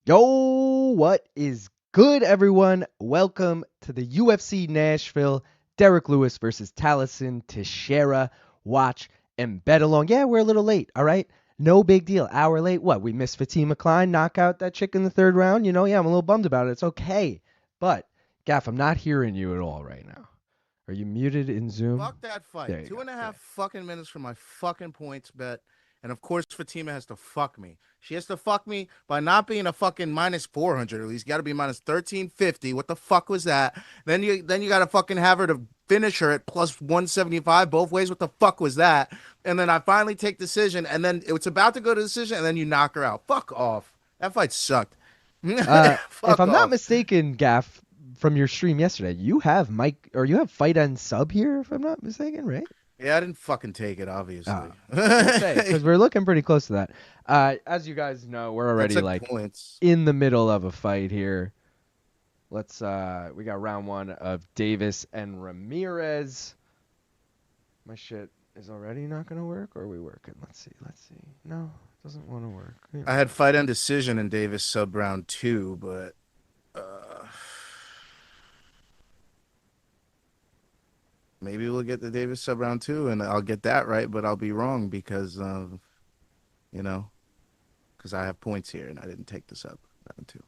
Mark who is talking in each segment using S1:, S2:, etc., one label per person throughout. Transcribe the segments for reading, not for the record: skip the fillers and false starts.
S1: Yo, what is good, everyone? Welcome to the UFC Nashville, Derrick Lewis versus Tallison Teixeira. Watch and bet along. Yeah, we're a little late, all right? No big deal. Hour late. What? We missed Fatima Klein, knock out that chick in the third round. Yeah, I'm a little bummed about it. It's okay. But, Gaff, I'm not hearing you at all right now. Are you muted in Zoom?
S2: Fuck that fight.
S1: There you
S2: Two
S1: go.
S2: and a half fucking minutes for my fucking points bet. And of course, Fatima has to fuck me. She has to fuck me by not being a fucking minus 400 at least. Got to be minus 1350. What the fuck was that? Then you got to fucking have her to finish her at plus 175 both ways. What the fuck was that? And then I finally take decision, and then it's about to go to decision, and then you knock her out. Fuck off. That fight sucked.
S1: If I'm not
S2: off.
S1: mistaken, Gaff, from your stream yesterday, you have fight and sub here, if I'm not mistaken, right?
S2: Yeah, I didn't fucking take it, obviously.
S1: Because we're looking pretty close to that. As you guys know, we're already
S2: points.
S1: in the middle of a fight here. We got round one of Davis and Ramirez. My shit is already not gonna work, or are we working? Let's see. No, it doesn't want to work. Yeah.
S2: I had fight and decision in Davis sub round 2, but maybe we'll get the Davis sub round 2 and I'll get that right, but I'll be wrong because because I have points here and I didn't take the sub round 2.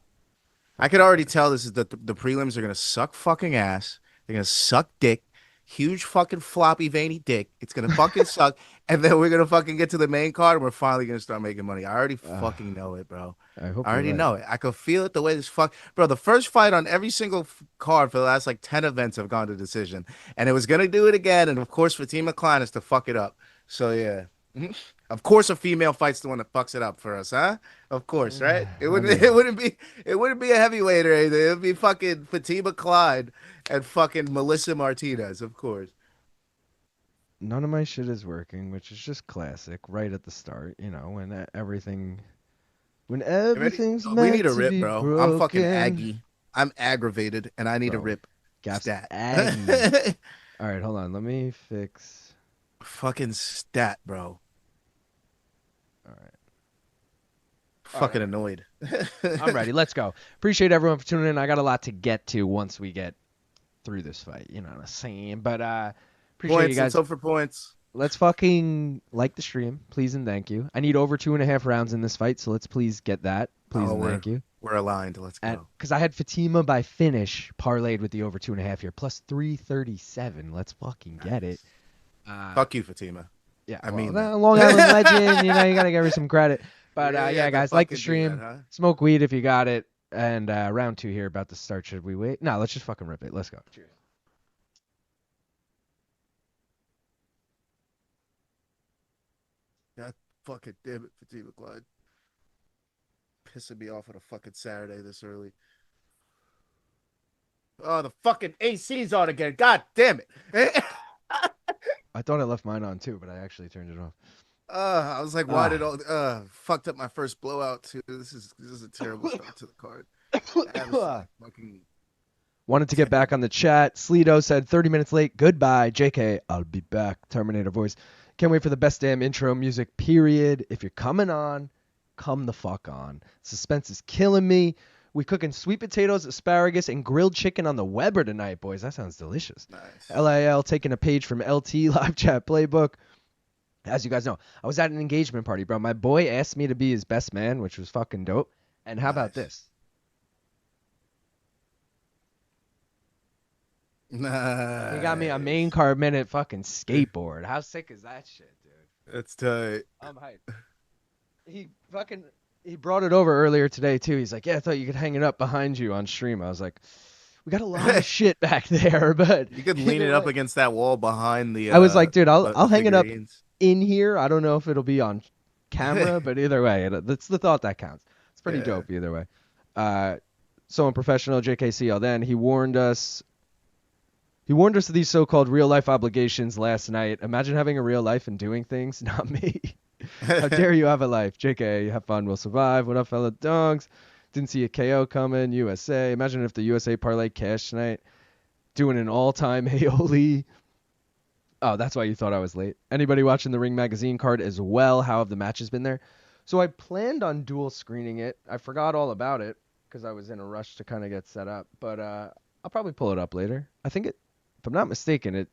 S2: I could already tell this is the prelims are gonna suck fucking ass. They're gonna suck dick. Huge fucking floppy veiny dick. It's gonna fucking suck, and then we're gonna fucking get to the main card, and we're finally gonna start making money. I already fucking know it, bro. I already know it. I could feel it the way this bro. The first fight on every single card for the last like 10 events have gone to decision, and it was gonna do it again. And of course, Fatima Klein is to fuck it up. So yeah. Of course, a female fight's the one that fucks it up for us, huh? Of course, right? It wouldn't be a heavyweight or anything. It'd be fucking Fatima Klein and fucking Melissa Martinez, of course.
S1: None of my shit is working, which is just classic. Right at the start, when everything's
S2: We
S1: meant
S2: need a
S1: to
S2: rip,
S1: be
S2: bro.
S1: broken.
S2: I'm fucking aggy. I'm aggravated, and I need a rip.
S1: Gaff's
S2: Stat.
S1: aggy. All right, hold on. Let me fix.
S2: Fucking stat, bro.
S1: All right.
S2: Fucking annoyed.
S1: I'm ready. Let's go. Appreciate everyone for tuning in. I got a lot to get to once we get through this fight. You know what I'm saying? But appreciate
S2: Points,
S1: you guys.
S2: let's hope for points.
S1: Let's fucking like the stream, please and thank you. I need over 2.5 rounds in this fight, so let's please get that. Please and thank you.
S2: We're aligned. Let's go.
S1: Because I had Fatima by finish parlayed with the over 2.5 here, plus 337. Let's fucking get it.
S2: Fuck you, Fatima.
S1: Yeah,
S2: I mean,
S1: Long Island legend. You gotta give her some credit. But yeah, guys, like the stream,
S2: that, huh?
S1: smoke weed if you got it, and round 2 here about to start. Should we wait? No, let's just fucking rip it. Let's go. Cheers.
S2: God fucking damn it, Fatima Klein. Pissing me off on a fucking Saturday this early. Oh, the fucking AC's on again. God damn it.
S1: I thought I left mine on too, but I actually turned it off.
S2: I was like, why did all fucked up my first blowout too? This is a terrible start to the card. Fucking...
S1: Wanted to get back on the chat. Sleeto said 30 minutes late. Goodbye. JK, I'll be back. Terminator voice. Can't wait for the best damn intro music, period. If you're coming on, come the fuck on. Suspense is killing me. We cooking sweet potatoes, asparagus, and grilled chicken on the Weber tonight, boys. That sounds delicious.
S2: Nice.
S1: LAL taking a page from LT live chat playbook. As you guys know, I was at an engagement party, bro. My boy asked me to be his best man, which was fucking dope. And how about this?
S2: Nice.
S1: He got me a main car minute fucking skateboard. How sick is that shit, dude?
S2: That's tight.
S1: I'm hyped. He brought it over earlier today too. He's like, yeah, I thought you could hang it up behind you on stream. I was like, we got a lot of shit back there, but
S2: you could lean it up against that wall behind the.
S1: I was like, dude, I'll hang it up
S2: figurines.
S1: In here. I don't know if it'll be on camera, but either way, that's the thought that counts. It's pretty dope either way. So unprofessional, JKCL. Then he warned us. He warned us of these so-called real-life obligations last night. Imagine having a real life and doing things. Not me. How dare you have a life? JK, have fun, we'll survive. What up, fella dogs? Didn't see a KO coming. USA. Imagine if the USA parlay cashed tonight. Doing an all-time Aioli. Oh, that's why you thought I was late. Anybody watching the Ring Magazine card as well? How have the matches been there? So I planned on dual screening it. I forgot all about it because I was in a rush to kind of get set up. But I'll probably pull it up later. I think if I'm not mistaken,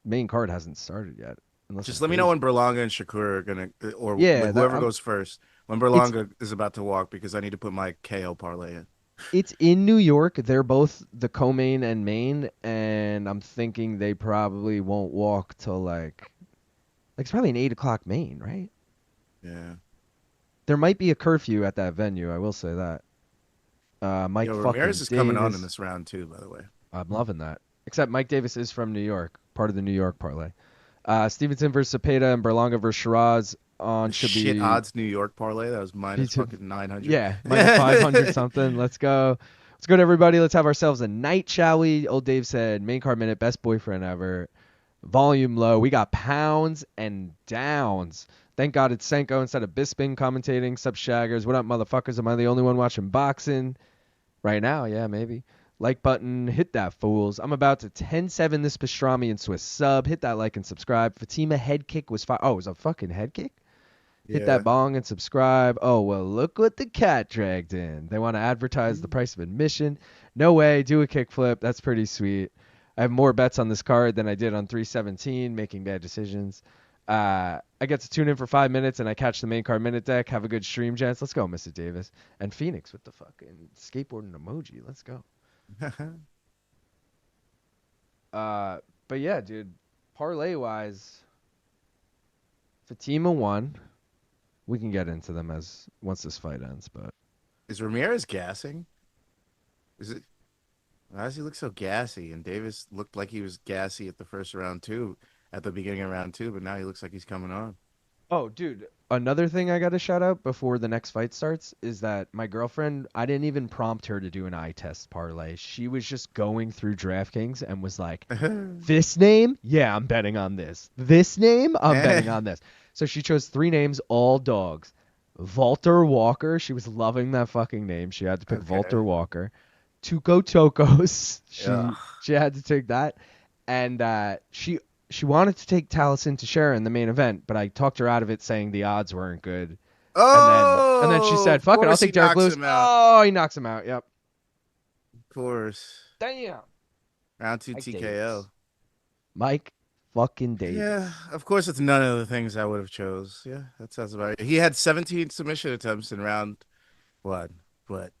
S1: main card hasn't started yet. Unless I'm
S2: Just let me know
S1: crazy.
S2: when Berlanga and Shakur are gonna, or
S1: Yeah,
S2: whoever goes first, when
S1: it's
S2: Berlanga is about to walk, because I need to put my KO parlay in.
S1: it's in New York. They're both the co-main and main, and I'm thinking they probably won't walk till like it's probably an 8 o'clock main, right?
S2: Yeah.
S1: There might be a curfew at that venue. I will say that. Mike
S2: Yo, Ramirez
S1: fucking
S2: is coming on in
S1: Davis.
S2: this round too, by the way.
S1: I'm loving that. Except Mike Davis is from New York, part of the New York parlay. Stevenson versus Cepeda and Berlanga versus Shiraz on
S2: The
S1: should
S2: shit
S1: be
S2: odds New York parlay that was minus fucking 900.
S1: yeah, minus 500 something. Let's go. Let's go to everybody. Let's have ourselves a night, shall we? Old Dave said, main card minute, best boyfriend ever. Volume low. We got pounds and downs. Thank God it's Senko instead of Bisping commentating. Sup, Shaggers. What up, motherfuckers? Am I the only one watching boxing? Right now, yeah, maybe. Like button, hit that, fools. I'm about to 10-7 this pastrami and Swiss sub. Hit that like and subscribe. Fatima head kick was fire. Oh, it was a fucking head kick? Hit
S2: Yeah.
S1: that bong and subscribe. Oh, well, look what the cat dragged in. They want to advertise the price of admission. No way. Do a kickflip. That's pretty sweet. I have more bets on this card than I did on 317, making bad decisions. I get to tune in for 5 minutes and I catch the main card minute deck. Have a good stream, gents. Let's go, Mr. Davis. And Phoenix with the fucking skateboarding emoji. Let's go. But yeah, dude, parlay wise, Fatima won. We can get into them as once this fight ends, but
S2: Is Ramirez gassing? Is it? Why does he look so gassy? And Davis looked like he was gassy at the first round too, at the beginning of round two, but now he looks like he's coming on.
S1: oh, dude, another thing I got to shout out before the next fight starts is that my girlfriend, I didn't even prompt her to do an eye test parlay. She was just going through DraftKings and was like, this name? Yeah, I'm betting on this. This name? I'm betting on this. So she chose 3 names, all dogs. Valter Walker. She was loving that fucking name. She had to pick
S2: Okay.
S1: Valter Walker. Tuco Tokkos.
S2: Ugh.
S1: She had to take that. And she wanted to take Tallison to Teixeira in the main event, but I talked her out of it saying the odds weren't good. And then she said,
S2: Of
S1: fuck it, I'll
S2: course
S1: take
S2: he
S1: Derrick
S2: knocks
S1: Lewis.
S2: him out.
S1: Oh, he knocks him out. Yep.
S2: Of course.
S1: Damn.
S2: Round two
S1: Mike
S2: TKO.
S1: Davis. Mike fucking Davis.
S2: Yeah, of course it's none of the things I would have chose. Yeah, that sounds about right. He had 17 submission attempts in round one, but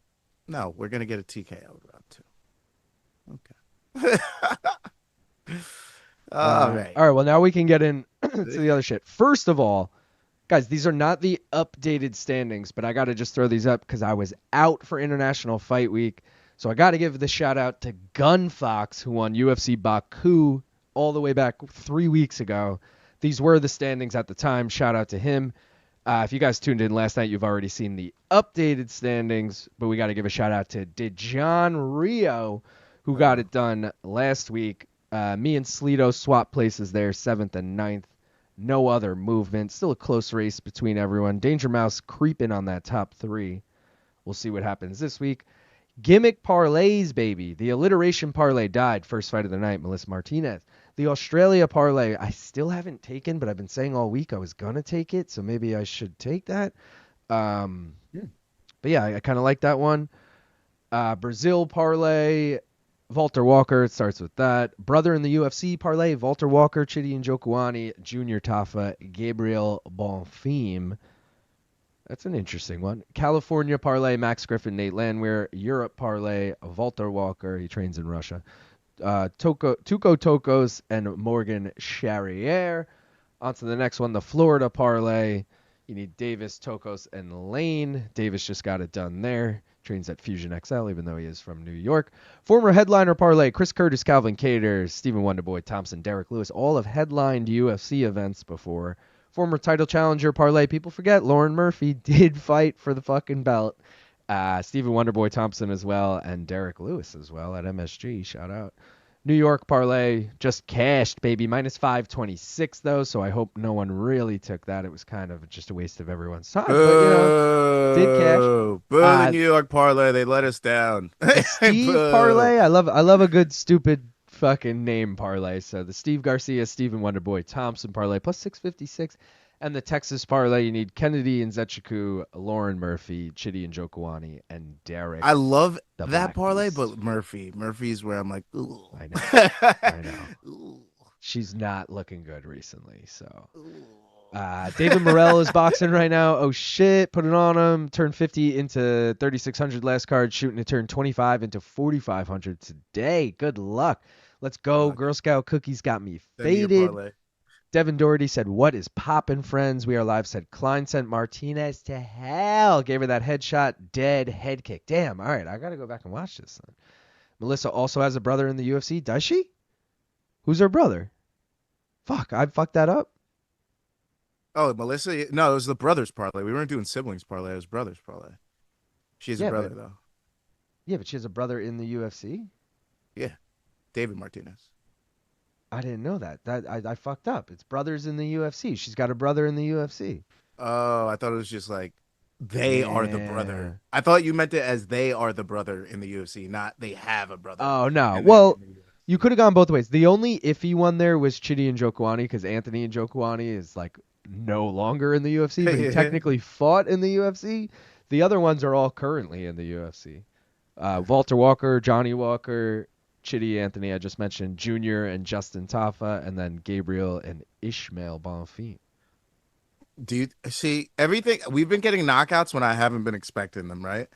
S2: no, we're gonna get a TKO in round two. Okay. All right.
S1: All right, well, now we can get in to the other shit. First of all, guys, these are not the updated standings, but I got to just throw these up because I was out for International Fight Week. So I got to give the shout out to Gunfox, who won UFC Baku all the way back 3 weeks ago. These were the standings at the time. Shout out to him. If you guys tuned in last night, you've already seen the updated standings, but we got to give a shout out to Dejan Rio, who got it done last week. Me and Sleeto swapped places there, 7th and 9th. No other movement. Still a close race between everyone. Danger Mouse creeping on that top 3. We'll see what happens this week. Gimmick parlays, baby. The alliteration parlay died. First fight of the night, Melissa Martinez. The Australia parlay, I still haven't taken, but I've been saying all week I was going to take it, so maybe I should take that. But yeah, I kind of like that one. Brazil parlay, Valter Walker, it starts with that. Brother in the UFC parlay, Valter Walker, Chidi Njokuani, Junior Tafa, Gabriel Bonfim. That's an interesting one. California parlay, Max Griffin, Nate Landwehr. Europe parlay, Valter Walker. He trains in Russia. Tuco Tokkos and Morgan Charriere. On to the next one, the Florida parlay. You need Davis, Tokkos, and Lane. Davis just got it done there. Trains at Fusion XL, even though he is from New York. Former headliner parlay, Chris Curtis, Calvin Cater, Stephen Wonderboy, Thompson, Derrick Lewis. All have headlined UFC events before. Former title challenger parlay. People forget Lauren Murphy did fight for the fucking belt. Stephen Wonderboy Thompson as well, and Derrick Lewis as well at MSG. Shout out. New York parlay just cashed, baby. Minus 526 though, so I hope no one really took that. It was kind of just a waste of everyone's time. But you know, did cash.
S2: Boo the New York parlay. They let us down.
S1: Steve
S2: Boo.
S1: parlay. I love a good stupid fucking name parlay. So the Steve Garcia, Steven Wonderboy, Thompson parlay plus 656. And the Texas parlay, you need Kennedy and Nzechukwu, Lauren Murphy, Chidi and Njokuani, and Derrick.
S2: I love
S1: the
S2: that
S1: Black
S2: parlay,
S1: Beast.
S2: but Murphy's where I'm like, ooh.
S1: I know.
S2: Ooh.
S1: She's not looking good recently, so.
S2: Ooh.
S1: David Morrell is boxing right now. Oh shit, put it on him. Turned 50 into 3,600 last card, shooting to turn 25 into 4,500 today. Good luck. Let's go. Girl Scout cookies got me faded. Devin Doherty said, "What is poppin', friends? We are live." Said Klein sent Martinez to hell. Gave her that headshot, dead head kick. Damn. All right, I gotta go back and watch this then. Melissa also has a brother in the UFC. Does she? Who's her brother? Fuck, I fucked that up.
S2: Oh, Melissa? No, it was the brothers parlay. We weren't doing siblings parlay. It was brothers parlay. She has a brother, though.
S1: Yeah, but she has a brother in the UFC?
S2: Yeah. David Martinez.
S1: I didn't know that. I fucked up. It's brothers in the UFC. She's got a brother in the UFC.
S2: Oh, I thought it was just like they are the brother. I thought you meant it as they are the brother in the UFC, not they have a brother.
S1: Oh, no. Well, you could have gone both ways. The only iffy one there was Chidi and Njokuani because Anthony Njokuani is like no longer in the UFC, but he technically fought in the UFC. The other ones are all currently in the UFC. Valter Walker, Johnny Walker, Chidi Anthony, I just mentioned, Junior and Justin Tafa, and then Gabriel and Ishmael Bonfim.
S2: Dude, see, everything, we've been getting knockouts when I haven't been expecting them, right?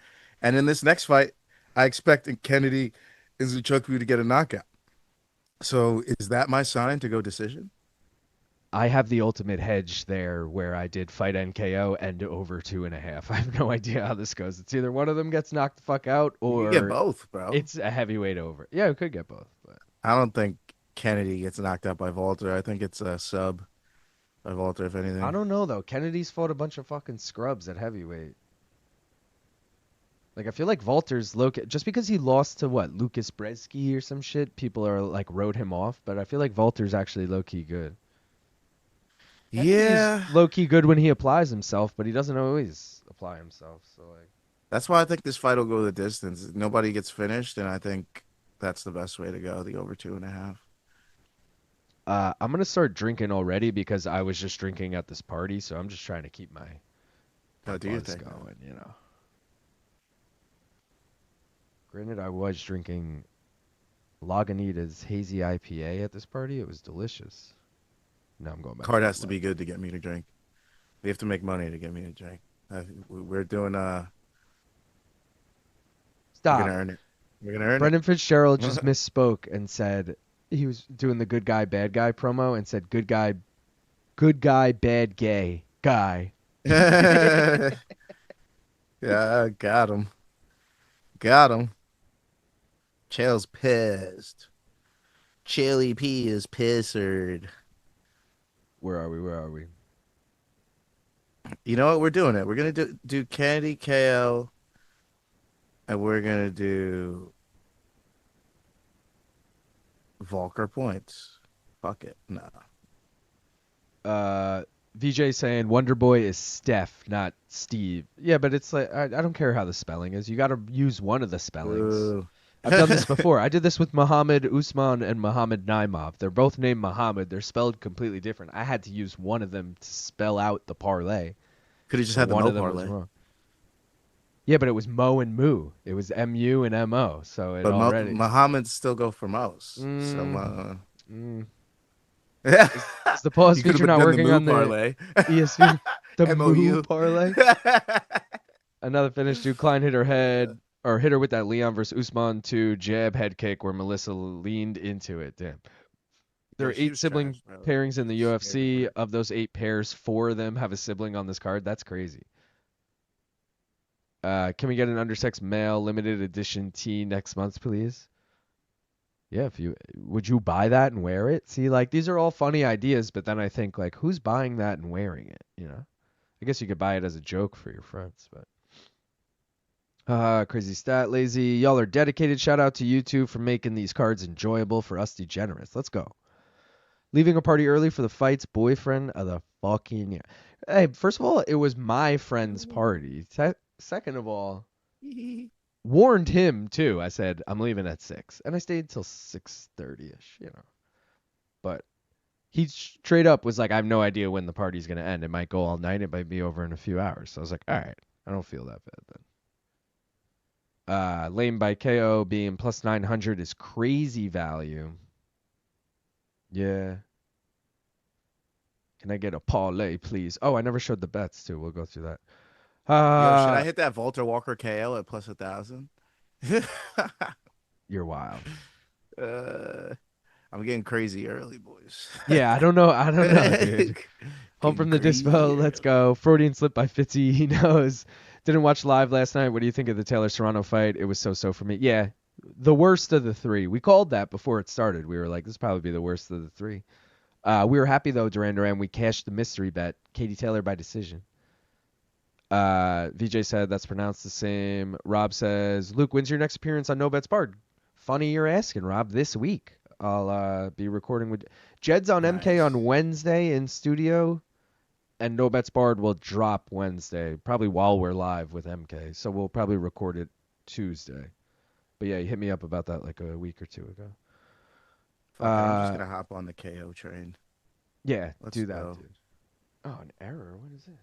S2: And in this next fight, I expected Kennedy and Nzechukwu to get a knockout. So is that my sign to go decision?
S1: I have the ultimate hedge there where I did fight NKO and over 2.5. I have no idea how this goes. It's either one of them gets knocked the fuck out or
S2: you get both, bro.
S1: It's a heavyweight over. Yeah, we could get both. But
S2: I don't think Kennedy gets knocked out by Valter. I think it's a sub by Valter, if anything.
S1: I don't know, though. Kennedy's fought a bunch of fucking scrubs at heavyweight. Like, I feel like Valter's low just because he lost to, what, Lucas Bresky or some shit, people are, like, wrote him off. But I feel like Valter's actually low-key good.
S2: Yeah.
S1: He's low-key good when he applies himself, but he doesn't always apply himself. So like,
S2: that's why I think this fight will go the distance. Nobody gets finished, and I think that's the best way to go, the over 2.5.
S1: I'm going to start drinking already because I was just drinking at this party, so I'm just trying to keep my buzz going, you know. Granted, I was drinking Lagunitas Hazy IPA at this party. It was delicious. Now I'm going back.
S2: Card has to be good to get me to drink. We have to make money to get me to drink. We're doing
S1: Stop.
S2: We're gonna earn it. We're gonna earn
S1: Brendan
S2: it.
S1: Fitzgerald just misspoke and said he was doing the good guy, bad guy promo and said good guy, bad gay guy.
S2: Yeah, got him. Chael's pissed. Chili P is pissered.
S1: Where are we?
S2: You know what? We're doing it. We're going to do Kennedy KO, and we're going to do Volker points. Fuck it. No.
S1: VJ saying Wonderboy is Steph, not Steve. Yeah, but it's like, I don't care how the spelling is. You got to use one of the spellings.
S2: Ooh.
S1: I've done this before. I did this with Muhammad Usman and Muhammad Naimov. They're both named Muhammad. They're spelled completely different. I had to use one of them to spell out the parlay.
S2: Could have just had the Mo parlay.
S1: Yeah, but it was Mo and Moo. It was MU and MO. So it already.
S2: Muhammad still go for Mo's.
S1: Is the pause feature not working on the
S2: parlay?
S1: ESPN? The
S2: MOU
S1: parlay. Another finish. Dude, Klein hit her head. Or hit her with that Leon versus Usman 2 jab head kick where Melissa leaned into it. Damn. There are 8 sibling pairings in the UFC. Of those 8 pairs, 4 of them have a sibling on this card. That's crazy. Can we get an undersexed male limited edition tee next month, please? Yeah, would you buy that and wear it? See, like, these are all funny ideas, but then I think, like, who's buying that and wearing it, you know? I guess you could buy it as a joke for your friends, but... Crazy Stat Lazy. Y'all are dedicated. Shout out to you two for making these cards enjoyable for us degenerates. Let's go. Leaving a party early for the fight's boyfriend of the fucking year. Hey, first of all, it was my friend's party. Second of all, warned him too. I said I'm leaving at 6, and I stayed till 6:30ish. But he straight up was like, I have no idea when the party's gonna end. It might go all night. It might be over in a few hours. So I was like, all right, I don't feel that bad then. Lane by KO being plus 900 is crazy value. Yeah. Can I get a parlay, please? Oh, I never showed the bets too. We'll go through that.
S2: Yo, should I hit that Valter Walker KO at plus 1,000?
S1: You're wild.
S2: I'm getting crazy early, boys.
S1: Yeah, I don't know. I don't know, dude. Home
S2: Getting
S1: from the
S2: crazy
S1: dispo. Let's
S2: early.
S1: go. Freudian slip by Fitzy. He knows. Didn't watch live last night. What do you think of the Taylor Serrano fight? It was so for me. Yeah, the worst of the three. We called that before it started. We were like, this probably be the worst of the three. We were happy though, Duran. We cashed the mystery bet. Katie Taylor by decision. VJ said that's pronounced the same. Rob says, Luke, when's your next appearance on No Bets Barred? Funny you're asking, Rob. This week. I'll be recording with Jed's on MK
S2: Nice.
S1: on Wednesday in studio, and No Bets Barred will drop Wednesday, probably while we're live with MK. So we'll probably record it Tuesday. But yeah, he hit me up about that like a week or two ago.
S2: Fuck it, I'm just gonna hop on the KO train.
S1: Yeah,
S2: Let's
S1: do that,
S2: go.
S1: dude. Oh, an error. What is this?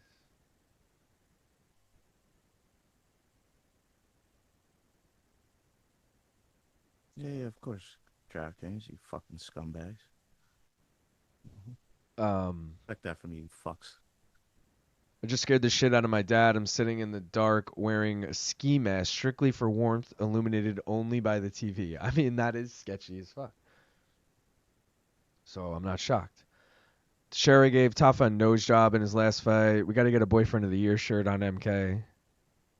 S2: Yeah, of course. DraftKings, you fucking scumbags. Like that from you fucks.
S1: I just scared the shit out of my dad. I'm sitting in the dark wearing a ski mask strictly for warmth, illuminated only by the TV. I mean, that is sketchy as fuck. So I'm not shocked. Charriere gave Tafa a nose job in his last fight. We got to get a Boyfriend of the Year shirt on MK.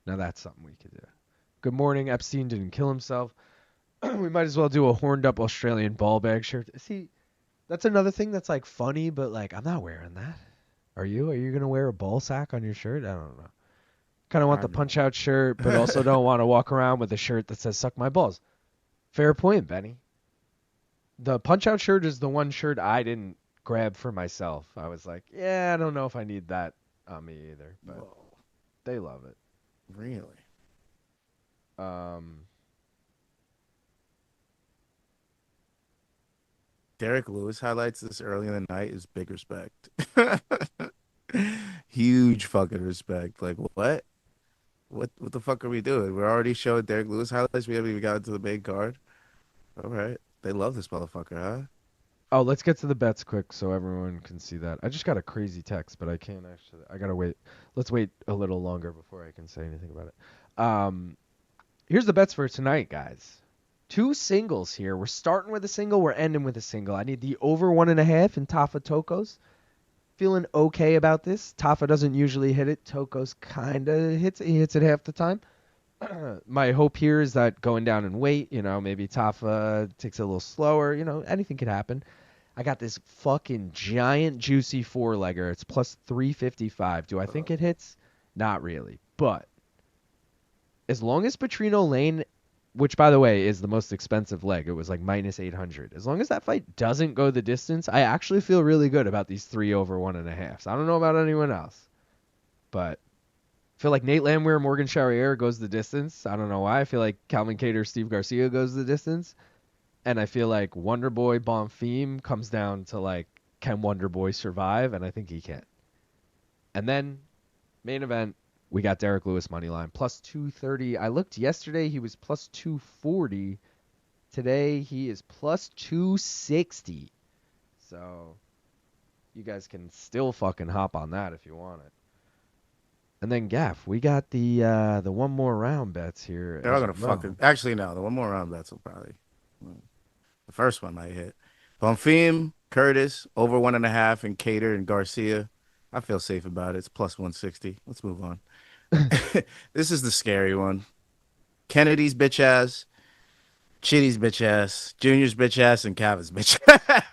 S1: Now that's something we could do. Good morning. Epstein didn't kill himself. We might as well do a horned up Australian ball bag shirt. See, that's another thing that's like funny, but like I'm not wearing that. Are you? Are you gonna wear a ball sack on your shirt? I don't know. Kind of want
S2: I
S1: the punch
S2: know.
S1: out shirt, but also don't want to walk around with a shirt that says "suck my balls." Fair point, Benny. The punch out shirt is the one shirt I didn't grab for myself. I was like, yeah, I don't know if I need that on me either, but
S2: Whoa.
S1: they love it.
S2: Really?
S1: Um,
S2: Derrick Lewis highlights this early in the night is big respect. Huge fucking respect. Like what? What the fuck are we doing? We're already showing Derrick Lewis highlights. We haven't even gotten to the main card. All right. They love this motherfucker, huh?
S1: oh, let's get to the bets quick so everyone can see that. I just got a crazy text, but I can't actually. I gotta wait. Let's wait a little longer before I can say anything about it. Here's the bets for tonight, guys. Two singles here. We're starting with a single. We're ending with a single. I need the over 1.5 in Tafa Tokkos. Feeling okay about this. Tafa doesn't usually hit it. Tokkos kind of hits it. He hits it half the time. My hope here is that going down in weight, maybe Tafa takes it a little slower. Anything could happen. I got this fucking giant juicy four-legger. It's plus 355. Do I think it hits? Not really. But as long as Petrino Lane, which by the way is the most expensive leg, it was like minus 800. As long as that fight doesn't go the distance, I actually feel really good about these 3 over 1.5. I don't know about anyone else, but I feel like Nate Landwehr, Morgan Charriere goes the distance. I don't know why. I feel like Calvin Kattar, Steve Garcia goes the distance. And I feel like Wonderboy Bonfim comes down to like, can Wonderboy survive? And I think he can. And then main event, we got Derrick Lewis money line plus 230. I looked yesterday, he was plus 240. Today he is plus 260. So you guys can still fucking hop on that if you want it. And then Gaff, we got the one more round bets here.
S2: They're all
S1: As
S2: gonna
S1: well.
S2: fucking actually no, the one more round bets will probably the first one might hit. Bonfim, Curtis, over 1.5, and Cater and Garcia. I feel safe about it. It's plus 160. Let's move on. This is the scary one. Kennedy's bitch ass, Chidi's bitch ass, Junior's bitch ass, and Cavin's bitch.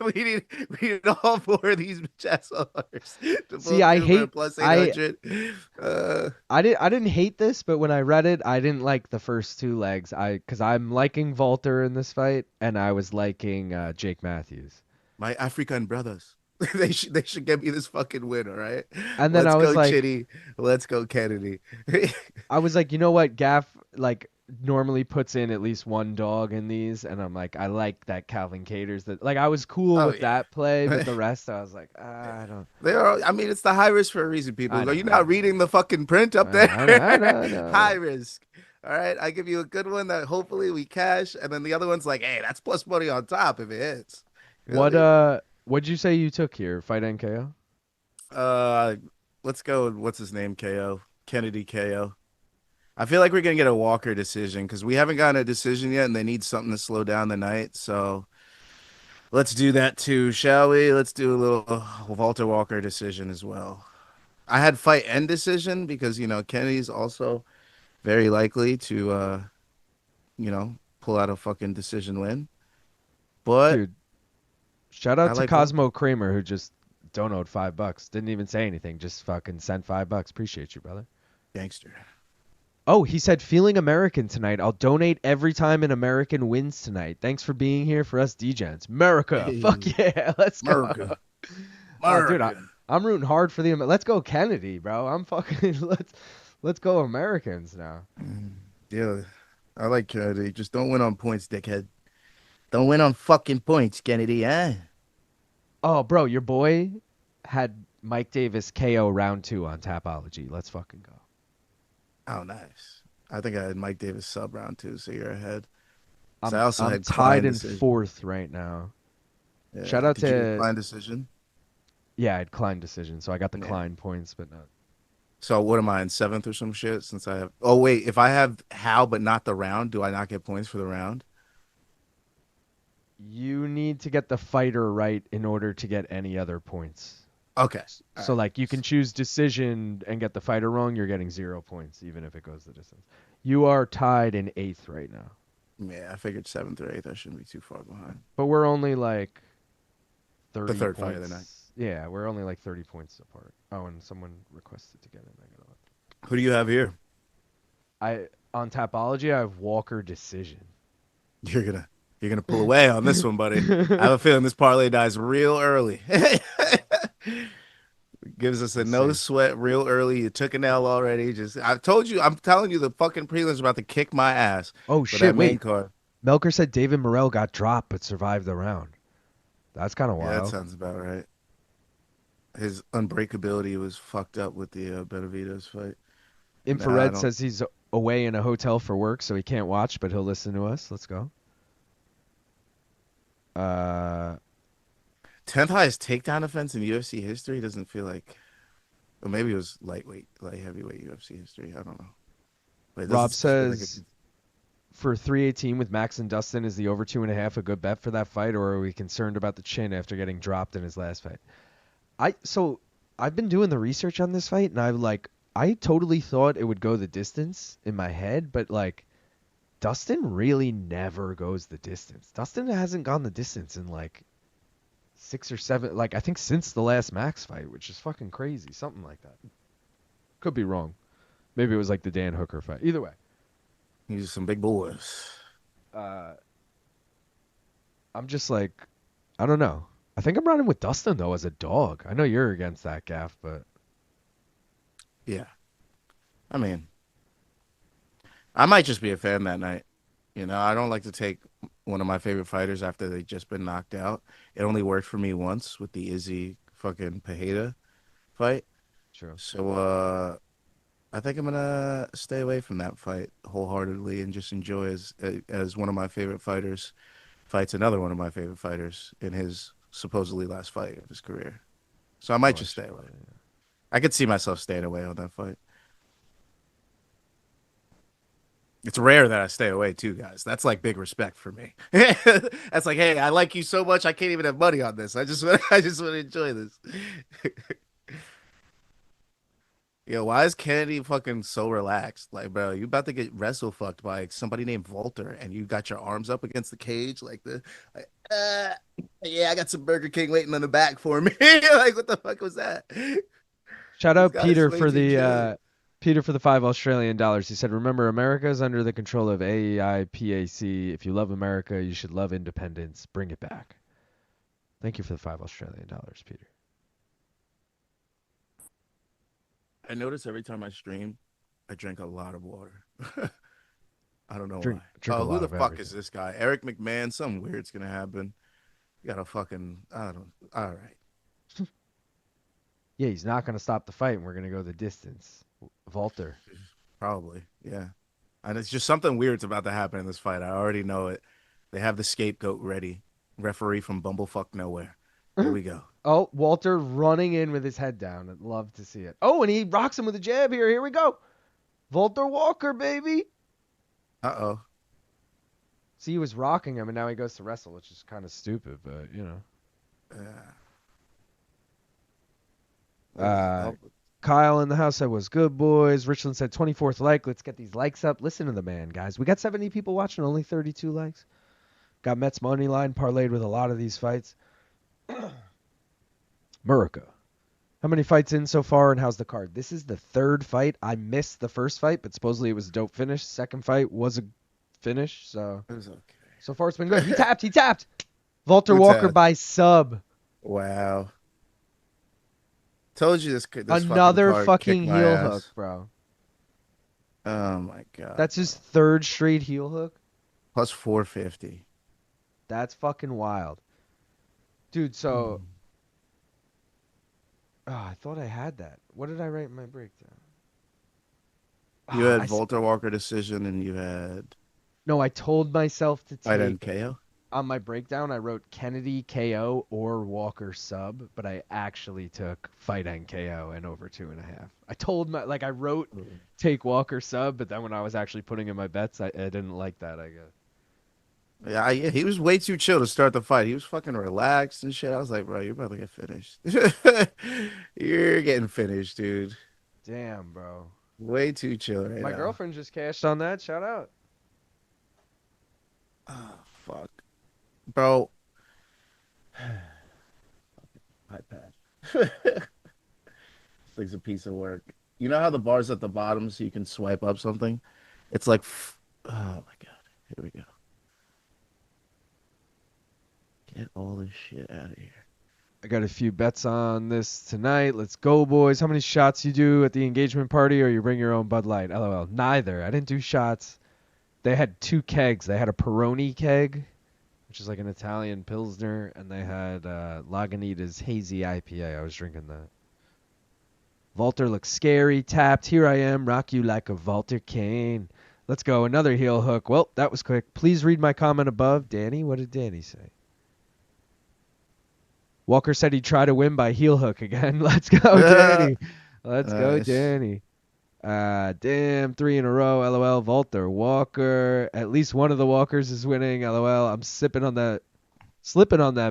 S2: We need all four of these bitch ass owners to
S1: See,
S2: both
S1: I
S2: do for
S1: hate
S2: plus
S1: I
S2: 800. Uh,
S1: I didn't hate this, but when I read it, I didn't like the first two legs. Because I'm liking Valter in this fight, and I was liking Jake Matthews.
S2: my African brothers. They should give me this fucking win, all right?
S1: And then
S2: Let's
S1: I was
S2: go,
S1: like,
S2: Chidi. Let's go, Kennedy.
S1: you know what, Gaff? Like, normally puts in at least one dog in these, and I'm like, I like that Calvin caters that. Like, I was cool
S2: Oh
S1: with
S2: yeah.
S1: that play, but the rest I was like, I don't.
S2: They are. I mean, it's the high risk for a reason. People,
S1: I
S2: are
S1: know,
S2: you
S1: I
S2: not
S1: know,
S2: reading the fucking print up
S1: I know,
S2: there?
S1: I know, I know, I know, I
S2: High
S1: know.
S2: risk. All right, I give you a good one that hopefully we cash, and then the other one's like, hey, that's plus money on top if it hits. You know what I mean?
S1: What'd you say you took here? Fight NKO?
S2: Uh, let's go. What's his name? KO. Kennedy KO. I feel like we're gonna get a Walker decision because we haven't gotten a decision yet, and they need something to slow down the night. So let's do that too, shall we? Let's do a little Walter Walker decision as well. I had fight end decision because Kennedy's also very likely to pull out a fucking decision win. But
S1: Dude, shout
S2: I
S1: out to
S2: like Walker.
S1: Cosmo Kramer who just donoed $5. Didn't even say anything, just fucking sent $5. Appreciate you, brother.
S2: Gangster.
S1: Oh, he said, feeling American tonight. I'll donate every time an American wins tonight. Thanks for being here for us D-Gens. America.
S2: Hey,
S1: Fuck yeah. Let's go.
S2: America.
S1: Oh, dude,
S2: America.
S1: I'm rooting hard for the. Let's go Kennedy, bro. I'm fucking. Let's go Americans now.
S2: Yeah, I like Kennedy. Just don't win on points, dickhead. Don't win on fucking points, Kennedy, huh?
S1: Oh, bro, your boy had Mike Davis KO round 2 on Tapology. Let's fucking go.
S2: Oh, nice. I think I had Mike Davis sub round two, so you're ahead. So
S1: I'm
S2: I also
S1: I'm
S2: had
S1: tied
S2: Klein
S1: in
S2: decision.
S1: 4th right now.
S2: Yeah.
S1: Shout out
S2: Did you get
S1: to
S2: Klein decision?
S1: yeah, I had Klein decision, so I got the
S2: Yeah.
S1: Klein points, but not.
S2: So what am I in seventh or some shit? Since I have. Oh wait, if I have How but not the round, do I not get points for the round?
S1: You need to get the fighter right in order to get any other points.
S2: Okay. All
S1: So
S2: right.
S1: like you can choose decision and get the fighter wrong, you're getting 0 points even if it goes the distance. You are tied in 8th right now.
S2: Yeah, I figured seventh or eighth. I shouldn't be too far behind.
S1: But we're only like
S2: The
S1: 30
S2: third fight of the night.
S1: points. Yeah, we're only like 30 points apart. Oh, and someone requested to get in. I gotta look.
S2: Who do you have here?
S1: I on Tapology I have Walker decision.
S2: You're gonna you're gonna pull away on this one, buddy. I have a feeling this parlay dies real early. Gives us a
S1: Let's
S2: no
S1: see.
S2: sweat real early. You took an L already. Just I told you, I'm telling you, the fucking prelims are about to kick my ass
S1: Oh
S2: for
S1: shit,
S2: that main
S1: wait.
S2: card.
S1: Melker said David Morrell got dropped but survived the round. That's kind of
S2: Yeah, that
S1: wild.
S2: sounds about right. His unbreakability was fucked up with the Benavides fight. Nah, I
S1: Infrared
S2: don't.
S1: says he's away in a hotel for work, so he can't watch, but he'll listen to us. Let's go. Uh,
S2: 10th highest takedown offense in UFC history doesn't feel like. Or maybe it was lightweight, light heavyweight UFC history. I don't know. But it
S1: Rob
S2: doesn't feel like
S1: says for 318 with Max and Dustin, is the over 2.5 a good bet for that fight, or are we concerned about the chin after getting dropped in his last fight? I've been doing the research on this fight, and I totally thought it would go the distance in my head, but like Dustin really never goes the distance. Dustin hasn't gone the distance in like 6 or 7, like I think since the last Max fight, which is fucking crazy. Something like that. Could be wrong. Maybe it was like the Dan Hooker fight. Either way,
S2: he's some big boys.
S1: uh, I'm just like, I don't know. I think I'm running with Dustin though as a dog. I know you're against that gaff, but
S2: Yeah. I mean, I might just be a fan that night. I don't like to take one of my favorite fighters after they've just been knocked out. It only worked for me once with the Izzy fucking Pajeda fight.
S1: true.
S2: So I think I'm gonna stay away from that fight wholeheartedly and just enjoy as one of my favorite fighters fights another one of my favorite fighters in his supposedly last fight of his career. So I might just stay away. I could see myself staying away on that fight. It's rare that I stay away too, guys. That's like big respect for me. That's like, hey, I like you so much I can't even have money on this. I just want to enjoy this. Yo, why is Kennedy fucking so relaxed? Like, bro, you about to get wrestle fucked by somebody named Valter, and you got your arms up against the cage, like, yeah, I got some Burger King waiting on the back for me. Like, what the fuck was that?
S1: Shout
S2: This
S1: out
S2: guy's
S1: Peter
S2: way
S1: for
S2: too chill.
S1: the $5 Australian. He said, "Remember, America is under the control of AEIPAC. If you love America, you should love independence. Bring it back." Thank you for the $5 Australian, Peter.
S2: I notice every time I stream, I drink a lot of water. I don't know
S1: Drink
S2: why.
S1: drink a
S2: Who
S1: lot
S2: the
S1: of
S2: fuck is
S1: everything.
S2: this guy? Eric McMahon. Something weird's gonna happen. You gotta fucking. I don't. All right.
S1: Yeah, he's not gonna stop the fight, and we're gonna go the distance. Valter.
S2: Probably. Yeah. And it's just something weird's about to happen in this fight. I already know it. They have the scapegoat ready. Referee from Bumblefuck Nowhere. Here we go.
S1: Oh, Walter running in with his head down. I'd love to see it. Oh, and he rocks him with a jab here. Here we go. Walter Walker, baby.
S2: Uh-oh.
S1: See, he was rocking him, and now he goes to wrestle, which is kind of stupid, but, you know.
S2: Yeah.
S1: Kyle in the house said, was good, boys. Richland said, 24th like. Let's get these likes up. Listen to the man, guys. We got 70 people watching, only 32 likes. Got Mets money line parlayed with a lot of these fights. Murica. How many fights in so far, and how's the card? This is the third fight. I missed the first fight, but supposedly it was a dope finish. Second fight was a finish, so
S2: It was okay.
S1: so far it's been good. He tapped. Walter
S2: Who
S1: Walker
S2: tapped?
S1: by sub.
S2: Wow. Told you this
S1: Another
S2: fucking,
S1: fucking
S2: kicked my
S1: heel
S2: ass.
S1: hook, bro.
S2: Oh my god.
S1: That's his third straight heel hook.
S2: Plus 450.
S1: That's fucking wild. Dude, so oh, I thought I had that. What did I write in my breakdown?
S2: You had
S1: I
S2: Volter Walker decision, and you had
S1: No, I told myself to
S2: fight
S1: take
S2: KO.
S1: on my breakdown. I wrote Kennedy KO or Walker sub, but I actually took fight and KO and over 2.5. I told I wrote take Walker sub, but then when I was actually putting in my bets, I didn't like that, I guess.
S2: Yeah, he was way too chill to start the fight. He was fucking relaxed and shit. I was like, bro, you're about to get finished. You're getting finished, dude.
S1: Damn, bro.
S2: Way too chill right
S1: My
S2: now.
S1: girlfriend just cashed on that. Shout out.
S2: Oh, fuck. Bro. iPad. This thing's a piece of work. You know how the bar's at the bottom so you can swipe up something? It's like, oh my God. Here we go. Get all this shit out of here.
S1: I got a few bets on this tonight. Let's go, boys. How many shots you do at the engagement party, or you bring your own Bud Light? LOL. Neither. I didn't do shots. They had 2 kegs. They had a Peroni keg, which is like an Italian Pilsner, and they had Lagunitas Hazy IPA. I was drinking that. Valter looks scary. Tapped. Here I am. Rock you like a Valter cane. Let's go. Another heel hook. Well, that was quick. Please read my comment above. Danny, what did Danny say? Walker said he'd try to win by heel hook again. Let's go, Danny. Let's go, Danny. Damn, 3 in a row. LOL. Valter Walker. At least one of the Walkers is winning. LOL. I'm slipping on that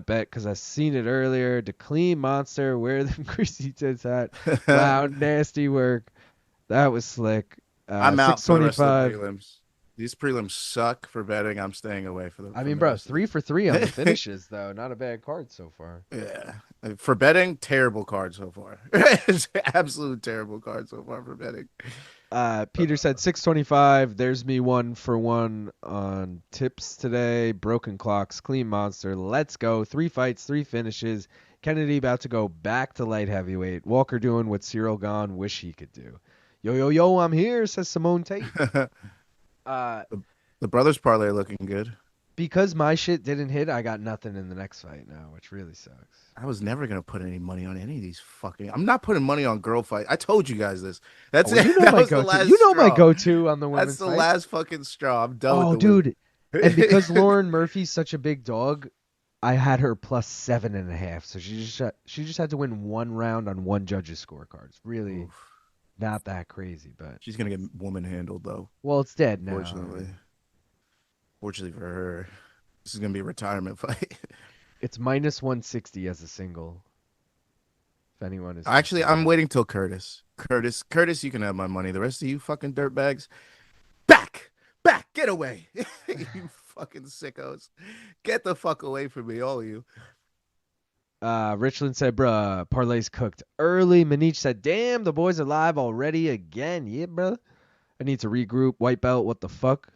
S1: bet because I seen it earlier. To clean monster. Where the greasy tits at? Wow, nasty work. That was slick.
S2: I'm out for the rest of
S1: 625.
S2: the prelims. These prelims suck for betting. I'm staying away for them.
S1: I mean, bro, 3 for 3 on the finishes, though. Not a bad card so far.
S2: Yeah. For betting, terrible card so far. It's absolute terrible card so far for betting.
S1: Peter said 625. There's me 1 for 1 on tips today. Broken clocks, clean monster. Let's go. 3 fights, 3 finishes. Kennedy about to go back to light heavyweight. Walker doing what Cyril Gahn wish he could do. Yo, yo, yo, I'm here, says Simone Tate.
S2: The brothers parlay looking good.
S1: Because my shit didn't hit, I got nothing in the next fight now, which really sucks.
S2: I was never gonna put any money on any of these fucking. I'm not putting money on girl fight. I told you guys this. That's it.
S1: You know my go-to. You know my go-to on the women's
S2: That's the
S1: fights.
S2: last fucking straw. I'm done with the
S1: dude. And because Lauren Murphy's such a big dog, I had her plus 7.5. So she just had to win 1 round on 1 judge's scorecard. It's really not that crazy, but
S2: she's gonna get woman handled though.
S1: Well, it's dead now.
S2: Fortunately for her, this is gonna be a retirement fight.
S1: It's minus 160 as a single. If anyone is
S2: actually, I'm waiting till Curtis, you can have my money. The rest of you fucking dirtbags, back, get away, you fucking sickos, get the fuck away from me, all of you.
S1: Richland said, bruh, parlay's cooked early. Manich said, damn, the boys are live already again. Yeah, bruh. I need to regroup. White belt, what the fuck?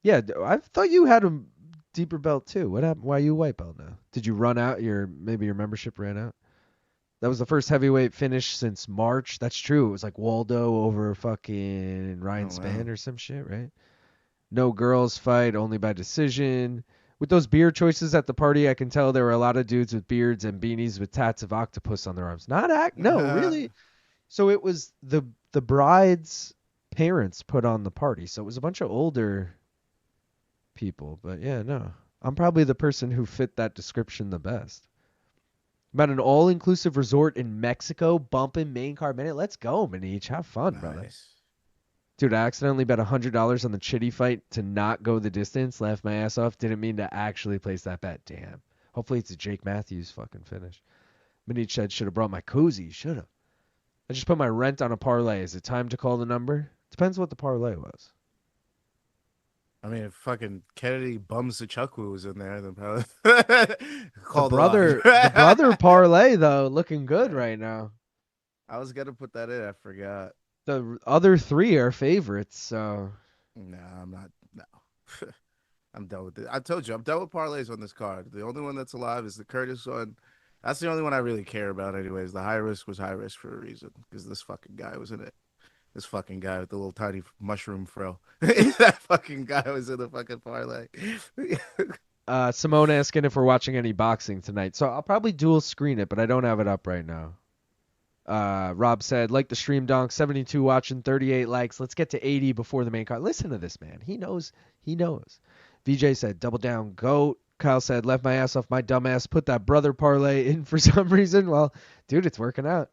S1: Yeah, I thought you had a deeper belt too. What happened? Why are you white belt now? Did you run out? Maybe your membership ran out? That was the first heavyweight finish since March. That's true. It was like Waldo over fucking Ryan Spann or some shit, right? No girls fight, only by decision. With those beer choices at the party, I can tell there were a lot of dudes with beards and beanies with tats of octopus on their arms. No, really. So it was the bride's parents put on the party. So it was a bunch of older people. But yeah, no. I'm probably the person who fit that description the best. About an all-inclusive resort in Mexico, bumping main card minute. Let's go, Manich. Have fun, brother. Dude, I accidentally bet $100 on the Chidi fight to not go the distance. Laughed my ass off. Didn't mean to actually place that bet. Damn. Hopefully it's a Jake Matthews fucking finish. Manich said, should have brought my koozie. Should have. I just put my rent on a parlay. Is it time to call the number? Depends what the parlay was.
S2: I mean, if fucking Kennedy bums Nzechukwu was in there, then probably
S1: call the brother parlay, though, looking good right now.
S2: I was going to put that in. I forgot.
S1: The other three are favorites, so.
S2: No, I'm not. No. I'm done with it. I told you, I'm done with parlays on this card. The only one that's alive is the Curtis one. That's the only one I really care about anyways. The high risk was high risk for a reason because this fucking guy was in it. This fucking guy with the little tiny mushroom fro. That fucking guy was in the fucking parlay.
S1: Simone asking if we're watching any boxing tonight. So I'll probably dual screen it, but I don't have it up right now. Rob said, like the stream donk, 72 watching, 38 likes. Let's get to 80 before the main card. Listen to this, man. He knows. He knows. VJ said, double down, goat. Kyle said, left my ass off my dumbass. Put that brother parlay in for some reason. Well, dude, it's working out.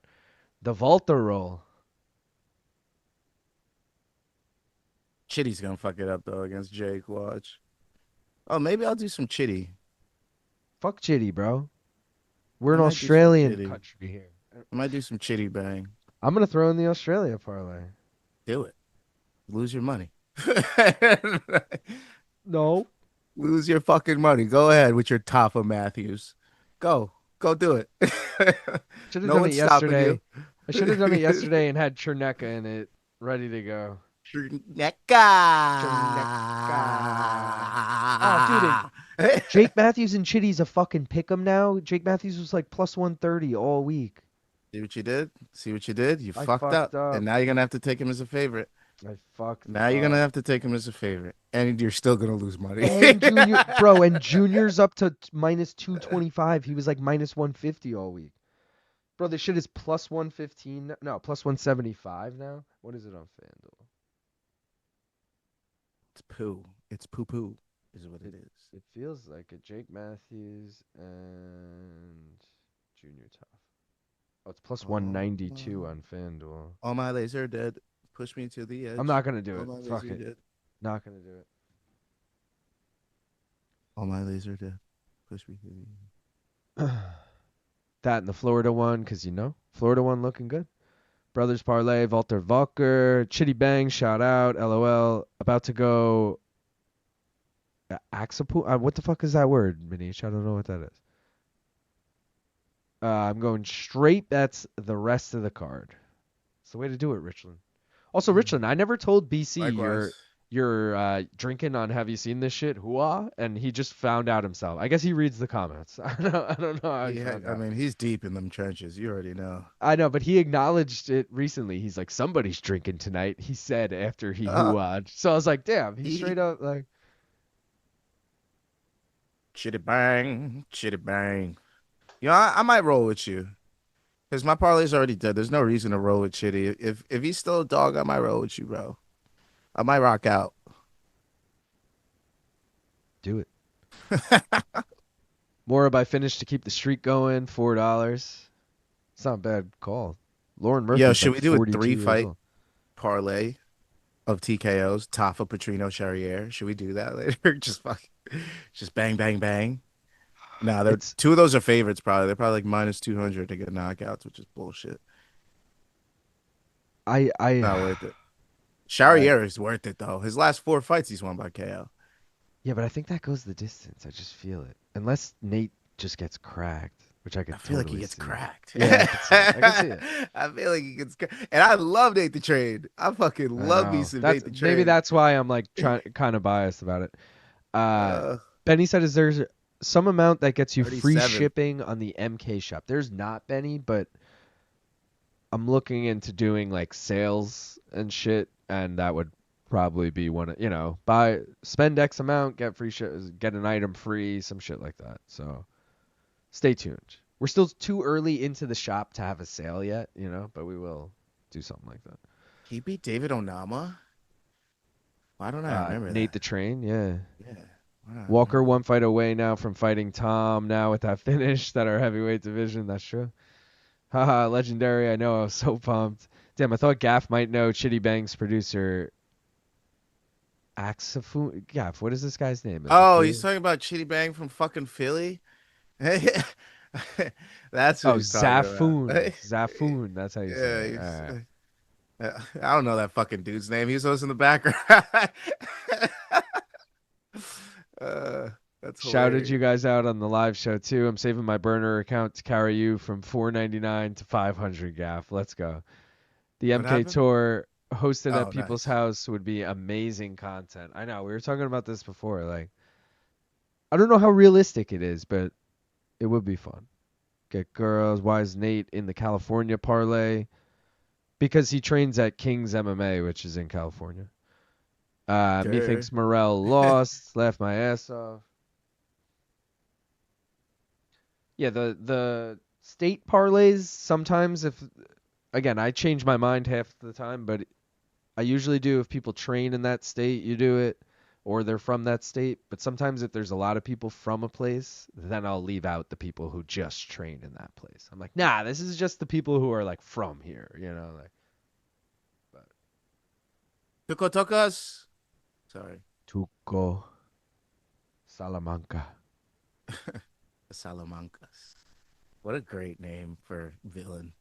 S1: The Valter roll.
S2: Chidi's going to fuck it up, though, against Jake. Watch. Oh, maybe I'll do some Chidi.
S1: Fuck Chidi, bro. We're an Australian country here.
S2: I might do some Chidi bang.
S1: I'm going to throw in the Australia parlay.
S2: Do it. Lose your money.
S1: No.
S2: Lose your fucking money. Go ahead with your Tafa Matthews. Go do it.
S1: Should have done it yesterday. I should have done it yesterday and had Chernecka in it, ready to go.
S2: Chernecka.
S1: Oh, dude. Jake Matthews and Chidi's a fucking pick'em now. Jake Matthews was like plus 130 all week.
S2: See what you did? You fucked up. And now you're going to have to take him as a favorite. Now you're going to have to take him as a favorite. And you're still going to lose money.
S1: And Junior's up to minus 225. He was like minus 150 all week. Bro, this shit is plus 115. No, plus 175 now. What is it on FanDuel?
S2: It's poo. It's poo-poo is what it is.
S1: It feels like a Jake Matthews and Junior Tough. Oh, it's plus 192 on FanDuel.
S2: All my lays are dead. Push me to the edge.
S1: I'm not going to do it. Fuck it. Dead. Not going to do it.
S2: All my lays are dead. Push me to the edge.
S1: That and the Florida one, because Florida one looking good. Brothers Parlay, Valter Valker, Chitty Bang, shout out, LOL. About to go. Axapu? What the fuck is that word, Manish? I don't know what that is. I'm going straight bets the rest of the card. It's the way to do it, Richland. Also, Richland, I never told BC you're drinking on Have You Seen This Shit? Hooah? And he just found out himself. I guess he reads the comments. I don't know how he found out.
S2: I mean, he's deep in them trenches. You already know.
S1: I know, but he acknowledged it recently. He's like, somebody's drinking tonight, he said after he hooah'd. So I was like, damn, he straight up like...
S2: Chitty bang, chitty bang. You know, I might roll with you. Because my parlay's already dead. There's no reason to roll with Chitty. If he's still a dog, I might roll with you, bro. I might rock out.
S1: Do it. Moura by finish to keep the streak going, $4. It's not a bad call. Lauren Murphy.
S2: Yo, should we do a 3-fight parlay of TKOs? Tafa, Petrino, Charriere. Should we do that later? Just bang, bang, bang. No, two of those are favorites probably. They're probably like minus 200 to get knockouts, which is bullshit.
S1: Not
S2: worth it. Charriere is worth it though. His last 4 fights he's won by KO.
S1: Yeah, but I think that goes the distance. I just feel it. Unless Nate just gets cracked, which I feel
S2: like he gets cracked.
S1: Yeah, I can see it.
S2: I feel like he gets cracked. And I love Nate the Trade. I fucking love me some Nate the Trade.
S1: Maybe that's why I'm like kind of biased about it. Benny said, is there some amount that gets you 37. Free shipping on the MK shop? There's not, Benny, but I'm looking into doing like sales and shit, and that would probably be one of, spend X amount, get free shit, get an item free, some shit like that. So stay tuned. We're still too early into the shop to have a sale yet, but we will do something like that.
S2: He beat David Onama. Why don't I remember
S1: Nate
S2: that?
S1: the Train, yeah.
S2: Yeah. Why don't I
S1: Walker
S2: remember?
S1: one fight away now from fighting Tom now with that finish that our heavyweight division. That's true. Haha, legendary. I know. I was so pumped. Damn, I thought Gaff might know Chitty Bang's producer. Axafun. Gaff, what is this guy's name? Is it
S2: Oh, he's
S1: Philly?
S2: talking about Chidi Bang from fucking Philly. That's what
S1: Oh,
S2: he's talking about.
S1: Zafoon. Zafoon. That's how you say
S2: Yeah,
S1: it. All right.
S2: I don't know that fucking dude's name. He's always in the background. uh, that's
S1: Shouted you
S2: hilarious.
S1: guys out on the live show too. I'm saving my burner account to carry you from 499 to 500. Gaff. Let's go. The
S2: What
S1: MK
S2: happened?
S1: tour hosted at
S2: Oh,
S1: people's
S2: nice.
S1: house would be amazing content. I know. We were talking about this before. Like, I don't know how realistic it is, but it would be fun. Get girls. Why is Nate in the California parlay? Because he trains at King's MMA, which is in California.
S2: Sure.
S1: Methinks Morel lost. Laughed my ass off. Yeah, the state parlays sometimes, if again, I change my mind half the time, but I usually do if people train in that state, you do it, or they're from that state. But sometimes if there's a lot of people from a place, then I'll leave out the people who just train in that place. I'm like, nah, this is just the people who are like from here, like. But
S2: Tuco Tokkos. Sorry.
S1: Tuco, Salamanca.
S2: The Salamancas. What a great name for villain.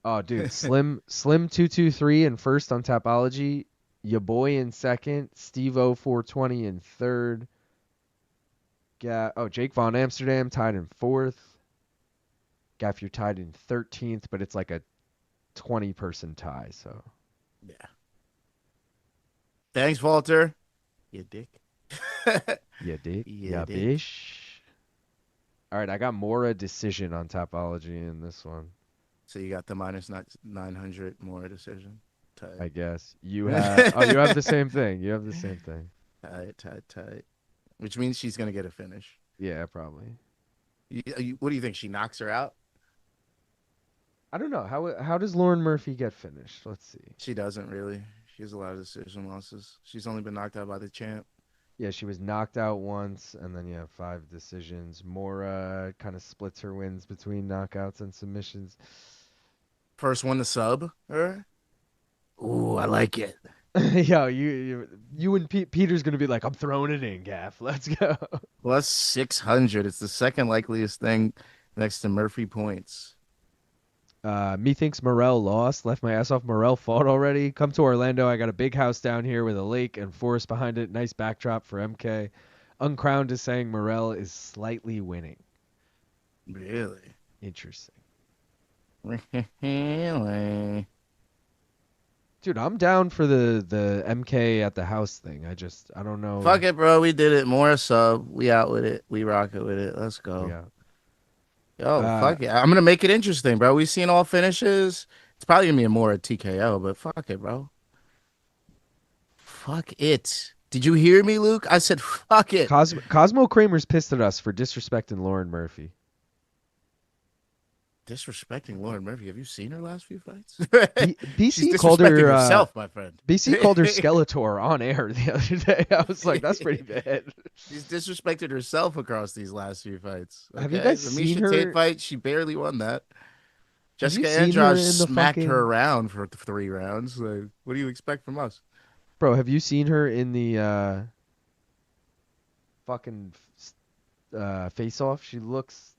S1: Oh, dude, Slim 223 in first on Tapology, your boy in second, Steve O 420 in third. Jake Von Amsterdam tied in fourth. Gaff, you're tied in 13th, but it's like a 20-person tie, so.
S2: Yeah. Thanks, Valter. You dick.
S1: Yeah, dick.
S2: Yeah,
S1: Yeah,
S2: dick.
S1: bish. All right, I got Moura decision on Tapology in this one,
S2: So you got the minus 900 more decision. Tight.
S1: I guess. You have the same thing. You have the same thing.
S2: Tight, tight, tight. Which means she's gonna get a finish.
S1: Yeah, probably.
S2: What do you think? She knocks her out?
S1: I don't know. How does Lauren Murphy get finished? Let's see.
S2: She doesn't really. She has a lot of decision losses. She's only been knocked out by the champ.
S1: Yeah, she was knocked out once, and then 5 decisions. Moura kind of splits her wins between knockouts and submissions.
S2: First one to sub her. Ooh, I like it.
S1: Yo, you and Peter's gonna be like, I'm throwing it in, Gaff. Let's go.
S2: Plus 600. It's the second likeliest thing next to Murphy points.
S1: Methinks Morel lost. Left my ass off. Morel fought already. Come to Orlando. I got a big house down here with a lake and forest behind it. Nice backdrop for MK. Uncrowned is saying Morel is slightly winning.
S2: Really?
S1: Interesting.
S2: Really?
S1: Dude, I'm down for the MK at the house thing. I don't know.
S2: Fuck it, bro. We did it. More sub. We out with it. We rock it with it. Let's
S1: We
S2: go.
S1: got.
S2: Yo,
S1: Uh,
S2: fuck it. I'm gonna make it interesting, bro. We've seen all finishes. It's probably gonna be a more TKO, but fuck it, bro. Fuck it. Did you hear me, Luke? I said fuck it.
S1: Cosmo Kramer's pissed at us for disrespecting Lauren Murphy.
S2: Disrespecting Lauren Murphy. Have you seen her last few fights? She's
S1: BC called
S2: disrespecting
S1: her
S2: herself, my friend.
S1: BC called her Skeletor on air the other day. I was like, that's pretty bad.
S2: She's disrespected herself across these last few fights.
S1: Have you
S2: Okay,
S1: guys
S2: the
S1: seen
S2: Misha Tate
S1: her?
S2: fight, she barely won that.
S1: Have you
S2: Jessica
S1: seen her
S2: Andrade
S1: in the
S2: smacked her
S1: fucking
S2: around for 3 rounds. Like, what do you expect from us?
S1: bro? Have you seen her in the fucking face off? She looks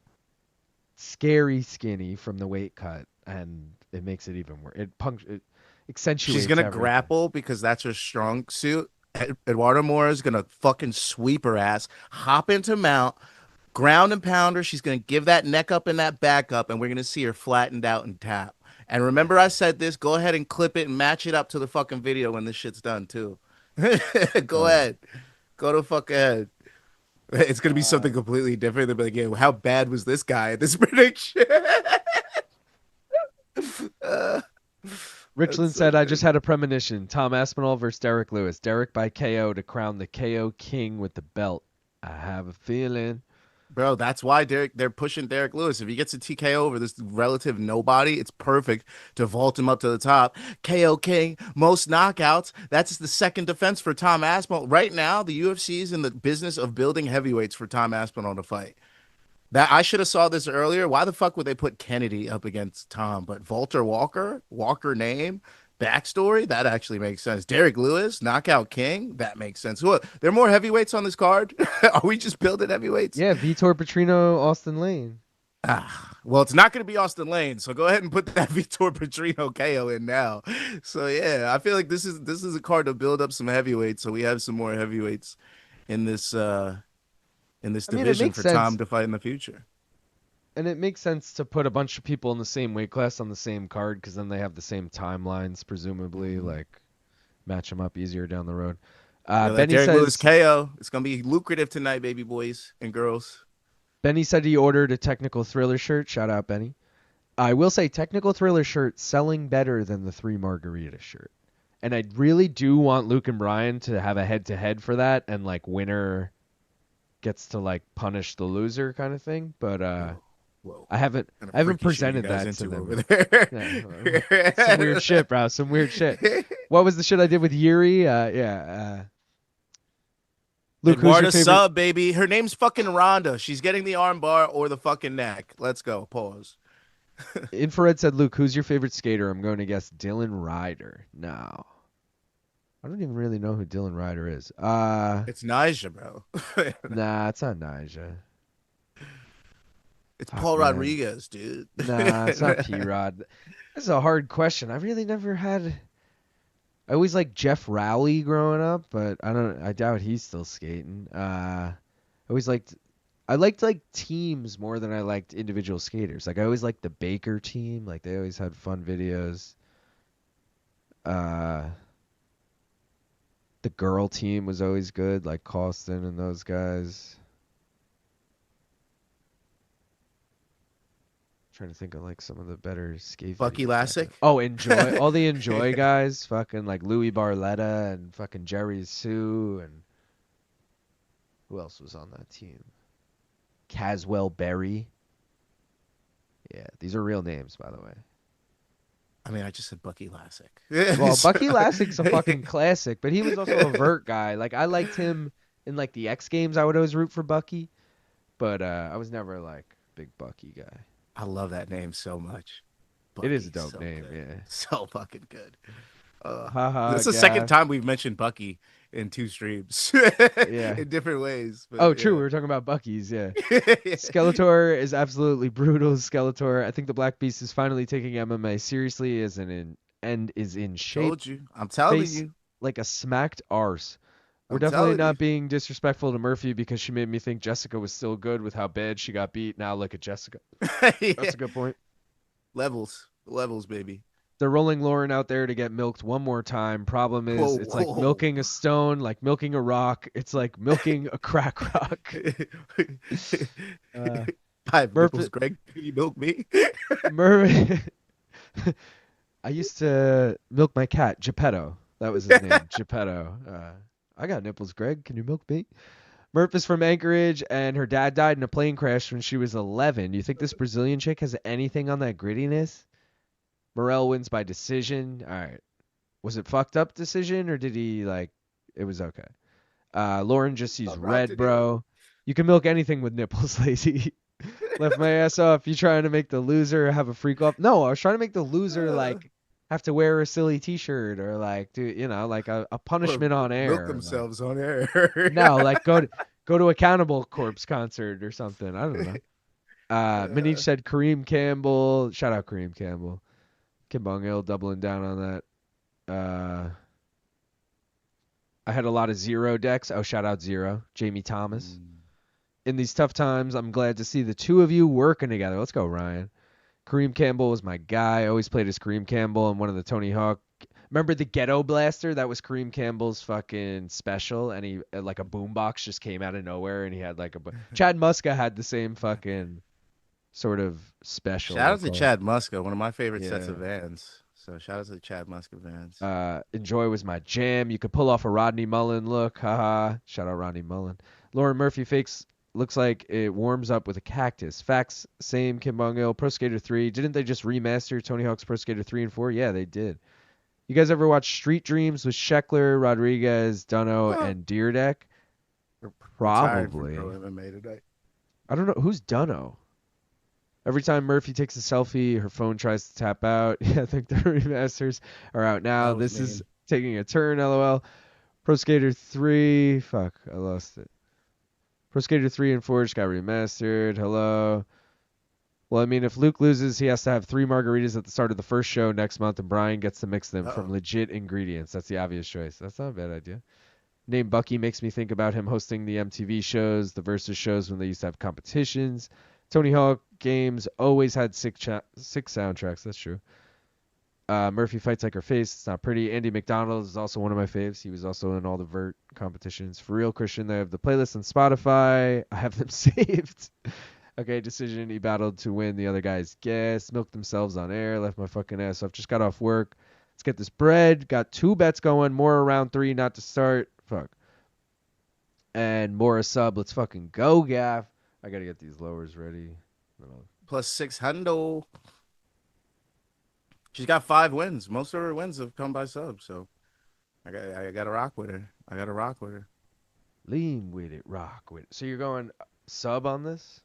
S1: scary skinny from the weight cut, and it makes it even worse. It
S2: She's
S1: accentuates
S2: gonna
S1: everything.
S2: grapple because that's her strong suit. Eduarda Moura is gonna fucking sweep her ass, hop into mount, ground and pound her. She's gonna give that neck up and that back up, and we're gonna see her flattened out and tap. And remember, I said this. Go ahead and clip it and match it up to the fucking video when this shit's done too. Go
S1: Oh yeah.
S2: ahead, go to fuck ahead. It's gonna be
S1: Uh,
S2: something completely different. They'll be like, "Yeah, how bad was this guy at this prediction?" Uh,
S1: Richland
S2: so
S1: said, I
S2: good.
S1: just had a premonition. Tom Aspinall versus Derrick Lewis. Derrick by KO to crown the KO king with the belt. I have a feeling.
S2: Bro, that's why they're pushing Derrick Lewis. If he gets a TKO over this relative nobody, it's perfect to vault him up to the top. KO King, most knockouts. That's the second defense for Tom Aspinall. Right now, the UFC is in the business of building heavyweights for Tom Aspinall to fight. That I should have saw this earlier. Why the fuck would they put Kennedy up against Tom? But Valter Walker name, backstory, that actually makes sense. Derrick Lewis, knockout king, that makes sense. Who? There are more heavyweights on this card? Are we just building heavyweights?
S1: Yeah, Vitor, Petrino, Austen Lane.
S2: Well, it's not going to be Austen Lane, so go ahead and put that Vitor Petrino KO in now. So yeah, I feel like this is a card to build up some heavyweights, so we have some more heavyweights in this
S1: I mean, it
S2: division
S1: makes
S2: for
S1: sense.
S2: Tom to fight in the future.
S1: And it makes sense to put a bunch of people in the same weight class on the same card because then they have the same timelines, presumably, like match them up easier down the road. Benny
S2: Derrick Lewis
S1: says
S2: KO. It's gonna be lucrative tonight, baby boys and girls.
S1: Benny said he ordered a Technical Thriller shirt. Shout out, Benny. I will say Technical Thriller shirt selling better than the 3 Margarita shirt. And I really do want Luke and Brian to have a head-to-head for that and, like, winner gets to, like, punish the loser kind of thing. But
S2: Whoa.
S1: I haven't presented that to them.
S2: Over there.
S1: Yeah, some weird shit, bro. Some weird shit. What was the shit I did with Yuri? Luke, who's your
S2: Eduarda
S1: favorite?
S2: sub, baby. Her name's fucking Rhonda. She's getting the arm bar or the fucking neck. Let's go. Pause.
S1: Infrared said, Luke, who's your favorite skater? I'm going to guess Dylan Ryder. No. I don't even really know who Dylan Ryder is.
S2: It's Nyjah, bro.
S1: Nah, it's not Nyjah.
S2: It's Paul
S1: man.
S2: Rodriguez, dude.
S1: Nah, it's not P-Rod. This is a hard question. I really never had... I always liked Jeff Rowley growing up, but I doubt he's still skating. I liked like teams more than I liked individual skaters. Like I always liked the Baker team. Like they always had fun videos. The girl team was always good, like Austen and those guys. Trying to think of like some of the better skate.
S2: Bucky Lassick.
S1: Oh, Enjoy. All the Enjoy guys. Fucking like Louis Barletta and fucking Jerry Sue and who else was on that team? Caswell Berry. Yeah, these are real names, by the way.
S2: I mean, I just said Bucky Lassick.
S1: Well, Bucky Lassick's a fucking classic, but he was also a vert guy. Like I liked him in like the X Games. I would always root for Bucky, but I was never like big Bucky guy.
S2: I love that name so much.
S1: It is a
S2: Bucky's
S1: dope
S2: so
S1: name,
S2: good.
S1: yeah.
S2: So fucking good.
S1: This
S2: This is the second time we've mentioned Bucky in 2 streams.
S1: Yeah.
S2: In different ways. But
S1: Oh, true. We were talking about Bucky's, yeah.
S2: Yeah.
S1: Skeletor is absolutely brutal. Skeletor. I think the Black Beast is finally taking MMA seriously and is in shape.
S2: Told you. I'm telling
S1: Face
S2: you.
S1: like a smacked arse. We're
S2: I'm
S1: definitely
S2: telling
S1: not
S2: you.
S1: being disrespectful to Murphy because she made me think Jessica was still good with how bad she got beat. Now look at Jessica.
S2: Yeah.
S1: That's a good point.
S2: Levels, baby.
S1: They're rolling Lauren out there to get milked one more time. Problem is, it's like milking a stone, like milking a rock. It's like milking a crack rock.
S2: Hi, Nipples, Greg. Can you milk me?
S1: I used to milk my cat, Geppetto. That was his name, Geppetto. I got nipples, Greg. Can you milk me? Murph is from Anchorage, and her dad died in a plane crash when she was 11. You think this Brazilian chick has anything on that grittiness? Morel wins by decision. All right. Was it fucked up decision, or did he, like, it was okay? Lauren just sees red, bro. You can milk anything with nipples, lazy. Left my ass off. You trying to make the loser have a freak off? No, I was trying to make the loser, like, have to wear a silly T-shirt or like do like a punishment on air.
S2: Milk themselves on air.
S1: No, like go to a Cannibal Corpse concert or something. I don't know. Manich said Kareem Campbell. Shout out Kareem Campbell. Kim Bong-il doubling down on that. I had a lot of Zero decks. Oh, shout out Zero. Jamie Thomas. In these tough times, I'm glad to see the two of you working together. Let's go, Ryan. Kareem Campbell was my guy. I always played as Kareem Campbell and one of the Tony Hawk. Remember the Ghetto Blaster? That was Kareem Campbell's fucking special, and he like a boombox just came out of nowhere, and he had like a. Chad Muska had the same fucking sort of special.
S2: Shout out to Chad Muska, one of my favorite sets of Vans. So shout out to the Chad Muscovans.
S1: Enjoy was my jam. You could pull off a Rodney Mullen look. Haha. Shout out Rodney Mullen. Lauren Murphy fakes looks like it warms up with a cactus. Facts, same Kim Bong-il. Pro Skater 3. Didn't they just remaster Tony Hawk's Pro Skater 3 and 4? Yeah, they did. You guys ever watch Street Dreams with Sheckler, Rodriguez, Dunno,
S2: Huh.
S1: and Deerdeck?
S2: Retired from
S1: Probably.
S2: Pro MMA today.
S1: I don't know. Who's Dunno? Every time Murphy takes a selfie, her phone tries to tap out. Yeah, I think the remasters are out now.
S2: That was
S1: This is
S2: mean.
S1: taking a turn, lol. Pro Skater 3. Fuck, I lost it. Pro Skater 3 and 4 just got remastered. Hello. Well, I mean, if Luke loses, he has to have 3 margaritas at the start of the first show next month, and Brian gets to mix them from
S2: Uh-oh.
S1: legit ingredients. That's the obvious choice. That's not a bad idea. Name Bucky makes me think about him hosting the MTV shows, the Versus shows when they used to have competitions. Tony Hawk games always had 6 soundtracks. That's true. Murphy fights like her face. It's not pretty. Andy McDonald is also one of my faves. He was also in all the Vert competitions. For real, Christian, they have the playlist on Spotify. I have them saved. Okay, decision. He battled to win. The other guys guessed. Milked themselves on air. Left my fucking ass off. Just got off work. Let's get this bread. Got 2 bets going. More around 3 not to start. Fuck. And Moura sub. Let's fucking go, Gaff. I gotta get these lowers ready.
S2: Plus 600. She's got 5 wins. Most of her wins have come by sub. So I got to rock with her. I got to rock with her.
S1: Lean with it. Rock with it. So you're going sub on this?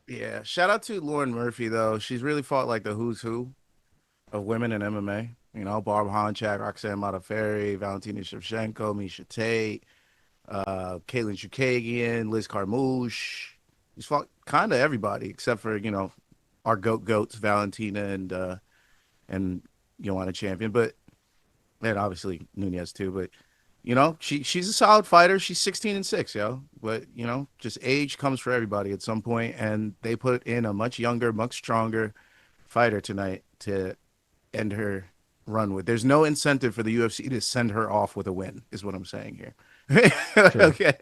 S2: Yeah. Shout out to Lauren Murphy though. She's really fought like the who's who of women in MMA. You know, Barb Honchak, Roxanne Modafferi, Valentina Shevchenko, Misha Tate, Caitlin Chukagian, Liz Carmouche. He's fought kind of everybody except for, you know, our goats, Valentina and Joanna Champion, but and obviously Nunez too. But you know, she's a solid fighter. She's 16-6, yo. But you know, just age comes for everybody at some point, and they put in a much younger, much stronger fighter tonight to end her run with. There's no incentive for the UFC to send her off with a win, is what I'm saying here. Okay.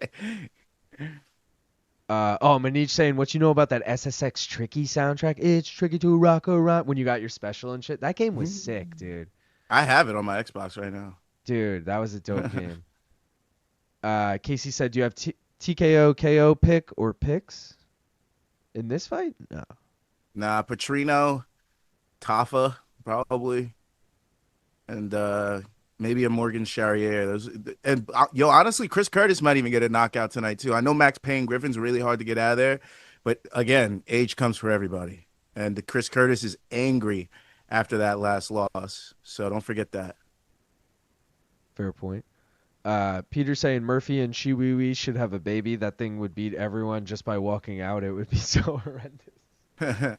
S1: Manich saying, what you know about that SSX Tricky soundtrack? It's tricky to rock around when you got your special and shit. That game was sick, dude.
S2: I have it on my Xbox right now.
S1: Dude, that was a dope game. Casey said, do you have TKO, KO pick or picks in this fight? No.
S2: Nah, Petrino, Tafa, probably. And maybe a Morgan Charriere. Yo, honestly, Chris Curtis might even get a knockout tonight too. I know Max Payne Griffin's really hard to get out of there, but again, age comes for everybody. And Chris Curtis is angry after that last loss, so don't forget that.
S1: Fair point. Peter saying Murphy and Shiwiwi should have a baby. That thing would beat everyone just by walking out. It would be so horrendous.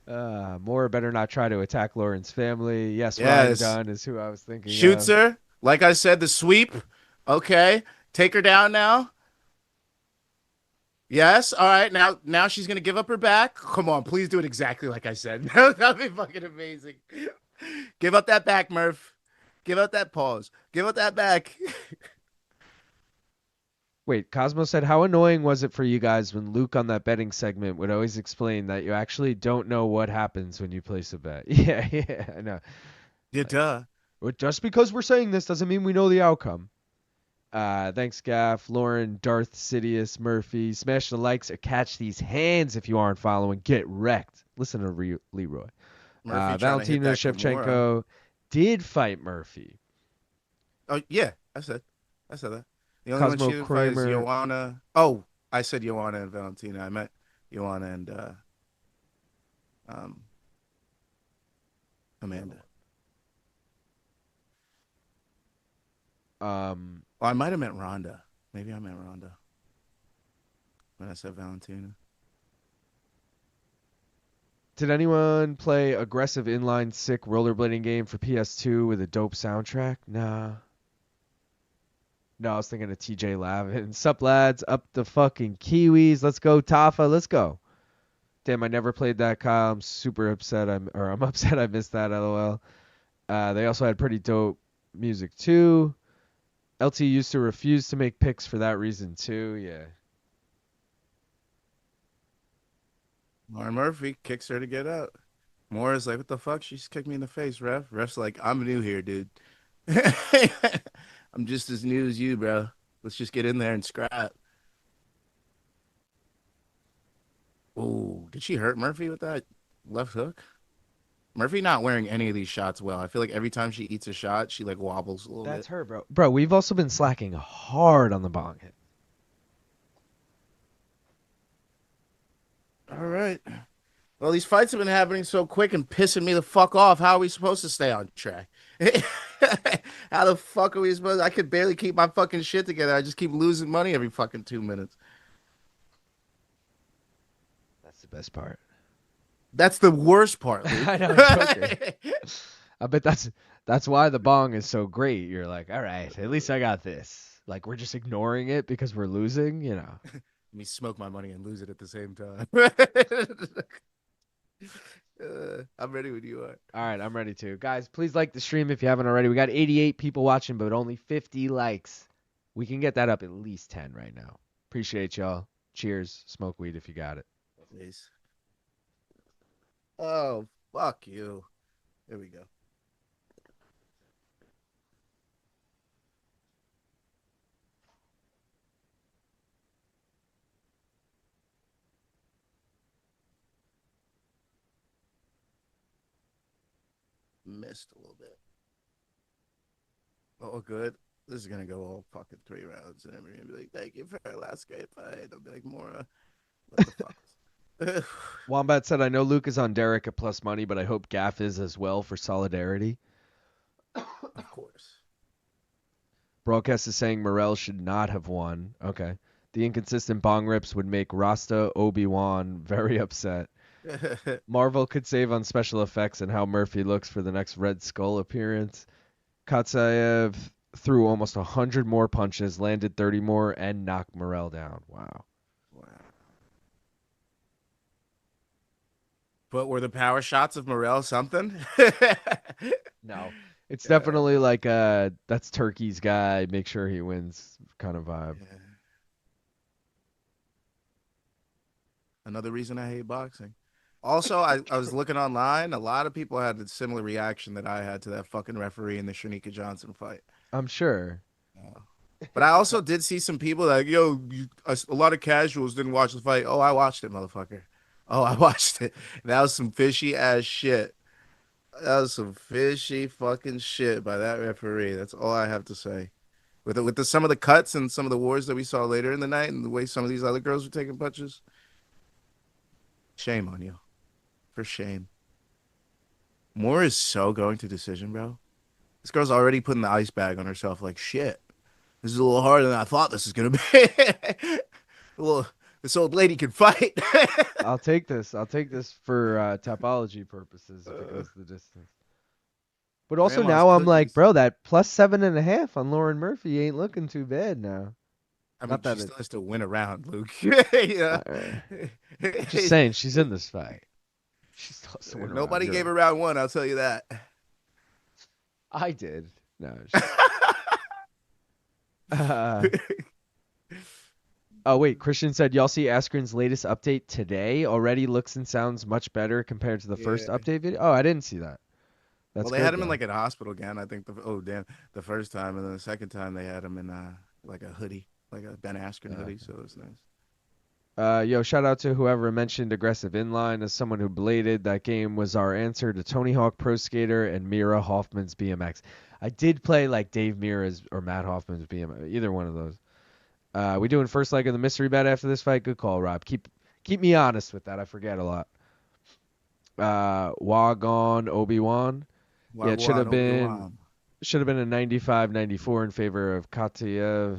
S1: Moura better not try to attack Lauren's family. Yes, Ryan Dunn is who I was thinking
S2: Shoots
S1: of.
S2: her. Like I said, the sweep. Okay. Take her down now. Yes. All right. Now she's going to give up her back. Come on. Please do it exactly like I said. That'd be fucking amazing. Give up that back, Murph. Give up that pause. Give up that back.
S1: Wait, Cosmo said, how annoying was it for you guys when Luke on that betting segment would always explain that you actually don't know what happens when you place a bet? Yeah, I know.
S2: Yeah, duh.
S1: But just because we're saying this doesn't mean we know the outcome. Thanks, Gaff, Lauren, Darth Sidious, Murphy. Smash the likes or catch these hands if you aren't following. Get wrecked. Listen to Leroy. Valentina Shevchenko did fight Murphy.
S2: Oh, yeah. I said that. The only
S1: Cosmo
S2: one she didn't fight is
S1: Kramer.
S2: Joanna. Oh, I said Joanna and Valentina. I meant Joanna and Amanda. I might have meant Rhonda. Maybe I meant Rhonda when I said Valentina.
S1: Did anyone play aggressive inline sick rollerblading game for PS2 with a dope soundtrack? Nah. No, I was thinking of TJ Lavin. Sup, lads? Up the fucking Kiwis. Let's go, Tafa. Let's go. Damn, I never played that, Kyle. I'm super upset. I'm upset I missed that, LOL. They also had pretty dope music, too. LT used to refuse to make picks for that reason, too. Yeah.
S2: Lauren Murphy kicks her to get out. Moura's like, what the fuck? She just kicked me in the face, ref. Ref's like, I'm new here, dude. I'm just as new as you, bro. Let's just get in there and scrap. Oh, did she hurt Murphy with that left hook? Murphy not wearing any of these shots well. I feel like every time she eats a shot, she like wobbles a little
S1: That's
S2: bit.
S1: her, bro. Bro, we've also been slacking hard on the bong hit.
S2: All right. Well, these fights have been happening so quick and pissing me the fuck off. How are we supposed to stay on track? How the fuck are we supposed? I could barely keep my fucking shit together. I just keep losing money every fucking 2 minutes.
S1: That's the best part.
S2: That's the worst part, Luke.
S1: I know, I'm joking. I bet that's why the bong is so great. You're like, all right, at least I got this. Like we're just ignoring it because we're losing, you know.
S2: Let me smoke my money and lose it at the same time. I'm ready when you are.
S1: All right, I'm ready to. Guys, please like the stream if you haven't already. We got 88 people watching, but only 50 likes. We can get that up at least 10 right now. Appreciate y'all. Cheers. Smoke weed if you got it.
S2: Please. Oh, fuck you. There we go. Missed a little bit. Oh, good. This is gonna go all fucking 3 rounds, and everyone's gonna be like, "Thank you for our last great fight." I'll be like, "Moura, what the fuck?"
S1: Wombat said, I know Luke is on Derrick at plus money, but I hope Gaff is as well for solidarity.
S2: Of course.
S1: Broadcast is saying Morel should not have won. Okay. The inconsistent bong rips would make Rasta Obi-Wan very upset. Marvel could save on special effects and how Murphy looks for the next Red Skull appearance. Katsayev threw almost 100 more punches, landed 30 more, and knocked Morel down. Wow.
S2: But were the power shots of Morel something?
S1: No. It's definitely like that's Turkey's guy, make sure he wins kind of vibe.
S2: Yeah. Another reason I hate boxing. Also, I was looking online. A lot of people had a similar reaction that I had to that fucking referee in the Shanika Johnson fight.
S1: I'm sure.
S2: But I also did see some people like, a lot of casuals didn't watch the fight. Oh, I watched it, motherfucker. Oh, I watched it. That was some fishy ass shit. That was some fishy fucking shit by that referee. That's all I have to say. With some of the cuts and some of the wars that we saw later in the night and the way some of these other girls were taking punches, shame on you. For shame. Moore is so going to decision, bro. This girl's already putting the ice bag on herself like, shit. This is a little harder than I thought this was going to be. This old lady can fight.
S1: I'll take this. I'll take this for topology purposes if it goes the distance. But also
S2: Grandma's
S1: now I'm like,
S2: cookies.
S1: bro, that plus 7.5 on Lauren Murphy ain't looking too bad now.
S2: I mean,
S1: Not that
S2: she
S1: it-
S2: still has to win a round, Luke. Yeah.
S1: Just saying, she's in this fight. She still has to win a
S2: Nobody
S1: round.
S2: gave her round one, I'll tell you that.
S1: I did. No. Oh, wait. Christian said, y'all see Askren's latest update today? Already looks and sounds much better compared to the first
S2: Yeah.
S1: update video? Oh, I didn't see that. That's
S2: Well, they
S1: good,
S2: had him in
S1: though.
S2: like a hospital again. I think the first time, and then the second time they had him in like a hoodie, like a Ben Askren hoodie. So it was nice.
S1: Yo, shout out to whoever mentioned aggressive inline. As someone who bladed, that game was our answer to Tony Hawk Pro Skater and Mira Hoffman's BMX. I did play like Dave Mira's or Matt Hoffman's BMX, either one of those. We doing first leg of the mystery bet after this fight? Good call, Rob. Keep me honest with that. I forget a lot. Wagon Obi-Wan. Yeah, it should have been a 95-94 in favor of Katsayev.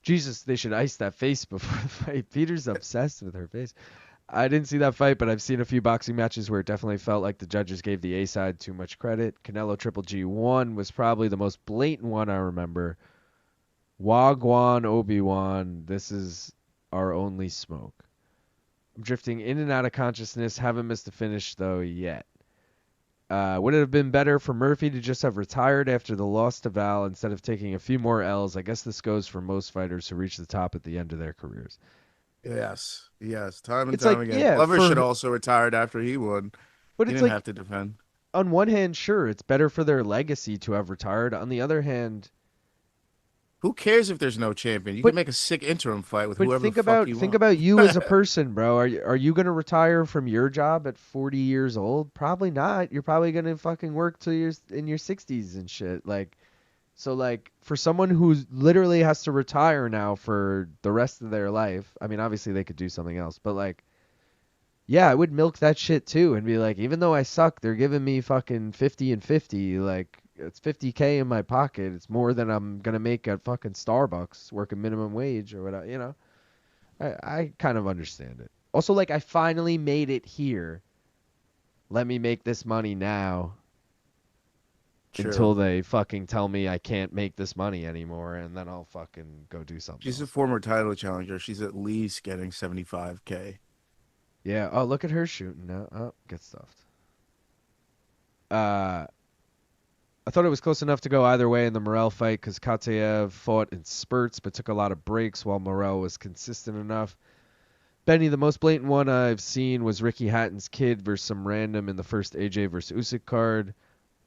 S1: Jesus, they should ice that face before the fight. Peter's obsessed with her face. I didn't see that fight, but I've seen a few boxing matches where it definitely felt like the judges gave the A side too much credit. Canelo Triple G1 was probably the most blatant one I remember. Wagwan Obi-Wan, this is our only smoke. I'm drifting in and out of consciousness. Haven't missed a finish, though, yet. Would it have been better for Murphy to just have retired after the loss to Val instead of taking a few more L's? I guess this goes for most fighters who reach the top at the end of their careers.
S2: Yes. Time and
S1: It's
S2: time
S1: like,
S2: again.
S1: yeah,
S2: Glover
S1: for-
S2: should also retired after he won.
S1: But
S2: He
S1: it's
S2: didn't
S1: like,
S2: have to defend.
S1: on one hand, sure, it's better for their legacy to have retired. On the other hand,
S2: Who cares if there's no champion? You can
S1: but
S2: make a sick interim fight with
S1: but
S2: whoever the
S1: think
S2: fuck
S1: about
S2: you
S1: think
S2: want.
S1: about you as a person, bro. Are you gonna retire from your job at 40 years old? Probably not. You're probably gonna fucking work till you're in your 60s and shit. Like, so like for someone who literally has to retire now for the rest of their life, I mean, obviously they could do something else, but like, yeah, I would milk that shit too and be like, even though I suck, they're giving me fucking 50 and 50. Like, it's 50K in my pocket. It's more than I'm gonna make at fucking Starbucks working minimum wage or whatever. I kind of understand it. Also, like, I finally made it here. Let me make this money now until
S2: True.
S1: they fucking tell me I can't make this money anymore, and then I'll fucking go do something
S2: She's a
S1: else.
S2: former title challenger. She's at least getting 75K.
S1: Yeah. Oh, look at her shooting now. Oh, get stuffed. Uh, I thought it was close enough to go either way in the Morel fight because Kattar fought in spurts but took a lot of breaks while Morel was consistent enough. Benny, the most blatant one I've seen was Ricky Hatton's kid versus some random in the first AJ versus Usyk card.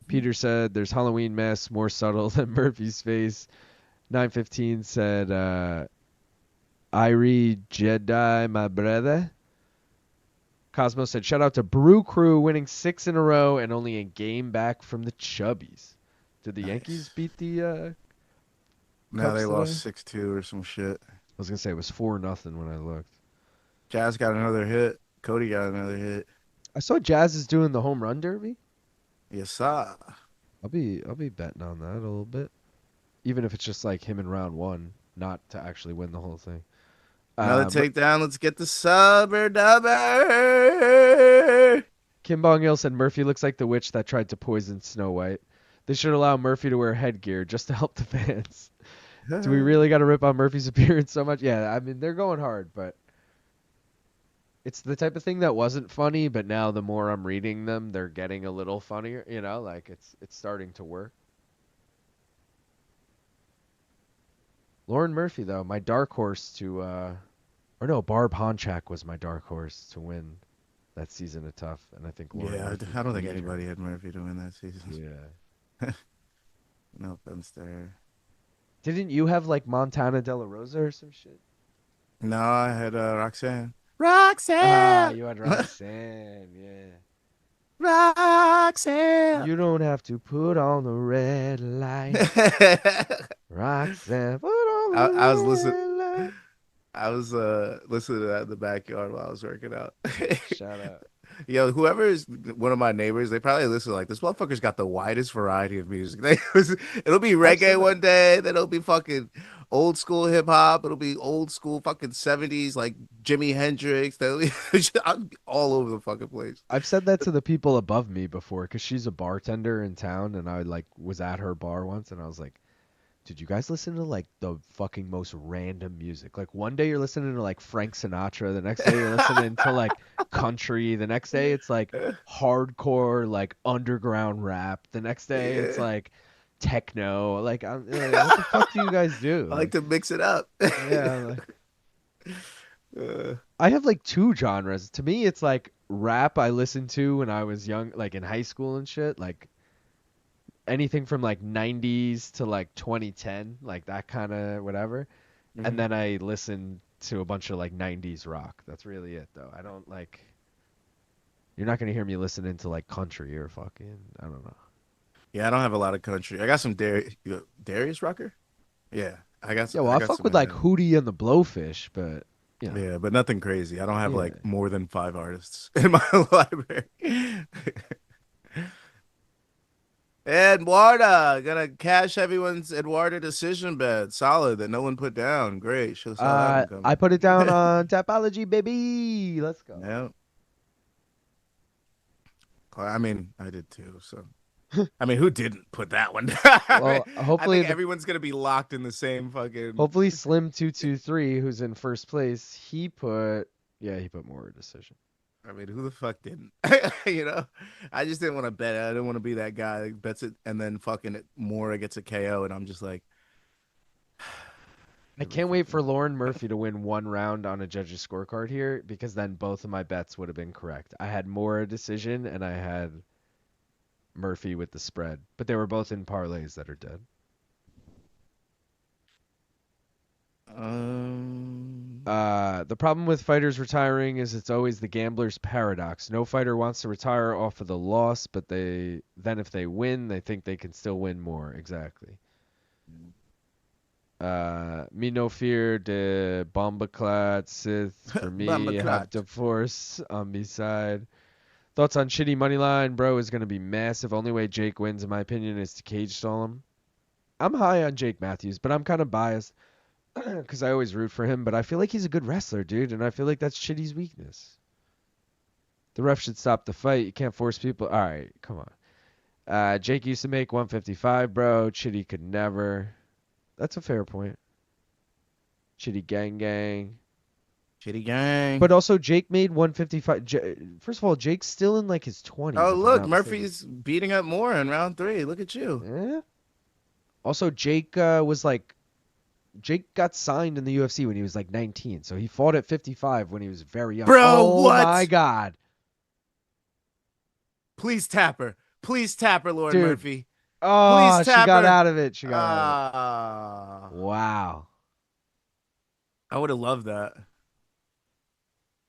S1: Peter said there's Halloween masks more subtle than Murphy's face. 915 said Irie Jedi, my brother. Cosmo said shout out to Brew Crew winning 6 in a row and only a game back from the Chubbies. Did the Yankees
S2: Nice.
S1: beat the
S2: Now they
S1: Cubs today?
S2: lost 6-2 or some shit.
S1: I was gonna say it was 4-0 when I looked.
S2: Jazz got another hit. Cody got another hit.
S1: I saw Jazz is doing the home run derby.
S2: Yes, sir.
S1: I'll be betting on that a little bit, even if it's just like him in round one, not to actually win the whole thing.
S2: Another
S1: Mer-
S2: takedown. Let's get the subber dubber.
S1: Kim Bong Il said Murphy looks like the witch that tried to poison Snow White. They should allow Murphy to wear headgear just to help the fans. Do we really got to rip on Murphy's appearance so much? Yeah, I mean they're going hard, but it's the type of thing that wasn't funny, but now the more I'm reading them, they're getting a little funnier. You know, like it's starting to work. Lauren Murphy though, my dark horse to or no, Barb Honchak was my dark horse to win that season of Tough, and I think Lauren
S2: Yeah,
S1: Murphy
S2: I don't think
S1: beat her.
S2: anybody had Murphy to win that season.
S1: Yeah.
S2: No offense there.
S1: Didn't you have like Montana De La Rosa or some shit?
S2: No, I had Roxanne.
S1: Ah,
S2: Roxanne!
S1: you had Roxanne, yeah.
S2: Roxanne!
S1: You don't have to put on the red light. Roxanne, put on
S2: I was
S1: the
S2: listening.
S1: red light.
S2: I was listening to that in the backyard while I was working out.
S1: Shout out.
S2: Yo, whoever is one of my neighbors, they probably listen like this motherfucker's got the widest variety of music. It'll be
S1: I've said
S2: reggae
S1: that.
S2: one day, then it'll be fucking old school hip hop, it'll be old school fucking 70s like Jimi Hendrix. I'm all over the fucking place.
S1: I've said that to the people above me before because she's a bartender in town, and I like was at her bar once, and I was like, "Did you guys listen to like the fucking most random music? Like one day you're listening to like Frank Sinatra, the next day you're listening to like country, the next day it's like hardcore like underground rap, the next day it's
S2: Yeah,
S1: like techno. Like I'm like, what the fuck do you guys do?
S2: I like
S1: Like
S2: to mix it up.
S1: yeah, like
S2: Uh,
S1: I have like two genres. To me it's like rap I listened to when I was young, like in high school and shit, like anything from like 90s to like 2010, like that kind of whatever. And
S2: mhm.
S1: then I listen to a bunch of like 90s rock. That's really it though. I don't like you're not going to hear me listening to like country or fucking I don't know.
S2: Yeah, I don't have a lot of country. I got some Darius Rucker. Yeah,
S1: Yeah, well,
S2: I
S1: I
S2: got
S1: fuck
S2: some
S1: with
S2: of
S1: like
S2: him.
S1: Hootie and the Blowfish, but you know.
S2: Yeah, but nothing crazy. I don't have
S1: Yeah.
S2: like more than 5 artists in my library. Eduarda, gonna cash everyone's Eduarda decision bet. Solid that no one put down. Great. Should have saw that one
S1: I
S2: coming.
S1: put it down on Tapology, baby. Let's go.
S2: Yeah. I mean, I did too. So, I mean, who didn't put that one down?
S1: Well,
S2: I think everyone's gonna be locked in the same fucking.
S1: hopefully Slim 223 who's in first place, he put more decision.
S2: I mean, who the fuck didn't? You know, I just didn't want to bet. I didn't want to be that guy that bets it and then fucking Moura gets a KO, and I'm just like,
S1: I can't wait for Lauren Murphy to win one round on a judge's scorecard here because then both of my bets would have been correct. I had Moura decision and I had Murphy with the spread, but they were both in parlays that are dead. The problem with fighters retiring is it's always the gambler's paradox. No fighter wants to retire off of the loss, but if they win, they think they can still win more. Exactly. Me no fear de bombaclat Sith for me have the force on me side. Thoughts on Chidi money line, bro, is gonna be massive. Only way Jake wins, in my opinion, is to cage stall him. I'm high on Jake Matthews, but I'm kind of biased because I always root for him. But I feel like he's a good wrestler, dude, and I feel like that's Chidi's weakness. The ref should stop the fight. You can't force people. All right, come on. Jake used to make 155, bro. Chidi could never. That's a fair point. Chidi gang.
S2: Chidi gang.
S1: But also, Jake made 155. First of all, Jake's still in like his 20s.
S2: Oh, look, Murphy's beating up Moura in round 3. Look at you.
S1: Yeah. Also, Jake got signed in the UFC when he was like 19, so he fought at 55 when he was very young.
S2: Bro,
S1: what? Oh my God!
S2: Please tap her, Lauren
S1: Dude.
S2: Murphy.
S1: Oh,
S2: Please tap
S1: she got
S2: her.
S1: out of it. She got out of it. Wow.
S2: I would have loved that.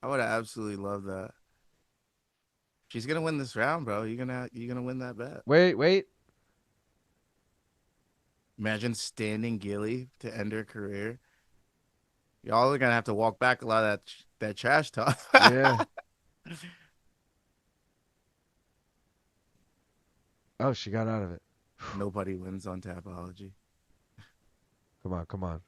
S2: I would have absolutely loved that. She's gonna win this round, bro. You're gonna win that bet.
S1: Wait.
S2: Imagine standing Gilly to end her career. Y'all are gonna have to walk back a lot of that trash talk.
S1: Yeah. Oh, she got out of it.
S2: Nobody wins on Tapology.
S1: Come on.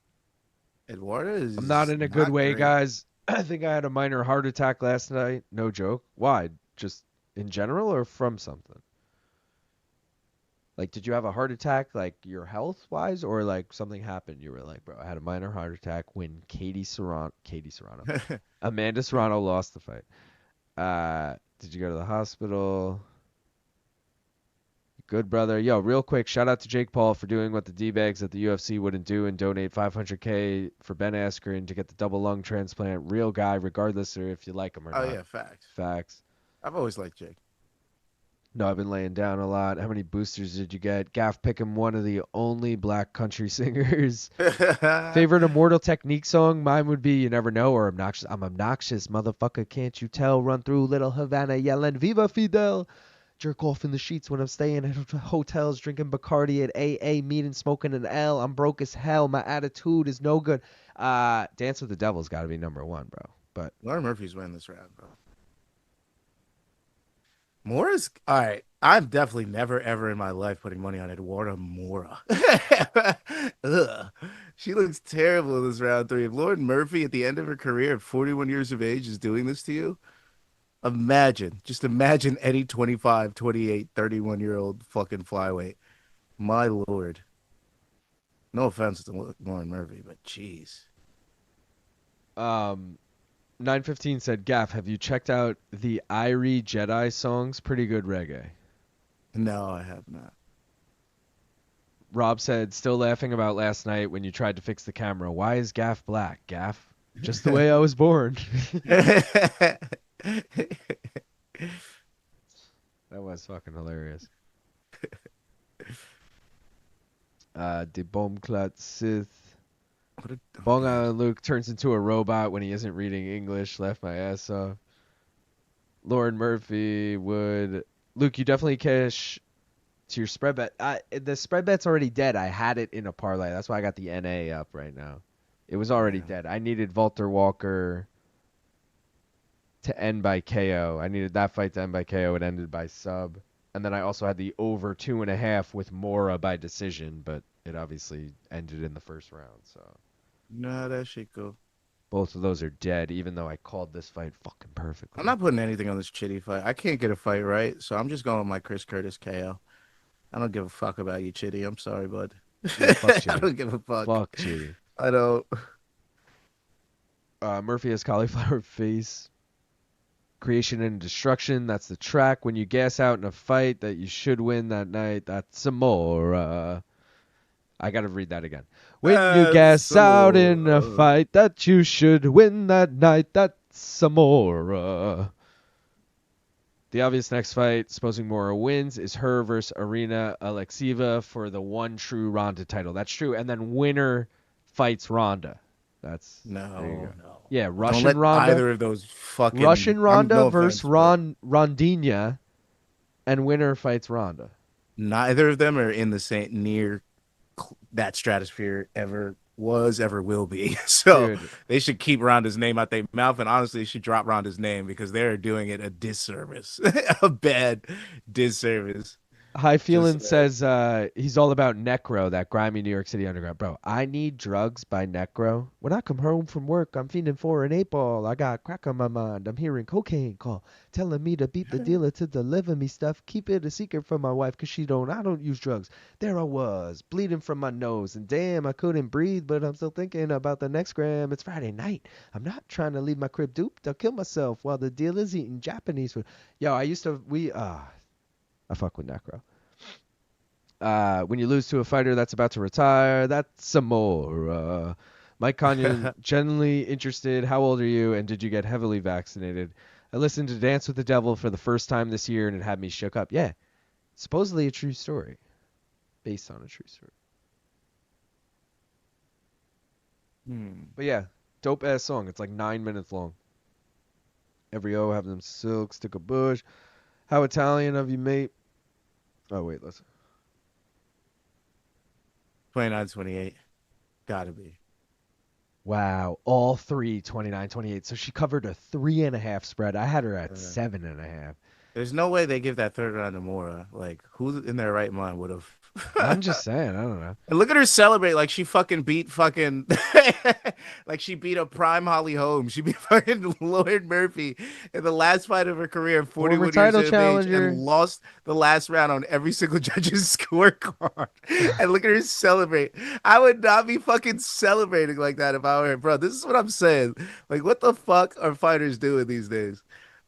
S2: Eduarda is.
S1: I'm not in a good way,
S2: great.
S1: guys. I think I had a minor heart attack last night. No joke. Why? Just in general or from something? Like, did you have a heart attack, like, your health-wise, or, like, something happened? You were like, bro, I had a minor heart attack when Amanda Serrano lost the fight. Did you go to the hospital? Good, brother. Yo, real quick, shout out to Jake Paul for doing what the D-bags at the UFC wouldn't do and donate $500K for Ben Askren to get the double lung transplant. Real guy, regardless of if you like him or not.
S2: Oh, yeah, facts.
S1: Facts.
S2: I've always liked Jake.
S1: No, I've been laying down a lot. How many boosters did you get? Gaff Pickham, one of the only black country singers. Favorite Immortal Technique song? Mine would be You Never Know or Obnoxious. I'm obnoxious, motherfucker, can't you tell? Run through Little Havana yelling, Viva Fidel. Jerk off in the sheets when I'm staying at hotels, drinking Bacardi at AA, meeting, smoking an L. I'm broke as hell. My attitude is no good. Dance with the Devil's got to be number 1, bro. But
S2: Lauren Murphy's winning this round, bro. Moura's all right. I'm definitely never ever in my life putting money on Eduarda Moura. Ugh. She looks terrible in this round 3. If Lauren Murphy at the end of her career at 41 years of age is doing this to you, just imagine any 25, 28, 31-year-old fucking flyweight. My lord. No offense to Lauren Murphy, but jeez.
S1: 915 said, Gaff, have you checked out the Irie Jedi songs? Pretty good reggae.
S2: No, I have not.
S1: Rob said, still laughing about last night when you tried to fix the camera. Why is Gaff black? Gaff? Just the way I was born. That was fucking hilarious. De Bombclat Sith. Bonga Luke turns into a robot when he isn't reading English. Laugh my ass off. Lauren Murphy would. Luke, you definitely cash to your spread bet. The spread bet's already dead. I had it in a parlay. That's why I got the NA up right now. It was already dead. I needed Valter Walker to end by KO. I needed that fight to end by KO. It ended by sub. And then I also had the over 2.5 with Moura by decision, but it obviously ended in the first round. So.
S2: No, that shit go.
S1: Both of those are dead, even though I called this fight fucking perfectly.
S2: I'm not putting anything on this Chidi fight. I can't get a fight right, so I'm just going with my Chris Curtis KO. I don't give a fuck about you, Chidi. I'm sorry, bud.
S1: Yeah, fuck Chidi.
S2: I don't give a fuck.
S1: Fuck Chidi.
S2: I don't.
S1: Murphy has cauliflower face. Creation and destruction. That's the track. When you gas out in a fight that you should win that night, that's Moura. I got to read that again. When you gas out in a fight that you should win that night, that's Moura. The obvious next fight, supposing Moura wins, is her versus Arena Alexieva for the one true Ronda title. That's true. And then winner fights Ronda. That's
S2: No.
S1: Yeah,
S2: Don't let
S1: Ronda.
S2: either of those fucking
S1: Russian Ronda
S2: no
S1: versus
S2: offense,
S1: Rondinha, and winner fights Ronda.
S2: neither of them are in the same near that stratosphere ever was, ever will be. So
S1: Dude.
S2: they should keep Ronda's name out their mouth, and honestly, they should drop Ronda's name because they're doing it a disservice, a bad disservice.
S1: High Feelin says he's all about Necro, that grimy New York City underground. Bro, I Need Drugs by Necro. When I come home from work, I'm feeding for an 8-ball. I got crack on my mind. I'm hearing cocaine call, telling me to beat the dealer to deliver me stuff. Keep it a secret from my wife, cause I don't use drugs. There I was, bleeding from my nose, and damn, I couldn't breathe, but I'm still thinking about the next gram. It's Friday night. I'm not trying to leave my crib duped. I'll kill myself while the dealer's eating Japanese food. Yo, I fuck with Necro. When you lose to a fighter that's about to retire, that's some more. Mike Conyon, genuinely interested. How old are you, and did you get heavily vaccinated? I listened to Dance with the Devil for the first time this year, and it had me shook up. Yeah, supposedly a true story. Based on a true story. But yeah, dope-ass song. It's like 9 minutes long. Every O have them silk, stick a bush. How Italian of you, mate? Oh, wait, listen.
S2: 29-28. Gotta be.
S1: Wow. All three 29-28. So she covered a 3.5 spread. I had her at 7.5.
S2: There's no way they give that third round to Moura. Like, who in their right mind would have?
S1: I'm just saying. I don't know.
S2: And look at her celebrate like she fucking beat fucking like she beat a prime Holly Holm. She beat fucking Lloyd Murphy in the last fight of her career, 41 years
S1: title
S2: of age,
S1: challenger.
S2: and lost the last round on every single judge's scorecard. And look at her celebrate. I would not be fucking celebrating like that if I were her, bro. This is what I'm saying. Like, what the fuck are fighters doing these days?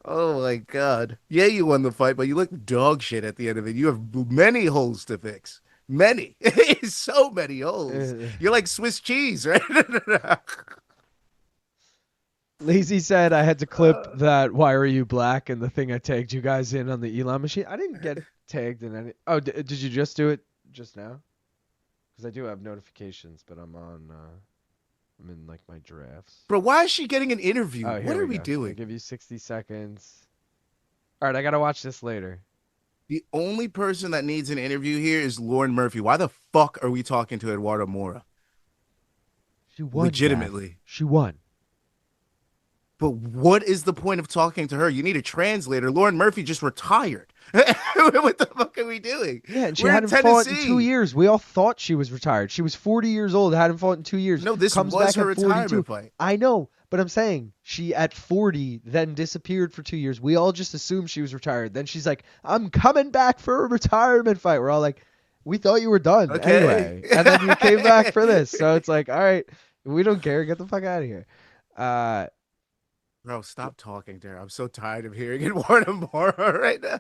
S2: Oh my god. Yeah, you won the fight, but you look dog shit at the end of it. You have many holes to fix. Many. So many holes. You're like Swiss cheese, right?
S1: Lazy said I had to clip that Why Are You Black and the thing I tagged you guys in on the Elon machine. I didn't get tagged in any. Oh, did you just do it just now? Because I do have notifications, but I'm in like my drafts.
S2: Bro, why is she getting an interview?
S1: Oh,
S2: what are we doing?
S1: I'll give you 60 seconds. All right, I got to watch this later.
S2: The only person that needs an interview here is Lauren Murphy. Why the fuck are we talking to Eduarda Moura?
S1: She won.
S2: Legitimately.
S1: Dad. She won.
S2: But what is the point of talking to her? You need a translator. Lauren Murphy just retired. What the fuck are we doing?
S1: Yeah, and she hadn't fought in 2 years. We all thought she was retired. She was 40 years old, hadn't fought in 2 years.
S2: No, this
S1: comes
S2: was
S1: back
S2: her
S1: at 42.
S2: retirement fight.
S1: I know, but I'm saying she at 40 then disappeared for 2 years. We all just assumed she was retired. Then she's like, I'm coming back for a retirement fight. We're all like, we thought you were done anyway. And then you came back for this. So it's like, all right, we don't care. Get the fuck out of here.
S2: Bro, stop talking to her. I'm so tired of hearing Eduarda Moura right now.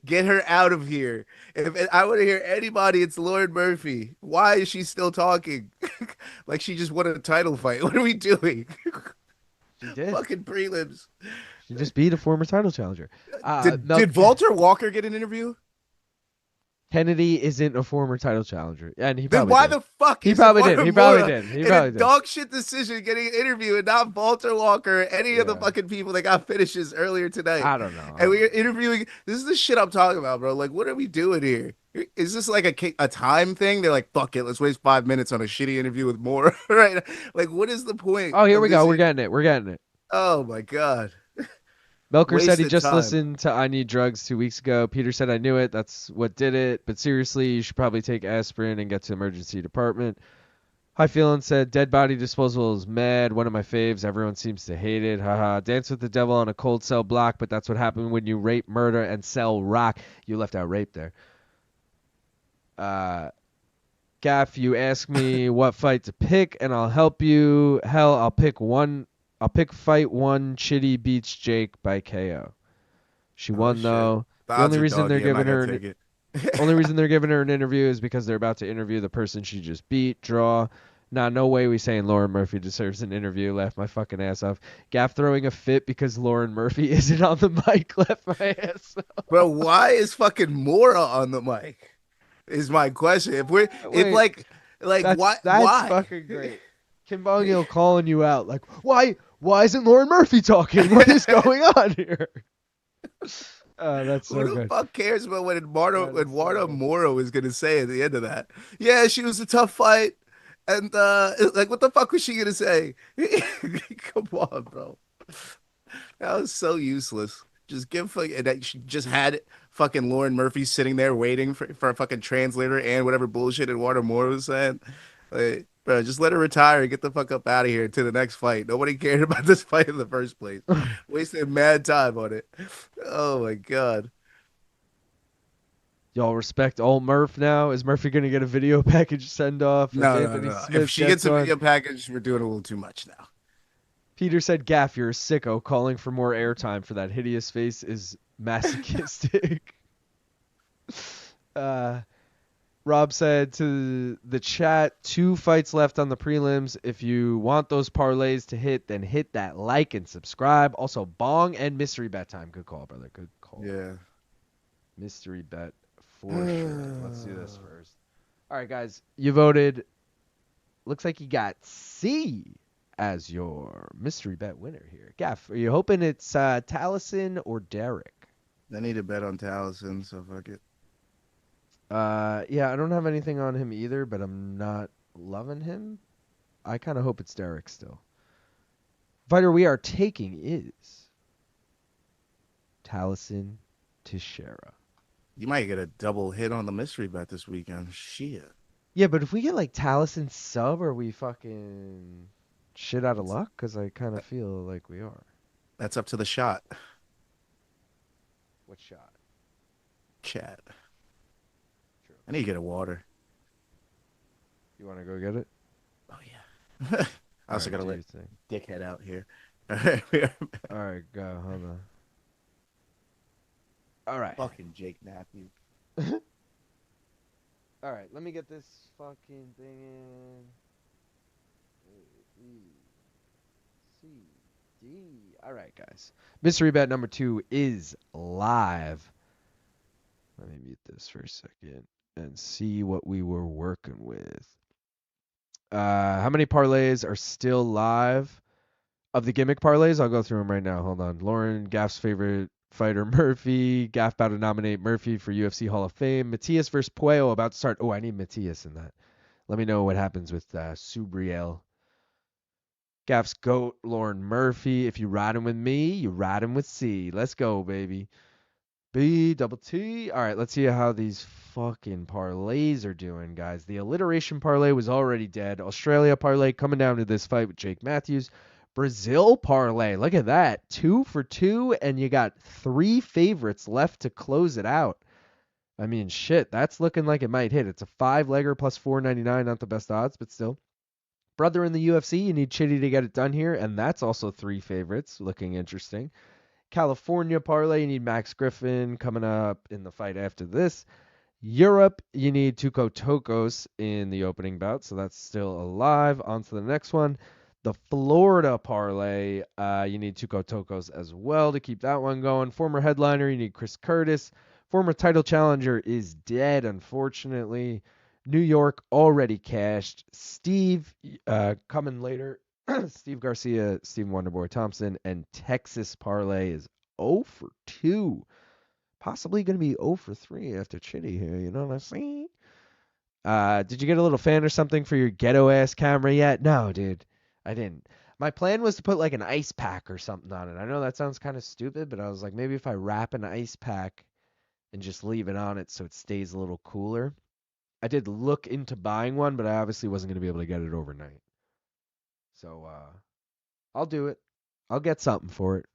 S2: Get her out of here. If I want to hear anybody, it's Lauren Murphy. Why is she still talking? Like she just won a title fight. What are we doing?
S1: She did.
S2: Fucking prelims.
S1: She just beat a former title challenger.
S2: Did Valter Walker get an interview?
S1: Kennedy isn't a former title challenger, and he
S2: then
S1: probably
S2: why
S1: did.
S2: the fuck?
S1: He
S2: is
S1: probably
S2: Eduarda
S1: did. He probably
S2: Moura
S1: did. He
S2: in
S1: probably
S2: a
S1: did.
S2: dog shit decision getting an interview, and not Valter Walker or any of the fucking people that got finishes earlier tonight.
S1: I don't know.
S2: And we're interviewing. This is the shit I'm talking about, bro. Like, what are we doing here? Is this like a time thing? They're like, fuck it, let's waste 5 minutes on a shitty interview with Moura, right? Like, what is the point?
S1: Oh, here we go. We're getting it. We're getting it.
S2: Oh my god.
S1: Melker said he
S2: Wasted
S1: just
S2: time.
S1: listened to I Need Drugs 2 weeks ago. Peter said I knew it. That's what did it. But seriously, you should probably take aspirin and get to emergency department. High Feeling said Dead Body Disposal is mad. One of my faves. Everyone seems to hate it. Haha. Dance with the Devil on a cold cell block, but that's what happened when you rape, murder, and sell rock. You left out rape there. Gaff, you ask me what fight to pick, and I'll help you. Hell, I'll pick fight one. Chidi beats Jake by KO. She won though. The only reason they're giving her Only reason they're giving her an interview is because they're about to interview the person she just beat. Draw. Nah, no way we saying Lauren Murphy deserves an interview. Laugh my fucking ass off. Gaff throwing a fit because Lauren Murphy isn't on the mic. Laugh my ass off.
S2: Bro, why is fucking Moura on the mic? Is my question. If
S1: Wait,
S2: why
S1: that's fucking great. Kim Bong-il calling you out. Like, why isn't Lauren Murphy talking? What is going on here? That's so
S2: Who the
S1: good.
S2: fuck cares about what Eduarda
S1: That is so good.
S2: Moura was gonna say at the end of that? Yeah, she was a tough fight. And like what the fuck was she gonna say? Come on, bro. That was so useless. Just give and that she just had fucking Lauren Murphy sitting there waiting for a fucking translator and whatever bullshit Eduarda Moura was saying. Like, bro, just let her retire and get the fuck up out of here to the next fight. Nobody cared about this fight in the first place. Wasted mad time on it. Oh my god.
S1: Y'all respect old Murph now? Is Murphy gonna get a video package send off if
S2: No, no,
S1: Anthony
S2: no. If
S1: Smith
S2: she gets
S1: gets
S2: a
S1: one?
S2: video package, we're doing a little too much now.
S1: Peter said, Gaff, you're a sicko. Calling for more airtime for that hideous face is masochistic. Rob said to the chat, 2 fights left on the prelims. If you want those parlays to hit, then hit that like and subscribe. Also, Bong and Mystery Bet time. Good call, brother. Good call.
S2: Yeah.
S1: Mystery Bet for sure. Let's do this first. All right, guys. You voted. Looks like you got C as your mystery bet winner here. Gaff, are you hoping it's Tallison or Derrick?
S2: I need to bet on Tallison, so fuck it.
S1: Yeah, I don't have anything on him either, but I'm not loving him. I kind of hope it's Derrick still. Fighter we are taking is Tallison Teixeira.
S2: You might get a double hit on the mystery bet this weekend. Shit.
S1: Yeah, but if we get like Tallison sub, are we fucking shit out of luck? Because I kind of feel like we are.
S2: That's up to the shot.
S1: What shot?
S2: Chat.
S1: True.
S2: I need to get a water.
S1: You want to go get it?
S2: Oh yeah. I also
S1: All right,
S2: gotta
S1: do
S2: let
S1: your thing.
S2: dickhead out here.
S1: All right, go. Hold on. All right.
S2: Fucking Jake Matthews.
S1: All right, let me get this fucking thing in. A, B, C, D. All right, guys. Mystery bet number 2 is live. Let me mute this for a second and see what we were working with. How many parlays are still live? Of the gimmick parlays, I'll go through them right now. Hold on. Lauren, Gaff's favorite fighter, Murphy. Gaff about to nominate Murphy for UFC Hall of Fame. Matias versus Puello about to start. Oh, I need Matias in that. Let me know what happens with Subriel. Gaff's GOAT, Lauren Murphy. If you riding with me, you riding with C. Let's go, baby. B, double T. All right, let's see how these fucking parlays are doing, guys. The alliteration parlay was already dead. Australia parlay coming down to this fight with Jake Matthews. Brazil parlay. Look at that. 2 for 2, and you got 3 favorites left to close it out. I mean, shit, that's looking like it might hit. It's a 5-legger plus 499, not the best odds, but still. Brother in the UFC, you need Chidi to get it done here, and that's also 3 favorites, looking interesting. California parlay, you need Max Griffin coming up in the fight after this. Europe, you need Tuco Tokkos in the opening bout, so that's still alive. On to the next one. The Florida parlay, you need Tuco Tokkos as well to keep that one going. Former headliner, you need Chris Curtis. Former title challenger is dead, unfortunately. New York already cashed. Steve coming later. Steve Garcia, Steve Wonderboy Thompson, and Texas parlay is 0 for 2. Possibly going to be 0 for 3 after Chidi here, you know what I'm saying? Did you get a little fan or something for your ghetto-ass camera yet? No, dude. I didn't. My plan was to put like an ice pack or something on it. I know that sounds kind of stupid, but I was like, maybe if I wrap an ice pack and just leave it on it so it stays a little cooler. I did look into buying one, but I obviously wasn't going to be able to get it overnight. So I'll do it. I'll get something for it,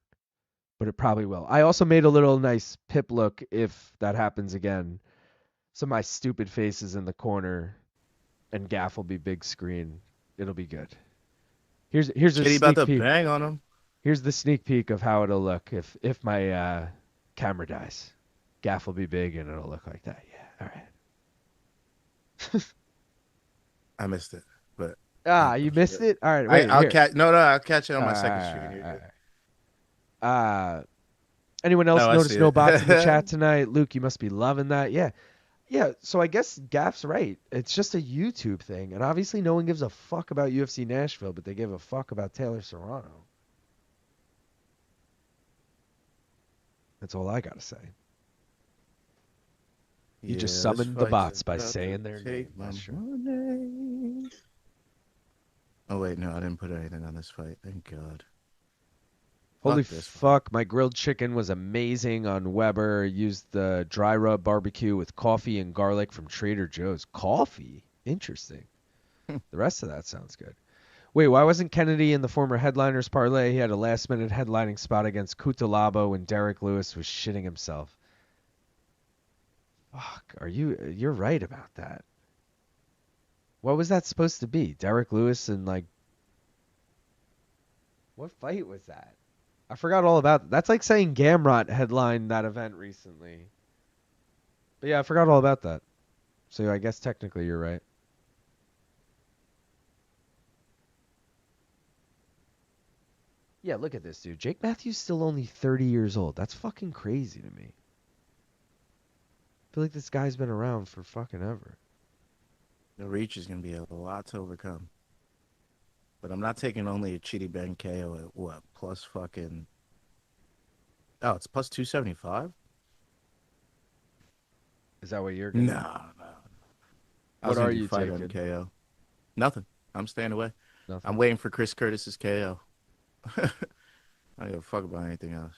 S1: but it probably will. I also made a little nice pip look if that happens again. So my stupid face is in the corner, and Gaff will be big screen. It'll be good. Here's a
S2: Chidi about
S1: sneak
S2: to
S1: peek.
S2: bang on him.
S1: Here's the sneak peek of how it'll look if my camera dies. Gaff will be big and it'll look like that. Yeah. All right.
S2: I missed it, but
S1: You missed it. All right,
S2: I'll
S1: here.
S2: catch. No, I'll catch it on my
S1: All
S2: second
S1: right,
S2: screen.
S1: all right. Anyone else
S2: Oh, I
S1: notice
S2: see
S1: no bots in the
S2: it.
S1: chat tonight? Luke, you must be loving that. Yeah. Yeah, so I guess Gaff's right. It's just a YouTube thing, and obviously no one gives a fuck about UFC Nashville, but they give a fuck about Taylor Serrano. That's all I gotta say. You just
S2: Yeah, this
S1: summoned the
S2: fight's
S1: bots by
S2: about to
S1: saying their name.
S2: take my
S1: That's true.
S2: money. Oh wait, no, I didn't put anything on this fight. Thank God.
S1: Holy
S2: Fuck this
S1: fuck, my grilled chicken was amazing on Weber. Used the dry rub barbecue with coffee and garlic from Trader Joe's. Coffee? Interesting. The rest of that sounds good. Wait, why wasn't Kennedy in the former headliners parlay? He had a last-minute headlining spot against Cutelaba when Derrick Lewis was shitting himself. Fuck, you're right about that. What was that supposed to be? Derrick Lewis and like... What fight was that? I forgot all about that. That's like saying Gamrot headlined that event recently. But yeah, I forgot all about that. So I guess technically you're right. Yeah, look at this, dude. Jake Matthews still only 30 years old. That's fucking crazy to me. I feel like this guy's been around for fucking ever.
S2: The reach is gonna be a lot to overcome. But I'm not taking only a Chidi Bang KO at what? Plus fucking... Oh, it's plus 275?
S1: Is that what you're gonna...
S2: No. I
S1: What
S2: was gonna
S1: are
S2: do
S1: you
S2: fight
S1: taking?
S2: on KO. Nothing. I'm staying away.
S1: Nothing.
S2: I'm waiting for Chris Curtis's KO. I don't give a fuck about anything else.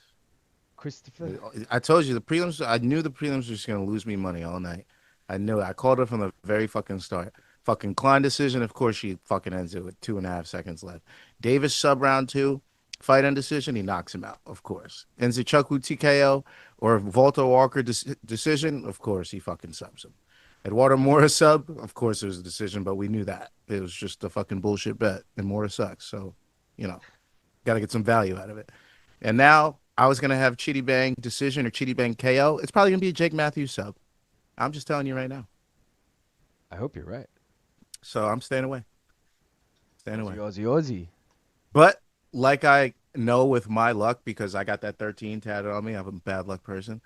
S1: Christopher?
S2: I told you the prelims. I knew the prelims were just gonna lose me money all night. I knew it. I called it from the very fucking start. Fucking Klein decision. Of course, she fucking ends it with 2.5 seconds left. Davis sub round 2, fight end decision. He knocks him out. Of course. Nzechukwu TKO or Valter Walker decision. Of course, he fucking subs him. Eduarda Moura sub. Of course, it was a decision, but we knew that it was just a fucking bullshit bet, and Moura sucks. So, got to get some value out of it. And now I was gonna have Chidi Bang decision or Chidi Bang KO. It's probably gonna be a Jake Matthews sub. I'm just telling you right now.
S1: I hope you're right.
S2: So I'm staying away.
S1: Ozzy.
S2: But like I know with my luck, because I got that 13 tatted on me, I'm a bad luck person.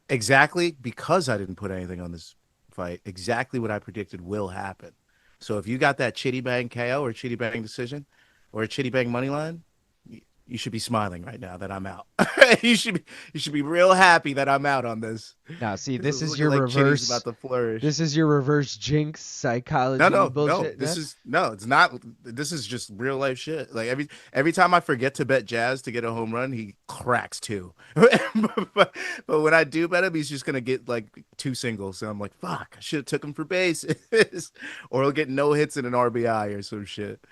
S2: Exactly because I didn't put anything on this fight, exactly what I predicted will happen. So if you got that Chidi Bang KO or Chidi Bang decision or a Chidi Bang money line, you should be smiling right now that I'm out. you should be real happy that I'm out on this.
S1: Now, see, this is
S2: looking
S1: your
S2: like
S1: reverse.
S2: Chidi's about to flourish.
S1: This is your reverse jinx psychology bullshit.
S2: No, it's not. This is just real life shit. Like every time I forget to bet Jazz to get a home run, he cracks 2. but when I do bet him, he's just gonna get like 2 singles. So I'm like, fuck, I should have took him for bases, or he'll get no hits and an RBI or some shit.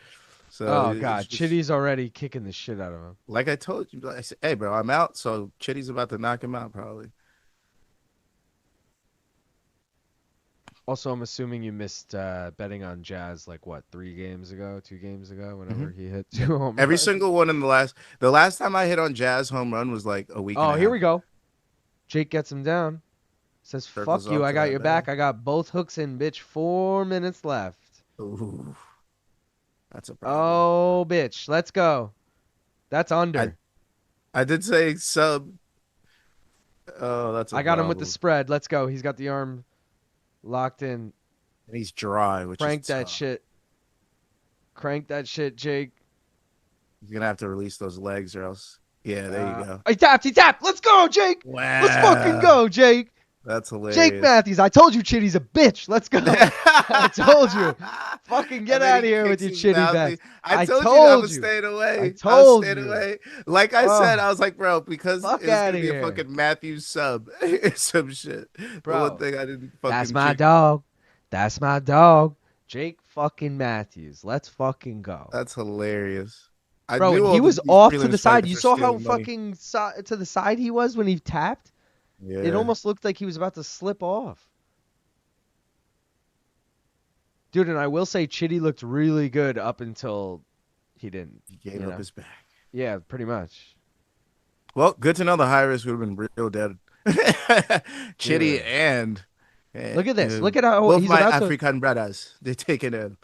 S2: So
S1: oh god, Chidi's already kicking the shit out of him.
S2: Like I told you, I said, hey bro, I'm out. So Chidi's about to knock him out probably.
S1: Also, I'm assuming you missed betting on Jazz like what, 2 games ago, whenever he hit 2 home runs.
S2: Every single one in the last time I hit on Jazz home run was like a week.
S1: Oh, here we go. Jake gets him down. Says, fuck you, I got your back. I got both hooks in, bitch. 4 minutes left.
S2: Ooh. That's a problem.
S1: Oh, bitch. Let's go. That's under.
S2: I did say sub. Oh, that's a
S1: I got
S2: problem.
S1: him with the spread. Let's go. He's got the arm locked in.
S2: And he's dry, which
S1: Crank
S2: is
S1: that
S2: tough.
S1: shit. Crank that shit, Jake.
S2: He's going to have to release those legs or else. Yeah, there you go.
S1: He tapped. Let's go, Jake.
S2: Wow.
S1: Let's fucking go, Jake.
S2: That's hilarious.
S1: Jake Matthews, I told you Chidi's a bitch. Let's go. I told you. Fucking get out of here with your Chidi back.
S2: I told you I was staying away.
S1: I told you.
S2: Away. Like I said, I was like, bro, because it's going to be a fucking Matthews sub. Some shit.
S1: Bro,
S2: one thing I didn't fucking
S1: that's my dog. That's my dog. Jake fucking Matthews. Let's fucking go.
S2: That's hilarious.
S1: Bro, he was off to the side. You saw how fucking to the side he was when he tapped? Yeah. It almost looked like he was about to slip off. Dude, and I will say Chidi looked really good up until he didn't.
S2: He gave up his back.
S1: Yeah, pretty much.
S2: Well, good to know the high risk would have been real dead Chidi
S1: Dude.
S2: and
S1: Look at this. Look at how
S2: both
S1: he's
S2: my
S1: about to.
S2: African brothers. They're taking him.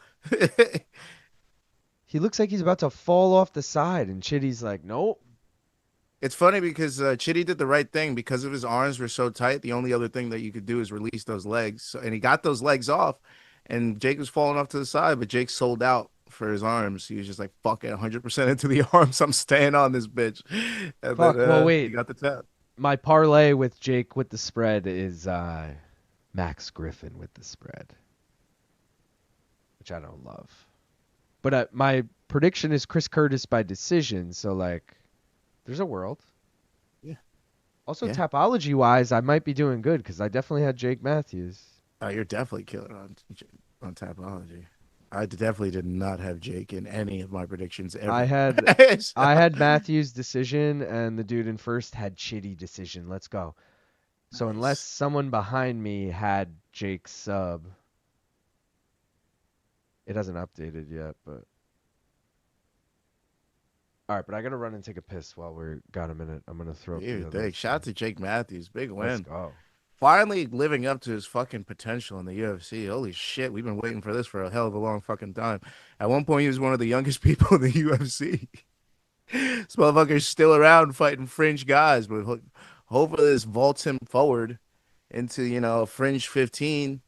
S1: He looks like he's about to fall off the side, and Chidi's like, nope.
S2: It's funny because Chidi did the right thing because of his arms were so tight. The only other thing that you could do is release those legs, and he got those legs off. And Jake was falling off to the side, but Jake sold out for his arms. He was just like, "Fuck it, 100% into the arms. I'm staying on this bitch." And
S1: Fuck.
S2: then
S1: Well,
S2: he
S1: wait.
S2: got the tap.
S1: My parlay with Jake with the spread is Max Griffin with the spread, which I don't love. But my prediction is Chris Curtis by decision. So like, there's a world.
S2: Yeah.
S1: Also,
S2: Yeah.
S1: Tapology wise, I might be doing good because I definitely had Jake Matthews.
S2: Oh, you're definitely killing on Tapology. I definitely did not have Jake in any of my predictions ever.
S1: I had I had Matthews decision, and the dude in first had Chidi decision. Let's go. So
S2: Nice.
S1: unless someone behind me had Jake's sub, it hasn't updated yet. But all right, but I gotta run and take a piss while we're got a minute. I'm gonna throw up the
S2: Dude,
S1: other
S2: thanks. Shout out to Jake Matthews. Big win.
S1: Let's go.
S2: Finally living up to his fucking potential in the UFC. Holy shit, we've been waiting for this for a hell of a long fucking time. At one point, he was one of the youngest people in the UFC. This motherfucker's still around fighting fringe guys, but hopefully this vaults him forward into, a fringe 15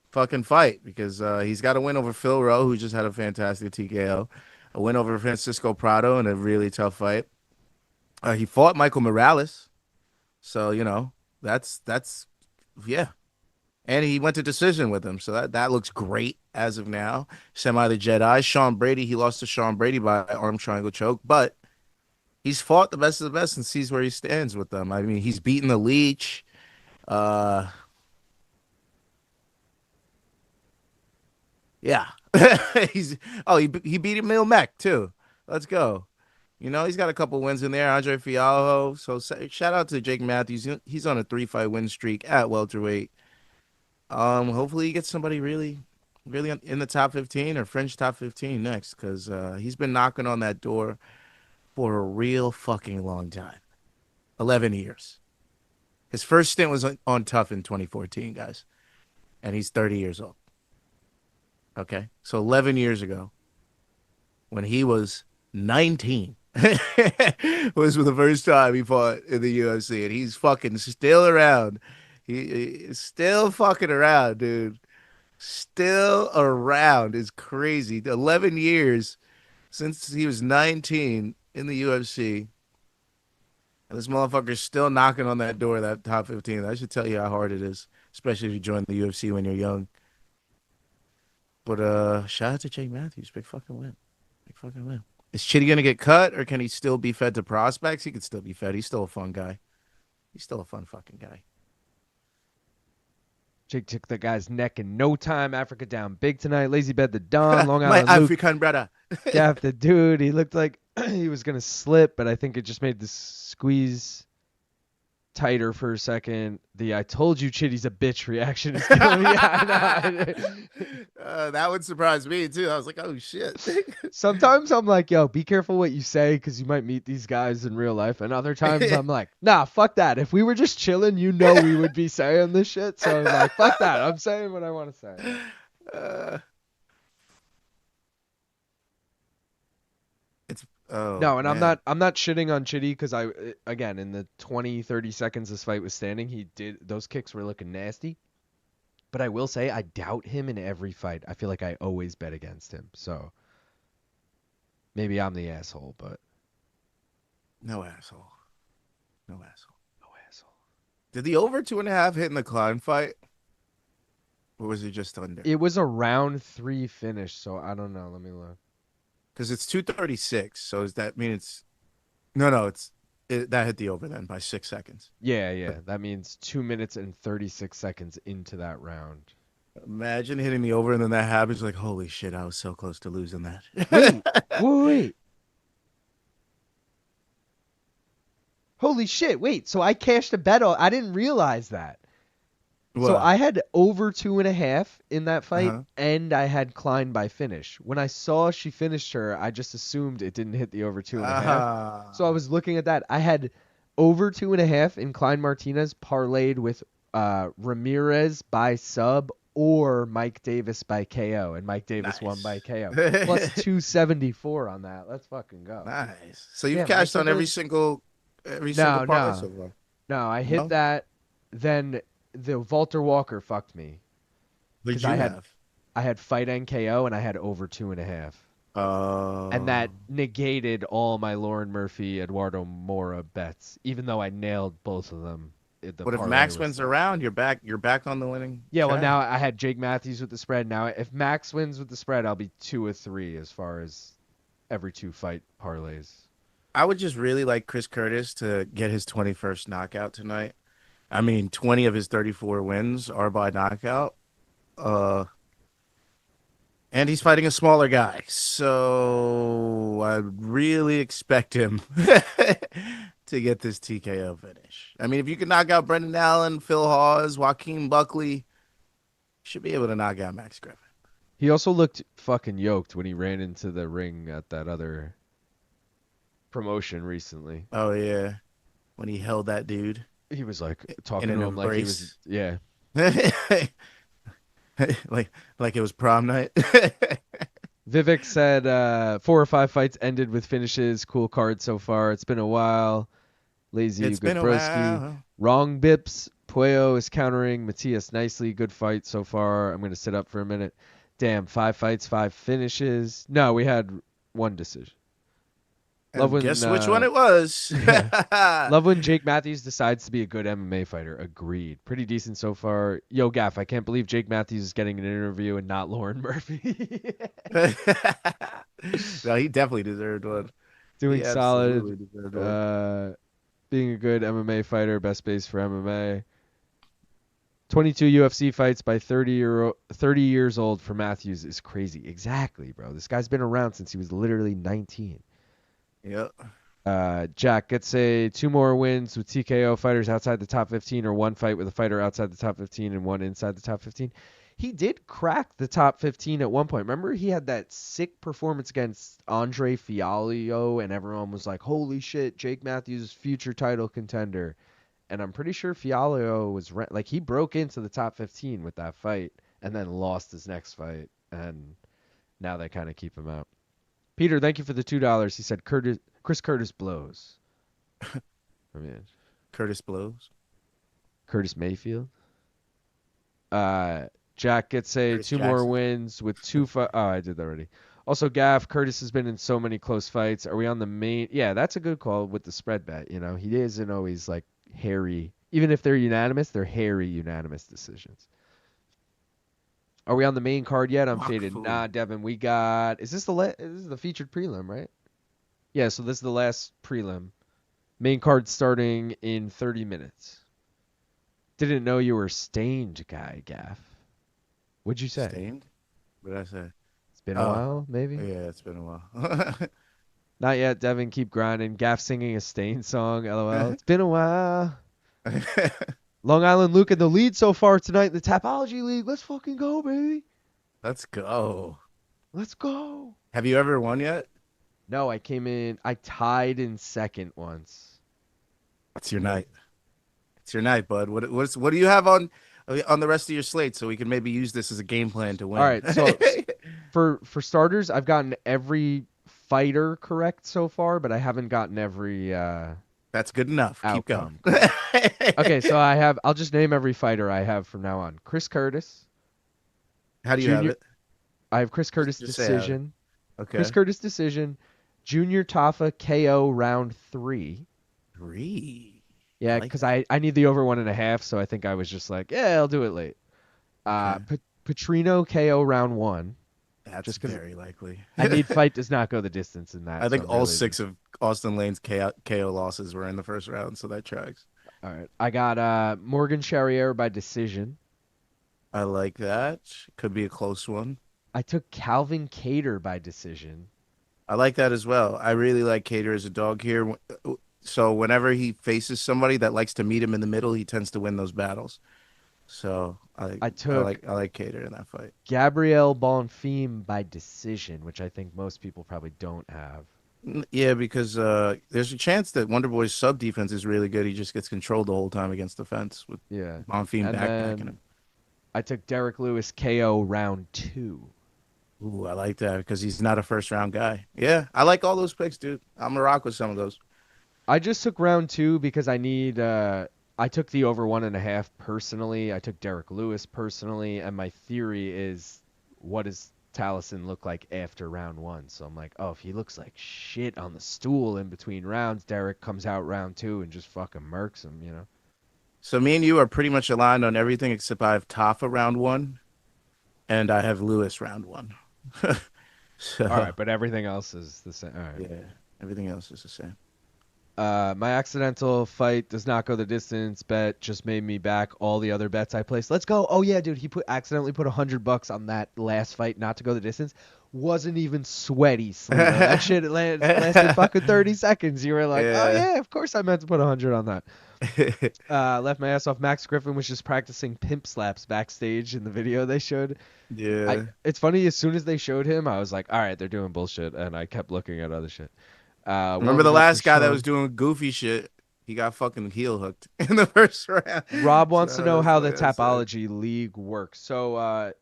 S2: fucking fight because he's got a win over Phil Rowe, who just had a fantastic TKO, a win over Francisco Prado in a really tough fight. He fought Michael Morales, so, that's yeah. And he went to decision with him, so that looks great as of now. Semi the Jedi. Sean Brady, he lost to Sean Brady by arm triangle choke, but he's fought the best of the best and sees where he stands with them. I mean, he's beaten the Leech. Yeah. he beat Emil Mech too. Let's go. He's got a couple wins in there. Andre Fialho. So shout out to Jake Matthews. He's on a 3-fight win streak at welterweight. Hopefully he gets somebody really, really in the top 15 or fringe top 15 next, because he's been knocking on that door for a real fucking long time. 11 years. His first stint was on Tough in 2014, guys, and he's 30 years old. Okay, so 11 years ago, when he was 19. Was for the first time he fought in the UFC, and he's fucking still around. He's still fucking around, dude. Still around is crazy. 11 years since he was 19 in the UFC, and this motherfucker's still knocking on that door, that top 15. That should tell you how hard it is, especially if you join the UFC when you're young. But shout out to Jake Matthews. Big fucking win. Big fucking win. Is Chidi gonna get cut, or can he still be fed to prospects? He could still be fed. He's still a fun guy. He's still a fun fucking guy.
S1: Jake took the guy's neck in no time. Africa down big tonight. Lazy bed the Don. Long
S2: My
S1: Island Luke.
S2: African brother.
S1: Gaff the dude. He looked like he was gonna slip, but I think it just made the squeeze tighter for a second. The "I told you Chidi's a bitch" reaction is killing me.
S2: That would surprise me too. I was like, oh shit.
S1: Sometimes I'm like, yo, be careful what you say because you might meet these guys in real life. And other times I'm like, nah, fuck that. If we were just chilling, we would be saying this shit. So I'm like, fuck that. I'm saying what I want to say. No, and
S2: man.
S1: I'm not shitting on Chidi because again, in the 20-30 seconds this fight was standing, those kicks were looking nasty. But I will say I doubt him in every fight. I feel like I always bet against him. So maybe I'm the asshole, but
S2: No asshole. No asshole. No asshole. Did the over 2.5 hit in the Klein fight? Or was it just under?
S1: it was a round 3 finish, so I don't know. Let me look.
S2: Because it's 2:36. So does that mean it's no, that hit the over then by 6 seconds.
S1: Yeah. That means 2 minutes and 36 seconds into that round.
S2: Imagine hitting the over and then that happens. Like, holy shit, I was so close to losing that.
S1: Wait. Holy shit, wait. So I cashed a bet. I didn't realize that.
S2: What?
S1: So I had over 2.5 in that fight,
S2: Uh-huh.
S1: and I had Klein by finish. When I saw she finished her, I just assumed it didn't hit the over 2.5. So I was looking at that. I had over 2.5 in Klein Martinez parlayed with Ramirez by sub or Mike Davis by KO, and Mike Davis won by KO. Plus 274 on that. Let's fucking go.
S2: Nice. So you've
S1: Yeah,
S2: cashed
S1: Mike
S2: on every
S1: Davis.
S2: single parlay
S1: No.
S2: so far.
S1: No, I hit
S2: No?
S1: that. Then the Valter Walker fucked me
S2: What
S1: because
S2: did you have?
S1: I had fight NKO and I had over 2.5. And that negated all my Lauren Murphy, Eduardo Moura bets, even though I nailed both of them. The
S2: What if
S1: parlay
S2: Max
S1: was
S2: wins around? You're back. You're back on the winning
S1: yeah. Well,
S2: track.
S1: now I had Jake Matthews with the spread. Now, if Max wins with the spread, I'll be 2 or 3 as far as every 2 fight parlays.
S2: I would just really like Chris Curtis to get his 21st knockout tonight. I mean, 20 of his 34 wins are by knockout. And he's fighting a smaller guy. So I really expect him to get this TKO finish. I mean, if you can knock out Brendan Allen, Phil Hawes, Joaquin Buckley, you should be able to knock out Max Griffin.
S1: He also looked fucking yoked when he ran into the ring at that other promotion recently.
S2: Oh, yeah. When he held that dude
S1: He was like
S2: in
S1: talking
S2: an
S1: to him like he was,
S2: embrace.
S1: yeah.
S2: like it was prom night.
S1: Vivek said 4 or 5 fights ended with finishes. Cool card so far. It's been a while. Lazy,
S2: It's
S1: good
S2: been a
S1: broski.
S2: while.
S1: Wrong bips. Puyo is countering Matias nicely. Good fight so far. I'm going to sit up for a minute. Damn, 5 fights, 5 finishes. No, we had 1 decision. Love
S2: And
S1: when
S2: guess which one it was?
S1: Love when Jake Matthews decides to be a good MMA fighter. Agreed. Pretty decent so far. Yo, Gaff, I can't believe Jake Matthews is getting an interview and not Lauren Murphy.
S2: No, he definitely deserved one.
S1: Doing
S2: He
S1: solid.
S2: absolutely deserved one.
S1: Being a good MMA fighter. Best base for MMA. 22 UFC fights by 30 years old for Matthews is crazy. Exactly, bro. This guy's been around since he was literally 19.
S2: Yep.
S1: Jack gets 2 more wins with TKO fighters outside the top 15 or 1 fight with a fighter outside the top 15 and 1 inside the top 15. He did crack the top 15 at one point. Remember he had that sick performance against Andre Fialho and everyone was like, holy shit, Jake Matthews future title contender. And I'm pretty sure Fialho was like he broke into the top 15 with that fight and then lost his next fight. And now they kind of keep him out. Peter, thank you for the $2. He said Chris Curtis blows. I mean,
S2: Curtis blows.
S1: Curtis Mayfield. Jack gets
S2: Curtis
S1: 2 more
S2: Jackson.
S1: wins with 2 oh, I did that already. Also, Gaff, Curtis has been in so many close fights. Are we on the main? Yeah, that's a good call with the spread bet. You know, he isn't always like hairy. Even if they're unanimous, they're hairy unanimous decisions. Are we on the main card yet? I'm faded.
S2: Food.
S1: Nah, Devin, we got. Is this this is the featured prelim, right? Yeah, so this is the last prelim. Main card starting in 30 minutes. Didn't know you were stained guy, Gaff. What'd you say?
S2: Stained? What did I say?
S1: It's been a while, maybe?
S2: Yeah, it's been a while.
S1: Not yet, Devin. Keep grinding. Gaff singing a Stain song, LOL. It's been a while. Long Island Luke in the lead so far tonight in the Tapology League. Let's fucking go, baby.
S2: Let's go.
S1: Let's go.
S2: Have you ever won yet?
S1: No, I tied in second once.
S2: It's your night. It's your night, bud. What do you have on the rest of your slate so we can maybe use this as a game plan to win?
S1: All right, so for starters, I've gotten every fighter correct so far, but I haven't gotten every
S2: That's good enough.
S1: outcome.
S2: Keep going.
S1: Okay, so I'll just name every fighter I have from now on. Chris Curtis.
S2: How do you have it?
S1: I have Chris Curtis
S2: Just say how it-
S1: decision.
S2: Okay.
S1: Chris Curtis decision. Junior Tafa KO round 3.
S2: 3.
S1: Yeah,
S2: like
S1: because I need the over 1.5, so I think I was just like, yeah, I'll do it late.
S2: Okay.
S1: Petrino KO round 1.
S2: That's
S1: just 'cause
S2: very likely.
S1: I need fight does not go the distance in that.
S2: I think
S1: so
S2: all
S1: really
S2: 6 of Austen Lane's KO losses were in the first round, so that tracks.
S1: All right. I got Morgan Charriere by decision.
S2: I like that. Could be a close one.
S1: I took Calvin Kattar by decision.
S2: I like that as well. I really like Cater as a dog here. So whenever he faces somebody that likes to meet him in the middle, he tends to win those battles. So I like Cater in that fight.
S1: Gabriel Bonfim by decision, which I think most people probably don't have.
S2: Yeah, because there's a chance that Wonderboy's sub defense is really good. He just gets controlled the whole time against the fence with
S1: Yeah.
S2: Bonfim
S1: And
S2: backpacking
S1: then
S2: him.
S1: I took Derrick Lewis KO round 2.
S2: Ooh, I like that because he's not a first round guy. Yeah, I like all those picks, dude. I'm gonna rock with some of those.
S1: I just took round 2 because I took the over 1.5 personally. I took Derrick Lewis personally, and my theory is, what does Tallison look like after round 1? So I'm like, oh, if he looks like shit on the stool in between rounds, Derrick comes out round 2 and just fucking murks him, you know?
S2: So me and you are pretty much aligned on everything except I have Tafa round 1 and I have Lewis round 1.
S1: All
S2: So
S1: right, but everything else is the same. All right.
S2: yeah, everything else is the same.
S1: My accidental fight does not go the distance bet just made me back all the other bets I placed. Let's go. Oh yeah, dude, he accidentally put $100 on that last fight not to go the distance. Wasn't even sweaty, Sleevo. That shit lasted fucking 30 seconds. You were like, oh
S2: Yeah.
S1: yeah, of course I meant to put 100 on that. Left my ass off. Max Griffin was just practicing pimp slaps backstage in the video they showed.
S2: Yeah.
S1: It's funny, as soon as they showed him, I was like, all right, they're doing bullshit, and I kept looking at other shit.
S2: Remember
S1: Warming
S2: the
S1: up for
S2: last guy that was
S1: Sean.
S2: doing goofy shit? He got fucking heel hooked in the first round.
S1: Rob
S2: So
S1: wants to know
S2: that's
S1: how the
S2: that's it.
S1: Tapology League works. So,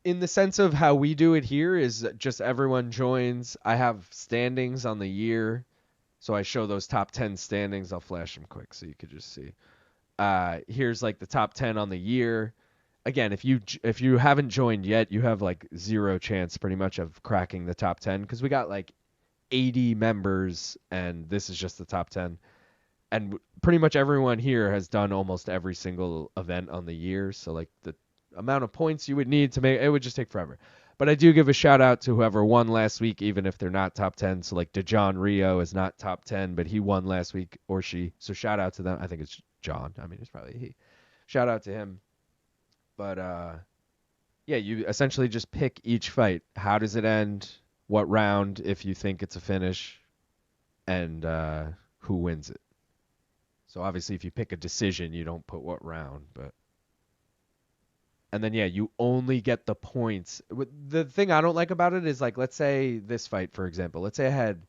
S1: in the sense of how we do it here, is just everyone joins. I have standings on the year, so I show those top 10 standings. I'll flash them quick so you could just see. Here's like the top 10 on the year. Again, if you haven't joined yet, you have like zero chance pretty much of cracking the top 10 because we got like 80 members and this is just the top 10. And pretty much everyone here has done almost every single event on the year. So like the amount of points you would need to make it would just take forever. But I do give a shout out to whoever won last week, even if they're not top 10. So like DeJohn Rio is not top 10, but he won last week, or she. So shout out to them. I think it's John. I mean, it's probably he. Shout out to him. But yeah, you essentially just pick each fight. How does it end? What round, if you think it's a finish, and who wins it. So obviously, if you pick a decision, you don't put what round, but and then yeah, you only get the points. The thing I don't like about it is like, let's say this fight, for example. Let's say I had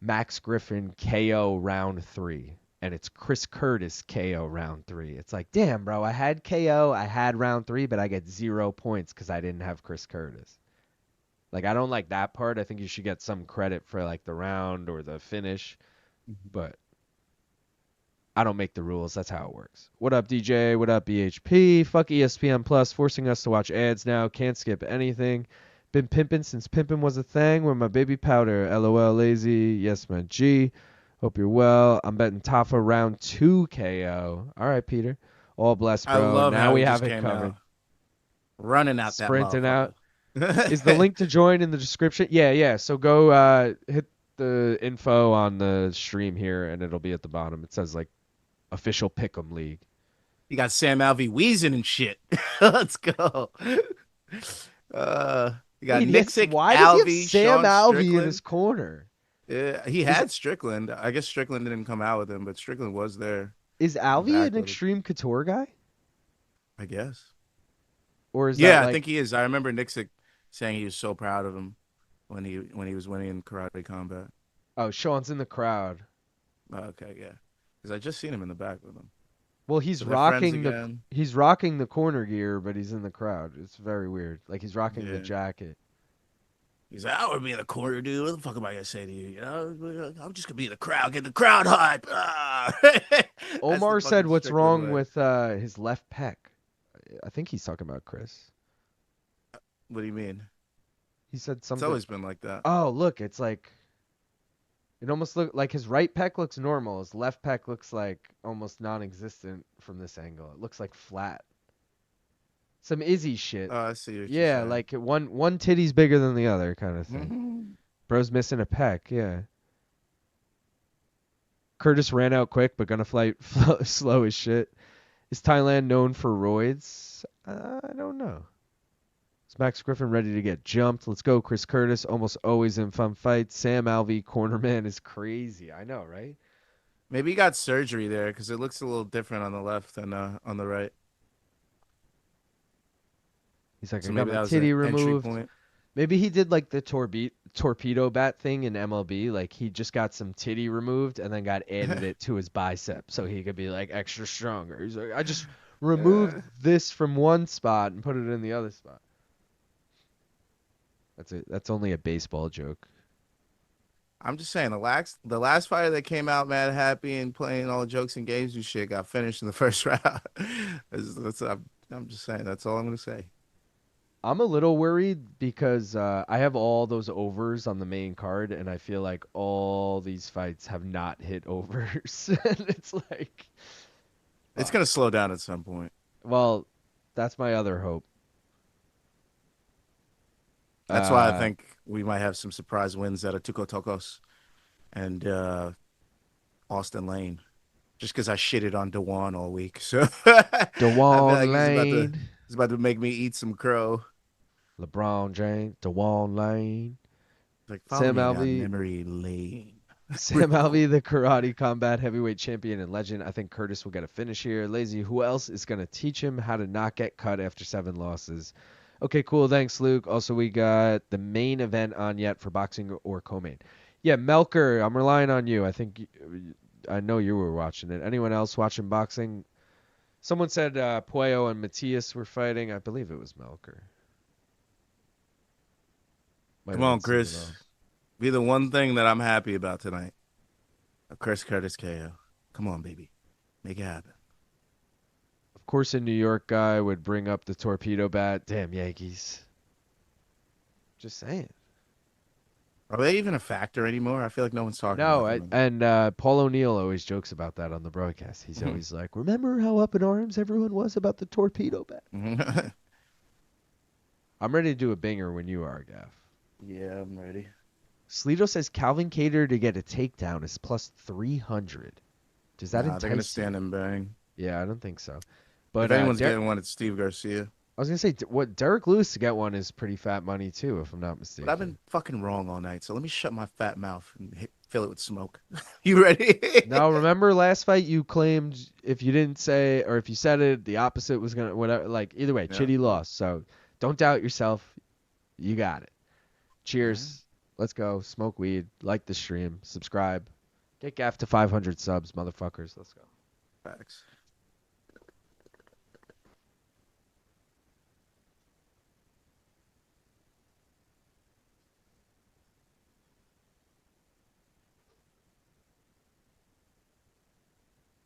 S1: Max Griffin KO round 3, and it's Chris Curtis KO round 3. It's like, damn, bro, I had KO, I had round 3, but I get 0 points because I didn't have Chris Curtis. Like, I don't like that part. I think you should get some credit for like the round or the finish, but I don't make the rules. That's how it works. What up, DJ? What up, BHP? Fuck ESPN Plus, forcing us to watch ads now. Can't skip anything. Been pimping since pimping was a thing. Where my baby powder? LOL, lazy. Yes, my G. Hope you're well. I'm betting Tafa round 2 KO. All right, Peter. All blessed,
S2: I
S1: bro.
S2: love
S1: Now
S2: how
S1: we
S2: he
S1: have
S2: just
S1: it
S2: came
S1: covered.
S2: out running out that
S1: Sprinting
S2: motherfucker.
S1: out. Is the link to join in the description? Yeah, yeah. So go hit the info on the stream here, and it'll be at the bottom. It says like official Pick'em League.
S2: You got Sam Alvey wheezing and shit. Let's go. You got
S1: Wait,
S2: Nixick,
S1: why does he have
S2: Alvey,
S1: Sam
S2: Sean
S1: Alvey in his
S2: Strickland.
S1: corner?
S2: Yeah, he
S1: Is
S2: had Strickland. I guess Strickland didn't come out with him, but Strickland was there
S1: is
S2: in
S1: Alvey
S2: back
S1: an
S2: with him,
S1: extreme couture guy,
S2: I guess.
S1: or is that
S2: Yeah, I
S1: like,
S2: think he is. I remember Nixick saying he was so proud of him when he was winning in karate combat.
S1: oh, Sean's in the crowd?
S2: Oh, okay, yeah. Because I just seen him in the back with him.
S1: Well,
S2: So they're friends again.
S1: he's rocking the corner gear, but he's in the crowd. It's very weird. Like he's rocking the
S2: Yeah.
S1: jacket.
S2: He's like, I would be in the corner, dude. What the fuck am I gonna say to you? You know, I'm just gonna be in the crowd, get the crowd hype. Ah. That's the
S1: Omar said,
S2: fucking
S1: "What's
S2: Strickland
S1: wrong
S2: way.
S1: with his left pec?" I think he's talking about Chris.
S2: What do you mean?
S1: He said
S2: It's
S1: something.
S2: always been like that.
S1: Oh, look, it's like it almost look like his right pec looks normal. His left pec looks like almost non-existent from this angle. It looks like flat. Some Izzy shit.
S2: Oh, I see what you're
S1: Yeah,
S2: saying.
S1: like one titty's bigger than the other kind of thing.
S2: Mhm.
S1: Bro's missing a pec. Yeah. Curtis ran out quick, but gonna fly slow as shit. Is Thailand known for roids? I don't know. Is Max Griffin ready to get jumped? Let's go, Chris Curtis. Almost always in fun fights. Sam Alvey, cornerman, is crazy. I know, right?
S2: Maybe he got surgery there because it looks a little different on the left than on the right.
S1: He's like, I
S2: So
S1: got
S2: maybe
S1: my
S2: that was an
S1: titty
S2: entry
S1: removed.
S2: point.
S1: Maybe he did like the torpedo bat thing in MLB. Like he just got some titty removed and then got added it to his bicep so he could be like extra stronger. He's like, I just removed this from one spot and put it in the other spot. That's only a baseball joke.
S2: I'm just saying the last fighter that came out mad happy and playing all the jokes and games and shit got finished in the first round. I'm just saying that's all I'm gonna say.
S1: I'm a little worried because I have all those overs on the main card, and I feel like all these fights have not hit overs. And it's like,
S2: It's gonna slow down at some point.
S1: well, that's my other hope.
S2: That's why I think we might have some surprise wins out of Tuco Tokkos and Austen Lane. Just because I shitted on Dewan all week. So I feel
S1: Dewan
S2: like
S1: Lane.
S2: he's about to make me eat some crow.
S1: LeBron James. Dewan Lane.
S2: Like, follow
S1: Sam
S2: me down
S1: Alvey.
S2: memory lane.
S1: Sam Alvey, the karate combat heavyweight champion and legend. I think Curtis will get a finish here. Lazy, who else is going to teach him how to not get cut after 7 losses? Okay, cool. Thanks, Luke. Also, we got the main event on yet for boxing or co-main. Yeah, Melker, I'm relying on you. I know you were watching it. Anyone else watching boxing? Someone said Puello and Matias were fighting. I believe it was Melker.
S2: Come on, Chris. Be the one thing that I'm happy about tonight. A Chris Curtis KO. Come on, baby. Make it happen.
S1: Of course, a New York guy would bring up the torpedo bat. Damn Yankees. Just saying.
S2: Are they even a factor anymore? I feel like no one's talking
S1: No,
S2: about them.
S1: and Paul O'Neill always jokes about that on the broadcast. He's always like, remember how up in arms everyone was about the torpedo bat? I'm ready to do a banger when you are, Gaff.
S2: Yeah, I'm ready.
S1: Sleeto says Calvin Kattar to get a takedown is plus 300. Does that entice
S2: they're going to
S1: you?
S2: stand and bang.
S1: Yeah, I don't think so. But
S2: if anyone's getting one, it's Steve Garcia.
S1: I was going to say, what Derrick Lewis to get one is pretty fat money, too, if I'm not mistaken.
S2: But I've been fucking wrong all night, so let me shut my fat mouth and fill it with smoke. You ready?
S1: Now, remember last fight you claimed if you didn't say, or if you said it, the opposite was going to, whatever. Like, either way, Chidi lost. So don't doubt yourself. You got it. Cheers. Let's go. Smoke weed. Like the stream. Subscribe. Get Gaff to 500 subs, motherfuckers. Let's go.
S2: Facts.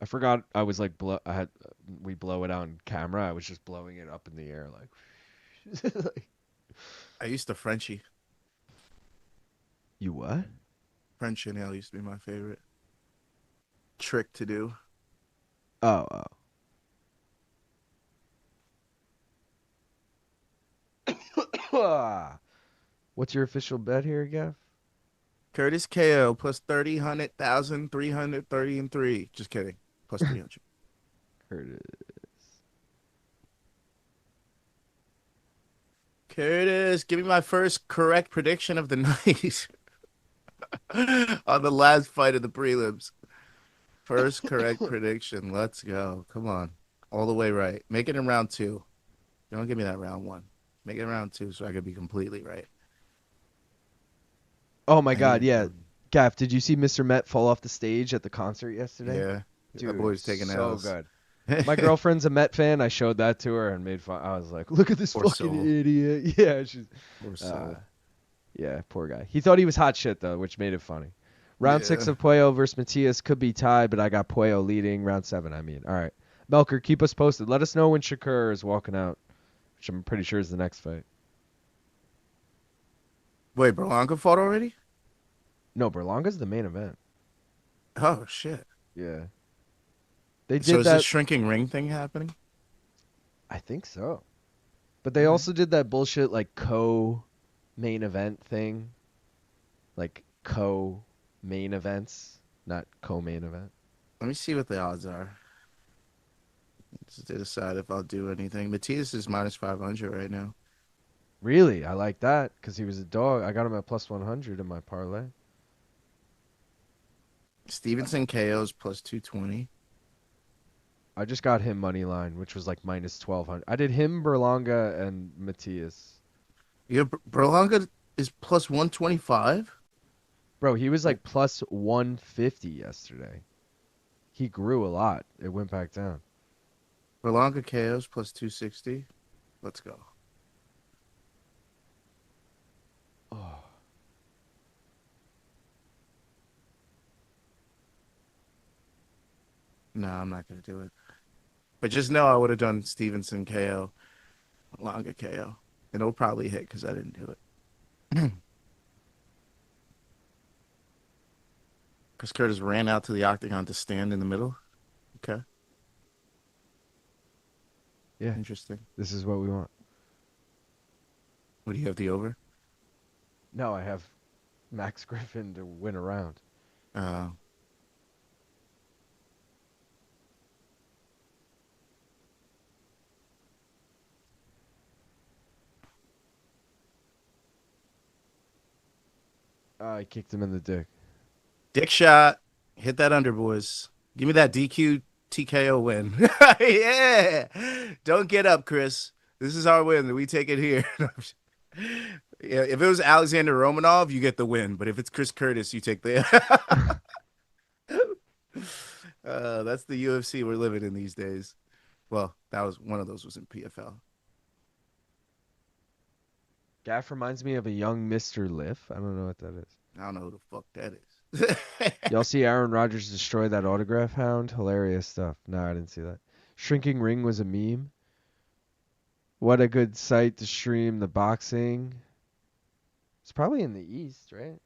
S1: I forgot I was like we blow it on camera. I was just blowing it up in the air like.
S2: I used to Frenchie.
S1: You what?
S2: French inhale used to be my favorite trick to do.
S1: Oh. What's your official bet here, Gaff?
S2: Curtis KO plus 30, 100,000, 330 and 3. Just kidding. Plus 300. Curtis, give me my first correct prediction of the night on the last fight of the prelims. First correct prediction. Let's go. Come on. All the way right. Make it in round 2. Don't give me that round 1. Make it in round 2 so I could be completely right.
S1: Oh, my God, yeah. Gaff, did you see Mr. Met fall off the stage at the concert yesterday?
S2: Yeah.
S1: Dude,
S2: that boy's taking
S1: so
S2: L's.
S1: good. My girlfriend's a Met fan. I showed that to her and made fun. I was like, look at this
S2: Poor
S1: fucking
S2: soul.
S1: idiot. Yeah, she's...
S2: Poor soul.
S1: Yeah, poor guy. He thought he was hot shit, though, which made it funny. Round 6 of Puello versus Matias could be tied, but I got Puello leading. Round 7, I mean. All right. Melker, keep us posted. Let us know when Shakur is walking out, which I'm pretty sure is the next fight.
S2: Wait, Berlanga fought already?
S1: No, Berlanga's the main event.
S2: Oh, shit.
S1: Yeah. They did
S2: so is
S1: that...
S2: this shrinking ring thing happening?
S1: I think so. But they also did that bullshit, like, co-main event thing. Like, co-main events, not co-main event.
S2: Let me see what the odds are. Just to decide if I'll do anything. Matias is minus 500 right now.
S1: Really? I like that because he was a dog. I got him at plus 100 in my parlay.
S2: Stevenson KO's plus 220.
S1: I just got him money line, which was like minus 1,200. I did him, Berlanga, and Matias.
S2: Yeah, Berlanga is plus 125.
S1: Bro, he was like plus 150 yesterday. He grew a lot. It went back down.
S2: Berlanga KOs plus 260. Let's go.
S1: Oh.
S2: No, I'm not gonna do it. But just know I would have done Stevenson KO, Berlanga KO, and it'll probably hit because I didn't do it. Chris Curtis ran out to the octagon to stand in the middle. Okay.
S1: Yeah.
S2: Interesting.
S1: This is what we want.
S2: What do you have the over?
S1: No, I have Max Griffin to win a round. I kicked him in the dick.
S2: Dick shot. Hit that under, boys. Give me that DQ TKO win. Yeah. Don't get up, Chris. This is our win. We take it here. Yeah, if it was Alexander Romanov, you get the win. But if it's Chris Curtis, you take the. That's the UFC we're living in these days. Well, that was one of those was in PFL.
S1: Gaff reminds me of a young Mr. Liff. I don't know what that is.
S2: I don't know who the fuck that is.
S1: Y'all see Aaron Rodgers destroy that autograph hound? Hilarious stuff. No, I didn't see that. Shrinking Ring was a meme. What a good sight to stream the boxing. It's probably in the East, right?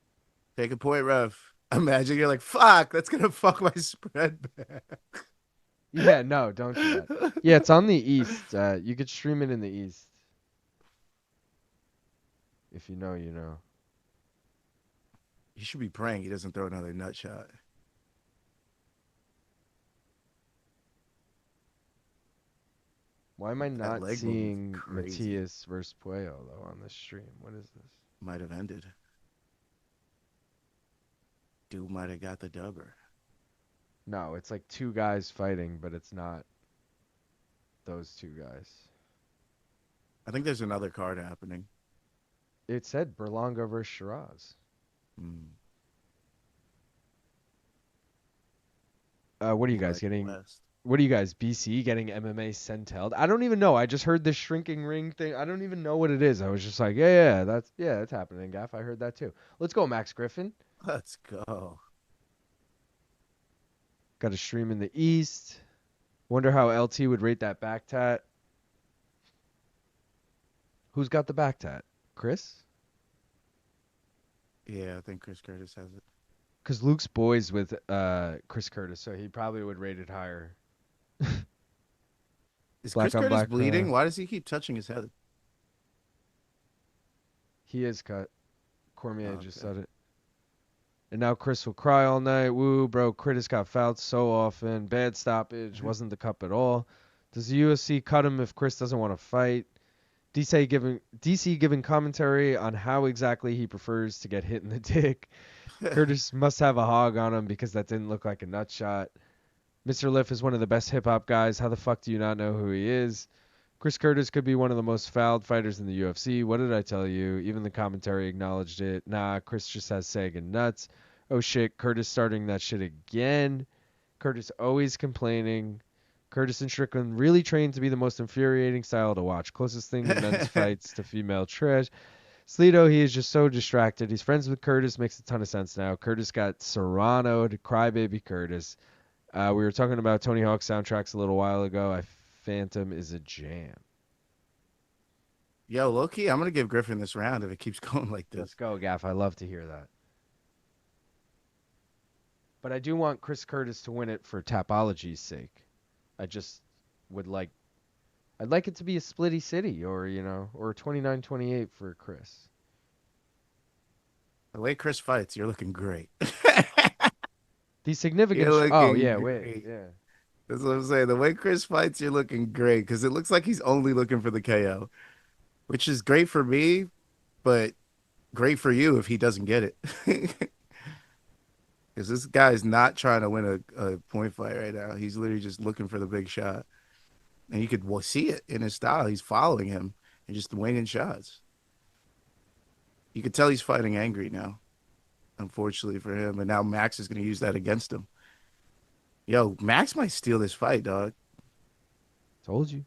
S2: Take a point, Rev. Imagine you're like, fuck, that's going to fuck my spread back.
S1: Yeah, no, don't do that. Yeah, it's on the East. You could stream it in the East. If you know, you know.
S2: You should be praying he doesn't throw another nut shot.
S1: Why am I not
S2: leg
S1: seeing
S2: movement's crazy.
S1: Matias versus Puello, though, on this stream? What is this?
S2: Might have ended. Dude might have got the dubber.
S1: No, it's like two guys fighting, but it's not those two guys.
S2: I think there's another card happening.
S1: It said Berlanga versus Shiraz. What are you guys getting? What are you guys, BC, getting MMA senteled? I don't even know. I just heard this shrinking ring thing. I don't even know what it is. I was just like, yeah, that's happening, Gaff. I heard that too. Let's go, Max Griffin.
S2: Let's go.
S1: Got a stream in the East. Wonder how LT would rate that back tat. Who's got the back tat? Chris?
S2: Yeah, I think Chris Curtis has it.
S1: Because Luke's boys with Chris Curtis, so he probably would rate it higher.
S2: Is
S1: Black
S2: Chris
S1: on
S2: Curtis
S1: black,
S2: bleeding? Why does he keep touching his head?
S1: He is cut. Cormier just
S2: Okay.
S1: said it. And now Chris will cry all night. Woo, bro. Curtis got fouled so often. Bad stoppage. Wasn't the cup at all. Does the UFC cut him if Chris doesn't want to fight? DC giving commentary on how exactly he prefers to get hit in the dick. Curtis must have a hog on him because that didn't look like a nut shot. Mr. Liff is one of the best hip-hop guys. How the fuck do you not know who he is? Chris Curtis could be one of the most fouled fighters in the UFC. What did I tell you? Even the commentary acknowledged it. Nah, Chris just has sagging nuts. Oh shit, Curtis starting that shit again. Curtis always complaining. Curtis and Strickland really trained to be the most infuriating style to watch. Closest thing to men's fights to female trash. Slido, he is just so distracted. He's friends with Curtis. Makes a ton of sense now. Curtis got Serrano'd. Crybaby Curtis. We were talking about Tony Hawk's soundtracks a little while ago. Phantom is a jam.
S2: Yo, low-key, I'm going to give Griffin this round if it keeps going like this.
S1: Let's go, Gaff. I love to hear that. But I do want Chris Curtis to win it for Tapology's sake. I just would like... I'd like it to be a splitty city or, or 29-28 for Chris.
S2: The way Chris fights, you're looking great.
S1: The significant...
S2: Oh,
S1: yeah,
S2: great.
S1: wait. Yeah.
S2: That's what I'm saying. The way Chris fights, you're looking great because it looks like he's only looking for the KO, which is great for me, but great for you if he doesn't get it. Because this guy's not trying to win a point fight right now. He's literally just looking for the big shot. And you could see it in his style. He's following him and just winging shots. You could tell he's fighting angry now, unfortunately for him. And now Max is going to use that against him. Yo, Max might steal this fight, dog.
S1: Told you.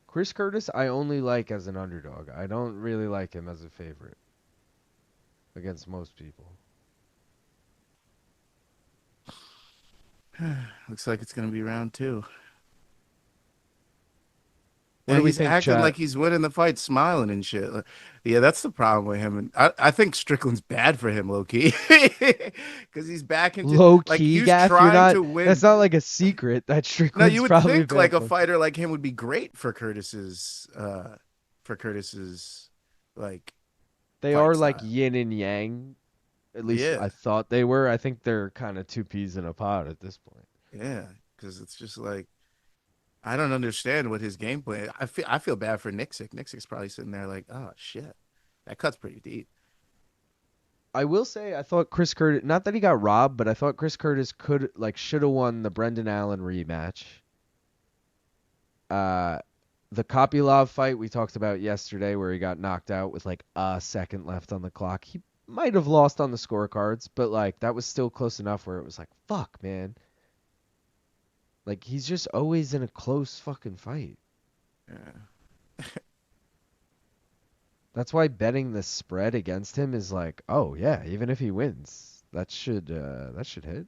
S1: Chris Curtis, I only like as an underdog. I don't really like him as a favorite against most people.
S2: Looks like it's going to be round 2.
S1: What
S2: And
S1: do we
S2: he's
S1: think,
S2: acting
S1: chat?
S2: like he's winning the fight, smiling and shit. Yeah, that's the problem with him. And I think Strickland's bad for him, low key, because he's back into
S1: Low
S2: like
S1: key,
S2: he's
S1: Gaff, you're
S2: trying
S1: not.
S2: to
S1: That's
S2: win.
S1: not like a secret that
S2: No, you
S1: Strickland's
S2: would
S1: probably
S2: think like
S1: bad
S2: a
S1: for.
S2: fighter like him would be great for Curtis's like
S1: They
S2: fight
S1: are like
S2: style.
S1: yin and yang. At least
S2: Yeah,
S1: I thought they were. I think they're kind of two peas in a pod at this point.
S2: yeah, because it's just like I don't understand what his game plan. I feel bad for Nixick. Nixick's probably sitting there like, oh shit, that cut's pretty deep.
S1: I will say I thought Chris Curtis, not that he got robbed, but I thought Chris Curtis should have won the Brendan Allen rematch. Uh, the Kopylov fight we talked about yesterday, where he got knocked out with like a second left on the clock. He might have lost on the scorecards, but like that was still close enough where it was like, fuck, man. Like he's just always in a close fucking fight.
S2: Yeah.
S1: That's why betting the spread against him is like, oh yeah, even if he wins, that should hit.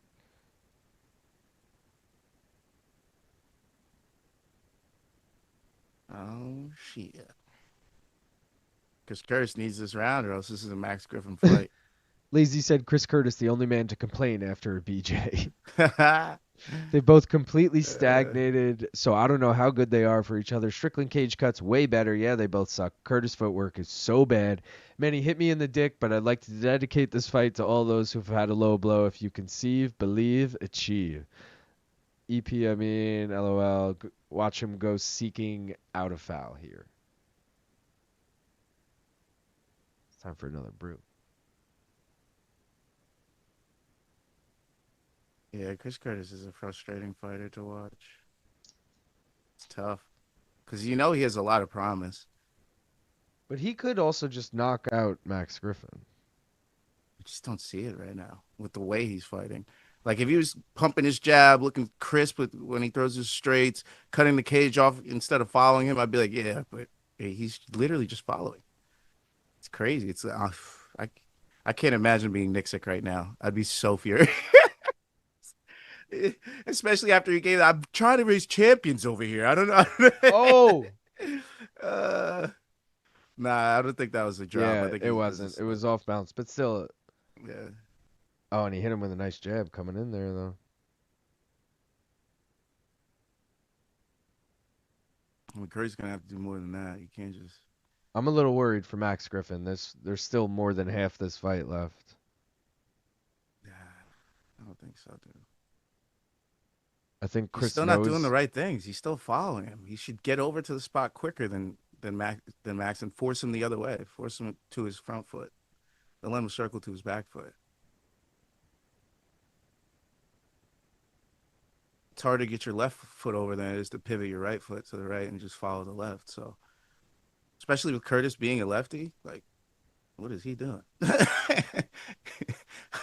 S2: Oh shit. Because Curtis needs this round, or else this is a Max Griffin fight.
S1: Lazy said Chris Curtis the only man to complain after a BJ. They both completely stagnated, so I don't know how good they are for each other. Strickland cage cuts way better. Yeah, they both suck. Curtis footwork is so bad. Man, he hit me in the dick, but I'd like to dedicate this fight to all those who've had a low blow. If you conceive, believe, achieve. EP, I mean, LOL. Watch him go seeking out a foul here. It's time for another brew.
S2: Yeah, Chris Curtis is a frustrating fighter to watch. It's tough. Because you know he has a lot of promise.
S1: But he could also just knock out Max Griffin.
S2: I just don't see it right now with the way he's fighting. Like if he was pumping his jab, looking crisp when he throws his straights, cutting the cage off instead of following him, I'd be like, yeah, but he's literally just following. It's crazy. I can't imagine being Nixick right now. I'd be so furious. Especially after he gave. I'm trying to raise champions over here. I don't know.
S1: Oh!
S2: uh, nah, I don't think that was a drop. I
S1: Yeah,
S2: think
S1: it
S2: it was
S1: wasn't.
S2: just
S1: It was off balance, but still.
S2: yeah.
S1: Oh, and he hit him with a nice jab coming in there, though.
S2: I mean, Curry's gonna have to do more than that. You can't just.
S1: I'm a little worried for Max Griffin. There's still more than half this fight left.
S2: Yeah, I don't think so, dude.
S1: I think
S2: He's
S1: Chris
S2: still not doing the
S1: knows.
S2: right things. He's still following him. He should get over to the spot quicker than Max and force him the other way. Force him to his front foot. Then let him circle to his back foot. It's hard to get your left foot over than it is to pivot your right foot to the right and just follow the left. So, especially with Curtis being a lefty, like, what is he doing?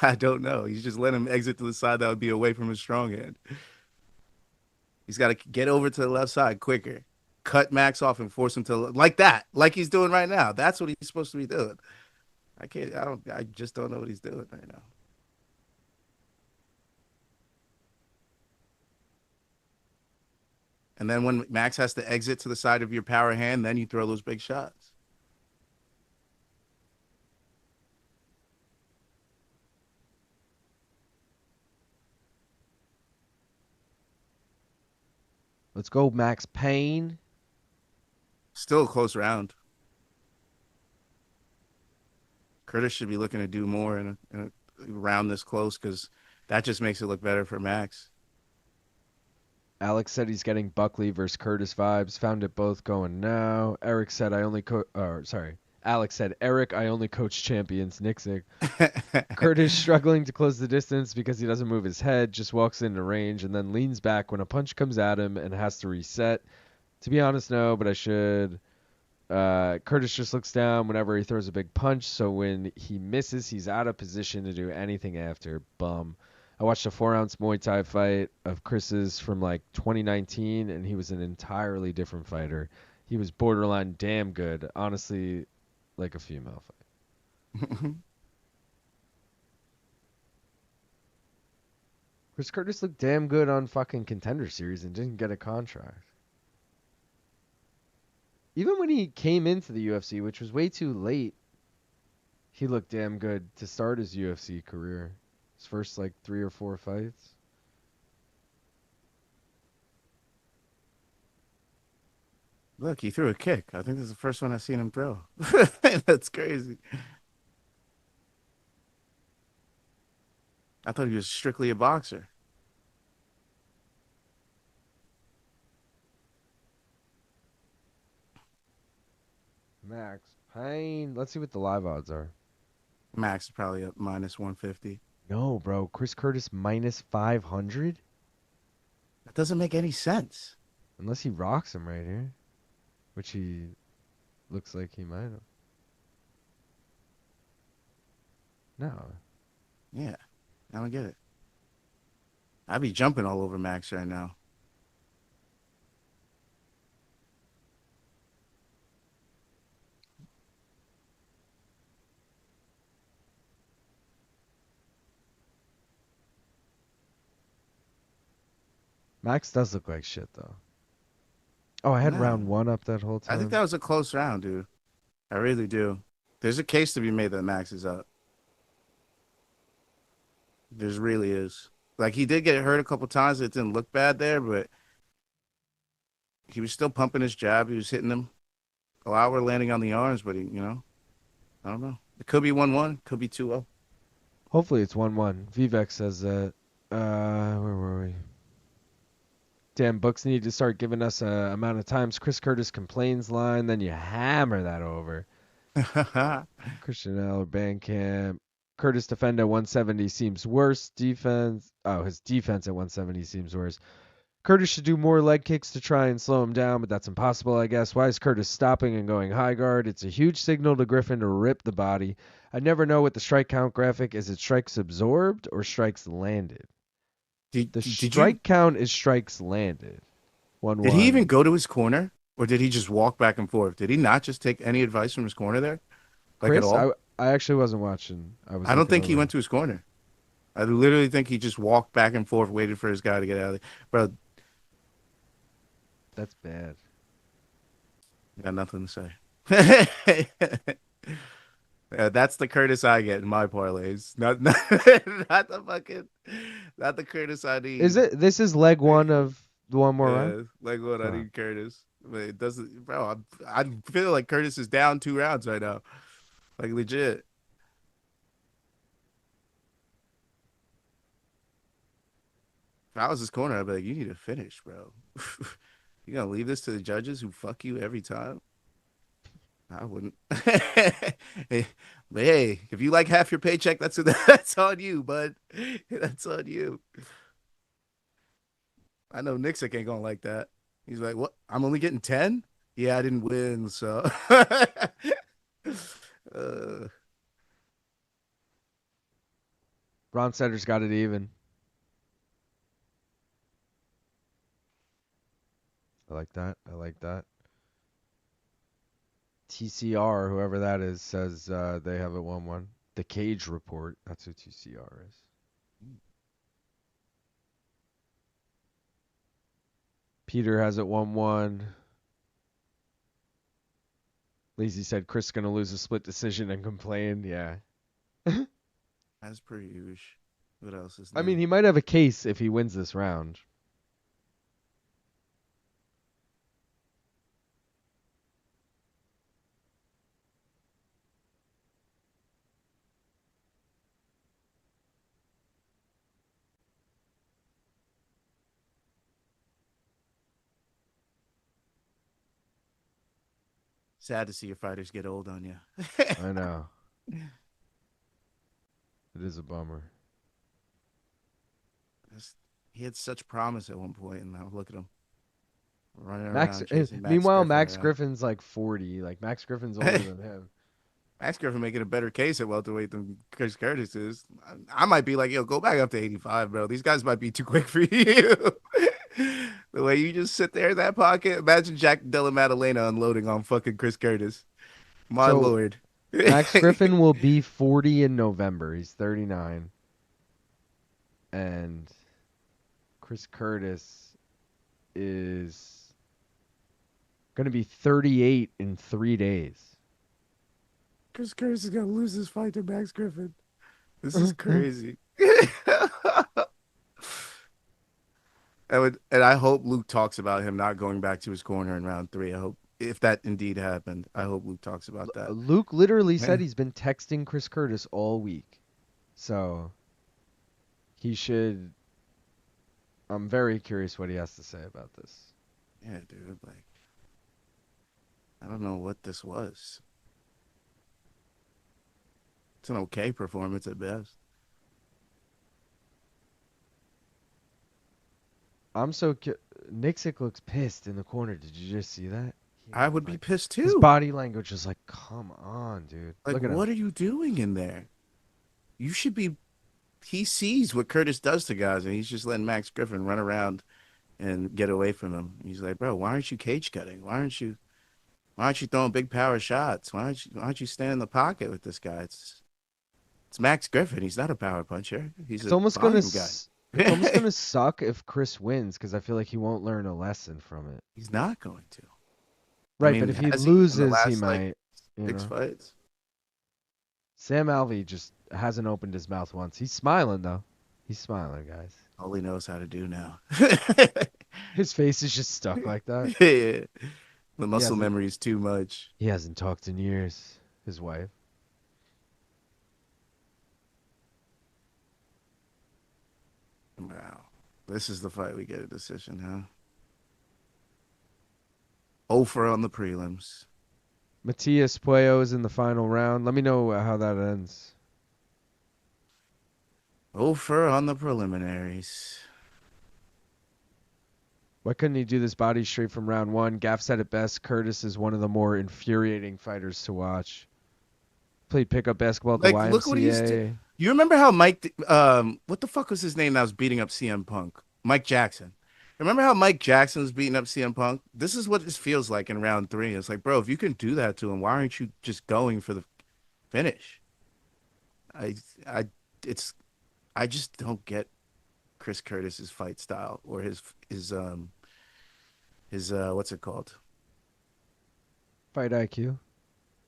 S2: I don't know. He's just letting him exit to the side that would be away from his strong hand. He's got to get over to the left side quicker. Cut Max off and force him to like that, like he's doing right now. That's what he's supposed to be doing. I can't. I don't. I just don't know what he's doing right now. And then when Max has to exit to the side of your power hand, then you throw those big shots.
S1: Let's go, Max Payne.
S2: Still a close round. Curtis should be looking to do more in a round this close because that just makes it look better for Max.
S1: Alex said he's getting Buckley versus Curtis vibes. Found it both going now. Eric said Alex said Eric, I only coach champions. Nixick. Curtis struggling to close the distance because he doesn't move his head, just walks into range and then leans back when a punch comes at him and has to reset. To be honest, no, but I should. Curtis just looks down whenever he throws a big punch, so when he misses, he's out of position to do anything after. Bum. I watched a 4-ounce Muay Thai fight of Chris's from like 2019, and he was an entirely different fighter. He was borderline damn good. Honestly, like a female fight. Chris Curtis looked damn good on fucking Contender Series and didn't get a contract. Even when he came into the UFC, which was way too late, he looked damn good to start his UFC career. His first like 3 or 4 fights.
S2: Look, he threw a kick. I think this is the first one I've seen him throw. That's crazy. I thought he was strictly a boxer.
S1: Max Payne. Let's see what the live odds are.
S2: Max is probably up minus 150.
S1: No, bro. Chris Curtis minus 500?
S2: That doesn't make any sense.
S1: Unless he rocks him right here. Which he looks like he might have. No.
S2: Yeah, I don't get it. I'd be jumping all over Max right now.
S1: Max does look like shit, though. Oh, I had
S2: No,
S1: round 1 up that whole time.
S2: I think that was a close round, dude. I really do. There's a case to be made that Max is up. There's really is. Like, he did get hurt a couple times. It didn't look bad there, but he was still pumping his jab. He was hitting them. A lot were landing on the arms, but I don't know. It could be 1-1. Could be 2-0.
S1: Hopefully it's 1-1. Vivek says that. Where were we? Damn, books need to start giving us a amount of times Chris Curtis complains line, then you hammer that over. Christian Eller Bandcamp. Curtis defend at 170 seems worse. Defense. Oh, his defense at 170 seems worse. Curtis should do more leg kicks to try and slow him down, but that's impossible, I guess. Why is Curtis stopping and going high guard? It's a huge signal to Griffin to rip the body. I never know what the strike count graphic is. It strikes absorbed or strikes landed? The strike count is strikes landed. 1-1.
S2: Did he even go to his corner, or did he just walk back and forth? Did he not just take any advice from his corner there, like
S1: Chris,
S2: at all?
S1: I actually wasn't watching.
S2: I don't think he went to his corner. I literally think he just walked back and forth, waited for his guy to get out of there. Bro,
S1: that's bad.
S2: Got nothing to say. That's the Curtis I get in my parlays. Not the Curtis I need.
S1: Is it? This is leg 1 of the one more round.
S2: Leg 1 I need Curtis. But it doesn't, bro. I feel like Curtis is down 2 rounds right now, like legit. If I was his corner, I'd be like, you need to finish, bro. You gonna leave this to the judges who fuck you every time? I wouldn't. But hey, if you like half your paycheck, that's on you, bud. That's on you. I know Nixick ain't gonna like that. He's like, "What? I'm only getting 10? Yeah, I didn't win, so."
S1: Ron Setter's got it even. I like that. I like that. TCR, whoever that is, says they have it 1-1. The Cage Report. That's who TCR is. Peter has it 1-1. Lazy said Chris is going to lose a split decision and complain. Yeah.
S2: That's pretty huge. What else is
S1: I
S2: new?
S1: mean, he might have a case if he wins this round.
S2: Sad to see your fighters get old on you.
S1: I know. It is a bummer.
S2: He had such promise at one point, and now look at him. running
S1: Max.
S2: around chasing Max
S1: Meanwhile,
S2: Griffin
S1: Max
S2: around.
S1: Griffin's like 40. Like Max Griffin's older than him.
S2: Max Griffin making a better case at welterweight than Chris Curtis is. I might be like, yo, go back up to 85, bro. These guys might be too quick for you. The way you just sit there in that pocket. Imagine Jack Della Maddalena unloading on fucking Chris Curtis. My
S1: So
S2: lord.
S1: Max Griffin will be 40 in November. He's 39. And Chris Curtis is going to be 38 in 3 days.
S2: Chris Curtis is gonna lose this fight to Max Griffin. This is crazy. And I hope Luke talks about him not going back to his corner in round 3. I hope if that indeed happened, I hope Luke talks about that.
S1: Luke literally said he's been texting Chris Curtis all week. So he should. I'm very curious what he has to say about this.
S2: Yeah, dude. Like, I don't know what this was. It's an okay performance at best.
S1: I'm so Nixick looks pissed in the corner. Did you just see that?
S2: I would be pissed
S1: His
S2: too.
S1: body language is like, come on, dude.
S2: Like,
S1: Look at
S2: what
S1: him.
S2: are you doing in there? You should be. He sees what Curtis does to guys, and he's just letting Max Griffin run around and get away from him. He's like, bro, why aren't you cage cutting? Why aren't you throwing big power shots? Why aren't you staying in the pocket with this guy? It's Max Griffin. He's not a power puncher. He's
S1: It's
S2: a
S1: almost gonna
S2: volume guy.
S1: it's almost gonna suck if Chris wins because I feel like he won't learn a lesson from it.
S2: He's not going to.
S1: Right,
S2: I mean,
S1: but if he
S2: has in the
S1: loses, he
S2: last,
S1: might. You
S2: 6
S1: know,
S2: fights.
S1: Sam Alvey just hasn't opened his mouth once. He's smiling though. He's smiling, guys.
S2: All he knows how to do now.
S1: His face is just stuck like that.
S2: Yeah. The
S1: He
S2: muscle
S1: hasn't,
S2: memory is too much.
S1: he hasn't talked in years. His wife.
S2: Wow. This is the fight we get a decision, huh? 0 for on the prelims.
S1: Matias Puello is in the final round. Let me know how that ends.
S2: 0 for on the preliminaries.
S1: Why couldn't he do this body straight from round 1? Gaff said it best. Curtis is one of the more infuriating fighters to watch. Played pickup basketball at the YMCA.
S2: Look what he's doing. You remember how Mike, what the fuck was his name that was beating up CM Punk? Mike Jackson. Remember how Mike Jackson was beating up CM Punk? This is what this feels like in round 3. It's like, bro, if you can do that to him, why aren't you just going for the finish? I just don't get Chris Curtis's fight style or his what's it called?
S1: Fight IQ.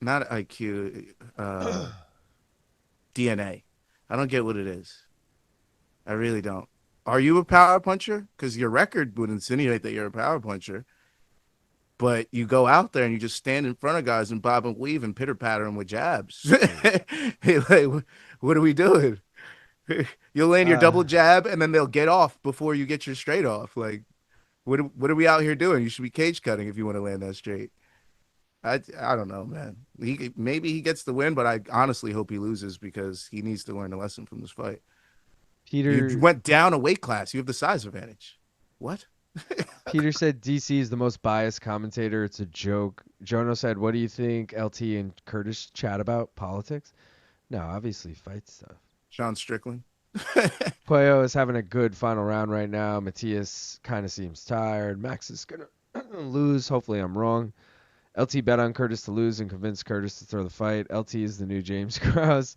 S2: Not IQ, DNA. I don't get what it is. I really don't. Are you a power puncher? Because your record would insinuate that you're a power puncher. But you go out there and you just stand in front of guys and bob and weave and pitter patter them with jabs. Like, what are we doing? You'll land your double jab and then they'll get off before you get your straight off. Like, what are we out here doing? You should be cage cutting if you want to land that straight. I don't know, man. Maybe he gets the win, but I honestly hope he loses because he needs to learn a lesson from this fight.
S1: Peter
S2: You went down a weight class. You have the size advantage. What?
S1: Peter said DC is the most biased commentator. It's a joke. Jono said, what do you think LT and Curtis chat about? Politics? No, obviously fight stuff.
S2: Sean Strickland.
S1: Puello is having a good final round right now. Matias kind of seems tired. Max is going to lose. Hopefully I'm wrong. LT bet on Curtis to lose and convinced Curtis to throw the fight. LT is the new James Krause.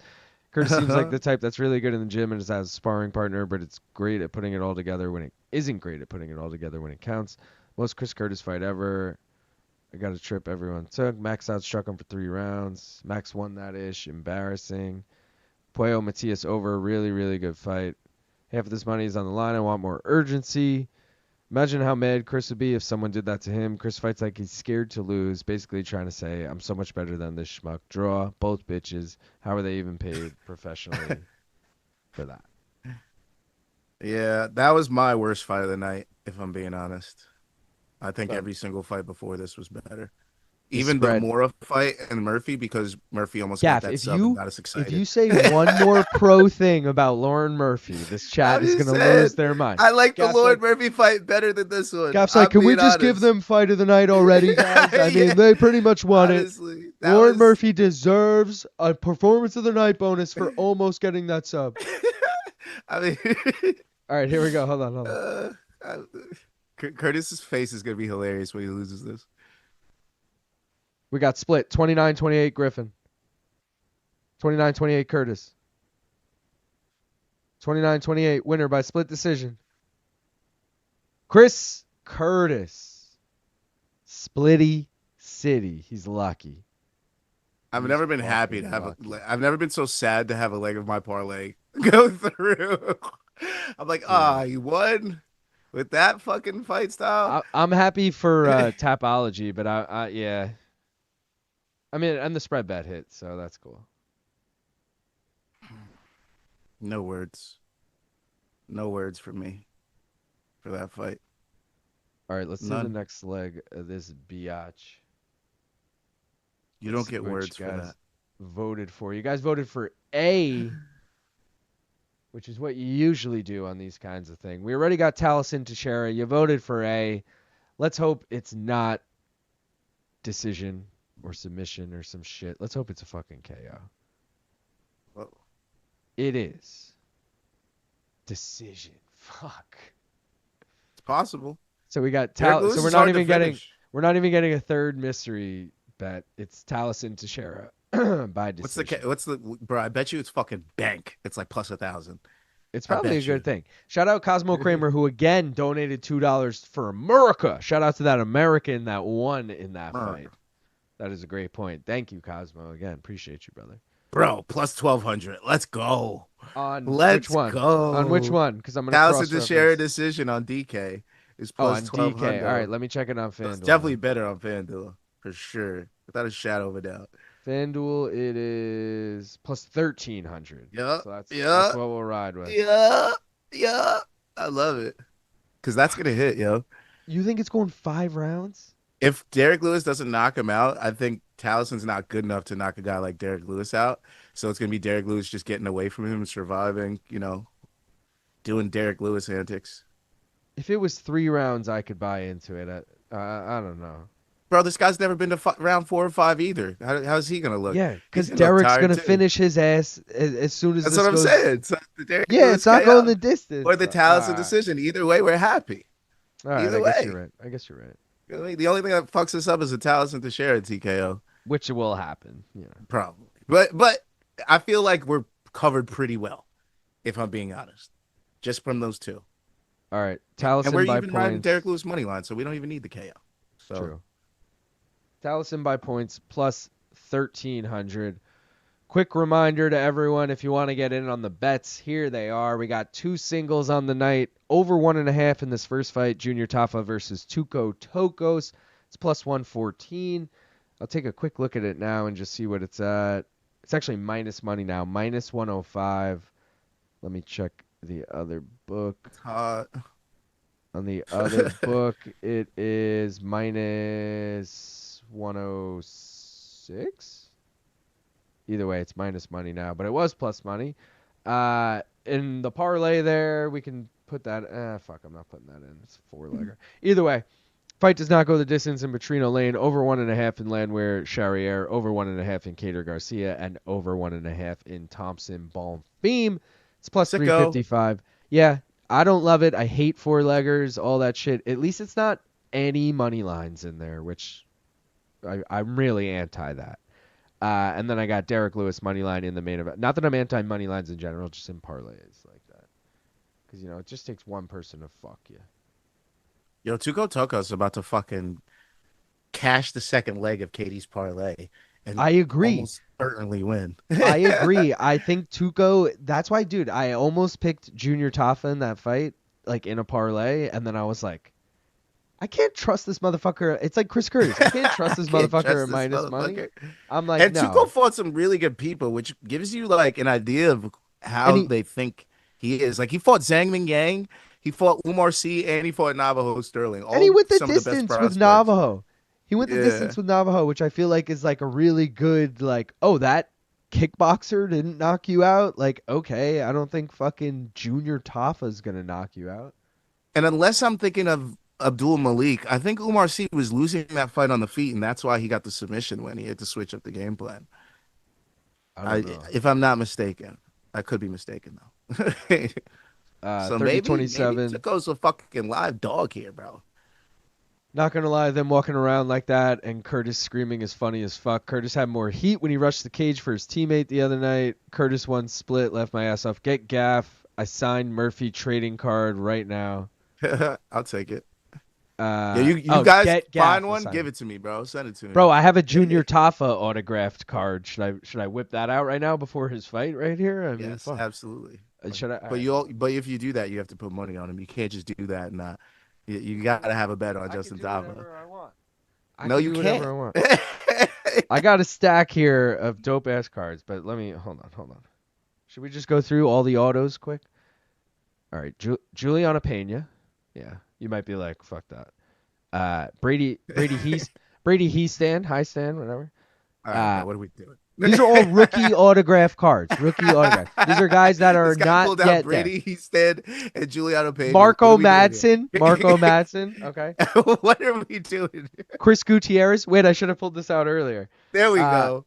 S1: Curtis seems like the type that's really good in the gym and is as a sparring partner, but it's great at putting it all together when it isn't great at putting it all together when it counts. Most Chris Curtis fight ever. I got a trip everyone took. Max outstruck him for 3 rounds. Max won that ish. Embarrassing. Puello Matias over. Really, really good fight. Half of this money is on the line. I want more urgency. Imagine how mad Chris would be if someone did that to him. Chris fights like he's scared to lose, basically trying to say, I'm so much better than this schmuck. Draw, both bitches. How are they even paid professionally for that?
S2: Yeah, that was my worst fight of the night, if I'm being honest. I think every single fight before this was better. even the Moura fight and Murphy, because Murphy almost got
S1: Gaff,
S2: that sub and got us excited.
S1: if you say one more pro thing about Lauren Murphy, this chat is going to lose their mind.
S2: I like the Lauren Murphy fight better than this one.
S1: Gaff's like, can we just give them fight of the night already, guys? I mean, they pretty much won it. Lauren Murphy deserves a performance of the night bonus for almost getting that sub.
S2: I mean,
S1: all right, here we go. Hold on.
S2: Curtis's face is going to be hilarious when he loses this.
S1: We got split 29-28 Griffin. 29-28 Curtis. 29-28 winner by split decision. Chris Curtis. Splitty City. He's lucky.
S2: I've never been happy to have I've never been so sad to have a leg of my parlay go through. I'm like, you won with that fucking fight style.
S1: I'm happy for Tapology, but yeah. I mean, and the spread bet hit, so that's cool.
S2: No words. No words for me for that fight.
S1: All right, let's see the next leg of this biatch.
S2: You don't get words for that.
S1: Voted for. You guys voted for A, which is what you usually do on these kinds of things. We already got Tallison Teixeira. You voted for A. Let's hope it's not decision or submission or some shit. Let's hope it's a fucking KO.
S2: Whoa.
S1: It is. Decision. Fuck.
S2: It's possible.
S1: So we got so we're not even getting a third mystery bet. It's Tallison Teixeira by decision.
S2: What's the bro? I bet you it's fucking bank. It's like plus 1,000.
S1: It's probably a good thing. Shout out Cosmo Kramer, who again donated $2 for America. Shout out to that American that won in that fight. That is a great point. Thank you, Cosmo. Again, appreciate you, brother.
S2: Bro, plus 1,200. Let's go.
S1: Let's go. On which one? Because I'm going to
S2: Tallison Teixeira decision on DK is plus 1,200.
S1: All right, let me check it on FanDuel.
S2: It's definitely better on FanDuel, for sure. Without a shadow of a doubt.
S1: FanDuel, it is plus 1,300.
S2: Yeah.
S1: So that's what we'll ride with.
S2: Yeah. I love it. Because that's going to hit, yo.
S1: You think it's going 5 rounds?
S2: If Derrick Lewis doesn't knock him out, I think Tallison's not good enough to knock a guy like Derrick Lewis out. So it's going to be Derrick Lewis just getting away from him and surviving, doing Derrick Lewis antics.
S1: If it was 3 rounds, I could buy into it. I don't know.
S2: Bro, this guy's never been to round 4 or 5 either. How's he going to look?
S1: Yeah, because Derrick's going to finish his ass as soon as
S2: That's what I'm saying. So
S1: it's not going the distance.
S2: Or the Tallison decision. Either way, we're happy.
S1: All right,
S2: Either way.
S1: I guess you're right.
S2: The only thing that fucks us up is a Tallison Teixeira TKO.
S1: Which will happen.
S2: Probably. But I feel like we're covered pretty well, if I'm being honest. Just from those two.
S1: All right. Tallison
S2: and we're
S1: by
S2: even
S1: points.
S2: riding Derrick Lewis money line, so we don't even need the KO. So.
S1: True. Tallison by points plus 1,300. Quick reminder to everyone, if you want to get in on the bets, here they are. We got 2 singles on the night. Over 1.5 in this first fight. Junior Tafa versus Tuco Tokkos. It's plus 114. I'll take a quick look at it now and just see what it's at. It's actually minus money now. Minus 105. Let me check the other book.
S2: It's hot.
S1: On the other book, it is minus 106. Either way, it's minus money now, but it was plus money. In the parlay there, we can put that. Fuck, I'm not putting that in. It's a 4-legger. Either way, fight does not go the distance in Petrino Lane. Over 1.5 in Landwehr, Charriere. Over 1.5 in Kattar, Garcia, and over 1.5 in Thompson, Bonfim. It's plus 355. Yeah, I don't love it. I hate 4-leggers, all that shit. At least it's not any money lines in there, which I'm really anti that. And then I got Derrick Lewis money line in the main event. Not that I'm anti money lines in general, just in parlays like that. Because it just takes one person to fuck you.
S2: Yo, Tuco Tokkos is about to fucking cash the second leg of Katie's parlay. And
S1: I agree.
S2: Almost certainly win.
S1: I agree. I think Tuco. That's why, dude. I almost picked Junior Tafa in that fight, like in a parlay, and then I was like, I can't trust this motherfucker. It's like Chris Curtis. I can't trust this motherfucker at minus money. I'm like,
S2: and
S1: no.
S2: Tuco fought some really good people, which gives you like an idea of how they think he is. Like he fought Zhang Ming Yang, he fought Umar Sy, and he fought Navajo Sterling.
S1: And he went the distance with Navajo. He went the
S2: Yeah.
S1: distance with Navajo, which I feel like is like a really good, like, oh, that kickboxer didn't knock you out. Like, okay, I don't think fucking Junior Tafa is gonna knock you out.
S2: And unless I'm thinking of Abdul Malik, I think Umar Sy was losing that fight on the feet, and that's why he got the submission when he had to switch up the game plan.
S1: I don't know.
S2: If I'm not mistaken, I could be mistaken though. So
S1: 30
S2: maybe
S1: 27.
S2: Tuco's a fucking live dog here, bro.
S1: Not gonna lie, them walking around like that and Curtis screaming is funny as fuck. Curtis had more heat when he rushed the cage for his teammate the other night. Curtis won split, left my ass off. Get gaff. I signed Murphy trading card right now.
S2: I'll take it.
S1: Uh,
S2: Yeah, you guys find one, give it to me, bro. Send it to me.
S1: Bro, I have a Junior Tafa autographed card. Should I whip that out right now before his fight right here? I mean,
S2: yes,
S1: fuck.
S2: absolutely.
S1: Should I?
S2: But if you do that, you have to put money on him. You can't just do that and you gotta have a bet on Justin Tafa. No, you can't.
S1: Whatever I want. I got a stack here of dope ass cards, but let me hold on. Should we just go through all the autos quick? All right, Juliana Pena. Yeah, you might be like, fuck that. Brady Heastan, High Stand, whatever.
S2: All right, what are we doing?
S1: These are all rookie autograph cards. Rookie autograph. These are guys that are not
S2: pulled out
S1: yet
S2: Brady Heastan and Juliana Pena.
S1: Marco Madsen. Okay.
S2: What are we doing?
S1: Chris Gutierrez. Wait, I should have pulled this out earlier.
S2: There we go.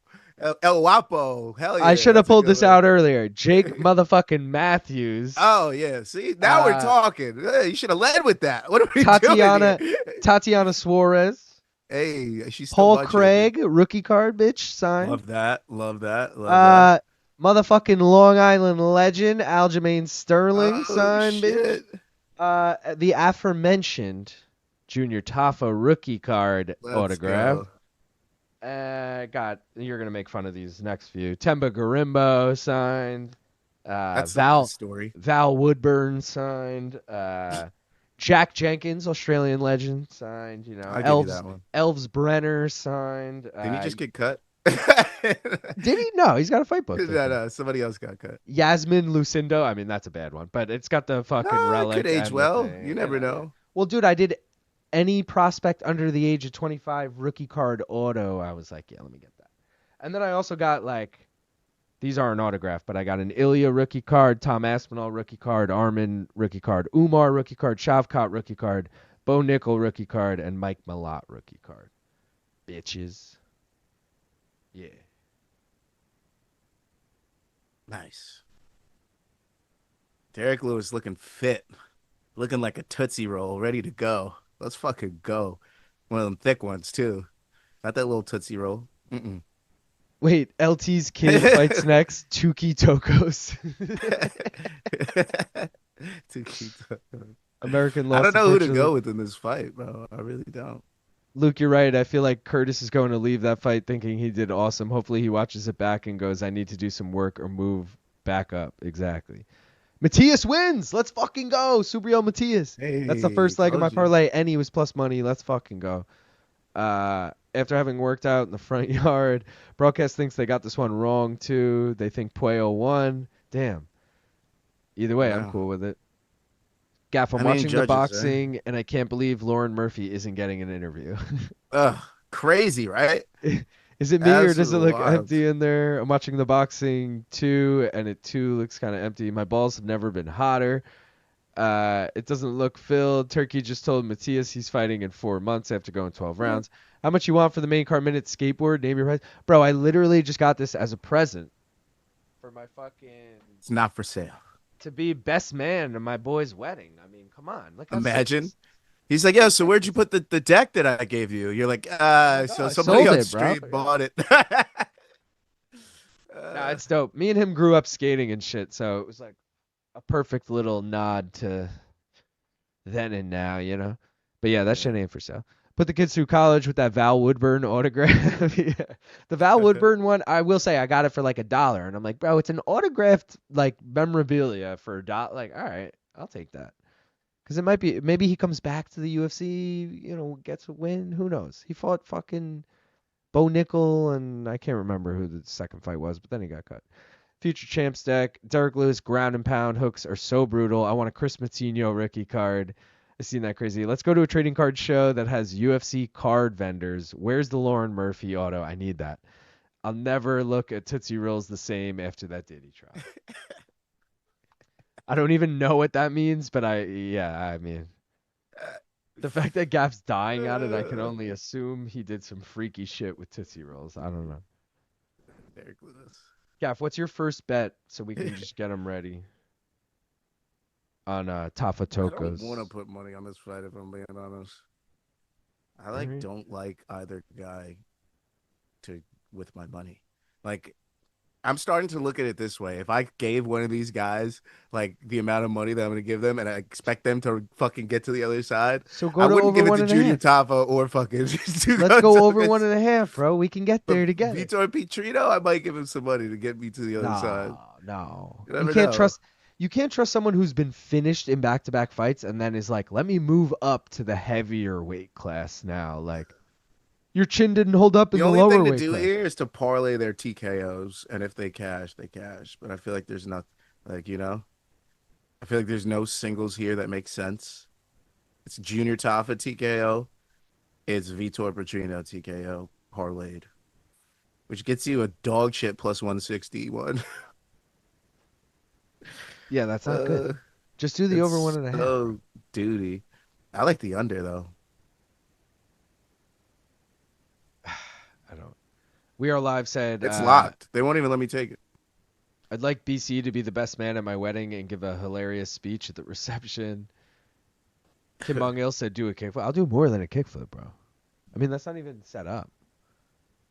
S2: El Guapo. Hell yeah.
S1: I should have pulled this out earlier. Jake motherfucking Matthews.
S2: Oh, yeah. See, now we're talking. You should have led with that. What are we doing here?
S1: Tatiana Suarez.
S2: Hey, she's
S1: Paul Craig, rookie card, bitch, signed.
S2: Love that.
S1: Motherfucking Long Island legend, Aljamain Sterling, signed,
S2: shit.
S1: bitch. The aforementioned Junior Tafa rookie card autograph. God, you're gonna make fun of these next few. Temba Garimbo signed.
S2: That's
S1: Val
S2: story.
S1: Val Woodburn signed. Jack Jenkins, Australian legend, signed. You know, Elves Brenner signed.
S2: Did he just get cut?
S1: Did he? No, he's got a fight book.
S2: No, somebody else got cut.
S1: Yasmin Lucindo. I mean, that's a bad one, but it's got the fucking relic.
S2: It could age well. You never know.
S1: Well, dude, I did any prospect under the age of 25 rookie card auto. I was like, yeah, let me get that. And then I also got like, these aren't autographed, but I got an Ilya rookie card, Tom Aspinall rookie card, Armin rookie card, Umar rookie card, Shavkat rookie card, Bo Nickel rookie card, and Mike Malott rookie card. Bitches. Yeah.
S2: Nice. Derrick Lewis looking fit. Looking like a Tootsie Roll, ready to go. Let's fucking go. One of them thick ones, too. Not that little Tootsie Roll. Mm-mm.
S1: Wait, LT's kid fights next. Tuki Tokkos. American lost.
S2: I don't know who to go with in this fight, bro. I really don't.
S1: Luke, you're right. I feel like Curtis is going to leave that fight thinking he did awesome. Hopefully he watches it back and goes, I need to do some work or move back up. Exactly. Matthias wins. Let's fucking go. Subriel Matthias.
S2: Hey,
S1: that's the first leg of my parlay, and he was plus money. Let's fucking go. After having worked out in the front yard, broadcast thinks they got this one wrong, too. They think Puello won. Damn. Either way, I'm cool with it. Gaff, I'm watching the boxing, and I can't believe Lauren Murphy isn't getting an interview.
S2: Ugh, crazy, right?
S1: Is it me, or does it look empty in there? I'm watching the boxing, too, and it, too, looks kind of empty. My balls have never been hotter. It doesn't look filled. Turkey just told Matthias he's fighting in 4 months after going 12 rounds. How much you want for the main card minute skateboard? Name your price. Bro, I literally just got this as a present for my fucking...
S2: It's not for sale.
S1: To be best man at my boy's wedding. I mean, come on. Look how
S2: imagine. He's like, yeah, so where'd you put the deck that I gave you? You're like, so somebody on the street bought it.
S1: Nah, it's dope. Me and him grew up skating and shit, so it was like a perfect little nod to then and now, you know? But yeah, that shit ain't for sale. Put the kids through college with that Val Woodburn autograph. Yeah. The Val Woodburn one, I will say I got it for like $1. And I'm like, bro, it's an autographed like memorabilia for $1. Like, all right, I'll take that. Because it might be, maybe he comes back to the UFC, you know, gets a win. Who knows? He fought fucking Bo Nickel, and I can't remember who the second fight was, but then he got cut. Future Champs deck. Derrick Lewis, ground and pound hooks are so brutal. I want a Chris Matinho rookie card. I seen that crazy. Let's go to a trading card show that has UFC card vendors. Where's the Lauren Murphy auto? I need that. I'll never look at Tootsie Rolls the same after that Diddy trial. I don't even know what that means, but I mean, the fact that Gaff's dying on it, I can only assume he did some freaky shit with Tootsie Rolls. I don't know.
S2: Derrick Lewis.
S1: Gaff, what's your first bet so we can just get him ready on Tafa
S2: I don't
S1: Tokkos?
S2: want to put money on this fight if I'm being honest. I
S1: Alright.
S2: don't like either guy with my money. Like I'm starting to look at it this way. If I gave one of these guys like the amount of money that I'm going to give them and I expect them to fucking get to the other side,
S1: So
S2: I
S1: go to
S2: wouldn't
S1: over
S2: give it
S1: one
S2: to
S1: and a
S2: Junior
S1: half.
S2: Tafa or fucking
S1: Let's go over
S2: Tuco.
S1: 1.5, bro. We can get there
S2: But
S1: together.
S2: Vitor Petrino, I might give him some money to get me to the other side.
S1: No.
S2: You
S1: You
S2: never
S1: can't
S2: know.
S1: trust. You can't trust someone who's been finished in back-to-back fights and then is like, let me move up to the heavier weight class now. Like, your chin didn't hold up in
S2: The
S1: the
S2: only
S1: lower
S2: thing to
S1: weight
S2: do
S1: class.
S2: here is to parlay their TKOs, and if they cash, they cash. But I feel like there's not, I feel like there's no singles here that make sense. It's Junior Tafa TKO, it's Vitor Petrino TKO parlayed, which gets you a dog shit plus 161.
S1: Yeah, that's not good.
S2: Uh,
S1: Just do the over
S2: it's
S1: 1.5, bro.
S2: so duty. I like the under though.
S1: I don't. We Are Live said,
S2: It's locked. They won't even let me take it.
S1: I'd like BC to be the best man at my wedding and give a hilarious speech at the reception. Kim Bong-il said, do a kickflip. I'll do more than a kickflip, bro. I mean, that's not even set up.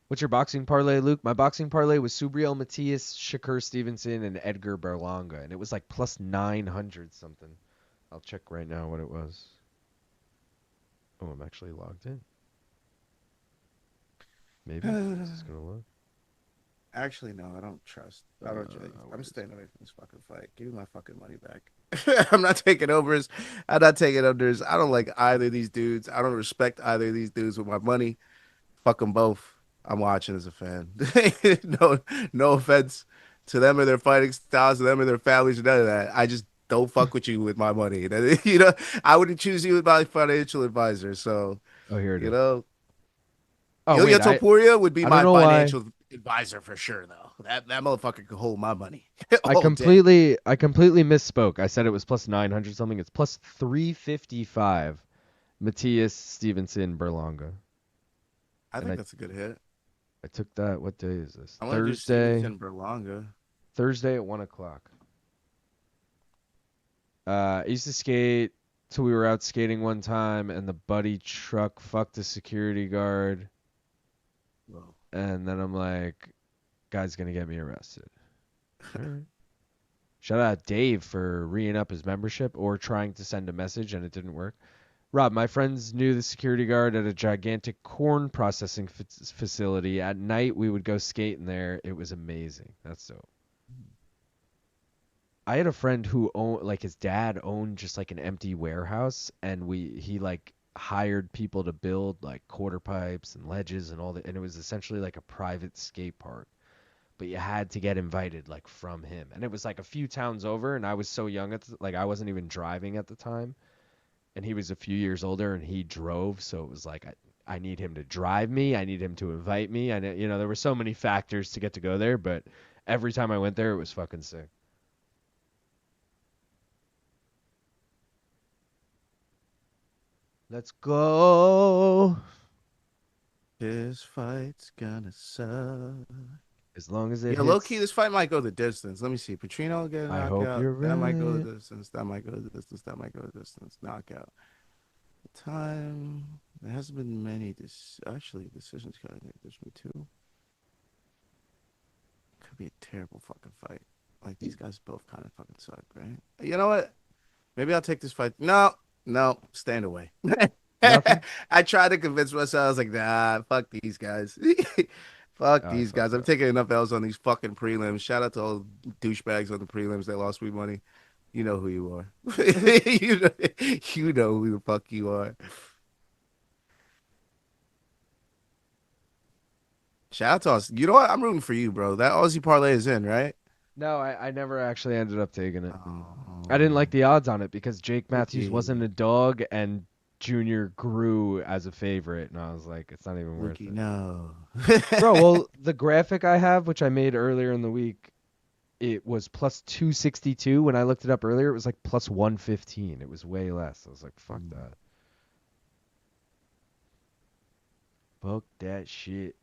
S1: What's your boxing parlay, Luke? My boxing parlay was Subriel Matias, Shakur Stevenson, and Edgar Berlanga, and it was like plus 900 something. I'll check right now what it was. Oh, I'm actually logged in. Maybe. Is this going to load?
S2: Actually, no, I don't trust. I'm staying away from this fucking fight. Give me my fucking money back. I'm not taking overs. I'm not taking unders. I don't like either of these dudes. I don't respect either of these dudes with my money. Fuck them both. I'm watching as a fan. No, no offense to them or their fighting styles, to them or their families, or none of that. I just don't fuck with you with my money. I wouldn't choose you as my financial advisor. So,
S1: Oh, here it
S2: you
S1: is.
S2: know,
S1: Oh,
S2: Ilya
S1: wait,
S2: Topuria would be
S1: I don't
S2: my
S1: know why.
S2: financial advisor for sure, though. That motherfucker could hold my money
S1: I
S2: all day.
S1: completely misspoke. I said it was plus 900 something. It's plus 355. Matias, Stevenson, Berlanga.
S2: I
S1: And
S2: think that's a good hit.
S1: I took that. What day is this?
S2: I want to do
S1: Thursday.
S2: Stevenson Berlanga.
S1: Thursday at 1 o'clock. I used to skate till we were out skating one time, and the buddy truck fucked a security guard,
S2: Whoa.
S1: and then I'm like, guy's gonna get me arrested. All right. Shout out Dave for re-ing up his membership or trying to send a message and it didn't work. Rob, my friends knew the security guard at a gigantic corn processing facility. At night, we would go skating there. It was amazing. That's so. I had a friend who owned, like his dad owned just like an empty warehouse, and he like hired people to build like quarter pipes and ledges and all that, and it was essentially like a private skate park. But you had to get invited like from him, and it was like a few towns over, and I was so young like I wasn't even driving at the time, and he was a few years older, and he drove, so it was like I need him to drive me, I need him to invite me, and there were so many factors to get to go there, but every time I went there, it was fucking sick. Let's go.
S2: This fight's gonna suck.
S1: As long as it
S2: Yeah, low key,
S1: hits.
S2: this fight might go the distance. Let me see. Petrino will get a
S1: I hope
S2: knockout.
S1: you're
S2: That might go
S1: right.
S2: the distance. That might go the distance. That might go the distance. Knockout. Time. There hasn't been many. Actually, decisions kind of think there's been two. Could be a terrible fucking fight. Like these guys both kind of fucking suck, right? You know what? Maybe I'll take this fight. No, no, stand away.
S1: Nothing?
S2: I tried to convince myself. I was like, nah, fuck these guys. Fuck
S1: Oh, I
S2: these guys.
S1: fucked
S2: I'm
S1: up.
S2: taking enough L's on these fucking prelims. Shout out to all douchebags on the prelims that lost me money. You know who you are. You know who the fuck you are. Shout out to us. You know what? I'm rooting for you, bro. That Aussie parlay is in, right?
S1: No, I never actually ended up taking it.
S2: Oh,
S1: I didn't like the odds on it because Jake Matthews wasn't
S2: Wiki.
S1: a dog and Junior grew as a favorite, and I was like, it's not even worth
S2: Wiki,
S1: it.
S2: no.
S1: Bro, well, the graphic I have, which I made earlier in the week, it was plus 262. When I looked it up earlier, it was like plus 115. It was way less. I was like, fuck that. Fuck that shit.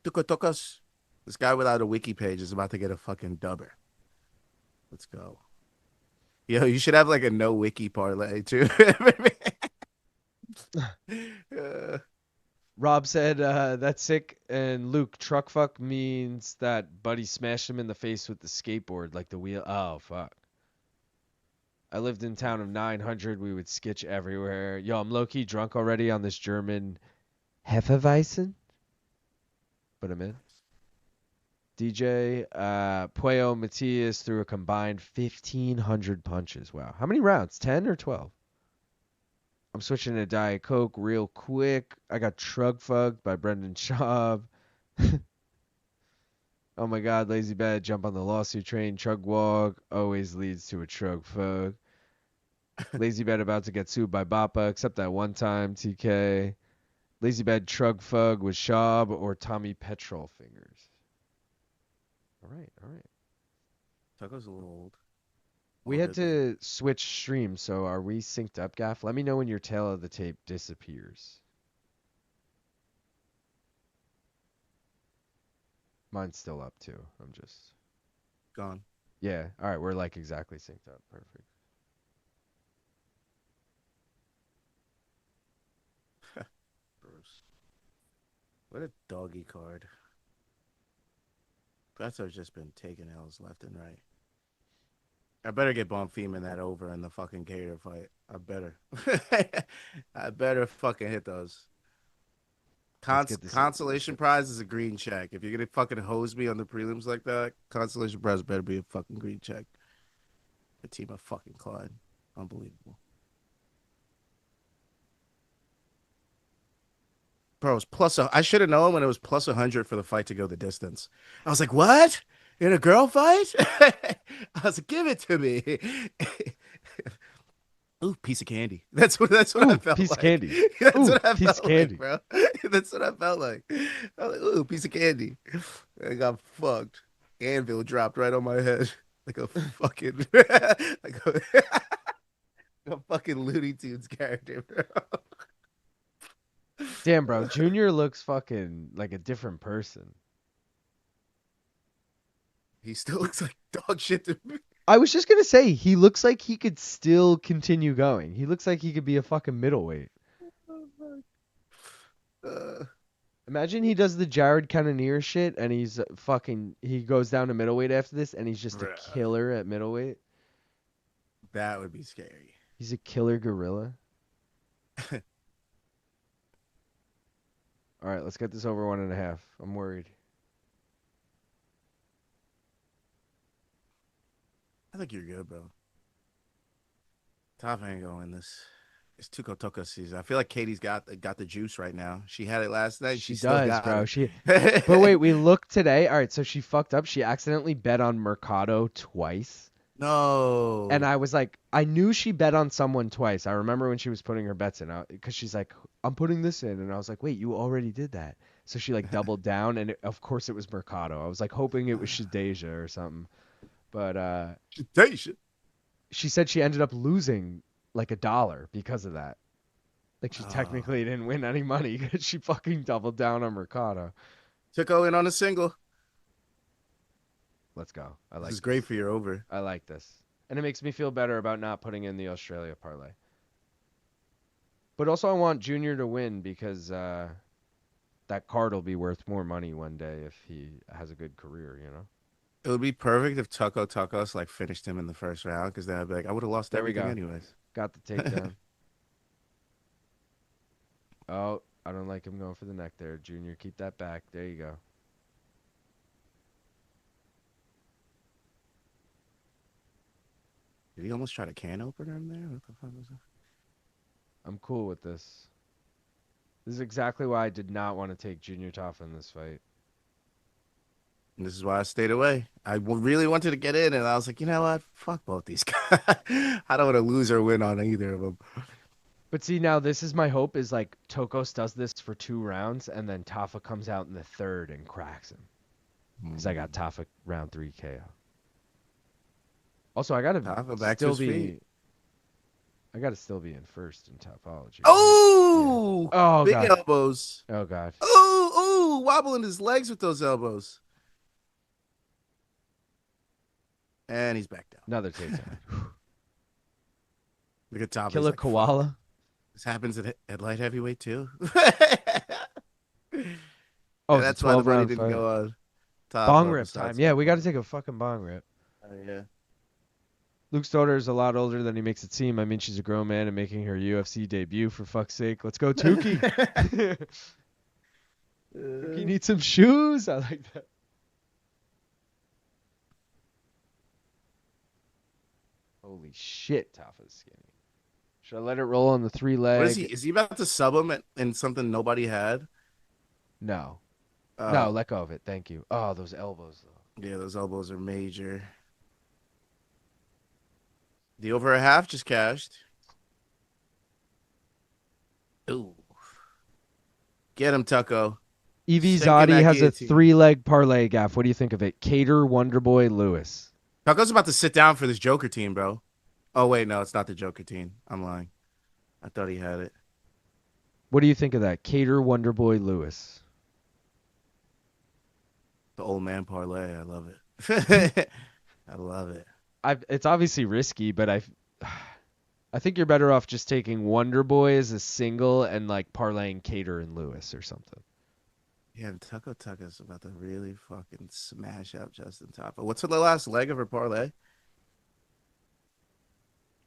S2: Tuco Tokkos. This guy without a wiki page is about to get a fucking dubber. Let's go. Yo, you should have like a no wiki parlay too.
S1: Rob said, that's sick. And Luke, truck fuck means that Buddy smashed him in the face with the skateboard, like the wheel. Oh, fuck. I lived in town of 900. We would skitch everywhere. Yo, I'm low-key drunk already on this German Hefeweizen. But I'm in. DJ, Pueo Matias threw a combined 1,500 punches. Wow. How many rounds? 10 or 12? I'm switching to Diet Coke real quick. I got Trug Fugged by Brendan Schaub. Oh my God, lazy bed, jump on the lawsuit train. Trug walk always leads to a Trug Fug. Lazy bed about to get sued by Bappa, except that one time, TK. Lazy bed, Trug Fug with Schaub or Tommy Petrol fingers. All right, all right.
S2: Tuco's a little old.
S1: We had to switch streams, so are we synced up, Gaff? Let me know when your tail of the tape disappears. Mine's still up too. I'm just
S2: Gone.
S1: yeah. All right, we're like exactly synced up. Perfect.
S2: Bruce. What a doggy card. Betzer's just been taking L's left and right. I better get Bonfim in that over in the fucking Gator fight. I better. I better fucking hit those.
S1: Let's get this.
S2: Consolation prize is a green check. If you're gonna fucking hose me on the prelims like that, consolation prize better be a fucking green check. The team of fucking Clyde. Unbelievable. Bro, it was I should have known when it was plus 100 for the fight to go the distance. I was like, what? In a girl fight? I was like, give it to me. Ooh, piece of candy. That's what
S1: Ooh,
S2: I felt
S1: piece
S2: like.
S1: of candy.
S2: That's
S1: Ooh,
S2: what I
S1: piece
S2: felt
S1: of candy.
S2: like, bro. That's what I felt like. I was like, ooh, piece of candy. I got fucked. Anvil dropped right on my head. Like a fucking like a fucking Looney Tunes character, bro.
S1: Damn, bro. Junior looks fucking like a different person.
S2: He still looks like dog shit to me.
S1: I was just gonna say he looks like he could still continue going. He looks like he could be a fucking middleweight. Imagine he does the Jared Cannonier shit and he's fucking he goes down to middleweight after this and he's just a
S2: Bruh.
S1: killer at middleweight.
S2: That would be scary.
S1: He's a killer gorilla. All right, let's get this over 1.5. I'm worried.
S2: I think you're good, bro. Tafa ain't gonna win this. It's Tuco Tokkos season. I feel like Katie's got the juice right now. She had it last night.
S1: She
S2: Still
S1: does,
S2: got
S1: bro.
S2: it.
S1: But wait, we looked today. All right, so she fucked up. She accidentally bet on Mercado twice. And
S2: No.
S1: I was like, I knew she bet on someone twice. I remember when she was putting her bets in, because she's like, I'm putting this in, and I was like, wait, you already did that. So she like doubled down, and of course it was Mercado. I was like hoping it was Shadeja or something, but she said she ended up losing like $1 because of that. Like she technically didn't win any money because she fucking doubled down on Mercado.
S2: Tuco in on a single.
S1: Let's go. I like
S2: This is
S1: this.
S2: great for your over.
S1: I like this. And it makes me feel better about not putting in the Australia parlay. But also I want Junior to win because that card will be worth more money one day if he has a good career, you know?
S2: It would be perfect if Tokkos like finished him in the first round because then I'd be like, I would have lost
S1: There we
S2: everything
S1: go.
S2: anyways.
S1: Got the takedown. Oh, I don't like him going for the neck there. Junior, keep that back. There you go.
S2: Did he almost try to can opener him there? What the fuck was that?
S1: I'm cool with this. This is exactly why I did not want to take Junior Tafa in this fight.
S2: And this is why I stayed away. Really wanted to get in, and I was like, you know what? Fuck both these guys. I don't want to lose or win on either of them.
S1: But see, now this is my hope is like Tokkos does this for 2 rounds, and then Tafa comes out in the third and cracks him. Because I got Tafa round 3 KO. Also, I gotta
S2: Tafa back to
S1: still
S2: his
S1: be.
S2: feet.
S1: I gotta still be in first in topology.
S2: Oh,
S1: Yeah. Oh
S2: big
S1: god.
S2: elbows.
S1: Oh god.
S2: Oh, wobbling his legs with those elbows. And he's back down.
S1: Another takedown.
S2: Look at Tafa.
S1: Killer
S2: Like,
S1: koala.
S2: fuck. This happens at light heavyweight too.
S1: Oh,
S2: That's
S1: it's a
S2: why the
S1: 12
S2: money
S1: round
S2: didn't
S1: fight.
S2: go on.
S1: Bong rip time. Yeah, we got to take a fucking bong rip.
S2: Yeah.
S1: Luke's daughter is a lot older than he makes it seem. I mean, she's a grown man and making her UFC debut, for fuck's sake. Let's go, Tuki. Tuki needs some shoes. I like that. Holy shit, Tafa's skinny. Should I let it roll on the 3-leg?
S2: What is he? Is he about to sub him in something nobody had?
S1: No. No, let go of it. Thank you. Oh, those elbows, though.
S2: Yeah, those elbows are major. The over a half just cashed. Ooh. Get him, Tuco.
S1: Evie
S2: Sink in
S1: Zotti
S2: that
S1: has a
S2: guillotine.
S1: 3-leg parlay gaff. What do you think of it? Kattar, Wonderboy, Lewis.
S2: Tuco's about to sit down for this Joker team, bro. Oh, wait, no, it's not the Joker team. I'm lying. I thought he had it.
S1: What do you think of that? Kattar, Wonderboy, Lewis.
S2: The old man parlay. I love it. I love it.
S1: It's obviously risky, but I think you're better off just taking Wonderboy as a single and like parlaying Kattar and Lewis or something.
S2: Yeah, Tuco's about to really fucking smash up Justin Tafa. What's the last leg of her parlay?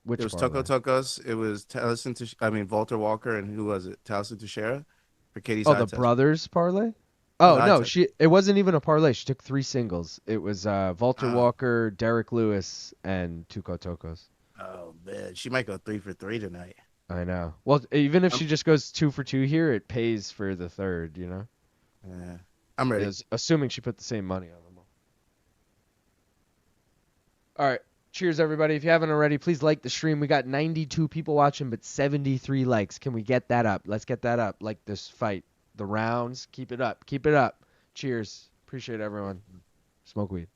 S1: Which
S2: It was
S1: parlay?
S2: Tokkos. It was Tallison. Valter Walker, and who was it? Tallison Teixeira for Katie's
S1: Oh,
S2: eye
S1: the
S2: test.
S1: brothers parlay? Oh,
S2: The eye
S1: no,
S2: test.
S1: it wasn't even a parlay. She took 3 singles. It was Valter
S2: Oh.
S1: Walker, Derrick Lewis, and Tuco Tokkos.
S2: Oh man, she might go 3 for 3 tonight.
S1: I know. Well, even if she just goes 2 for 2 here, it pays for the third, you know?
S2: Yeah, I'm ready.
S1: Assuming she put the same money on them all. All right. Cheers, everybody. If you haven't already, please like the stream. We got 92 people watching, but 73 likes. Can we get that up? Let's get that up. Like this fight. The rounds. Keep it up. Keep it up. Cheers. Appreciate everyone. Smoke weed.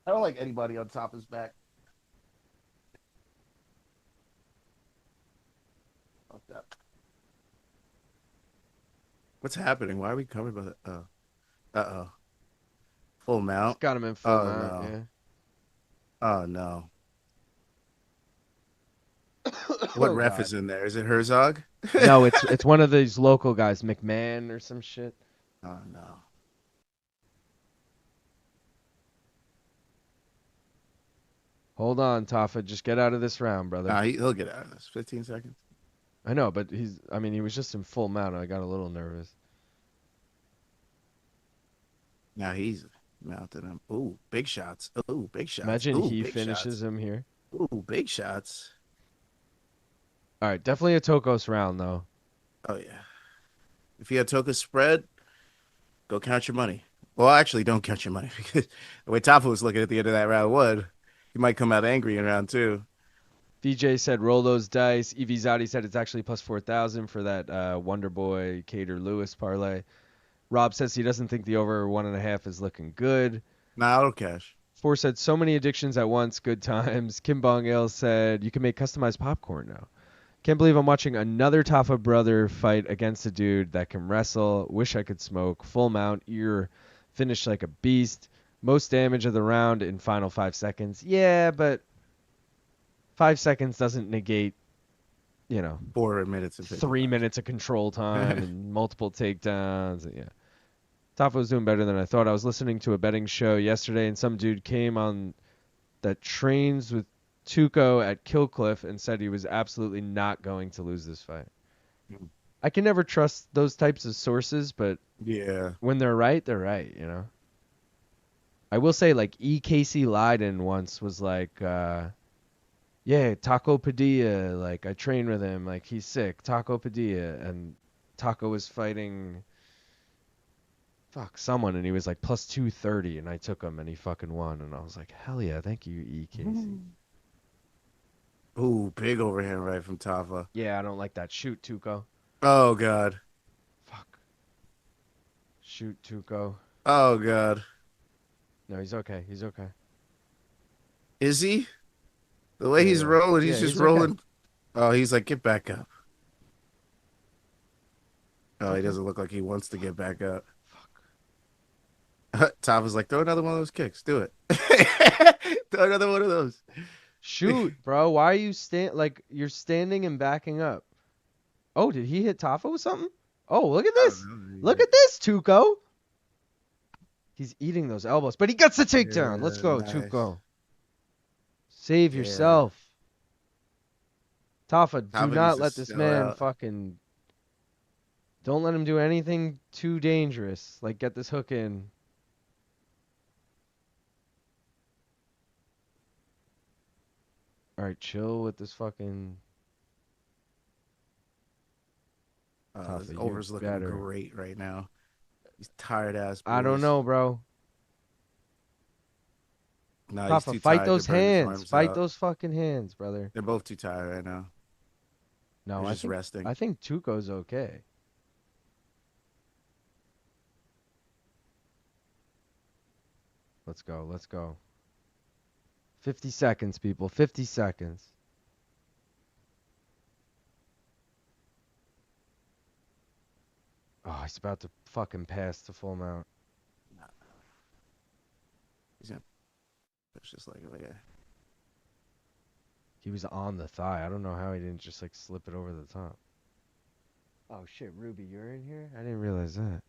S2: I don't like anybody on top of his back. Fuck that. What's happening? Why are we covered by that? Oh. Full mount.
S1: Got him in full
S2: Oh,
S1: mount.
S2: no.
S1: Yeah.
S2: Oh no. What
S1: Oh,
S2: ref
S1: God.
S2: is in there? Is it Herzog?
S1: No, it's one of these local guys, McMahon or some shit.
S2: Oh no.
S1: Hold on, Tafa. Just get out of this round, brother.
S2: Nah, he'll get out of this. 15 seconds.
S1: I know, but he was just in full mount. I got a little nervous.
S2: Now he's mounting him. Ooh, big shots. Ooh, big shots.
S1: Imagine
S2: Ooh,
S1: he
S2: big
S1: finishes
S2: shots.
S1: him here.
S2: Ooh, big shots.
S1: All right, definitely a Tokkos round, though.
S2: Oh yeah. If you had Toka spread, go count your money. Well, actually, don't count your money because the way Tafa was looking at the end of that round one, he might come out angry in round 2.
S1: VJ said roll those dice. Evie Zotti said it's actually plus 4,000 for that Wonderboy Kattar Lewis parlay. Rob says he doesn't think the over 1.5 is looking good.
S2: Nah, I'll cash.
S1: Four said so many addictions at once, good times. Kim Bong Ale said you can make customized popcorn now. Can't believe I'm watching another Tafa brother fight against a dude that can wrestle. Wish I could smoke. Full mount, ear, finish like a beast. Most damage of the round in final 5 seconds. Yeah, but 5 seconds doesn't negate,
S2: 4 minutes and
S1: 3 minutes of control time and multiple takedowns. Yeah. Tafa was doing better than I thought. I was listening to a betting show yesterday, and some dude came on that trains with Tuco at Killcliff and said he was absolutely not going to lose this fight. I can never trust those types of sources, but
S2: yeah,
S1: when they're right, I will say, like, E. Casey Leiden once was like, Yeah, Taco Padilla. Like I trained with him. Like he's sick. Taco Padilla, and Taco was fighting. Fuck someone, and he was like plus 230, and I took him, and he fucking won, and I was like, hell yeah, thank you, EKC.
S2: Ooh, big overhand right from Tafa.
S1: Yeah, I don't like that. Shoot, Tuco.
S2: Oh god.
S1: Fuck. Shoot, Tuco.
S2: Oh god.
S1: No, he's okay. He's okay.
S2: Is he? The way he's
S1: Yeah.
S2: rolling,
S1: Yeah,
S2: he's just
S1: he's okay.
S2: rolling. Oh, he's like, get back up. Oh, he
S1: Okay.
S2: doesn't look like he wants to get back up.
S1: Fuck.
S2: Tafa's like, throw another one of those kicks. Do it. Throw another one of those.
S1: Shoot, bro. Why are you like you're standing and backing up? Oh, did he hit Tafa with something? Oh, look at this. Look at this, Tuco. He's eating those elbows, but he gets the takedown. Let's go,
S2: nice.
S1: Tuco. Save
S2: Yeah.
S1: yourself. Tafa, do
S2: Tafa
S1: not
S2: needs to
S1: let this
S2: sell
S1: man
S2: out.
S1: fucking... Don't let him do anything too dangerous. Like, get this hook in. Alright, chill with this fucking...
S2: This
S1: Tafa, you
S2: over's looking
S1: better.
S2: great right now. These tired ass boys.
S1: I don't know, bro.
S2: No, he's
S1: Tafa,
S2: too
S1: fight
S2: tired to
S1: those
S2: burn his
S1: hands.
S2: arms
S1: Fight
S2: out.
S1: those fucking hands, brother.
S2: They're both too tired right now.
S1: No,
S2: They're
S1: I
S2: just
S1: think
S2: resting.
S1: I think Tuco's okay. Let's go. Let's go. 50 seconds, people. 50 seconds. Oh, he's about to fucking pass to full mount.
S2: He's gonna push this leg away.
S1: He was on the thigh. I don't know how he didn't just like slip it over the top. Oh shit, Ruby, you're in here? I didn't realize that.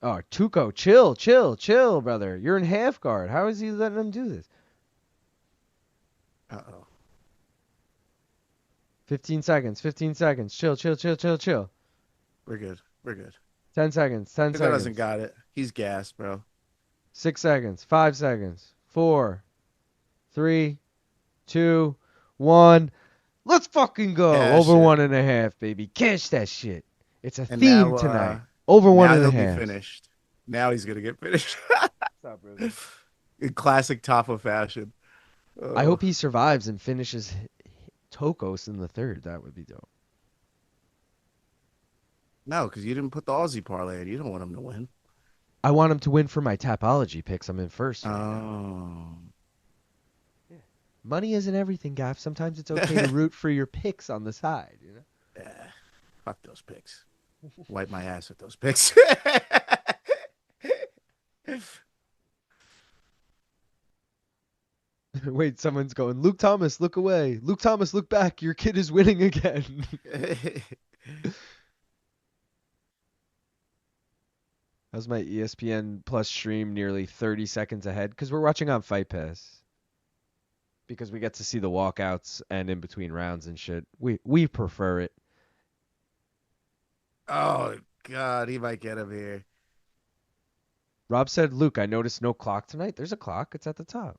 S1: Oh, Tuco, chill, chill, chill, brother. You're in half guard. How is he letting him do this?
S2: Uh-oh.
S1: 15 seconds, 15 seconds. Chill, chill, chill, chill, chill.
S2: We're good. We're good.
S1: 10 seconds, 10
S2: Tuco
S1: seconds.
S2: doesn't got it. He's gassed, bro.
S1: 6 seconds, 5 seconds, 4, 3, 2, 1. Let's fucking go.
S2: Cash
S1: Over
S2: it.
S1: 1.5, baby. Cash that shit. It's a
S2: And
S1: theme
S2: now,
S1: tonight. Over
S2: now he'll
S1: 1.5.
S2: be finished. Now he's gonna get finished.
S1: What's up, bro?
S2: In classic Tafa fashion.
S1: I hope he survives and finishes Tokkos in the third. That would be dope.
S2: No, because you didn't put the Aussie parlay in. You don't want him to win.
S1: I want him to win for my Tapology picks. I'm in first right now.
S2: Oh.
S1: Yeah. Money isn't everything, Gaff. Sometimes it's okay to root for your picks on the side, you know?
S2: Yeah. Fuck those picks. Wipe my ass with those picks.
S1: Wait, someone's going, Luke Thomas, look away. Luke Thomas, look back. Your kid is winning again. How's my ESPN Plus stream nearly 30 seconds ahead? Because we're watching on Fight Pass. Because we get to see the walkouts and in between rounds and shit. We prefer it.
S2: Oh, God. He might get him here.
S1: Rob said, Luke, I noticed no clock tonight. There's a clock. It's at the top.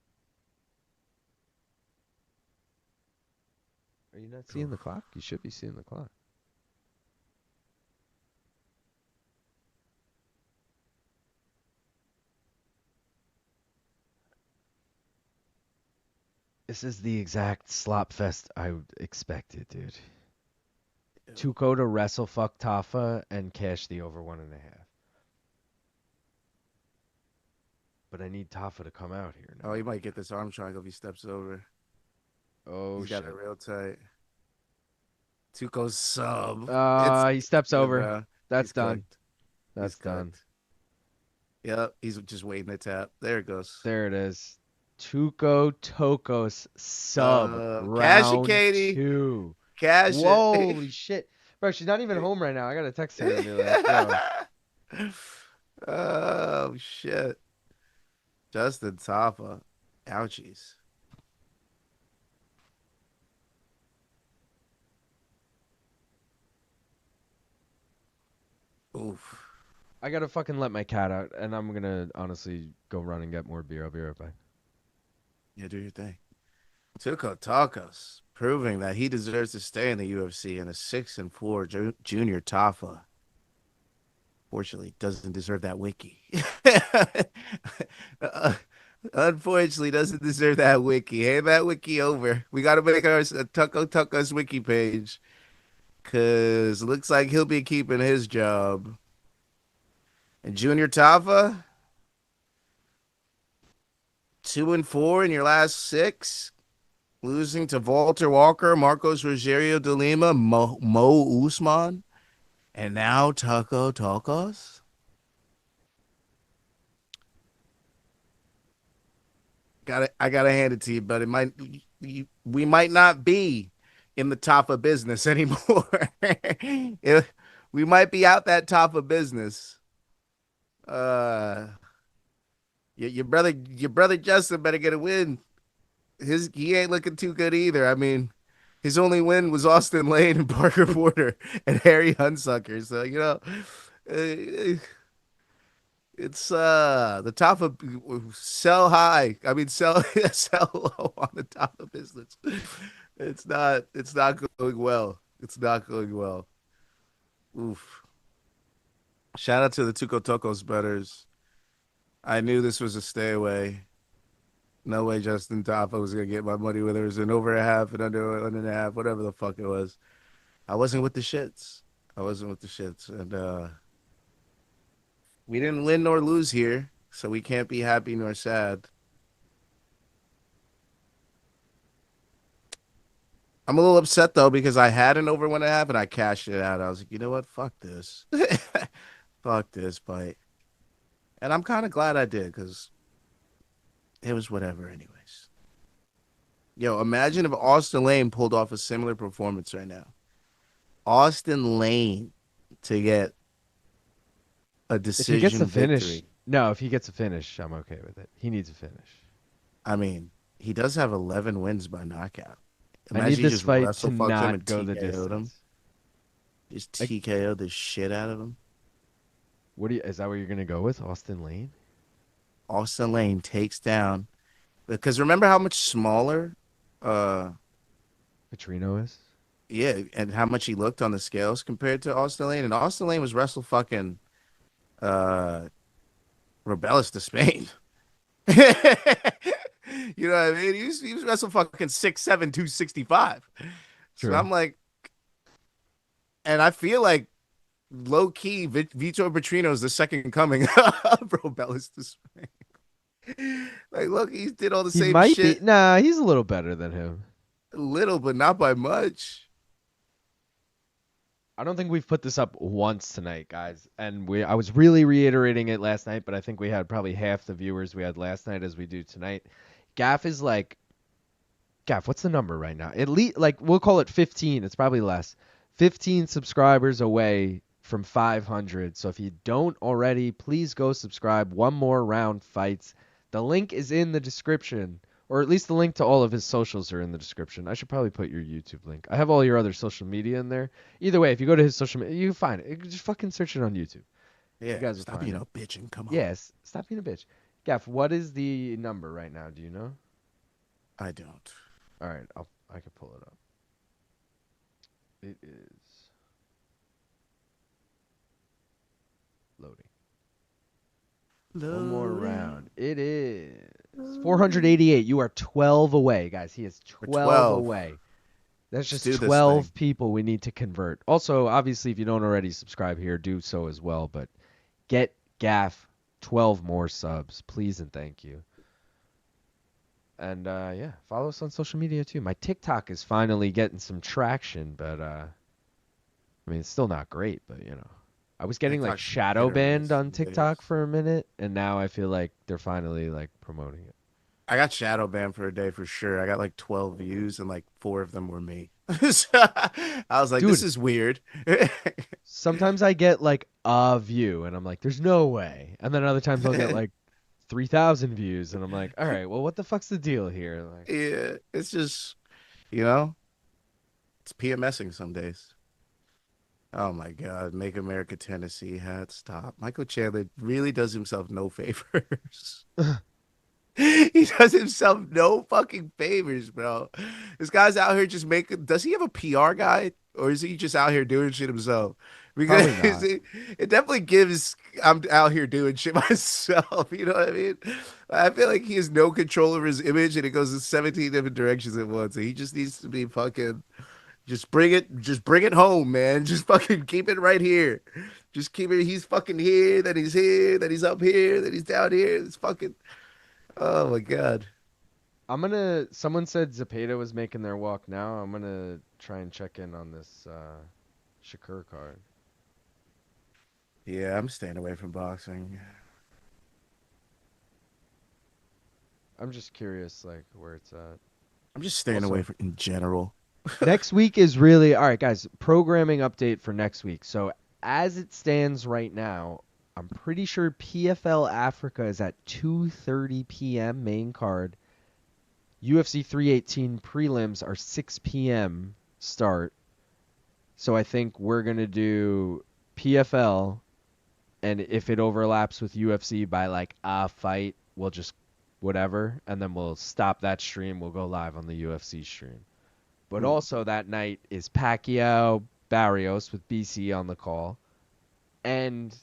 S1: Are you not seeing the clock? You should be seeing the clock. This is the exact slop fest I expected, dude. Tuco to wrestle fuck Tafa and cash the over 1.5. But I need Tafa to come out here now.
S2: Oh, he might get this arm triangle if he steps over.
S1: Oh,
S2: He's
S1: shit.
S2: got it real tight. Tuco's sub.
S1: He steps over.
S2: Bro.
S1: That's
S2: He's
S1: done.
S2: cooked.
S1: That's
S2: He's
S1: done.
S2: cooked. Yep, he's just waiting to tap. There it goes.
S1: There it is. Tuco Tokkos sub
S2: Cash it,
S1: round
S2: Katie.
S1: 2.
S2: Cash it.
S1: Holy shit. Bro, she's not even home right now. I got to text her and be like, yo.
S2: Oh, shit. Justin Tafa. Ouchies. Oof.
S1: I got to fucking let my cat out, and I'm going to honestly go run and get more beer. I'll be right back.
S2: Yeah, do your thing. Tuco Tokkos, proving that he deserves to stay in the UFC in a 6-4 junior Tafa. Fortunately, doesn't deserve that wiki. Uh, Unfortunately, doesn't deserve that wiki. Hand that wiki over. We got to make our Tuco Tucko's wiki page because looks like he'll be keeping his job. And Junior Tafa, 2-4 in your last six, losing to Valter Walker, Marcos Rogerio de Lima, Mo Usman, and now Tuco Tokkos. I gotta hand it to you, but we might not be in the top of business anymore. We might be out that top of business. Uh, your brother Justin better get a win. He ain't looking too good either. I mean, his only win was Austen Lane and Parker Porter and Harry Hunsucker. So uh, it's the top of sell high. I mean sell sell low on the top of business. It's not going well. It's not going well. Oof. Shout out to the Tuco Tocos betters. I knew this was a stay away. No way Justin Tafa was gonna get my money, whether it was an over a half and under and a half, whatever the fuck it was. I wasn't with the shits. I wasn't with the shits. And we didn't win nor lose here, so we can't be happy nor sad. I'm a little upset though because I had an over 1.5 and I cashed it out. I was like, you know what? Fuck this. Fuck this fight. And I'm kind of glad I did because it was whatever, anyways. Yo, imagine if Austen Lane pulled off a similar performance right now. Austen Lane to get a
S1: If he gets
S2: decision
S1: a finish,
S2: victory.
S1: no, if he gets a finish, I'm okay with it. He needs a finish.
S2: I mean, he does have 11 wins by knockout.
S1: I need
S2: Imagine you
S1: this
S2: just
S1: fight to
S2: wrestle fucked him
S1: not
S2: and
S1: go the
S2: TKO'd him.
S1: distance.
S2: Just
S1: Like,
S2: TKO'd the shit out of him.
S1: is that what you're gonna go with, Austen Lane?
S2: Austen Lane takes down because remember how much smaller uh
S1: Petrino is.
S2: yeah, and how much he looked on the scales compared to Austen Lane. And Austen Lane was wrestle fucking uh Rebellis to Spain. You know what I mean? He was wrestle fucking 6'7", 265. So
S1: True.
S2: I'm like, and I feel like low key Vitor Petrino is the second coming of Rebellis to Spain. Like, look, he did all the
S1: He
S2: same
S1: might be.
S2: shit,
S1: Nah, he's a little better than him.
S2: a little, but not by much.
S1: I don't think we've put this up once tonight, guys. And I was really reiterating it last night, but I think we had probably half the viewers we had last night as we do tonight. Gaff is like, Gaff, what's the number right now? At least, like, we'll call it 15. It's probably less. 15 subscribers away from 500. So if you don't already, please go subscribe. One more round fights. The link is in the description, or at least the link to all of his socials are in the description. I should probably put your YouTube link. I have all your other social media in there. Either way, if you go to his social media, you can find it. Just fucking search it on YouTube. You
S2: Yeah,
S1: guys will
S2: stop
S1: find
S2: being
S1: it.
S2: a bitch and come on.
S1: Yes, stop being a bitch. Gaff, what is the number right now? Do you know?
S2: I don't.
S1: All right, I can pull it up. It is loading. One more round. It is 488. You are 12 away, guys. He is 12
S2: 12.
S1: away. That's
S2: Let's
S1: just
S2: do this
S1: 12
S2: thing.
S1: people we need to convert. Also, obviously, if you don't already subscribe here, do so as well. But get Gaff 12 more subs, please and thank you. And yeah, follow us on social media too. My TikTok is finally getting some traction, but I mean, it's still not great, but you know. I was getting like
S2: TikTok's
S1: shadow
S2: hit or
S1: banned
S2: miss
S1: on
S2: these days.
S1: TikTok for a minute, and now I feel like they're finally like promoting it.
S2: I got shadow banned for a day for sure. I got like 12 views and like 4 of them were me. So, I was like, this
S1: Dude,
S2: is weird.
S1: sometimes I get like a view, and I'm like, there's no way. And then other times I'll get like 3,000 views, and I'm like, all right, well, what the fuck's the deal here? Like,
S2: Yeah, it's just, you know, it's PMSing some days. Oh my God, Make America Tennessee hat, stop. Michael Chandler really does himself no favors. He does himself no fucking favors, bro. This guy's out here just making. Does he have a PR guy, or is he just out here doing shit himself? Because
S1: Probably not.
S2: it definitely gives. I'm out here doing shit myself. You know what I mean? I feel like he has no control over his image, and it goes in 17 different directions at once. And he just needs to be fucking. Just bring it home, man. Just fucking keep it right here. Just keep it. He's fucking here. Then he's here. Then he's up here. Then he's down here. It's fucking. Oh my god.
S1: Someone said Zepeda was making their walk now. I'm gonna try and check in on this Shakur card.
S2: Yeah, I'm staying away from boxing.
S1: I'm just curious, like, where it's at.
S2: I'm just staying away
S1: Also,
S2: from in general.
S1: next week is really all right, guys. Programming update for next week. So as it stands right now, I'm pretty sure PFL Africa is at 2:30 p.m. main card. UFC 318 prelims are 6 p.m. start. So I think we're gonna do PFL, and if it overlaps with UFC by like a fight, we'll just whatever, and then we'll stop that stream. We'll go live on the UFC stream. But
S2: Hmm.
S1: also that night is Pacquiao Barrios with BC on the call, and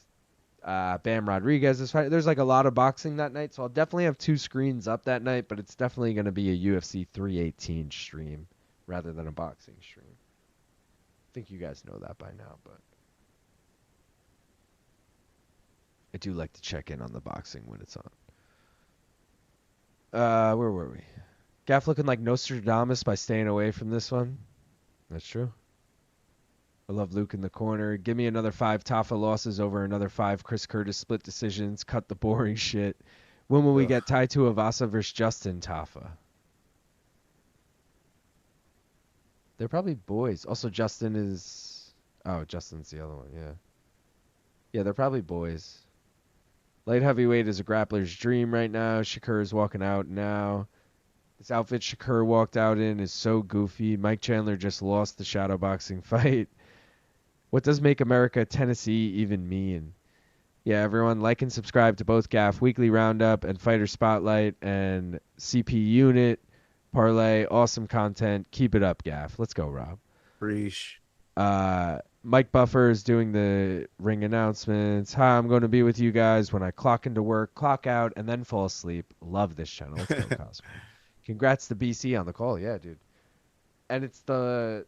S1: Bam Rodriguez is fighting. There's like a lot of boxing that night, so I'll definitely have two screens up that night. But it's definitely going to be a UFC 318 stream rather than a boxing stream. I think you guys know that by now, but I do like to check in on the boxing when it's on. Where were we? Gaff looking like Nostradamus by staying away from this one. That's true. I love Luke in the corner. Give me another 5 Tafa losses over another 5 Chris Curtis split decisions. Cut the boring shit. When will we
S2: Ugh.
S1: get Taito Avasa versus Justin Tafa? They're probably boys. Also, Justin is... Oh, Justin's the other one, yeah. Yeah, they're probably boys. Light heavyweight is a grappler's dream right now. Shakur is walking out now. This outfit Shakur walked out in is so goofy. Mike Chandler just lost the shadowboxing fight. What does make America Tennessee even mean? Yeah, everyone like and subscribe to both Gaff Weekly Roundup and Fighter Spotlight and CP Unit. Parlay, awesome content. Keep it up, Gaff. Let's go, Rob.
S2: Preach.
S1: Mike Buffer is doing the ring announcements. Hi, I'm going to be with you guys when I clock into work, clock out, and then fall asleep. Love this channel. Let's go, Cosmo. Congrats to BC on the call. Yeah, dude. And it's the...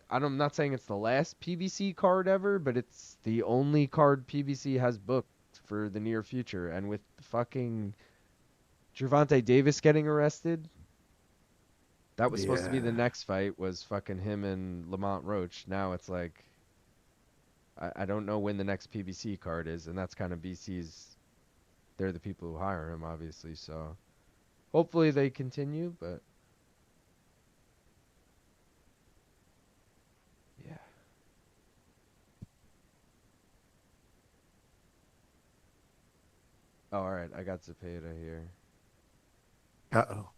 S1: I'm not saying it's the last PBC card ever, but it's the only card PBC has booked for the near future. And with fucking Gervonta Davis getting arrested, that was supposed to be the
S2: Yeah.
S1: next fight, was fucking him and Lamont Roach. Now it's like, I don't know when the next PBC card is, and that's kind of BC's, they're the people who hire him, obviously, so hopefully they continue, but yeah. Oh, all right, I got Zepeda here.
S2: Uh-oh.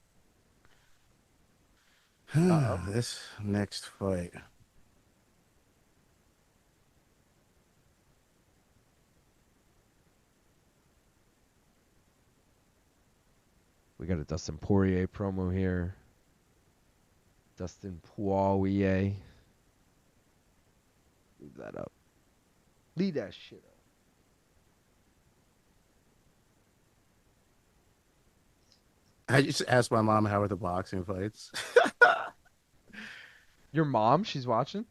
S1: Uh-oh.
S2: This next fight.
S1: We got a Dustin Poirier promo here. Dustin Poirier. Leave that up. Leave that shit up.
S2: I just asked my mom how are the boxing fights.
S1: Your mom, she's watching?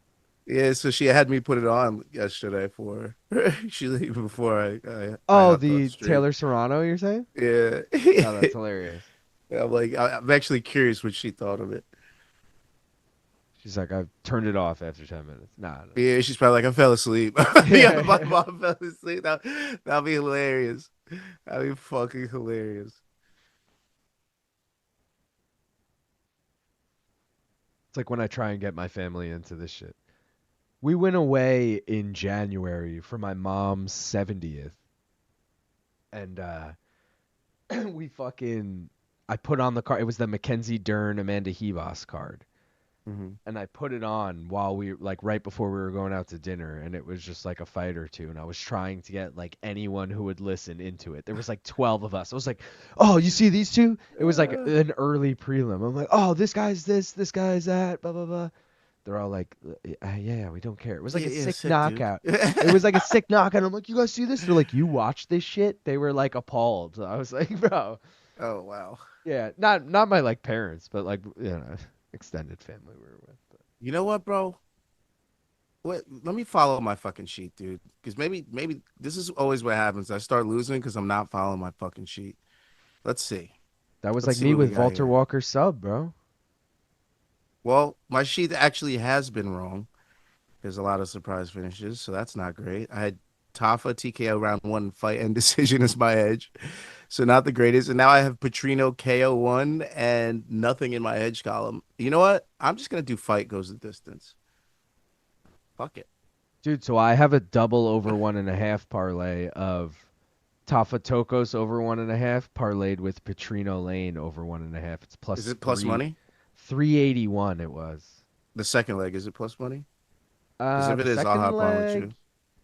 S2: Yeah, so she had me put it on yesterday for her. She even before I
S1: Oh,
S2: hopped on
S1: the
S2: stream.
S1: Taylor Serrano, you're saying?
S2: Yeah.
S1: Oh, that's hilarious.
S2: I'm like, I'm actually curious what she thought of it.
S1: She's like, I've turned it off after 10 minutes. Nah.
S2: Yeah, she's probably like, I fell asleep. Yeah, my mom fell asleep. That'd be hilarious. That'd be fucking hilarious.
S1: It's like when I try and get my family into this shit. We went away in January for my mom's 70th. And we fucking... I put on the card. It was the Mackenzie Dern, Amanda Hebos card.
S2: Mm-hmm.
S1: and I put it on while we like right before we were going out to dinner, and it was just like a fight or two, and I was trying to get like anyone who would listen into it. There was like 12 of us. I was like, "Oh, you see these two?" It was like an early prelim. I'm like, "Oh, this guy's this guy's that, blah blah blah." They're all like, "Yeah, we don't care." It was like a
S2: Yeah,
S1: sick
S2: sick, dude.
S1: knockout. It was like a sick knockout. I'm like, "You guys see this?" They're like, "You watch this shit?" They were like appalled. I was like, "Bro,
S2: Oh wow.
S1: yeah, not my like parents, but like extended family we were with." But.
S2: You know what, bro? Wait, let me follow my fucking sheet, dude. Because maybe this is always what happens. I start losing because I'm not following my fucking sheet. Let's see.
S1: That was
S2: Let's
S1: like
S2: see
S1: me
S2: what we
S1: with
S2: got
S1: Valter
S2: here.
S1: Walker sub, bro.
S2: Well, my sheet actually has been wrong. There's a lot of surprise finishes, so that's not great. I had Tafa TKO round one fight and decision as my edge, so not the greatest. And now I have Petrino KO one and nothing in my edge column. You know what? I'm just gonna do fight goes the distance. Fuck it.
S1: Dude, so I have a double over 1.5 parlay of Tafa Tokkos over 1.5 parlayed with Petrino Lane over 1.5. It's
S2: Is
S1: plus
S2: it plus money?
S1: 381 it was.
S2: The second leg, is it plus money? Because if
S1: The
S2: it is, I'll
S1: second
S2: hop on with
S1: leg,
S2: you.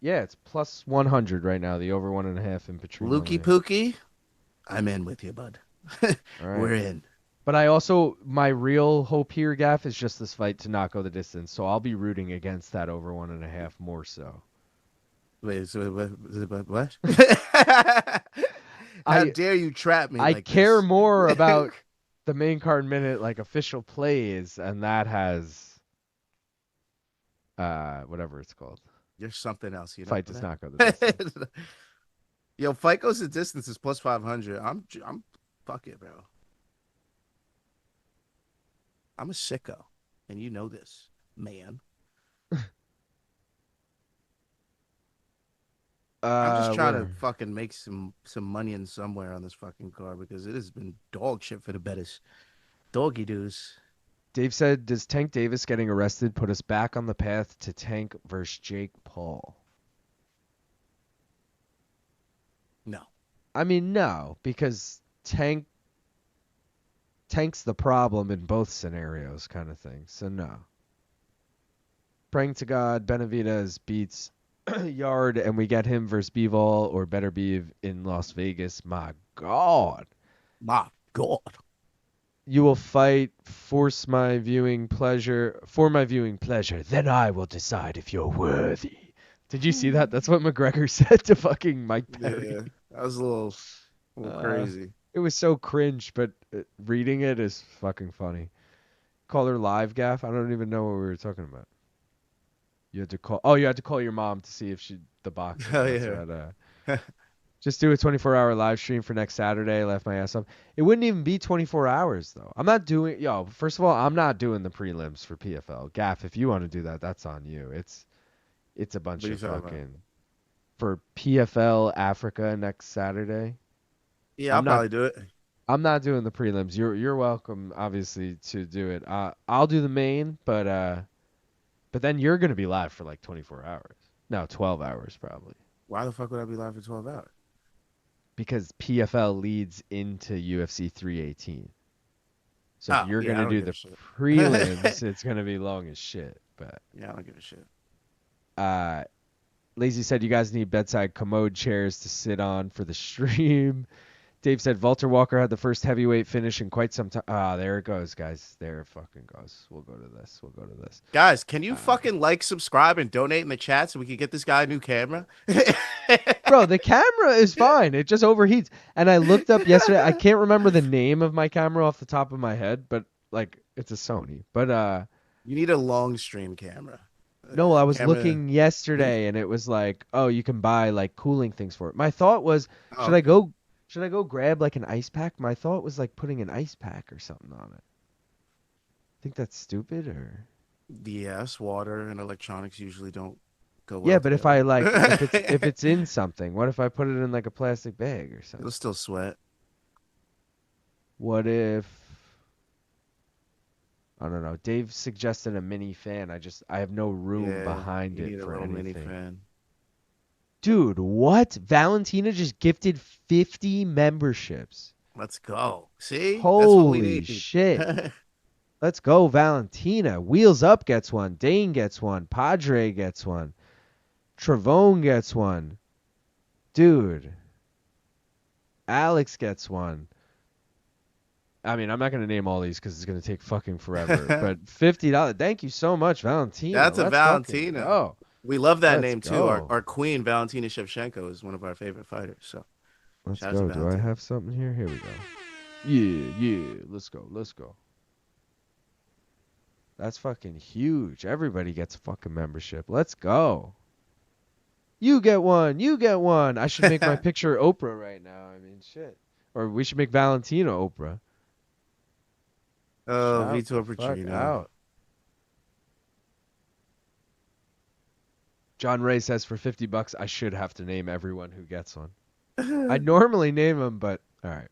S1: yeah, it's plus 100 right now. The over 1.5 in Petrino
S2: Lukey
S1: Lane.
S2: Pookie, I'm in with you, bud.
S1: All right.
S2: We're in.
S1: But I also, my real hope here, Gaff, is just this fight to not go the distance. So I'll be rooting against that over 1.5 more so.
S2: Wait, so what? How
S1: I
S2: dare you trap me
S1: I
S2: like
S1: care
S2: this?
S1: more about the main card minute like official plays, and that has whatever it's called.
S2: You're something else, you know
S1: Fight does not go the distance.
S2: that? Yo, fight goes the distance is plus 500. I'm fuck it, bro. I'm a sicko, and you know this, man. I'm just trying to
S1: Where
S2: fucking make some money in somewhere on this fucking car because it has been dog shit for the betters. Doggy doos.
S1: Dave said, "Does Tank Davis getting arrested put us back on the path to Tank versus Jake Paul?"
S2: No.
S1: I mean, no, because Tank's the problem in both scenarios, kind of thing. So no. Praying to God, Benavidez beats Yard, and we get him versus Bivol or Better Beeve in Las Vegas. My God.
S2: My God.
S1: You will fight, for my viewing pleasure. Then I will decide if you're worthy. Did you see that? That's what McGregor said to fucking Mike Perry.
S2: Yeah, that was a little crazy.
S1: It was so cringe, but reading it is fucking funny. Call her live, Gaff. I don't even know what we were talking about. You had to call. Oh, you had to call your mom to see if the box.
S2: Oh yeah.
S1: Just do a 24-hour live stream for next Saturday. Laugh my ass off. It wouldn't even be 24 hours though. I'm not doing. First of all, I'm not doing the prelims for PFL. Gaff, if you want to do that, that's on you. It's a bunch of fucking for PFL Africa next Saturday.
S2: Yeah, I'll probably do it.
S1: I'm not doing the prelims. You're welcome, obviously, to do it. I'll do the main, but then you're gonna be live for like 24 hours. No, 12 hours probably.
S2: Why the fuck would I be live for 12 hours?
S1: Because PFL leads into UFC 318. So if you're gonna do the prelims, it's gonna be long as shit. But
S2: yeah, I don't give a shit.
S1: Lazy said you guys need bedside commode chairs to sit on for the stream. Dave said Valter Walker had the first heavyweight finish in quite some time. There it goes, guys. There it fucking goes. We'll go to this.
S2: Guys, can you fucking subscribe, and donate in the chat so we can get this guy a new camera?
S1: Bro, the camera is fine. It just overheats. And I looked up yesterday. I can't remember the name of my camera off the top of my head, but like it's a Sony. But
S2: you need a long stream camera.
S1: No, I was looking yesterday and it was like, oh, you can buy like cooling things for it. My thought was, should I go grab like an ice pack? My thought was like putting an ice pack or something on it. Think that's stupid or?
S2: Yes, water and electronics usually don't go well.
S1: Yeah, but if I like, if it's in something, what if I put it in like a plastic bag or something?
S2: It'll still sweat.
S1: What if? I don't know. Dave suggested a mini fan. I have no room behind it for anything. Mini fan. Dude, what? Valentina just gifted 50 memberships.
S2: Let's go. See?
S1: Holy shit. Let's go, Valentina. Wheels Up gets one. Dane gets one. Padre gets one. Travone gets one. Dude. Alex gets one. I mean, I'm not going to name all these because it's going to take fucking forever. But $50. Thank you so much, Valentina.
S2: That's a
S1: Let's fucking
S2: Valentina.
S1: go.
S2: We love that
S1: Let's
S2: name too. Our
S1: go.
S2: our queen Valentina Shevchenko is one of our favorite fighters. So
S1: Let's
S2: shout out to
S1: go. Do I
S2: Valentina.
S1: have something here? Here we go. Yeah. Let's go. Let's go. That's fucking huge. Everybody gets a fucking membership. Let's go. You get one. You get one. I should make my picture Oprah right now. I mean, shit. Or we should make Valentina Oprah.
S2: Oh,
S1: Shout
S2: Vitor
S1: the fuck
S2: Petrino.
S1: out. John Ray says for $50, I should have to name everyone who gets one. I normally name them, but all right.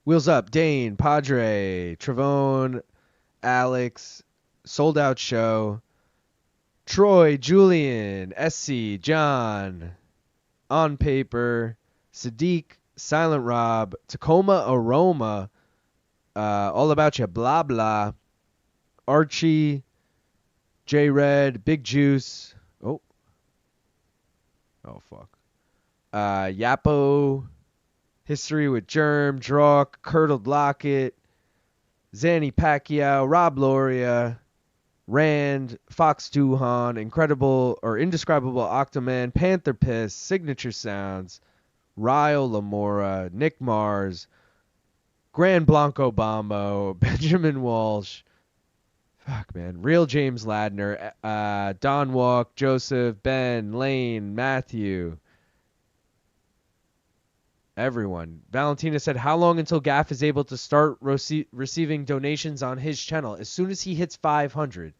S1: Wheels Up, Dane, Padre, Travone, Alex, Sold Out Show, Troy, Julian, SC, John, On Paper, Sadiq, Silent Rob, Tacoma Aroma, All About You, Blah Blah, Archie, J Red, Big Juice. Oh fuck. Yapo, History with Germ, Drawk, Curdled Locket, Zanny Pacquiao, Rob Loria, Rand, Fox Duhan, Indescribable Octoman, Panther Piss, Signature Sounds, Ryle Lamora, Nick Mars, Grand Blanco Bombo, Benjamin Walsh, fuck man, Real James Ladner, Don Walk, Joseph, Ben, Lane, Matthew, everyone. Valentina said, how long until Gaff is able to start receiving donations on his channel? As soon as he hits 500.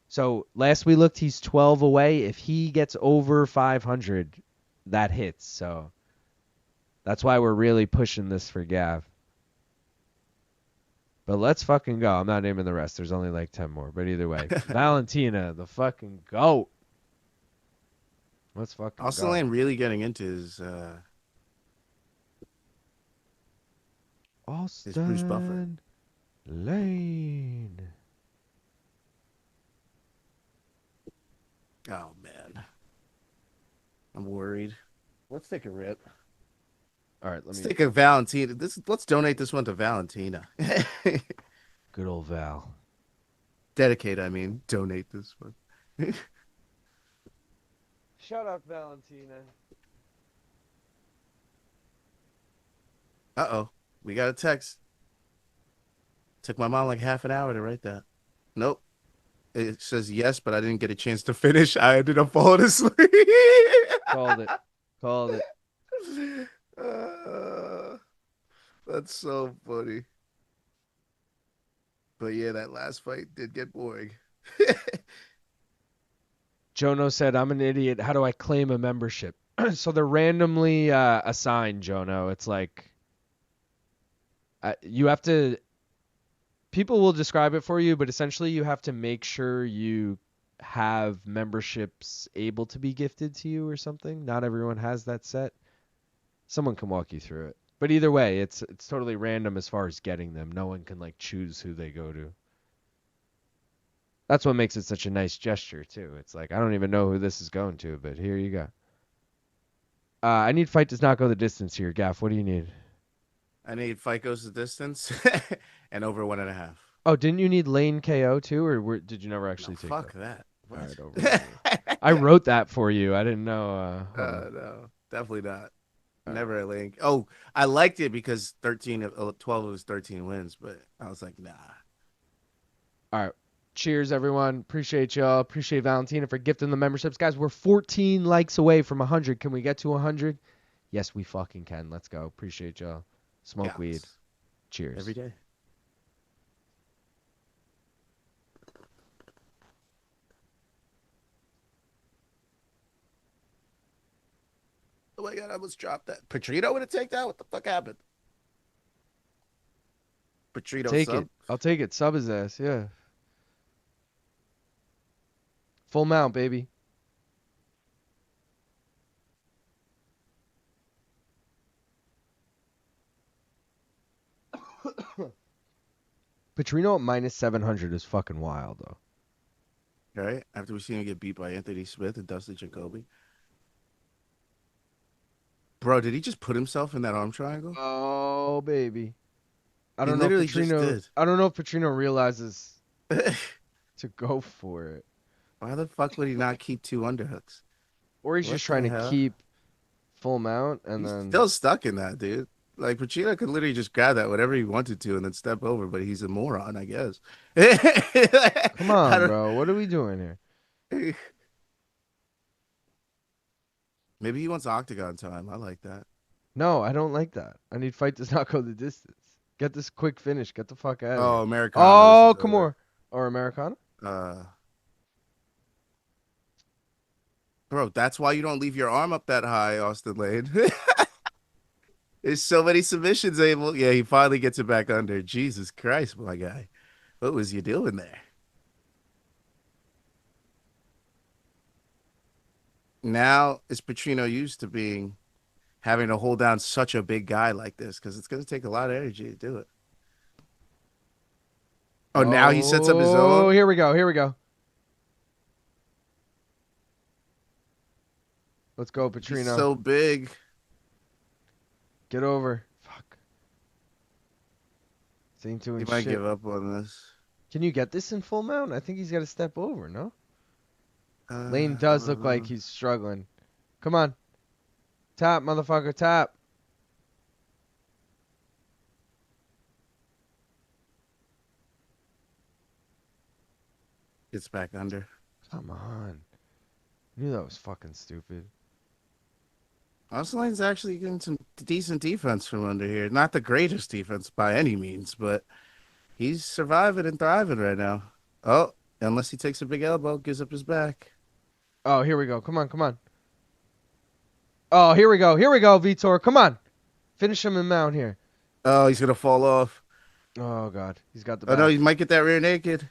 S1: So last we looked, he's 12 away. If he gets over 500, that hits. So that's why we're really pushing this for Gav. But let's fucking go. I'm not naming the rest. There's only like 10 more. But either way, Valentina, the fucking GOAT. Let's fucking
S2: Austen
S1: go.
S2: Lane really getting into his Bruce Buffer.
S1: Austen Lane.
S2: Oh man, I'm worried. Let's take a rip.
S1: All right,
S2: Let's take a Valentina. Let's donate this one to Valentina.
S1: Good old Val.
S2: Dedicate, I mean, donate this one.
S1: Shout out Valentina.
S2: Uh-oh. We got a text. Took my mom like half an hour to write that. Nope. It says yes, but I didn't get a chance to finish. I ended up falling asleep.
S1: Called it.
S2: That's so funny. But yeah, that last fight did get boring.
S1: Jono said, I'm an idiot. How do I claim a membership? So they're randomly assigned, Jono. It's like you have to. People will describe it for you, but essentially you have to make sure you have memberships able to be gifted to you or something. Not everyone has that set. Someone can walk you through it. But either way, it's totally random as far as getting them. No one can like choose who they go to. That's what makes it such a nice gesture too. It's like I don't even know who this is going to, but here you go. I need fight does not go the distance here. Gaff, what do you need?
S2: I need fight goes the distance and over 1.5.
S1: Oh, didn't you need lane KO too, or did you never actually take
S2: fuck
S1: that?
S2: What?
S1: All right, over. I wrote that for you. I didn't know.
S2: No, definitely not.
S1: All
S2: Never a link. Oh, I liked it because 12 of his 13 wins, but I was like, nah.
S1: All right. Cheers, everyone. Appreciate y'all. Appreciate Valentina for gifting the memberships. Guys, we're 14 likes away from 100. Can we get to 100? Yes, we fucking can. Let's go. Appreciate y'all. Smoke weed. Cheers.
S2: Every day. Oh my God, I almost dropped that. Petrino would have taken that? What the fuck happened? Petrino
S1: Take
S2: sub?
S1: it. I'll take it. Sub his ass, yeah. Full mount, baby. Petrino at minus 700 is fucking wild, though.
S2: Right? After we see him get beat by Anthony Smith and Dustin Jacoby. Bro, did he just put himself in that arm triangle?
S1: Oh, baby. I
S2: He
S1: don't know if
S2: literally just
S1: Petrino.
S2: did.
S1: I don't know if Petrino realizes to go for it,
S2: Why the fuck would he not keep 2 underhooks?
S1: or he's
S2: What
S1: just
S2: the
S1: trying to
S2: hell?
S1: keep full mount and
S2: He's
S1: then.
S2: still stuck in that, dude. Like, Pacino could literally just grab that whenever he wanted to and then step over, but he's a moron, I guess.
S1: Come
S2: I
S1: on,
S2: don't...
S1: bro. What are we doing here?
S2: Maybe he wants octagon time. I like that.
S1: No, I don't like that. I need fight does not go the distance. Get this quick finish. Get the fuck out of
S2: Oh,
S1: here.
S2: Americano.
S1: Oh, come on. Or Americana?
S2: Bro, that's why you don't leave your arm up that high, Austen Lane. There's so many submissions able. Yeah, he finally gets it back under. Jesus Christ, my guy. What was you doing there? Now is Petrino used to having to hold down such a big guy like this because it's going to take a lot of energy to do it. Oh, now he sets up his own.
S1: Oh, here we go. Here we go. Let's go, Petrino.
S2: He's so big.
S1: Get over. Fuck. Seem to
S2: He might give up on this.
S1: Can you get this in full mount? I think he's got to step over, no? Lane does look like he's struggling. Come on. Tap, motherfucker, tap.
S2: Gets back under.
S1: Come on. I knew that was fucking stupid.
S2: Austen Lane's actually getting some decent defense from under here. Not the greatest defense by any means, but he's surviving and thriving right now. Oh, unless he takes a big elbow, gives up his back.
S1: Oh, here we go. Come on, come on. Oh, here we go. Here we go, Vitor. Come on. Finish him in mount here.
S2: Oh, he's going to fall off.
S1: Oh, God. He's got the
S2: back. Oh, no, he might get that rear naked.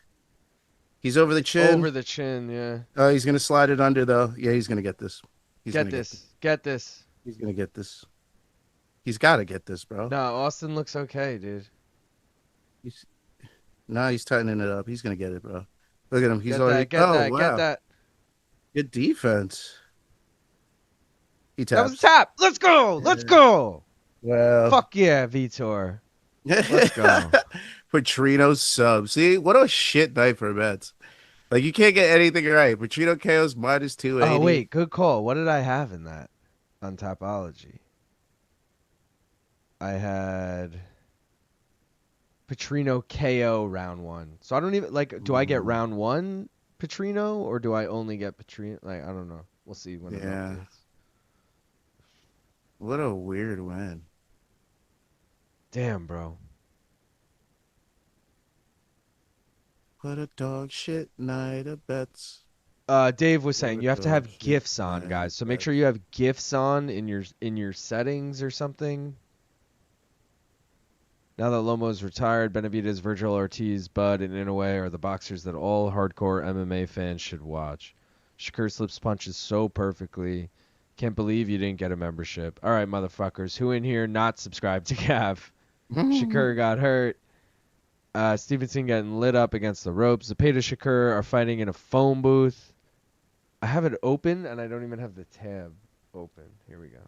S2: He's over the chin.
S1: Over the chin, yeah.
S2: Oh, he's going to slide it under, though. Yeah, he's going to get this.
S1: Get this.
S2: He's going to get this. He's got to get this, bro.
S1: No, Austen looks okay, dude.
S2: He's tightening it up. He's going to get it, bro. Look at him. He's
S1: already... Get
S2: wow.
S1: that.
S2: Good defense. He taps.
S1: That was a tap. Let's go. Let's go.
S2: Well.
S1: Fuck yeah, Vitor. Let's go.
S2: Petrino sub. See, what a shit night for bets. Like, you can't get anything right. Petrino KO's minus 280.
S1: Oh, wait. Good call. What did I have in that on Topology? I had Petrino KO round 1. So I don't even, like, do I get round 1 Petrino or do I only get Petrino? Like, I don't know. We'll see when it updates.
S2: What a weird win.
S1: Damn, bro.
S2: What a dog shit night of bets.
S1: Dave was saying you have to have GIFs on, guys. So make sure you have GIFs on in your settings or something. Now that Lomo's retired, Benavidez, Virgil Ortiz, Bud, and Inoue are the boxers that all hardcore MMA fans should watch. Shakur slips punches so perfectly. Can't believe you didn't get a membership. All right, motherfuckers. Who in here not subscribed to Gav? Shakur got hurt. Stevenson getting lit up against the ropes. Zepeda Shakur are fighting in a phone booth. I have it open, and I don't even have the tab open. Here we go.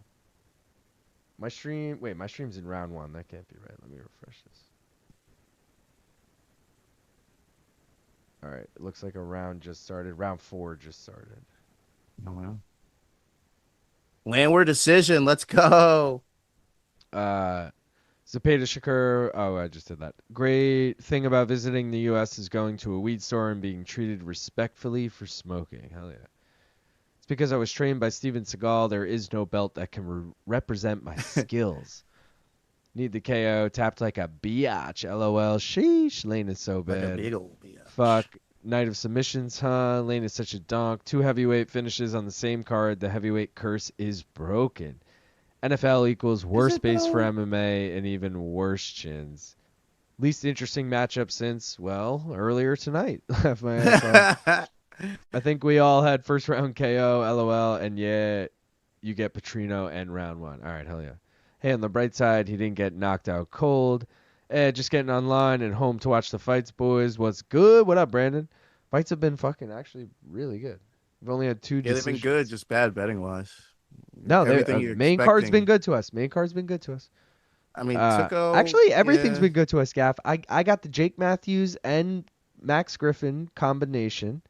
S1: My stream's in round 1. That can't be right. Let me refresh this. All right, it looks like a round just started. Round 4 just started.
S2: Oh, wow. Landwehr decision. Let's go.
S1: Zepeda Shakur. Oh, I just did that. Great thing about visiting the U.S. is going to a weed store and being treated respectfully for smoking. Hell yeah. It's because I was trained by Steven Seagal. There is no belt that can represent my skills. Need the KO. Tapped like a biatch. LOL. Sheesh. Lane is so bad.
S2: Like a big old biatch.
S1: Fuck. Night of submissions, huh? Lane is such a donk. 2 heavyweight finishes on the same card. The heavyweight curse is broken. NFL equals worse base for MMA and even worse chins. Least interesting matchup since, well, earlier tonight. I think we all had first round KO, LOL, and yeah, you get Petrino and round 1. All right, hell yeah. Hey, on the bright side, he didn't get knocked out cold. Just getting online and home to watch the fights, boys. What's good? What up, Brandon? Fights have been fucking actually really good. We've only had 2
S2: Yeah, they've been
S1: decisions.
S2: good, just bad betting wise.
S1: No,
S2: Everything you're
S1: main card's been
S2: expecting.
S1: good to us. Main card's been good to us.
S2: I mean, Tuco,
S1: Actually, everything's
S2: yeah,
S1: been good to us, Gaff. I got the Jake Matthews and Max Griffin combination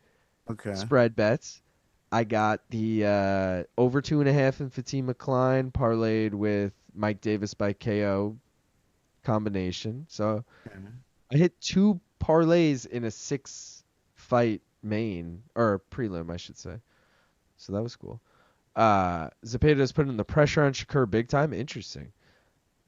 S2: okay.
S1: spread bets. I got the over 2.5 in Fatima Klein parlayed with Mike Davis by KO combination. So I hit 2 parlays in a 6-fight main or prelim, I should say. So that was cool. Zepeda's putting the pressure on Shakur big time. Interesting.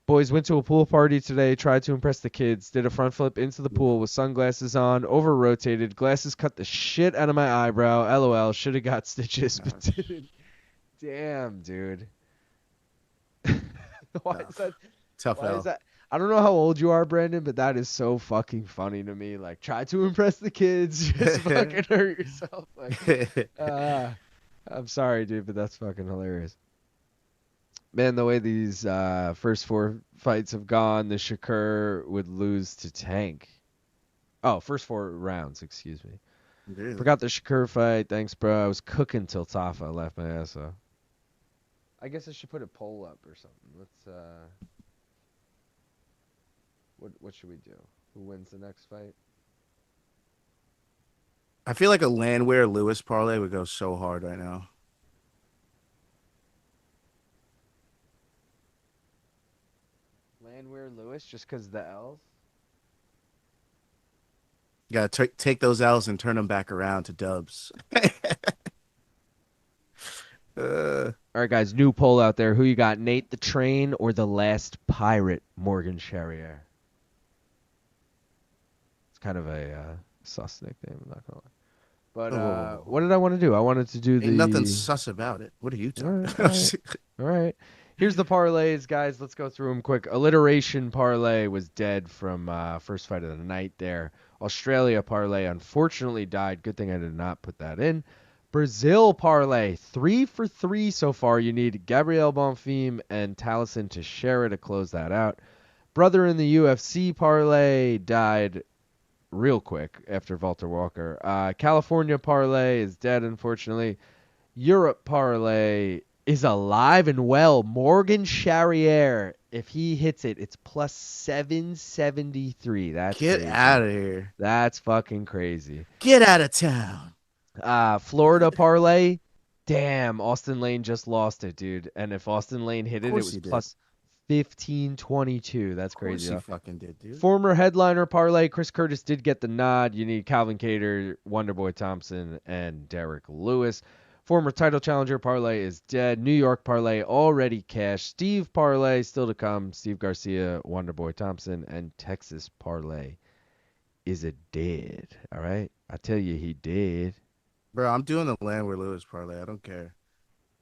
S1: Boys went to a pool party today, tried to impress the kids, did a front flip into the pool with sunglasses on, over rotated, glasses cut the shit out of my eyebrow. LOL, should have got stitches, but didn't. Damn, dude. Why is that?
S2: Tough
S1: Why
S2: L.
S1: is that? I don't know how old you are, Brandon, but that is so fucking funny to me. Like, try to impress the kids, just fucking hurt yourself. Like, I'm sorry, dude, but that's fucking hilarious. Man, the way these first 4 fights have gone, the Shakur would lose to Tank. Oh, first 4 rounds, excuse me.
S2: Really?
S1: Forgot the Shakur fight. Thanks, bro. I was cooking till Tafa left my ass off. I guess I should put a poll up or something. Let's what should we do? Who wins the next fight?
S2: I feel like a Landwehr Lewis parlay would go so hard right now.
S1: Landwehr Lewis, just because the L's?
S2: You gotta take those L's and turn them back around to dubs.
S1: All right, guys, new poll out there. Who you got, Nate the Train or the Last Pirate, Morgan Charriere? It's kind of a sus nickname, I'm not gonna lie. But what did I want to do? I wanted to do
S2: Ain't nothing sus about it. What are you talking about?
S1: All right. Here's the parlays, guys. Let's go through them quick. Alliteration parlay was dead from first fight of the night there. Australia parlay unfortunately died. Good thing I did not put that in. Brazil parlay, 3 for 3 so far. You need Gabriel, Bonfim, and Tallison to share it to close that out. Brother in the UFC parlay died real quick after Valter Walker. California parlay is dead, unfortunately. Europe parlay is alive and well. Morgan Charriere, if he hits it, it's plus 773. That's
S2: Get
S1: crazy.
S2: out of here.
S1: That's fucking crazy.
S2: Get out of town.
S1: Florida parlay. Damn, Austen Lane just lost it, dude. And if Austen Lane hit it, it was plus 1522. That's crazy.
S2: Of course he fucking did, dude.
S1: Former headliner parlay, Chris Curtis did get the nod. You need Calvin Kattar, Wonderboy Thompson, and Derrick Lewis. Former title challenger parlay is dead. New York parlay already cashed. Steve parlay still to come. Steve Garcia, Wonderboy Thompson, and Texas parlay is a dead. All right, I tell you, he did.
S2: Bro, I'm doing the Landwehr Lewis parlay. I don't care.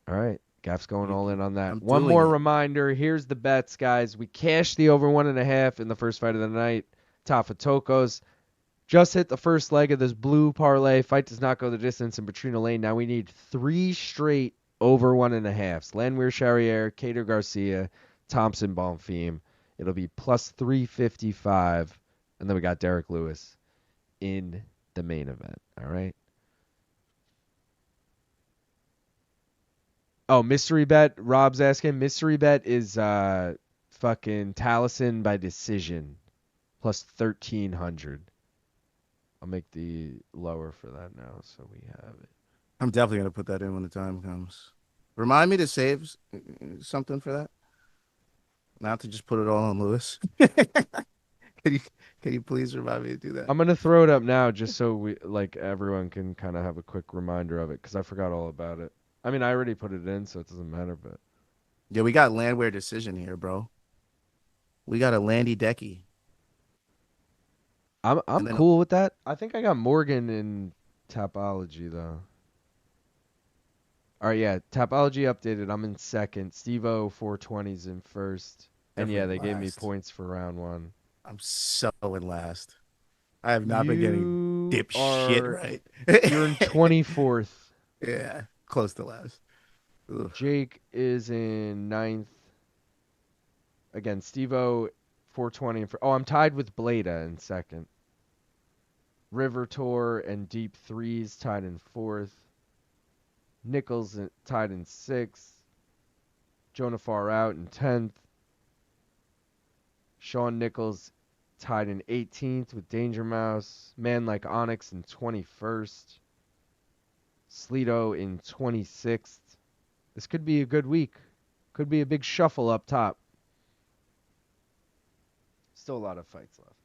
S1: All right, Gaff's going all in on that.
S2: I'm
S1: One more
S2: doing it.
S1: reminder. Here's the bets, guys. We cashed the over 1.5 in the first fight of the night. Tafa Tokkos. Just hit the first leg of this blue parlay. Fight does not go the distance in Petrino Lane. Now we need 3 straight over 1.5s. Landwehr, Charriere, Kattar, Garcia, Thompson, Bonfim. It'll be plus 355. And then we got Derrick Lewis in the main event. All right. Oh, mystery bet. Rob's asking. Mystery bet is fucking Tallison by decision. Plus 1,300. I'll make the lower for that now so we have it.
S2: I'm definitely going to put that in when the time comes. Remind me to save something for that. Not to just put it all on Lewis. Can you please remind me to do that?
S1: I'm going to throw it up now just so we like everyone can kind of have a quick reminder of it because I forgot all about it. I mean, I already put it in, so it doesn't matter, but.
S2: Yeah, we got Landwehr decision here, bro. We got a Landy Decky.
S1: I'm cool with that. I think I got Morgan in Tapology, though. All right, yeah. Tapology updated. I'm in second. Steve-O 420's in first. And yeah, they gave me points for round 1.
S2: I'm so in last. I have not been getting dipshit right.
S1: You're in 24th.
S2: Yeah, close to last. Ugh.
S1: Jake is in 9th. Again, Steve-O 420. Oh, I'm tied with Bleda in second. River Tour and Deep Threes tied in fourth. Nichols tied in sixth. Jonah Far Out in 10th. Sean Nichols tied in 18th with Danger Mouse. Man Like Onyx in 21st. Sleeto in 26th. This could be a good week. Could be a big shuffle up top. Still a lot of fights left.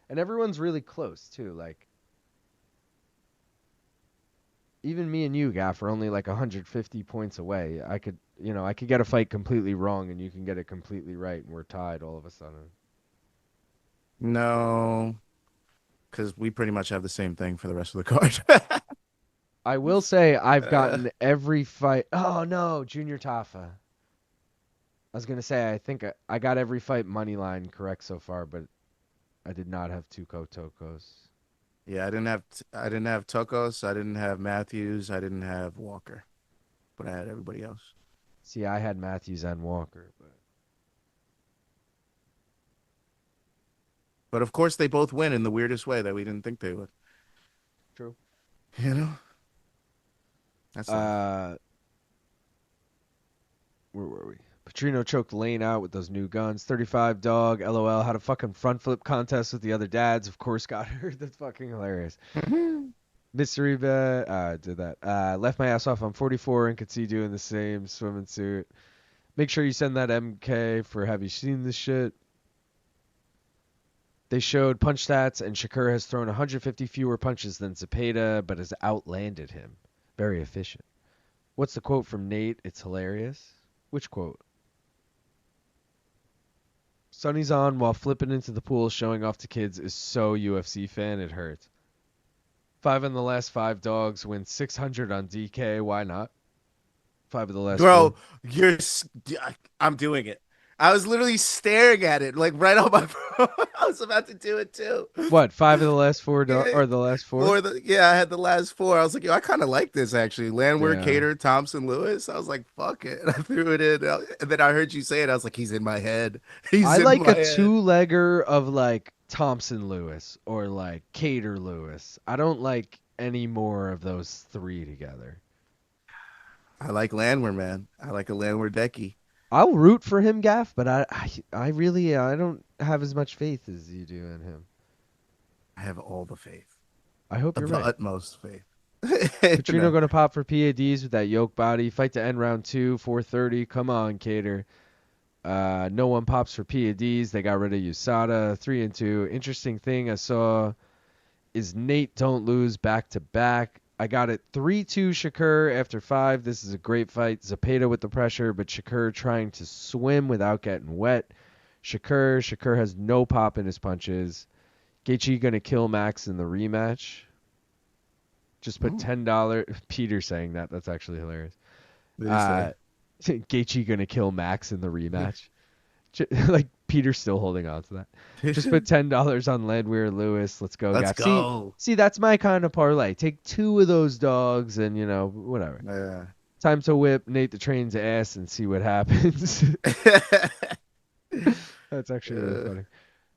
S1: And everyone's really close, too. Like, even me and you, Gaff, are only like 150 points away. I could get a fight completely wrong and you can get it completely right and we're tied all of a sudden.
S2: No, because we pretty much have the same thing for the rest of the card.
S1: I will say I've gotten every fight. Oh, no, Junior Tafa. I was going to say I think I got every fight money line correct so far, but I did not have Tuco Tokkos.
S2: Yeah, I didn't have Tokkos, I didn't have Matthews, I didn't have Walker, but I had everybody else.
S1: See, I had Matthews and Walker,
S2: but of course they both win in the weirdest way that we didn't think they would.
S1: True.
S2: You know? That's
S1: where were we? Petrino choked Lane out with those new guns. 35 dog. LOL. Had a fucking front flip contest with the other dads. Of course, got hurt. That's fucking hilarious. Mystery bet. Did that. Left my ass off on 44 and could see doing the same swimming suit. Make sure you send that MK for have you seen this shit? They showed punch stats, and Shakur has thrown 150 fewer punches than Zepeda, but has outlanded him. Very efficient. What's the quote from Nate? It's hilarious. Which quote? Sonny's on while flipping into the pool showing off to kids is so UFC fan it hurts. 5 in the last 5 dogs win 600 on DK. Why not? 5 of the last
S2: Bro,
S1: 4.
S2: I'm doing it. I was literally staring at it, like right on my phone. I was about to do it too.
S1: What, 5 of the last 4 or the last 4?
S2: Yeah, I had the last 4. I was like, yo, I kind of like this actually. Landwehr,
S1: Yeah.
S2: Kattar, Thompson, Lewis. I was like, fuck it. And I threw it in. And then I heard you say it. I was like, he's in my head.
S1: I like a 2-legger of like Thompson Lewis or like Kattar Lewis. I don't like any more of those 3 together.
S2: I like Landwehr, man. I like a Landwehr decky.
S1: I'll root for him, Gaff, but I really don't have as much faith as you do in him.
S2: I have all the faith.
S1: I hope you're right.
S2: The utmost faith.
S1: Petrino going to pop for PADs with that yoke body. Fight to end round 2, 4:30. Come on, Kattar. No one pops for PADs. They got rid of USADA. 3-2. Interesting thing I saw is Nate don't lose back-to-back. I got it 3-2 Shakur after 5. This is a great fight. Zepeda with the pressure, but Shakur trying to swim without getting wet. Shakur has no pop in his punches. Gaethje going to kill Max in the rematch. Just put $10. Peter saying that. That's actually hilarious. Gaethje going to kill Max in the rematch. Like Peter's still holding on to that. Just put $10 on Landwehr Lewis. Let's go.
S2: Let's go.
S1: See, that's my kind of parlay. Take 2 of those dogs and, whatever.
S2: Yeah.
S1: Time to whip Nate the Train's ass and see what happens. That's actually really funny.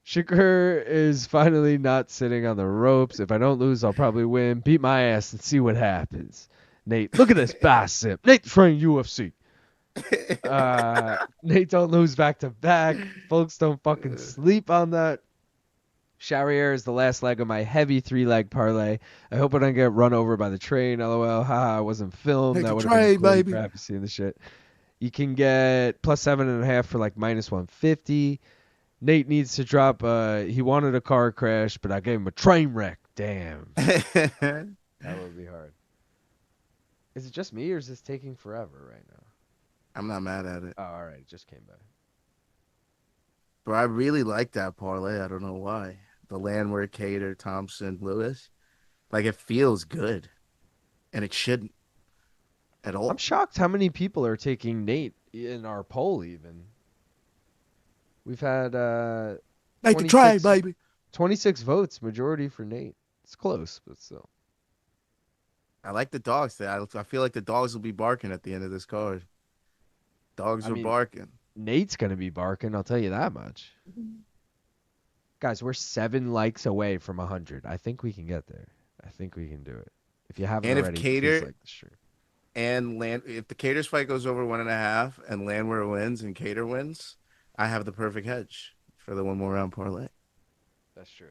S1: Shakur is finally not sitting on the ropes. If I don't lose, I'll probably win. Beat my ass and see what happens. Nate, look at this bicep. Nate the Train UFC. Nate don't lose back-to-back. Folks, don't fucking sleep on that. Charriere is the last leg of my heavy 3-leg parlay. I hope I don't get run over by the train. LOL. Haha, I wasn't filmed.
S2: Take
S1: that would
S2: the
S1: have been
S2: train,
S1: great
S2: baby.
S1: crap seeing the shit. You can get plus 7.5 for like minus 150. Nate needs to drop. He wanted a car crash, but I gave him a train wreck. Damn. That would be hard. Is it just me or is this taking forever right now?
S2: I'm not mad at it.
S1: Oh, all right. It just came back.
S2: But I really like that parlay. I don't know why. The Landwehr, Kattar, Thompson, Lewis. Like, it feels good. And it shouldn't. At all.
S1: I'm shocked how many people are taking Nate in our poll even. We've had
S2: Make the try, baby.
S1: 26 votes, majority for Nate. It's close, but still.
S2: I like the dogs. I feel like the dogs will be barking at the end of this card. Dogs are barking.
S1: Nate's going to be barking, I'll tell you that much. Guys, we're 7 likes away from 100. I think we can get there. I think we can do it. If you haven't
S2: And if
S1: already, please
S2: Cater
S1: like the stream.
S2: and if the Cater's fight goes over 1.5 and Landwehr wins and Cater wins, I have the perfect hedge for the one more round parlay.
S1: That's true.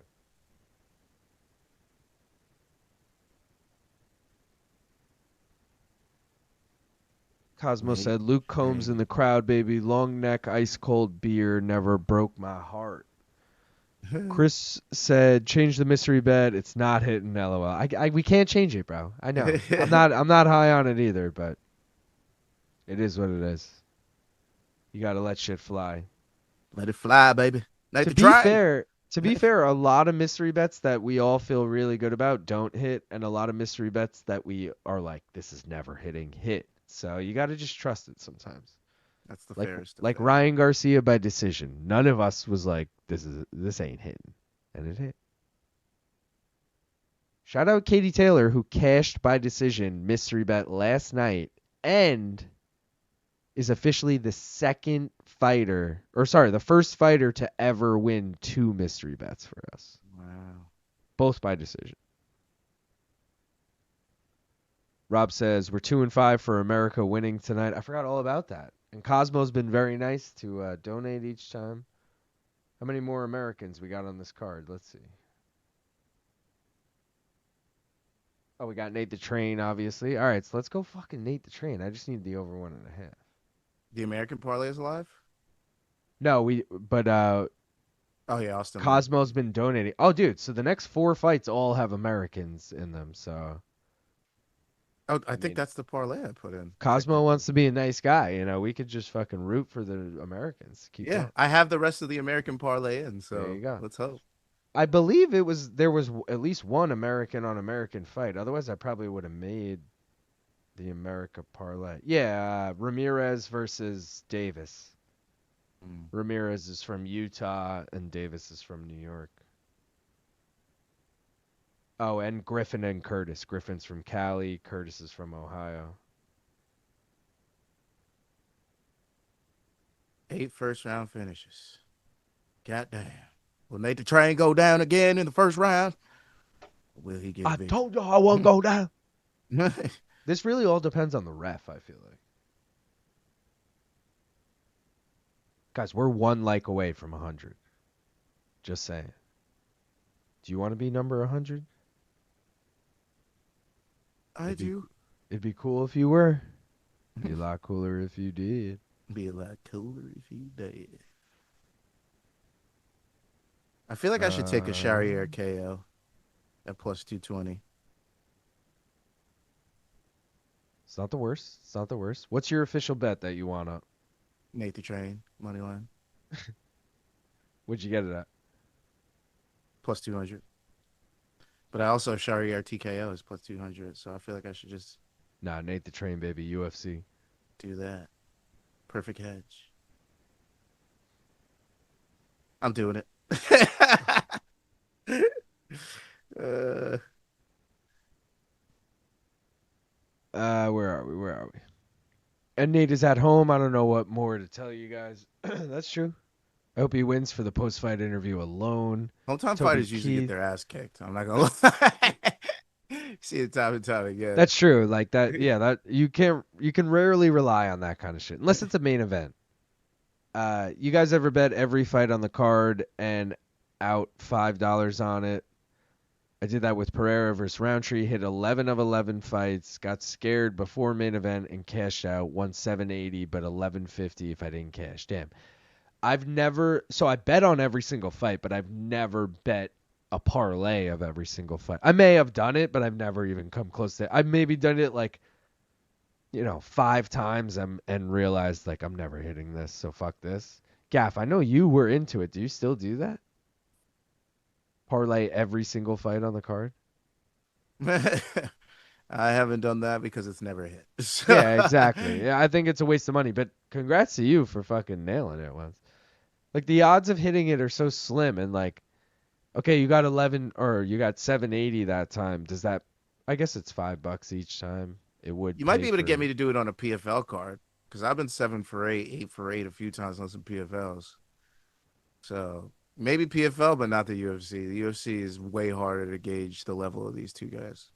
S1: Cosmo said, Luke Combs in the crowd, baby. Long neck, ice cold beer, never broke my heart. Chris said, change the mystery bet. It's not hitting, LOL. We can't change it, bro. I know. I'm not high on it either, but it is what it is. You gotta let shit fly.
S2: Let it fly, baby.
S1: To be fair, a lot of mystery bets that we all feel really good about don't hit, and a lot of mystery bets that we are like, this is never hitting, hit. So you got to just trust it sometimes.
S2: That's the fairest.
S1: Like Ryan Garcia by decision. None of us was like, this ain't hitting, and it hit. Shout out Katie Taylor, who cashed by decision mystery bet last night and is officially the first fighter to ever win 2 mystery bets for us.
S2: Wow.
S1: Both by decision. Rob says, we're 2-5 for America winning tonight. I forgot all about that. And Cosmo's been very nice to donate each time. How many more Americans we got on this card? Let's see. Oh, we got Nate the Train, obviously. All right, so let's go fucking Nate the Train. I just need the over 1.5.
S2: The American parlay is alive?
S1: No,
S2: oh yeah, Austen.
S1: Cosmo's been donating. Oh, dude, so the next 4 fights all have Americans in them, so.
S2: Oh, I think that's the parlay I put in.
S1: Cosmo wants to be a nice guy. You know, we could just fucking root for the Americans. Keep going.
S2: I have the rest of the American parlay in, so
S1: there you go.
S2: Let's hope.
S1: I believe there was at least one American on American fight. Otherwise, I probably would have made the America parlay. Yeah, Ramirez versus Davis. Ramirez is from Utah and Davis is from New York. Oh, and Griffin and Curtis. Griffin's from Cali. Curtis is from Ohio.
S2: 8 first-round finishes. Goddamn. Will Nate the Train go down again in the first round? Or will he get
S1: I told you I won't go down. This really all depends on the ref, I feel like. Guys, we're 1 like away from 100. Just saying. Do you want to be number 100?
S2: I do.
S1: It'd be cool if you were. Be a lot cooler if you did.
S2: Be a lot cooler if you did. I feel like I should take a Charriere KO at plus 220.
S1: It's not the worst. It's not the worst. What's your official bet that you want up?
S2: Nate the Train, money line.
S1: What'd you get it at?
S2: Plus 200. But I also have Charriere TKO is plus 200, so I feel like I should just...
S1: Nah, Nate the Train, baby. UFC.
S2: Do that. Perfect hedge. I'm doing it.
S1: Where are we? And Nate is at home. I don't know what more to tell you guys. That's true. I hope he wins for the post-fight interview alone.
S2: Hometown fighters usually get their ass kicked. I'm not gonna lie. See it time and time again.
S1: That's true. Like that, yeah. That you can rarely rely on that kind of shit unless it's a main event. You guys ever bet every fight on the card and out $5 on it? I did that with Pereira versus Roundtree. Hit 11 of 11 fights. Got scared before main event and cashed out. Won 780, but 1150 if I didn't cash. Damn. I bet on every single fight, but I've never bet a parlay of every single fight. I may have done it, but I've never even come close to it. I've maybe done it 5 times and realized I'm never hitting this, so fuck this. Gaff, I know you were into it. Do you still do that? Parlay every single fight on the card?
S2: I haven't done that because it's never hit.
S1: Yeah, exactly. Yeah, I think it's a waste of money, but congrats to you for fucking nailing it once. The odds of hitting it are so slim, and okay, you got 11 or you got 780 that time. Does that? I guess it's $5 each time. It would.
S2: You might be able to get me to do it on a PFL card because I've been 7 for 8, 8 for 8 a few times on some PFLs. So Maybe PFL, but not the UFC. The UFC is way harder to gauge the level of these two guys.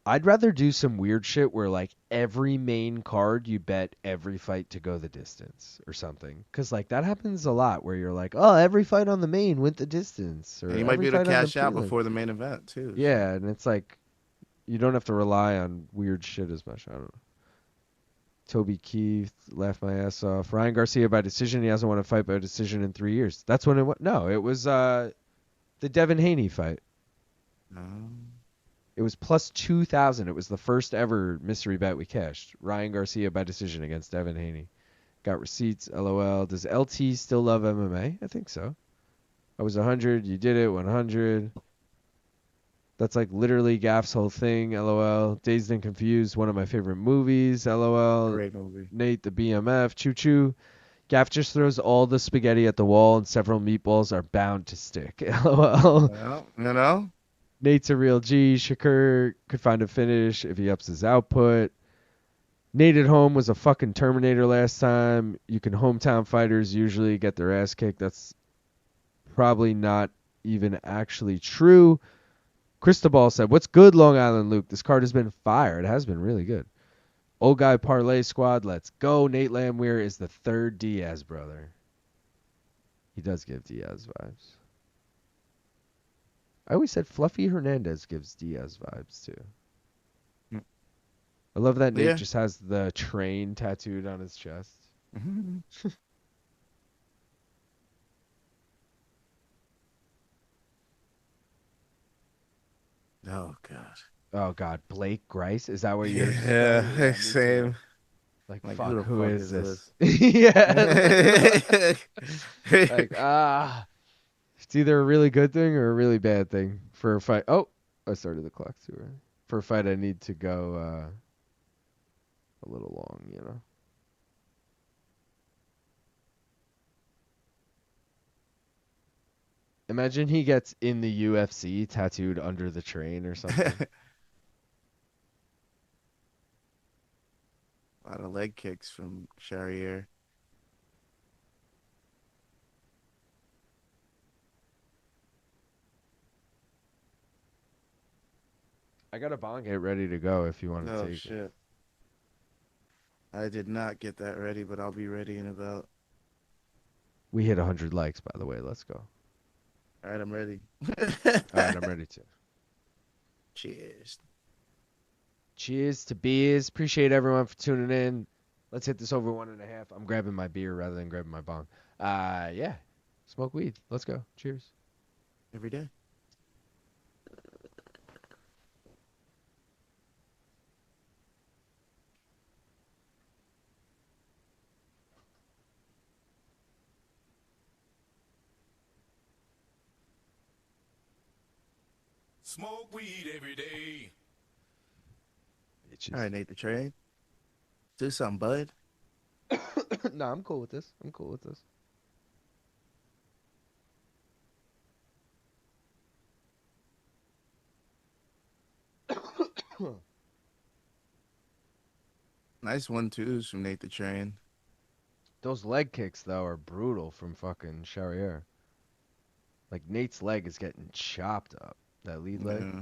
S1: I'd rather do some weird shit where like every main card you bet every fight to go the distance or something. Cause like that happens a lot where you're like, oh, every fight on the main went the distance, or
S2: And you might
S1: every
S2: be able to
S1: fight on the
S2: cash out
S1: prelim.
S2: before the main event too. So.
S1: Yeah, and it's like you don't have to rely on weird shit as much. I don't know. Toby Keith, laughed my ass off. Ryan Garcia by decision. He hasn't won a fight by decision in 3 years. That's when it went. No, it was the Devin Haney fight. It was plus 2,000. It was the first ever mystery bet we cashed. Ryan Garcia by decision against Devin Haney. Got receipts. LOL. Does LT still love MMA? I think so. I was 100. You did it. 100. That's like literally Gaff's whole thing. LOL. Dazed and Confused. One of my favorite movies. LOL.
S2: Great movie.
S1: Nate the BMF. Choo choo. Gaff just throws all the spaghetti at the wall and several meatballs are bound to stick. LOL.
S2: Well, you know.
S1: Nate's a real G. Shakur could find a finish if he ups his output. Nate at home was a fucking Terminator last time. You can hometown fighters usually get their ass kicked. That's probably not even actually true. Cristobal said, what's good, Long Island Luke? This card has been fire. It has been really good. Old guy parlay squad, let's go. Nate Landwehr is the third Diaz brother. He does give Diaz vibes. I always said Fluffy Hernandez gives Diaz vibes too. I love that Nate just has the train tattooed on his chest.
S2: Oh God.
S1: Oh God, Blake Grice? Is that what you're?
S2: Yeah, same.
S1: Like
S2: fuck,
S1: who is this? Yeah. Like it's either a really good thing or a really bad thing for a fight. Oh, I started the clock too early. For a fight, I need to go a little long, you know. Imagine he gets in the UFC tattooed under the train or something.
S2: A lot of leg kicks from Charriere.
S1: I got a bong get ready to go if you want to
S2: Oh
S1: take
S2: shit.
S1: it.
S2: I did not get that ready, but I'll be ready in about.
S1: We hit 100 likes, by the way. Let's go.
S2: All right, I'm ready.
S1: All right, I'm ready to.
S2: Cheers.
S1: Cheers to beers. Appreciate everyone for tuning in. Let's hit this over 1.5. I'm grabbing my beer rather than grabbing my bong. Yeah. Smoke weed. Let's go. Cheers.
S2: Every day.
S3: Smoke weed every day.
S1: Bitches.
S2: All right, Nate the Train. Do something, bud.
S1: Nah, I'm cool with this. I'm cool with this.
S2: Nice 1-2s from Nate the Train.
S1: Those leg kicks, though, are brutal from fucking Charriere. Like, Nate's leg is getting chopped up. That lead leg.
S2: Yeah.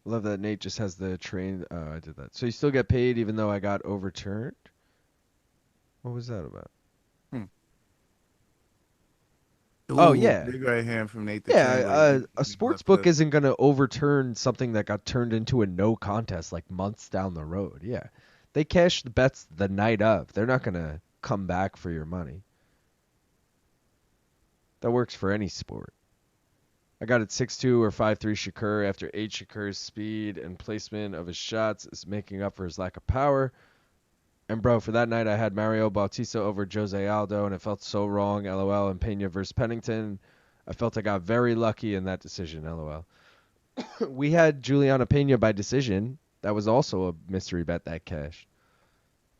S1: Love that Nate just has the train. Oh, I did that. So you still get paid even though I got overturned? What was that about? Oh, yeah.
S2: Big right hand from Nate the
S1: Yeah,
S2: Train.
S1: a sports book isn't going to overturn something that got turned into a no contest like months down the road. Yeah. They cash the bets the night of. They're not going to come back for your money. That works for any sport. I got it 6-2 or 5-3 Shakur after 8 Shakur's speed and placement of his shots is making up for his lack of power. And bro, for that night I had Mario Bautista over Jose Aldo and it felt so wrong, LOL, and Pena versus Pennington. I felt I got very lucky in that decision, LOL. We had Juliana Pena by decision. That was also a mystery bet that cashed.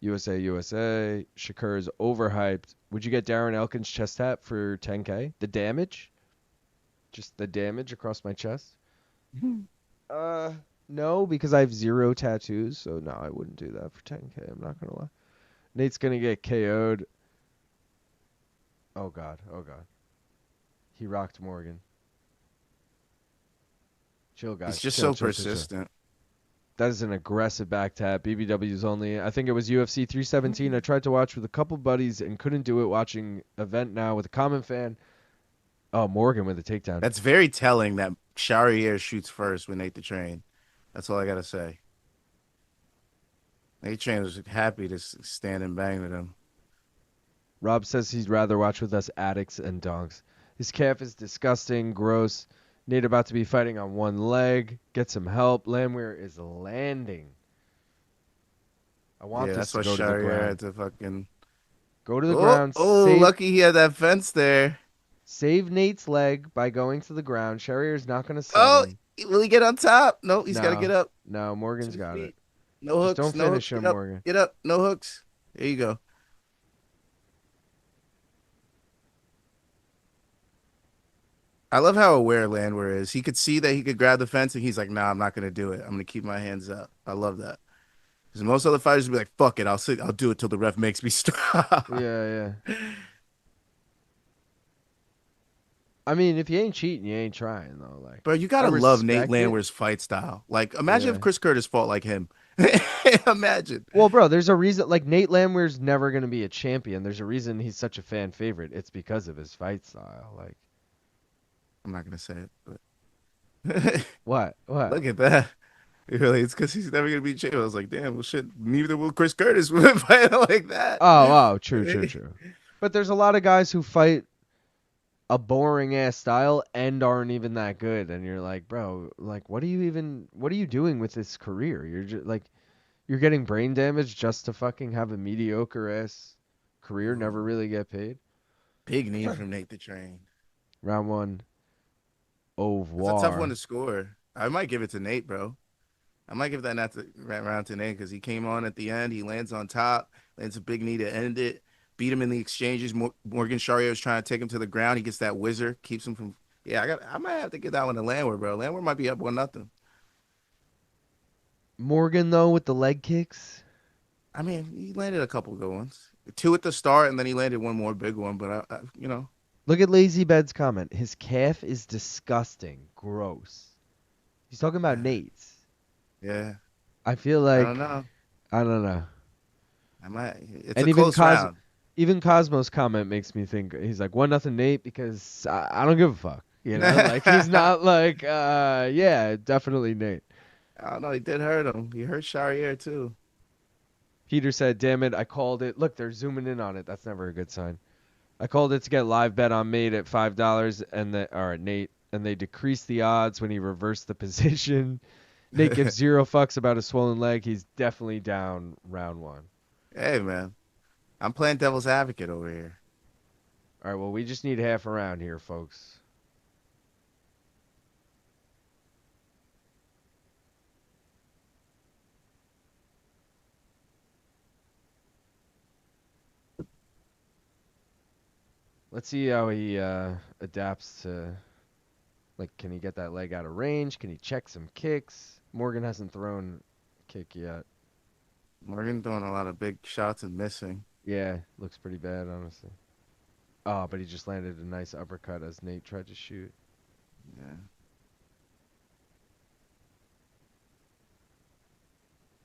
S1: USA. Shakur is overhyped. Would you get Darren Elkins chest tap for 10K? The damage? Just the damage across my chest? No, because I have 0 tattoos, so no, I wouldn't do that for 10K. I'm not gonna lie. Nate's gonna get KO'd. Oh god, oh god. He rocked Morgan. Chill, guys.
S2: He's just
S1: chill,
S2: so
S1: chill, chill, chill.
S2: persistent.
S1: That is an aggressive back tap. BBW's only. I think it was UFC 317. I tried to watch with a couple buddies and couldn't do it. Watching Event Now with a common fan. Oh, Morgan with a takedown.
S2: That's very telling that Charriere shoots first with Nate the Train. That's all I gotta say. Nate Train was happy to stand and bang with him.
S1: Rob says he'd rather watch with us addicts and dogs. His calf is disgusting, gross. Nate about to be fighting on one leg. Get some help. Landwehr is landing. I want this
S2: that's
S1: to
S2: why
S1: go to the
S2: Charriere
S1: ground.
S2: had to fucking
S1: Go to the ground.
S2: Oh,
S1: Save,
S2: lucky he had that fence there.
S1: save Nate's leg by going to the ground. Charriere's not going to sub
S2: Oh,
S1: him.
S2: will he get on top? No, he's got to
S1: No.
S2: get up.
S1: No, Morgan's
S2: 2
S1: got
S2: feet.
S1: it.
S2: No hooks.
S1: Just don't
S2: no
S1: finish
S2: hooks.
S1: him,
S2: Get up,
S1: Morgan.
S2: Get up. No hooks. There you go. I love how aware Landwehr is. He could see that he could grab the fence, and he's like, "Nah, I'm not gonna do it. I'm gonna keep my hands up." I love that. Because most other fighters would be like, "Fuck it, I'll do it till the ref makes me stop."
S1: Yeah. I mean, if you ain't cheating, you ain't trying, though. Like,
S2: Bro, you gotta
S1: I
S2: love Nate
S1: respect it.
S2: Landwehr's fight style. Like, imagine
S1: Yeah.
S2: if Chris Curtis fought like him. Imagine.
S1: Well, bro, there's a reason. Like, Nate Landwehr's never going to be a champion. There's a reason he's such a fan favorite. It's because of his fight style. Like,
S2: I'm not gonna say it, but
S1: what?
S2: look at that. Really, it's because he's never gonna be champion. I was like, damn, well, shit. Neither will Chris Curtis with fighting like that.
S1: Oh, true. But there's a lot of guys who fight a boring ass style and aren't even that good. And you're like, bro, like, what are you doing with this career? You're just like, you're getting brain damage just to fucking have a mediocre ass career, never really get paid.
S2: Big knee from Nate the Train.
S1: Round 1. Au revoir.
S2: It's a tough one to score. I might give it to Nate, bro. I might give that round to Nate because he came on at the end. He lands on top, lands a big knee to end it. Beat him in the exchanges. Morgan Charriere was trying to take him to the ground. He gets that whizzer, keeps him from. Yeah, I might have to get that one to Landwehr, bro. Landwehr might be up 1-0.
S1: Morgan, though, with the leg kicks.
S2: I mean, he landed a couple good ones. 2 at the start, and then he landed one more big one. But you know.
S1: Look at Lazy Bed's comment. His calf is disgusting. Gross. He's talking about Nate's.
S2: Yeah.
S1: I feel like.
S2: I don't know.
S1: I don't know.
S2: I might. It's
S1: And
S2: a
S1: even
S2: close round.
S1: Even Cosmo's comment makes me think he's like 1-0 Nate because I don't give a fuck. You know, like he's not like yeah, definitely Nate.
S2: I don't know. He did hurt him. He hurt Charriere too.
S1: Peter said, "Damn it, I called it." Look, they're zooming in on it. That's never a good sign. I called it to get live bet on Mate at $5 or Nate, and they decreased the odds when he reversed the position. Nate gives 0 fucks about a swollen leg. He's definitely down round 1.
S2: Hey man, I'm playing devil's advocate over here.
S1: All right, well, we just need half a round here, folks. Let's see how he adapts to, like, can he get that leg out of range? Can he check some kicks? Morgan hasn't thrown a kick yet.
S2: Morgan throwing a lot of big shots and missing.
S1: Yeah, looks pretty bad, honestly. Oh, but he just landed a nice uppercut as Nate tried to shoot.
S2: Yeah.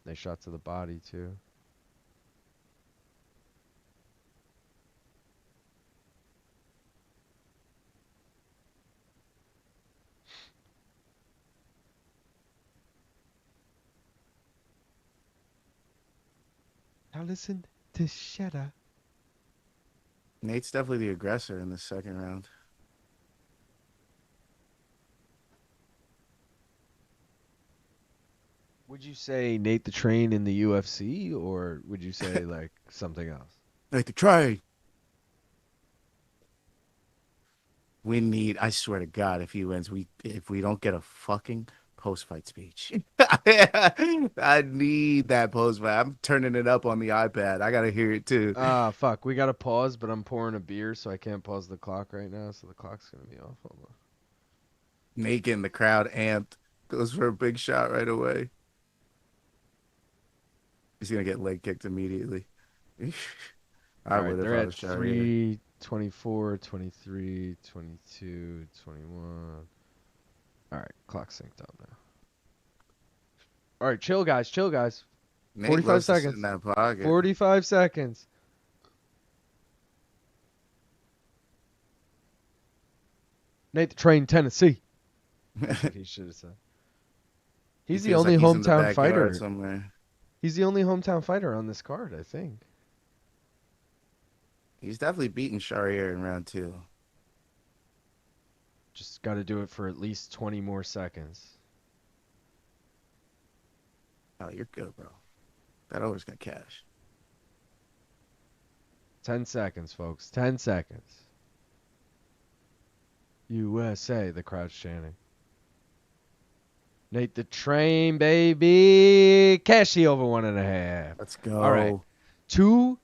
S1: Nice shot to the body, too. Tallison, Teixeira.
S2: Nate's definitely the aggressor in the second round.
S1: Would you say Nate the Train in the UFC, or would you say like something else?
S2: Nate the Train. We need. I swear to God, if he wins, if we don't get a fucking post-fight speech, I need that post-fight. I'm turning it up on the iPad. I gotta hear it too.
S1: Fuck. We gotta pause, but I'm pouring a beer, so I can't pause the clock right now. So the clock's gonna be off. Hold on.
S2: Nate getting the crowd amped. Goes for a big shot right away. He's gonna get leg kicked immediately. I
S1: All right,
S2: would if
S1: they're
S2: I
S1: at
S2: was Charriere.
S1: 3, 24, 23, 22, 21. All right, clock synced up now. All right, chill, guys. Chill, guys.
S2: Nate
S1: 45
S2: loves to sit
S1: seconds.
S2: in that pocket.
S1: 45 seconds. Nate the Train, Tennessee. That's what he should have said. He's
S2: He
S1: the
S2: feels
S1: only
S2: like he's in the
S1: hometown
S2: backyard
S1: fighter.
S2: somewhere.
S1: He's the only hometown fighter on this card, I think.
S2: He's definitely beaten Charriere in round 2.
S1: Just got to do it for at least 20 more seconds.
S2: Oh, you're good, bro. That over's gonna cash.
S1: 10 seconds, folks. 10 seconds. USA, the crowd's chanting. Nate the Train, baby. Cash the over 1.5.
S2: Let's go.
S1: All right. 2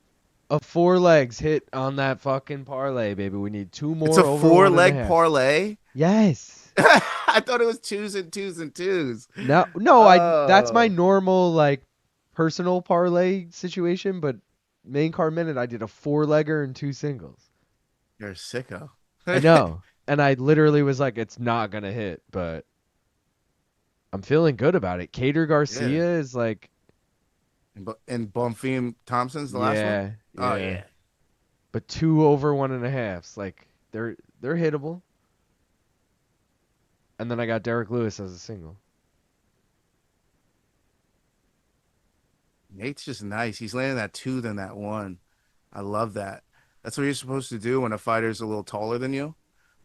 S1: of 4 legs hit on that fucking parlay, baby. We need 2 more.
S2: It's a
S1: over
S2: 4-leg
S1: 1.5.
S2: parlay.
S1: Yes.
S2: I thought it was 2s and 2s and 2s.
S1: No, that's my normal like personal parlay situation, but main card minute I did a 4-legger and 2 singles.
S2: You're a sicko.
S1: I know. And I literally was like, it's not gonna hit, but I'm feeling good about it. Cater Garcia is like
S2: And Bonfim Thompson's the last one? Oh, yeah.
S1: But 2 over 1.5s. Like they're hittable. And then I got Derrick Lewis as a single.
S2: Nate's just nice. He's landing that 2 than that 1. I love that. That's what you're supposed to do when a fighter's a little taller than you.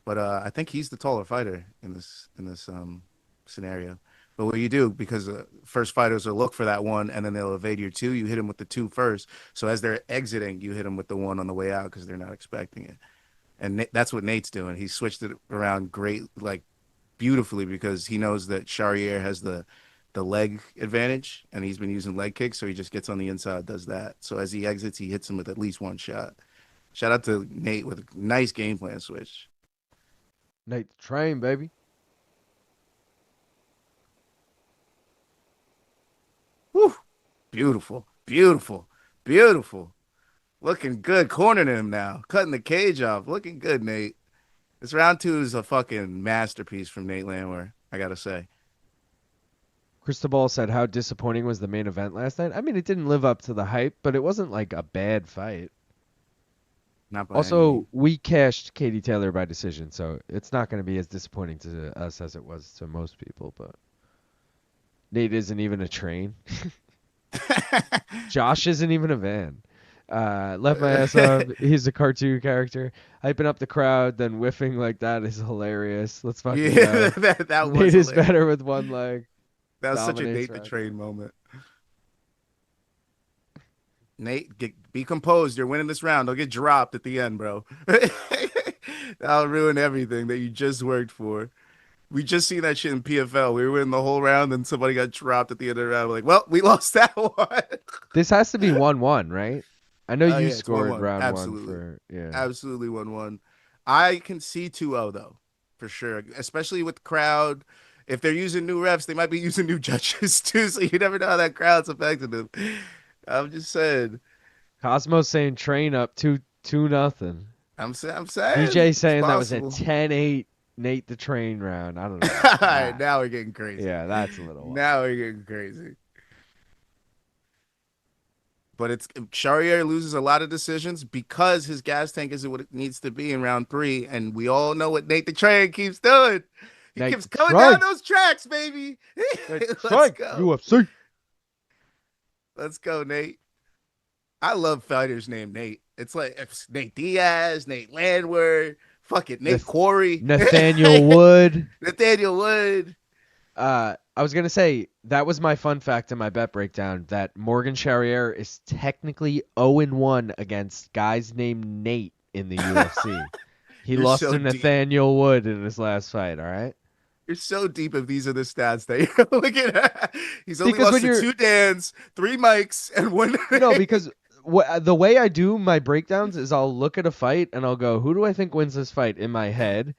S2: But I think he's the taller fighter in this scenario. But what you do, because first fighters will look for that 1 and then they'll evade your 2, you hit them with the 2 first. So as they're exiting, you hit them with the 1 on the way out because they're not expecting it. And that's what Nate's doing. He switched it around beautifully because he knows that Charriere has the leg advantage and he's been using leg kicks. So he just gets on the inside, does that. So as he exits, he hits him with at least 1 shot. Shout out to Nate with a nice game plan switch.
S1: Nate the Train, baby.
S2: Woo! Beautiful, beautiful, beautiful. Looking good, cornering him now, cutting the cage off. Looking good, Nate. This round 2 is a fucking masterpiece from Nate Landwehr, I gotta say.
S1: Cristobal said, how disappointing was the main event last night? I mean, it didn't live up to the hype, but it wasn't like a bad fight.
S2: Not by any
S1: Also,
S2: means.
S1: we cashed Katie Taylor by decision, so it's not going to be as disappointing to us as it was to most people, but Nate isn't even a train. Josh isn't even a van. Left my ass up. He's a cartoon character. Hyping up the crowd, then whiffing like that is hilarious. Let's fucking go.
S2: that was
S1: Nate is
S2: hilarious.
S1: better with 1 leg.
S2: That was such a
S1: Dominates
S2: Nate the
S1: round.
S2: Train moment. Nate, be composed. You're winning this round. Don't get dropped at the end, bro. That'll ruin everything that you just worked for. We just seen that shit in PFL. We were winning the whole round, and somebody got dropped at the end of the round. We're like, well, we lost that one.
S1: This has to be 1-1, right? I know you
S2: Yeah, it's
S1: scored
S2: 1-1.
S1: round
S2: Absolutely.
S1: 1 for
S2: Absolutely 1-1. I can see 2-0 though, for sure. Especially with the crowd. If they're using new refs, they might be using new judges too. So you never know how that crowd's affecting them. I'm just saying.
S1: Cosmos saying train up 2-0.
S2: I'm saying.
S1: DJ saying
S2: it's
S1: that was a
S2: possible.
S1: 10-8 Nate the Train round. I don't know.
S2: All right, now we're getting crazy.
S1: Yeah, that's a little wild.
S2: Now we're getting crazy. But Charriere loses a lot of decisions because his gas tank isn't what it needs to be in round 3, and we all know what Nate the Train keeps doing. He
S1: Nate
S2: keeps
S1: the
S2: coming
S1: Train.
S2: down those tracks, baby. Let's go.
S1: UFC.
S2: Let's go, Nate. I love fighters named Nate. It's like it's Nate Diaz, Nate Landwehr, fuck it, Nate Quarry,
S1: Nathaniel Wood.
S2: Nathaniel Wood.
S1: I was going to say, that was my fun fact in my bet breakdown, that Morgan Charriere is technically 0-1 against guys named Nate in the UFC. He
S2: You're
S1: lost
S2: so
S1: to
S2: deep.
S1: Nathaniel Wood in his last fight, all right?
S2: You're so deep if these are the stats that you're looking at. He's only
S1: Because
S2: lost
S1: when
S2: to
S1: you're-
S2: 2 Dans, 3 Mikes, and 1.
S1: No, because the way I do my breakdowns is I'll look at a fight and I'll go, who do I think wins this fight in my head?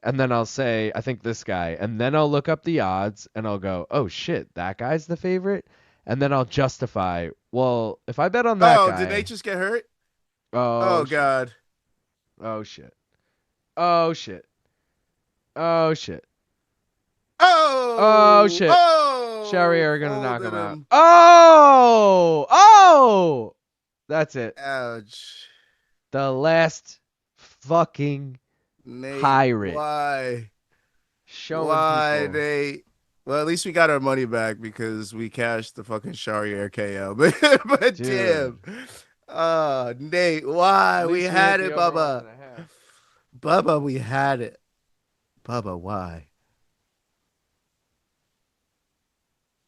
S1: and then I'll say, I think this guy, and then I'll look up the odds and I'll go, oh shit, that guy's the favorite, and then I'll justify, well, if I bet on that
S2: Oh, did Nate
S1: guy,
S2: just get hurt?
S1: oh
S2: Oh
S1: shit,
S2: God.
S1: oh shit, oh shit, oh shit, oh
S2: Oh,
S1: shit,
S2: oh,
S1: Charriere gonna knock
S2: folded
S1: him out.
S2: him.
S1: Oh, that's it.
S2: Ouch.
S1: The last fucking
S2: Nate,
S1: pirate
S2: why?
S1: showing
S2: Why,
S1: people.
S2: Nate? Well, at least we got our money back because we cashed the fucking Charriere KO. But
S1: Dude.
S2: damn. Nate, why?
S1: At
S2: We
S1: least we hit
S2: had
S1: the
S2: it,
S1: over 1.5.
S2: Bubba. Bubba, we had it. Bubba, why?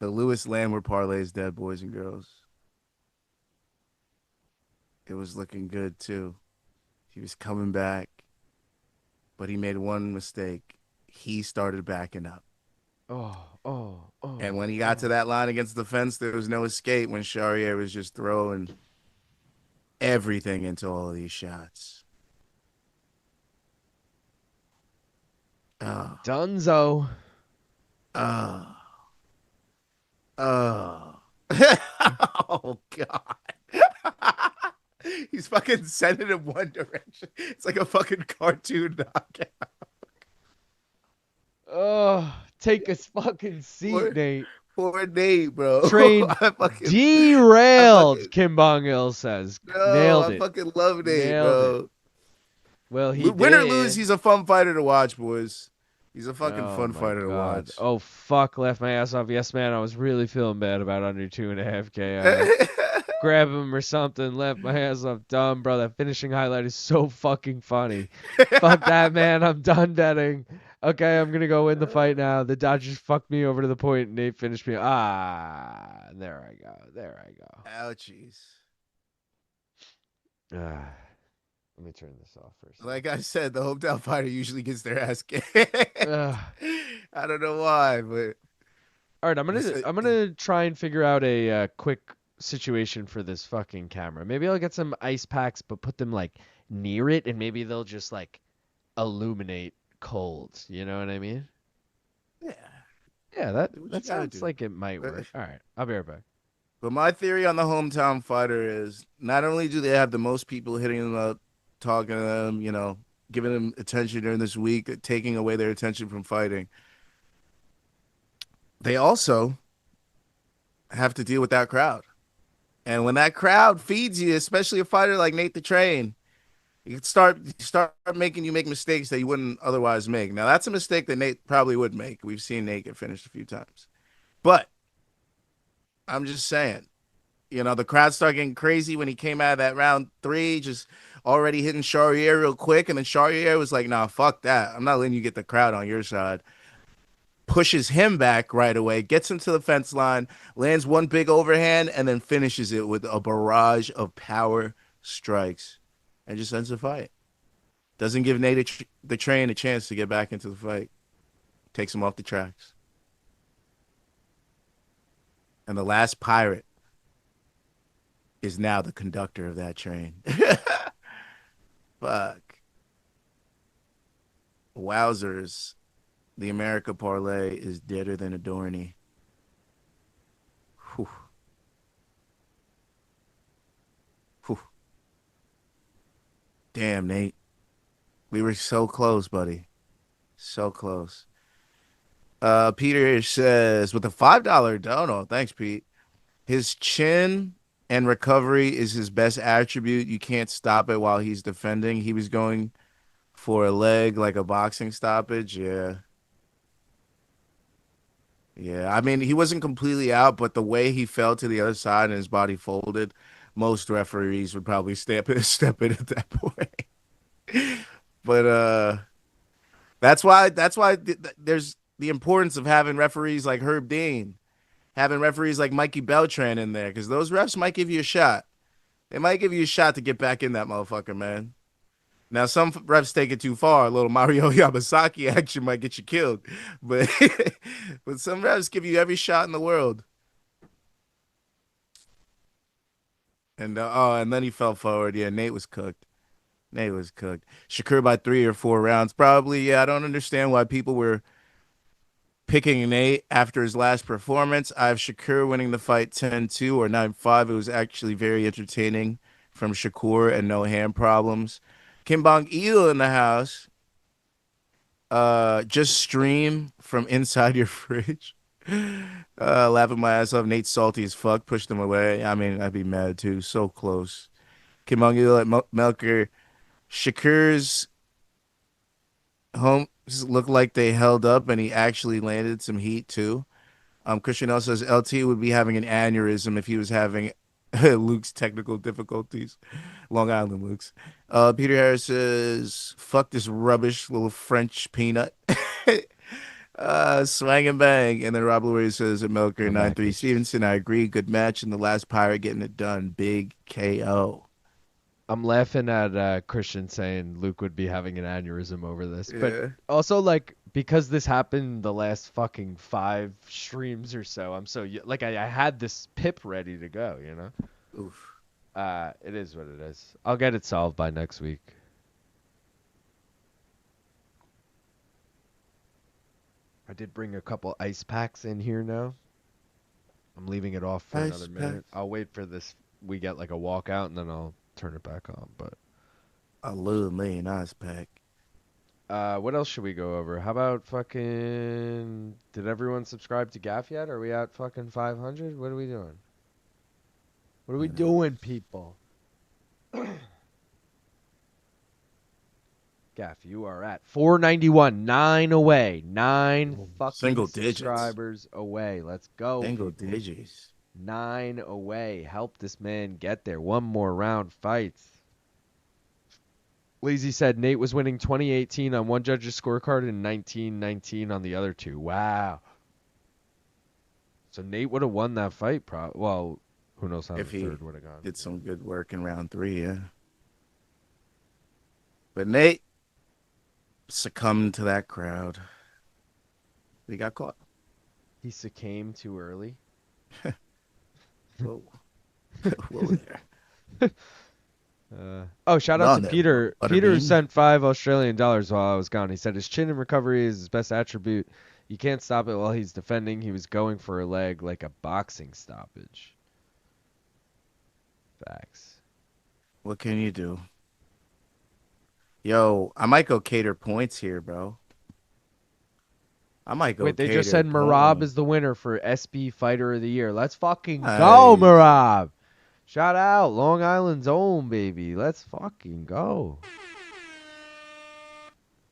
S2: The Lewis Landwehr parlay is dead, boys and girls. It was looking good, too. He was coming back, but he made one mistake. He started backing up. And when he got to that line against the fence, there was no escape when Charriere was just throwing everything into all of these shots. Oh,
S1: Dunzo.
S2: oh, oh. Oh, God. He's fucking sending him one direction. It's like a fucking cartoon knockout.
S1: Oh, take a fucking seat, Nate.
S2: Poor Nate, bro.
S1: Train derailed,
S2: fucking,
S1: Kim Bong-il says.
S2: no,
S1: Nailed
S2: I
S1: it.
S2: fucking love Nate,
S1: Nailed it.
S2: bro.
S1: Well, he
S2: Win or
S1: did.
S2: lose, he's a fun fighter to watch, boys. He's a fucking
S1: Oh
S2: fun
S1: my
S2: fighter to
S1: God.
S2: watch.
S1: Oh, fuck. Left my ass off. Yes, man. I was really feeling bad about under 2.5K. Grab him or something. Left my ass off. Dumb, bro. That finishing highlight is so fucking funny. Fuck that, man. I'm done betting. Okay, I'm going to go win the fight now. The Dodgers fucked me over to the point and they finished me. Ah, there I go. There I go.
S2: Ouchies.
S1: Let me turn this off first.
S2: Like I said, the hometown fighter usually gets their ass kicked.
S1: Ugh.
S2: I don't know why, but
S1: All right, I'm gonna try and figure out a quick situation for this fucking camera. Maybe I'll get some ice packs, but put them like near it, and maybe they'll just like illuminate cold. You know what I mean?
S2: yeah.
S1: Yeah,
S2: What
S1: that
S2: you gotta
S1: sounds
S2: do.
S1: like it might work. All right, I'll be right back.
S2: But my theory on the hometown fighter is not only do they have the most people hitting them up, talking to them, giving them attention during this week, taking away their attention from fighting, they also have to deal with that crowd. And when that crowd feeds you, especially a fighter like Nate the Train, you can start making you make mistakes that you wouldn't otherwise make. Now, that's a mistake that Nate probably would make. We've seen Nate get finished a few times. But I'm just saying, the crowd started getting crazy when he came out of that round 3, just already hitting Charriere real quick. And then Charriere was like, nah, fuck that. I'm not letting you get the crowd on your side. Pushes him back right away, gets him to the fence line, lands one big overhand, and then finishes it with a barrage of power strikes and just ends the fight. Doesn't give Nate the Train a chance to get back into the fight. Takes him off the tracks. And the last pirate is now the conductor of that train. Fuck. Wowzers. The America parlay is deader than a Dorney. Whew. Whew. Damn, Nate. We were so close, buddy. So close. Peter says, with a $5 dono, thanks, Pete. His chin and recovery is his best attribute. You can't stop it while he's defending. He was going for a leg like a boxing stoppage. Yeah. Yeah, I mean, he wasn't completely out, but the way he fell to the other side and his body folded, most referees would probably step in at that point. But that's why there's the importance of having referees like Herb Dean, having referees like Mikey Beltran in there, because those refs might give you a shot. They might give you a shot to get back in that motherfucker, man. Now, some refs take it too far. A little Mario Yamasaki action might get you killed. But but some refs give you every shot in the world. And and then he fell forward. Yeah, Nate was cooked. Nate was cooked. Shakur by 3 or 4 rounds. Probably, yeah. I don't understand why people were picking Nate after his last performance. I have Shakur winning the fight 10-2 or 9-5. It was actually very entertaining from Shakur and no hand problems. Kim Bong-il in the house. Just stream from inside your fridge. Laughing my ass off. Nate's salty as fuck. Pushed him away. I mean, I'd be mad too. So close. Kim Bong-il at Melker. Shakur's home looked like they held up, and he actually landed some heat too. Christian also says LT would be having an aneurysm if he was having Luke's technical difficulties. Long Island Luke's. Peter Harris says, fuck this rubbish little French peanut. Swang and bang. And then Rob Lurie says at Melker 9-3 Stevenson. I agree. Good match. And the last Pirate getting it done. Big KO.
S1: I'm laughing at Christian saying Luke would be having an aneurysm over this.
S2: Yeah.
S1: But also, like, because this happened the last fucking 5 streams or so, I'm so, like, I had this pip ready to go, you know?
S2: Oof.
S1: It is what it is. I'll get it solved by next week. I did bring a couple ice packs in here now. I'm leaving it off for another minute. I'll wait for this. We get like a walkout and then I'll turn it back on. But
S2: I love me an ice pack.
S1: what else should we go over? How about fucking? Did everyone subscribe to Gaff yet? Are we at fucking 500? What are we doing? What are we doing, people? Gaff, you are at 491, 9 away, 9 fucking
S2: Single digits.
S1: subscribers away. Let's go.
S2: Single
S1: people.
S2: digits.
S1: 9 away. Help this man get there. One more round fights. Lazy said Nate was winning 2018 on one judge's scorecard and 1919 on the other two. Wow. So Nate would have won that fight. Well, who knows how
S2: If
S1: the
S2: he
S1: third would have gone.
S2: did some good work in round 3, yeah. But Nate succumbed to that crowd. He got caught.
S1: He succumbed too early.
S2: Whoa. Whoa there.
S1: Shout out to
S2: there,
S1: Peter.
S2: Butterbean.
S1: Peter sent $5 while I was gone. He said his chin in recovery is his best attribute. You can't stop it while he's defending. He was going for a leg like a boxing stoppage. Facts.
S2: What can you do? Yo, I might go cater points here, bro. I might go.
S1: Wait, they
S2: cater
S1: just said
S2: points.
S1: Marab is the winner for SB Fighter of the Year. Let's fucking
S2: Nice.
S1: go, Marab. Shout out, Long Island's own, baby. Let's fucking go.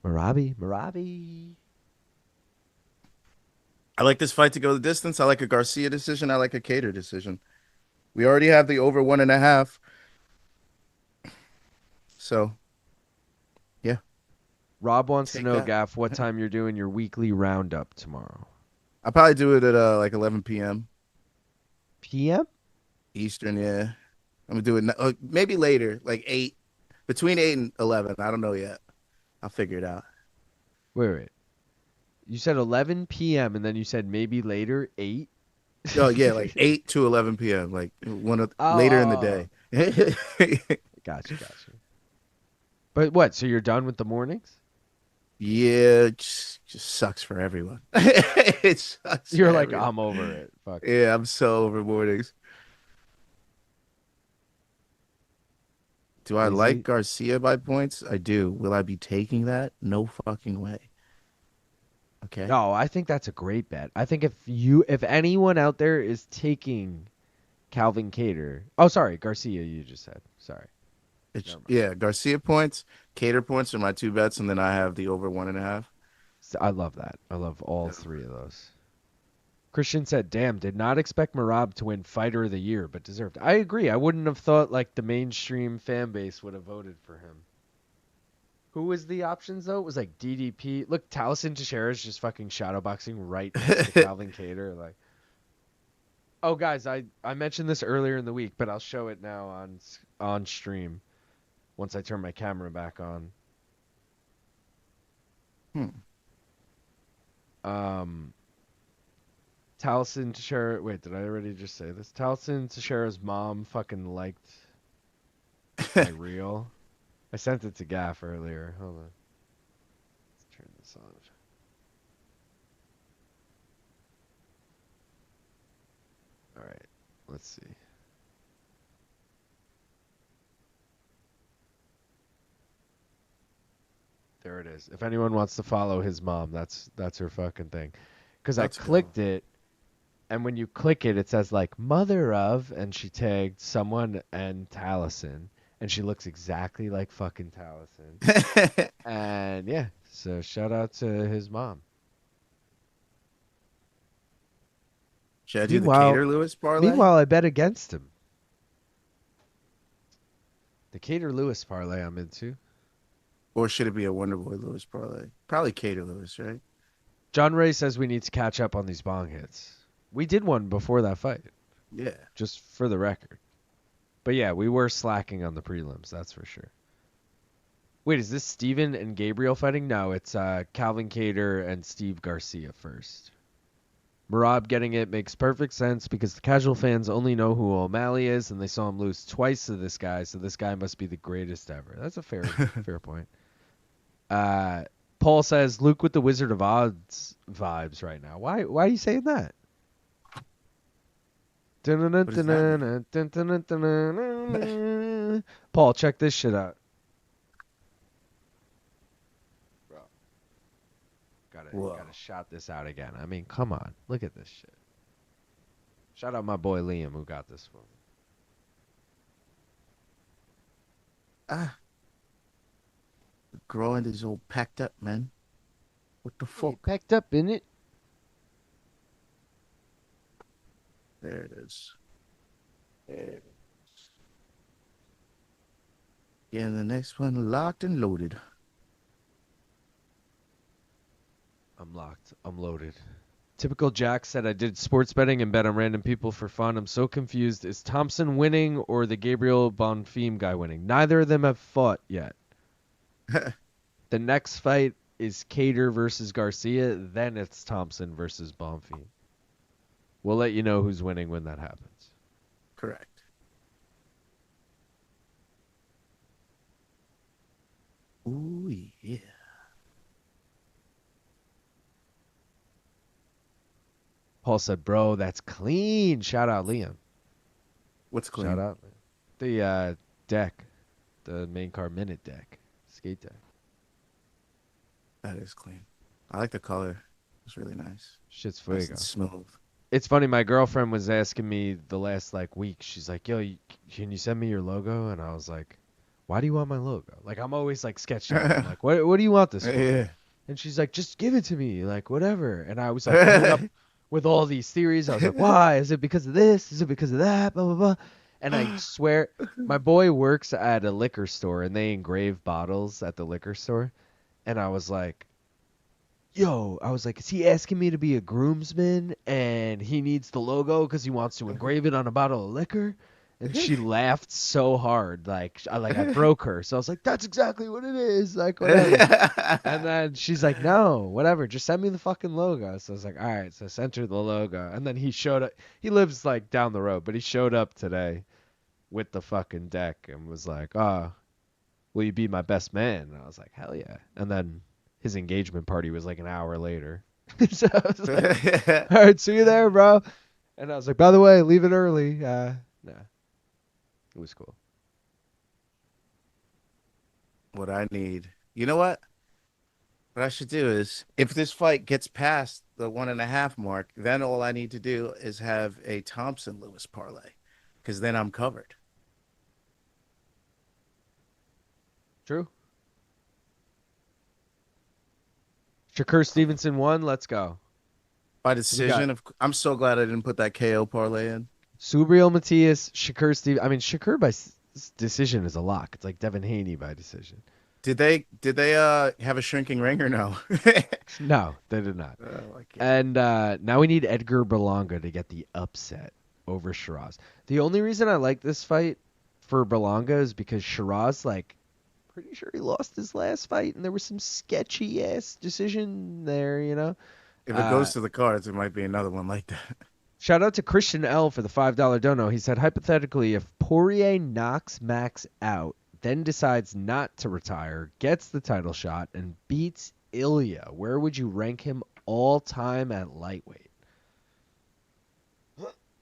S1: Marabi.
S2: I like this fight to go the distance. I like a Garcia decision. I like a cater decision. We already have the over 1.5. So, yeah.
S1: Rob wants
S2: Take
S1: to know,
S2: that.
S1: Gaff, what time you're doing your weekly roundup tomorrow.
S2: I'll probably do it at like 11 p.m.
S1: PM?
S2: Eastern, yeah. I'm going to do it maybe later, like 8. Between 8 and 11. I don't know yet. I'll figure it out.
S1: Wait. You said 11 p.m. and then you said maybe later 8?
S2: Oh, yeah, like 8 to 11 p.m. Like later in the day.
S1: Gotcha. But what, so you're done with the mornings?
S2: Yeah, it just sucks for everyone. It sucks.
S1: You're
S2: for
S1: like,
S2: everyone.
S1: I'm over it. Fuck.
S2: Yeah, I'm so over mornings. Do I
S1: Easy.
S2: like Garcia by points? I do. Will I be taking that? No fucking way. Okay.
S1: No, I think that's a great bet. I think if anyone out there is taking Calvin Cater. Oh, sorry, Garcia you just said. Sorry.
S2: Yeah, Garcia points, Cater points are my 2 bets, and then I have the over 1.5.
S1: I love that. I love all 3 of those. Christian said, damn, did not expect Marab to win Fighter of the Year, but deserved. I agree. I wouldn't have thought like the mainstream fan base would have voted for him. Who was the options, though? It was like DDP. Look, Tallison Teixeira is just fucking shadowboxing right next to Calvin Cater. Like, oh, guys, I mentioned this earlier in the week, but I'll show it now on stream once I turn my camera back on. Tallison Teixeira. Wait, did I already just say this? Tallison Teixeira's mom fucking liked my reel. I sent it to Gaff earlier. Hold on. Let's turn this on. All right. Let's see. There it is. If anyone wants to follow his mom, that's her fucking thing. Because I clicked it, and when you click it, it says like mother of, and she tagged someone and Tallison, and she looks exactly like fucking Tallison. And yeah, so shout out to his mom.
S2: Should I do the Cater Lewis parlay?
S1: Meanwhile, I bet against him. The Cater Lewis parlay I'm into.
S2: Or should it be a Wonderboy Lewis parlay? Probably Cater Lewis, right?
S1: John Ray says we need to catch up on these bong hits. We did one before that fight.
S2: Yeah.
S1: Just for the record. But yeah, we were slacking on the prelims, that's for sure. Wait, is this Steven and Gabriel fighting? No, it's Calvin Kattar and Steve Garcia first. Merab getting it makes perfect sense because the casual fans only know who O'Malley is, and they saw him lose twice to this guy, so this guy must be the greatest ever. That's a fair point. Paul says, Luke with the Wizard of Oz vibes right now. Why are you saying that? Paul, check this shit out. Gotta shout this out again. I mean, come on. Look at this shit. Shout out my boy Liam who got this one.
S2: The groin is all packed up, man. What the fuck?
S1: Packed up, innit?
S2: There it is. Yeah, the next one locked and loaded.
S1: I'm locked. I'm loaded. Typical Jack said I did sports betting and bet on random people for fun. I'm so confused. Is Thompson winning or the Gabriel Bonfim guy winning? Neither of them have fought yet. The next fight is Kattar versus Garcia. Then it's Thompson versus Bonfim. We'll let you know who's winning when that happens.
S2: Correct. Ooh, yeah.
S1: Paul said, bro, that's clean. Shout out Liam.
S2: What's clean?
S1: Shout out. The deck. The main car minute deck. Skate deck.
S2: That is clean. I like the color. It's really nice.
S1: Shit's
S2: Nice
S1: fuego.
S2: and smooth.
S1: It's funny. My girlfriend was asking me the last week. She's like, yo, can you send me your logo? And I was like, why do you want my logo? Like, I'm always sketched out. I'm like, what do you want this for?
S2: Yeah.
S1: And she's like, just give it to me. Like, whatever. And I was like, coming up with all these theories. I was like, why? Is it because of this? Is it because of that? Blah, blah, blah. And I swear, my boy works at a liquor store, and they engrave bottles at the liquor store. And I was like, is he asking me to be a groomsman and he needs the logo because he wants to engrave it on a bottle of liquor? And she laughed so hard, I broke her. So I was like, that's exactly what it is, whatever. And then she's like, no, whatever, just send me the fucking logo. So I was like, all right. So I sent her the logo, and then he showed up. He lives down the road, but he showed up today with the fucking deck and was like, will you be my best man? And I was like, hell yeah. And then his engagement party was an hour later. So I was like, all right, see you there, bro. And I was like, by the way, leave it early. Nah. It was cool.
S2: What I need. You know what? What I should do is, if this fight gets past the 1.5 mark, then all I need to do is have a Thompson Lewis parlay, because then I'm covered.
S1: True. Shakur Stevenson won. Let's go.
S2: By decision. I'm so glad I didn't put that KO parlay in.
S1: Subriel Matias, Shakur Steve. I mean, Shakur by decision is a lock. It's like Devin Haney by decision.
S2: Did they have a shrinking ring or no?
S1: No, they did not.
S2: Oh,
S1: and now we need Edgar Berlanga to get the upset over Shiraz. The only reason I like this fight for Berlanga is because Shiraz, pretty sure he lost his last fight, and there was some sketchy ass decision there, you know.
S2: If it goes to the cards, it might be another one like that.
S1: Shout out to Christian L for the $5 dono. He said, hypothetically, if Poirier knocks Max out, then decides not to retire, gets the title shot, and beats Ilya. Where would you rank him all time at lightweight?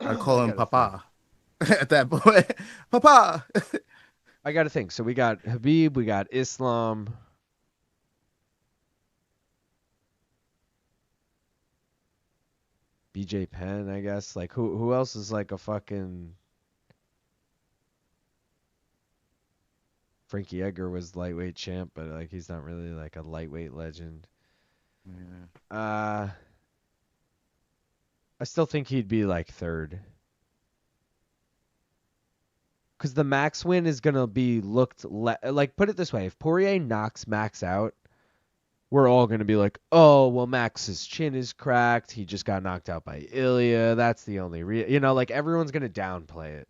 S2: I'd call him
S1: gotta
S2: Papa at that point. Papa.
S1: I got to think. So we got Khabib, we got Islam. BJ Penn, I guess. Like who else is like a fucking Frankie Edgar was lightweight champ, but like he's not really like a lightweight legend.
S2: Yeah.
S1: I still think he'd be like third. Because the Max win is going to be looked like, put it this way. If Poirier knocks Max out, we're all going to be like, oh, well, Max's chin is cracked. He just got knocked out by Ilya. That's the only like everyone's going to downplay it.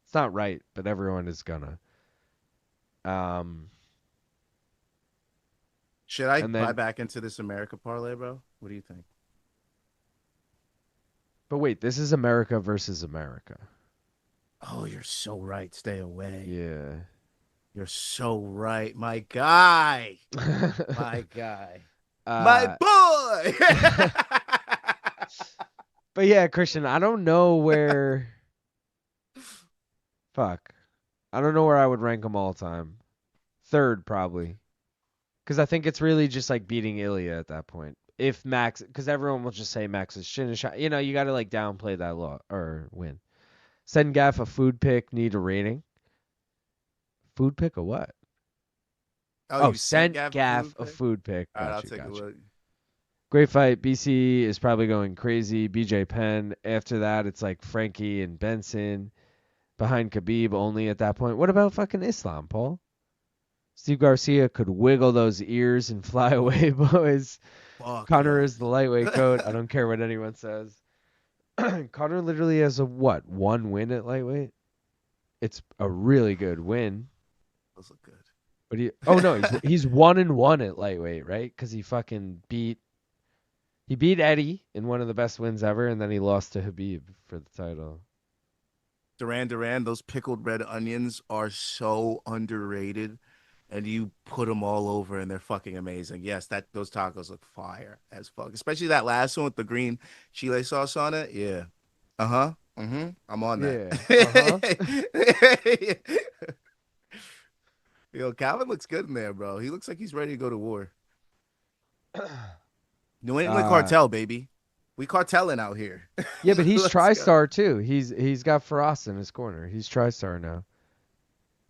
S1: It's not right, but everyone is going to.
S2: Should I buy back into this America parlay, bro? What do you think?
S1: But wait, this is America versus America.
S2: Oh, you're so right. Stay away.
S1: Yeah.
S2: You're so right. My guy. My guy. My boy.
S1: But yeah, Christian, I don't know where. Fuck. I don't know where I would rank them all time. Third, probably. Because I think it's really just like beating Ilya at that point. If Max, because everyone will just say Max's chin is shot. You know, you got to like downplay that or win. Send Gaff a food pick, need a rating. Food pick or what? Send Gaff a food pick.
S2: All right, I'll take a look.
S1: Great fight. BC is probably going crazy. BJ Penn. After that, it's like Frankie and Benson. Behind Khabib only at that point. What about fucking Islam, Paul? Steve Garcia could wiggle those ears and fly away, boys.
S2: Fuck
S1: Connor
S2: yeah.
S1: is the lightweight goat. I don't care what anyone says. Connor literally has one win at lightweight? It's a really good win.
S2: Those look good.
S1: But he's 1-1 at lightweight, right? Because he fucking beat Eddie in one of the best wins ever, and then he lost to Khabib for the title.
S2: Duran, those pickled red onions are so underrated, and you put them all over, and they're fucking amazing. Yes, those tacos look fire as fuck, especially that last one with the green chile sauce on it. Yeah. I'm on that. Yo, Calvin looks good in there, bro. He looks like he's ready to go to war. New England cartel, baby. We cartelling out here.
S1: Yeah, but he's TriStar too. He's got Faraz in his corner. He's TriStar now.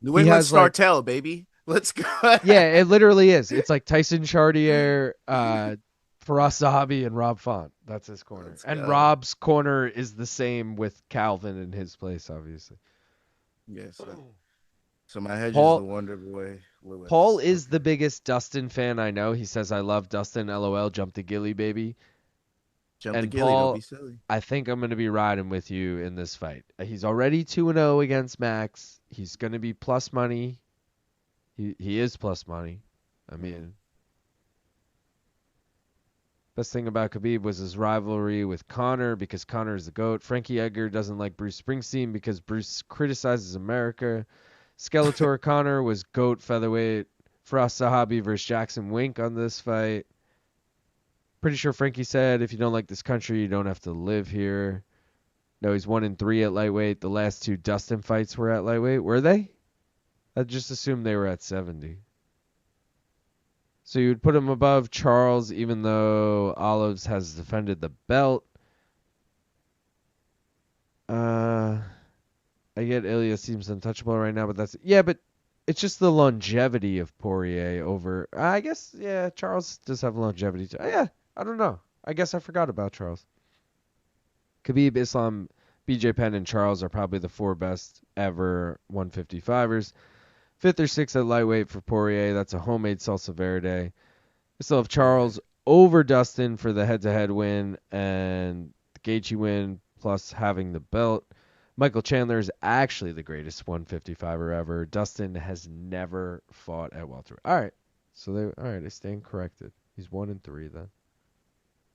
S2: New England cartel, baby. Let's go.
S1: Yeah, it literally is. It's like Tyson Charriere, Faraz Zahabi, and Rob Font. That's his corner. And Rob's corner is the same with Calvin in his place, obviously.
S2: Yes. So my hedge is the Wonder Boy. Lewis.
S1: Paul is the biggest Dustin fan I know. He says, I love Dustin, LOL, jump the gilly, baby.
S2: Jump the gilly,
S1: Paul,
S2: don't be silly.
S1: I think I'm going to be riding with you in this fight. He's already 2-0 against Max. He's going to be plus money. He is plus money. I mean, best thing about Khabib was his rivalry with Conor because Conor is the GOAT. Frankie Edgar doesn't like Bruce Springsteen because Bruce criticizes America. Skeletor Conor was GOAT featherweight. Faraz Zahabi versus Jackson Wink on this fight. Pretty sure Frankie said, if you don't like this country, you don't have to live here. No, he's 1-3 at lightweight. The last two Dustin fights were at lightweight. Were they? I just assumed they were at 70. So you would put him above Charles, even though Olives has defended the belt. I get Ilya seems untouchable right now, but but it's just the longevity of Poirier over. I guess, yeah, Charles does have longevity too. Yeah, I don't know. I guess I forgot about Charles. Khabib, Islam, BJ Penn, and Charles are probably the four best ever 155ers. Fifth or sixth at lightweight for Poirier. That's a homemade salsa verde. We still have Charles over Dustin for the head-to-head win and the Gaethje win plus having the belt. Michael Chandler is actually the greatest 155er ever. Dustin has never fought at welterweight. All right. So I stand corrected. He's 1-3 then.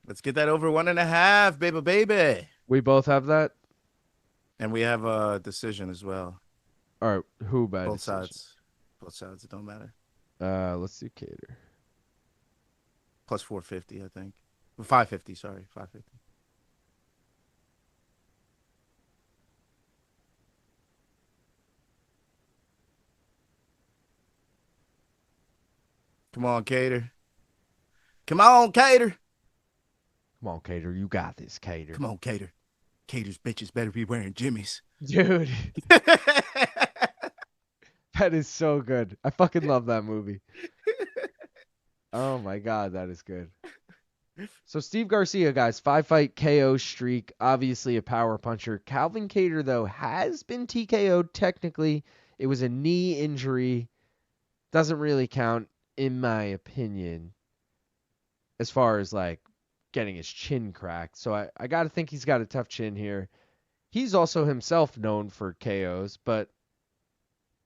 S2: Let's get that over 1.5, baby.
S1: We both have that?
S2: And we have a decision as well.
S1: All right. Who by
S2: both
S1: decision?
S2: sides. Both sides, it don't matter.
S1: Let's do Kattar.
S2: Plus 450, I think. 550, sorry. 550. Come on, Kattar. Come on, Kattar.
S1: Come on, Kattar. You got this, Kattar.
S2: Come on, Kattar. Kattar's bitches better be wearing jimmies.
S1: Dude, that is so good. I fucking love that movie. Oh my god, that is good. So Steve Garcia, guys, 5-fight KO streak, obviously a power puncher. Calvin Kattar, though, has been TKO'd technically. It was a knee injury. Doesn't really count, in my opinion, as far as like getting his chin cracked. So I got to think he's got a tough chin here. He's also himself known for KOs, but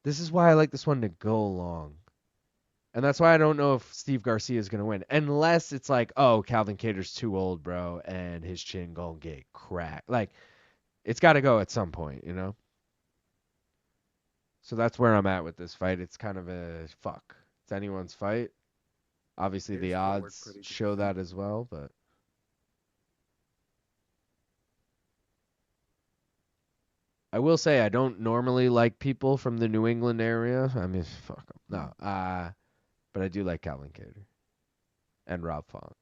S1: this is why I like this one to go long. And that's why I don't know if Steve Garcia is going to win. Unless it's like, oh, Calvin Kattar's too old, bro, and his chin going to get cracked. Like, it's got to go at some point, you know? So that's where I'm at with this fight. It's kind of a fuck. It's anyone's fight. Obviously, the odds show that as well, but... I will say I don't normally like people from the New England area. I mean, fuck them. No. But I do like Calvin Kattar and Rob Font.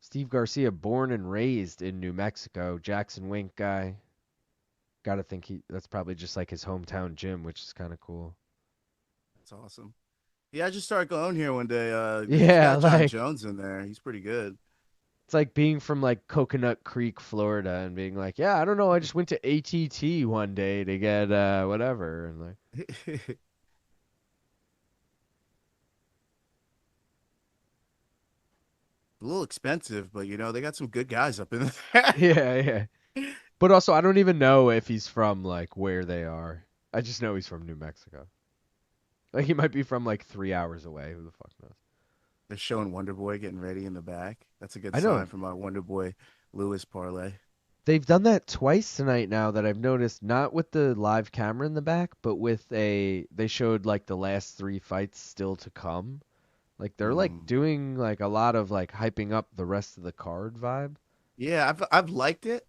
S1: Steve Garcia, born and raised in New Mexico, Jackson Wink guy. Got to think that's probably just like his hometown gym, which is kind of cool.
S2: That's awesome. Yeah, I just started going here one day.
S1: Yeah,
S2: got John
S1: like
S2: Jones in there. He's pretty good.
S1: It's like being from like Coconut Creek, Florida, and being like, yeah, I don't know, I just went to ATT one day to get whatever, and like,
S2: A little expensive, but they got some good guys up in there.
S1: yeah. But also, I don't even know if he's from like where they are. I just know he's from New Mexico. Like he might be from like 3 hours away. Who the fuck knows?
S2: They're showing Wonderboy getting ready in the back. That's a good
S1: I know.
S2: sign from our Wonderboy Lewis parlay.
S1: They've done that twice tonight now that I've noticed, not with the live camera in the back, but with they showed like the last 3 fights still to come. Like they're like doing like a lot of like hyping up the rest of the card vibe.
S2: Yeah, I've liked it.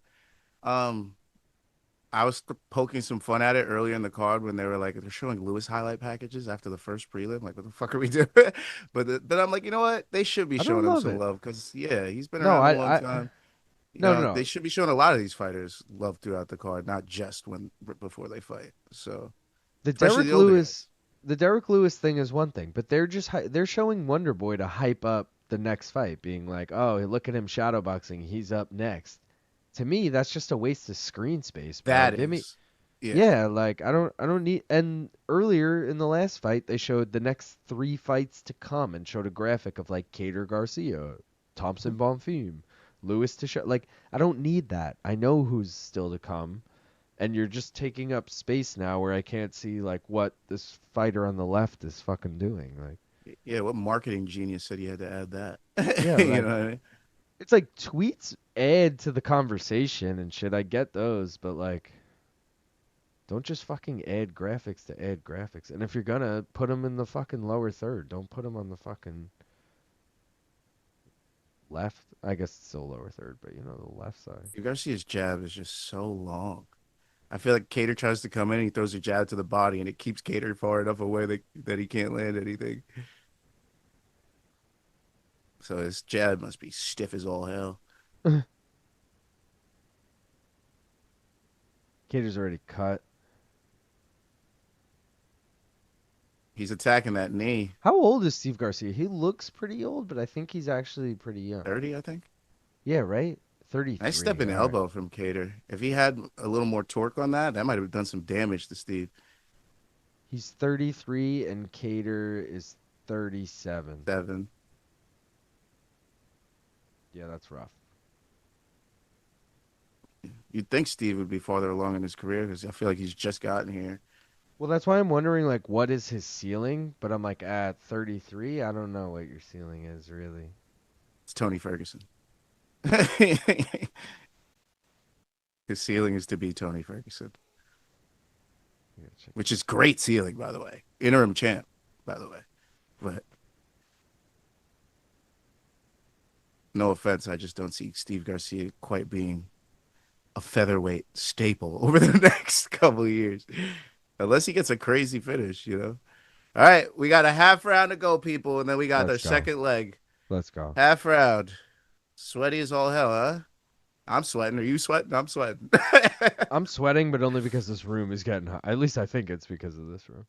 S2: I was poking some fun at it earlier in the card when they were like they're showing Lewis highlight packages after the first prelim. Like, what the fuck are we doing? But I'm like, you know what? They should be
S1: I don't
S2: showing him
S1: love
S2: some
S1: it.
S2: love because he's been
S1: No,
S2: around a long time.
S1: No.
S2: They should be showing a lot of these fighters love throughout the card, not just before they fight. So
S1: The
S2: especially
S1: Derrick
S2: the older
S1: Lewis, the Derrick Lewis thing is one thing, but they're showing Wonderboy to hype up the next fight, being like, oh, look at him shadowboxing, he's up next. To me, that's just a waste of screen space, bro.
S2: That
S1: Give me,
S2: is,
S1: yeah, like I don't need. And earlier in the last fight, they showed the next 3 fights to come and showed a graphic of like Kattar Garcia, Thompson Bonfim, Lewis to show. Like I don't need that. I know who's still to come. And you're just taking up space now where I can't see like what this fighter on the left is fucking doing. Like,
S2: yeah. What marketing genius said he had to add that?
S1: yeah,
S2: You
S1: like,
S2: know what I mean?
S1: it's like tweets add to the conversation and shit. I get those, but like, don't just fucking add graphics to add graphics. And if you're gonna put them in the fucking lower third, don't put them on the fucking left. I guess it's still lower third, but the left side.
S2: Garcia's jab is just so long. I feel like Kattar tries to come in and he throws a jab to the body and it keeps Kattar far enough away that he can't land anything. So his jab must be stiff as all hell.
S1: Kattar's already cut.
S2: He's attacking that knee.
S1: How old is Steve Garcia? He looks pretty old, but I think he's actually pretty young.
S2: 30, I think.
S1: Yeah, right? 33.
S2: Nice step in elbow from Kattar. If he had a little more torque on that might have done some damage to Steve.
S1: He's 33 and Kattar is 37.
S2: 7.
S1: Yeah, that's rough.
S2: You'd think Steve would be farther along in his career because I feel like he's just gotten here.
S1: Well, that's why I'm wondering, like, what is his ceiling? But I'm like, at 33, I don't know what your ceiling is, really.
S2: It's Tony Ferguson. His ceiling is to be Tony Ferguson,
S1: Yeah, check.
S2: which is great ceiling, by the way. Interim champ, by the way. But no offense, I just don't see Steve Garcia quite being a featherweight staple over the next couple of years. Unless he gets a crazy finish, you know? All right, we got a half round to go, people, and then we got
S1: Let's
S2: their
S1: go.
S2: second leg.
S1: Let's go.
S2: Half round. Sweaty as all hell, huh? I'm sweating. Are you sweating? I'm sweating.
S1: I'm sweating, but only because this room is getting hot. At least I think it's because of this room.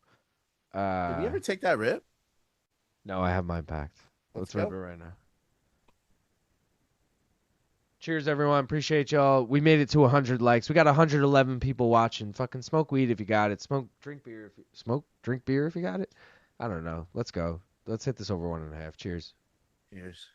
S2: Did we ever take that rip?
S1: No, I have mine packed. Let's
S2: go.
S1: rip it right now. Cheers, everyone. Appreciate y'all. We made it to 100 likes. We got 111 people watching. Fucking smoke weed if you got it. Drink beer if you got it. I don't know. Let's go. Let's hit this over 1.5. Cheers.
S2: Cheers.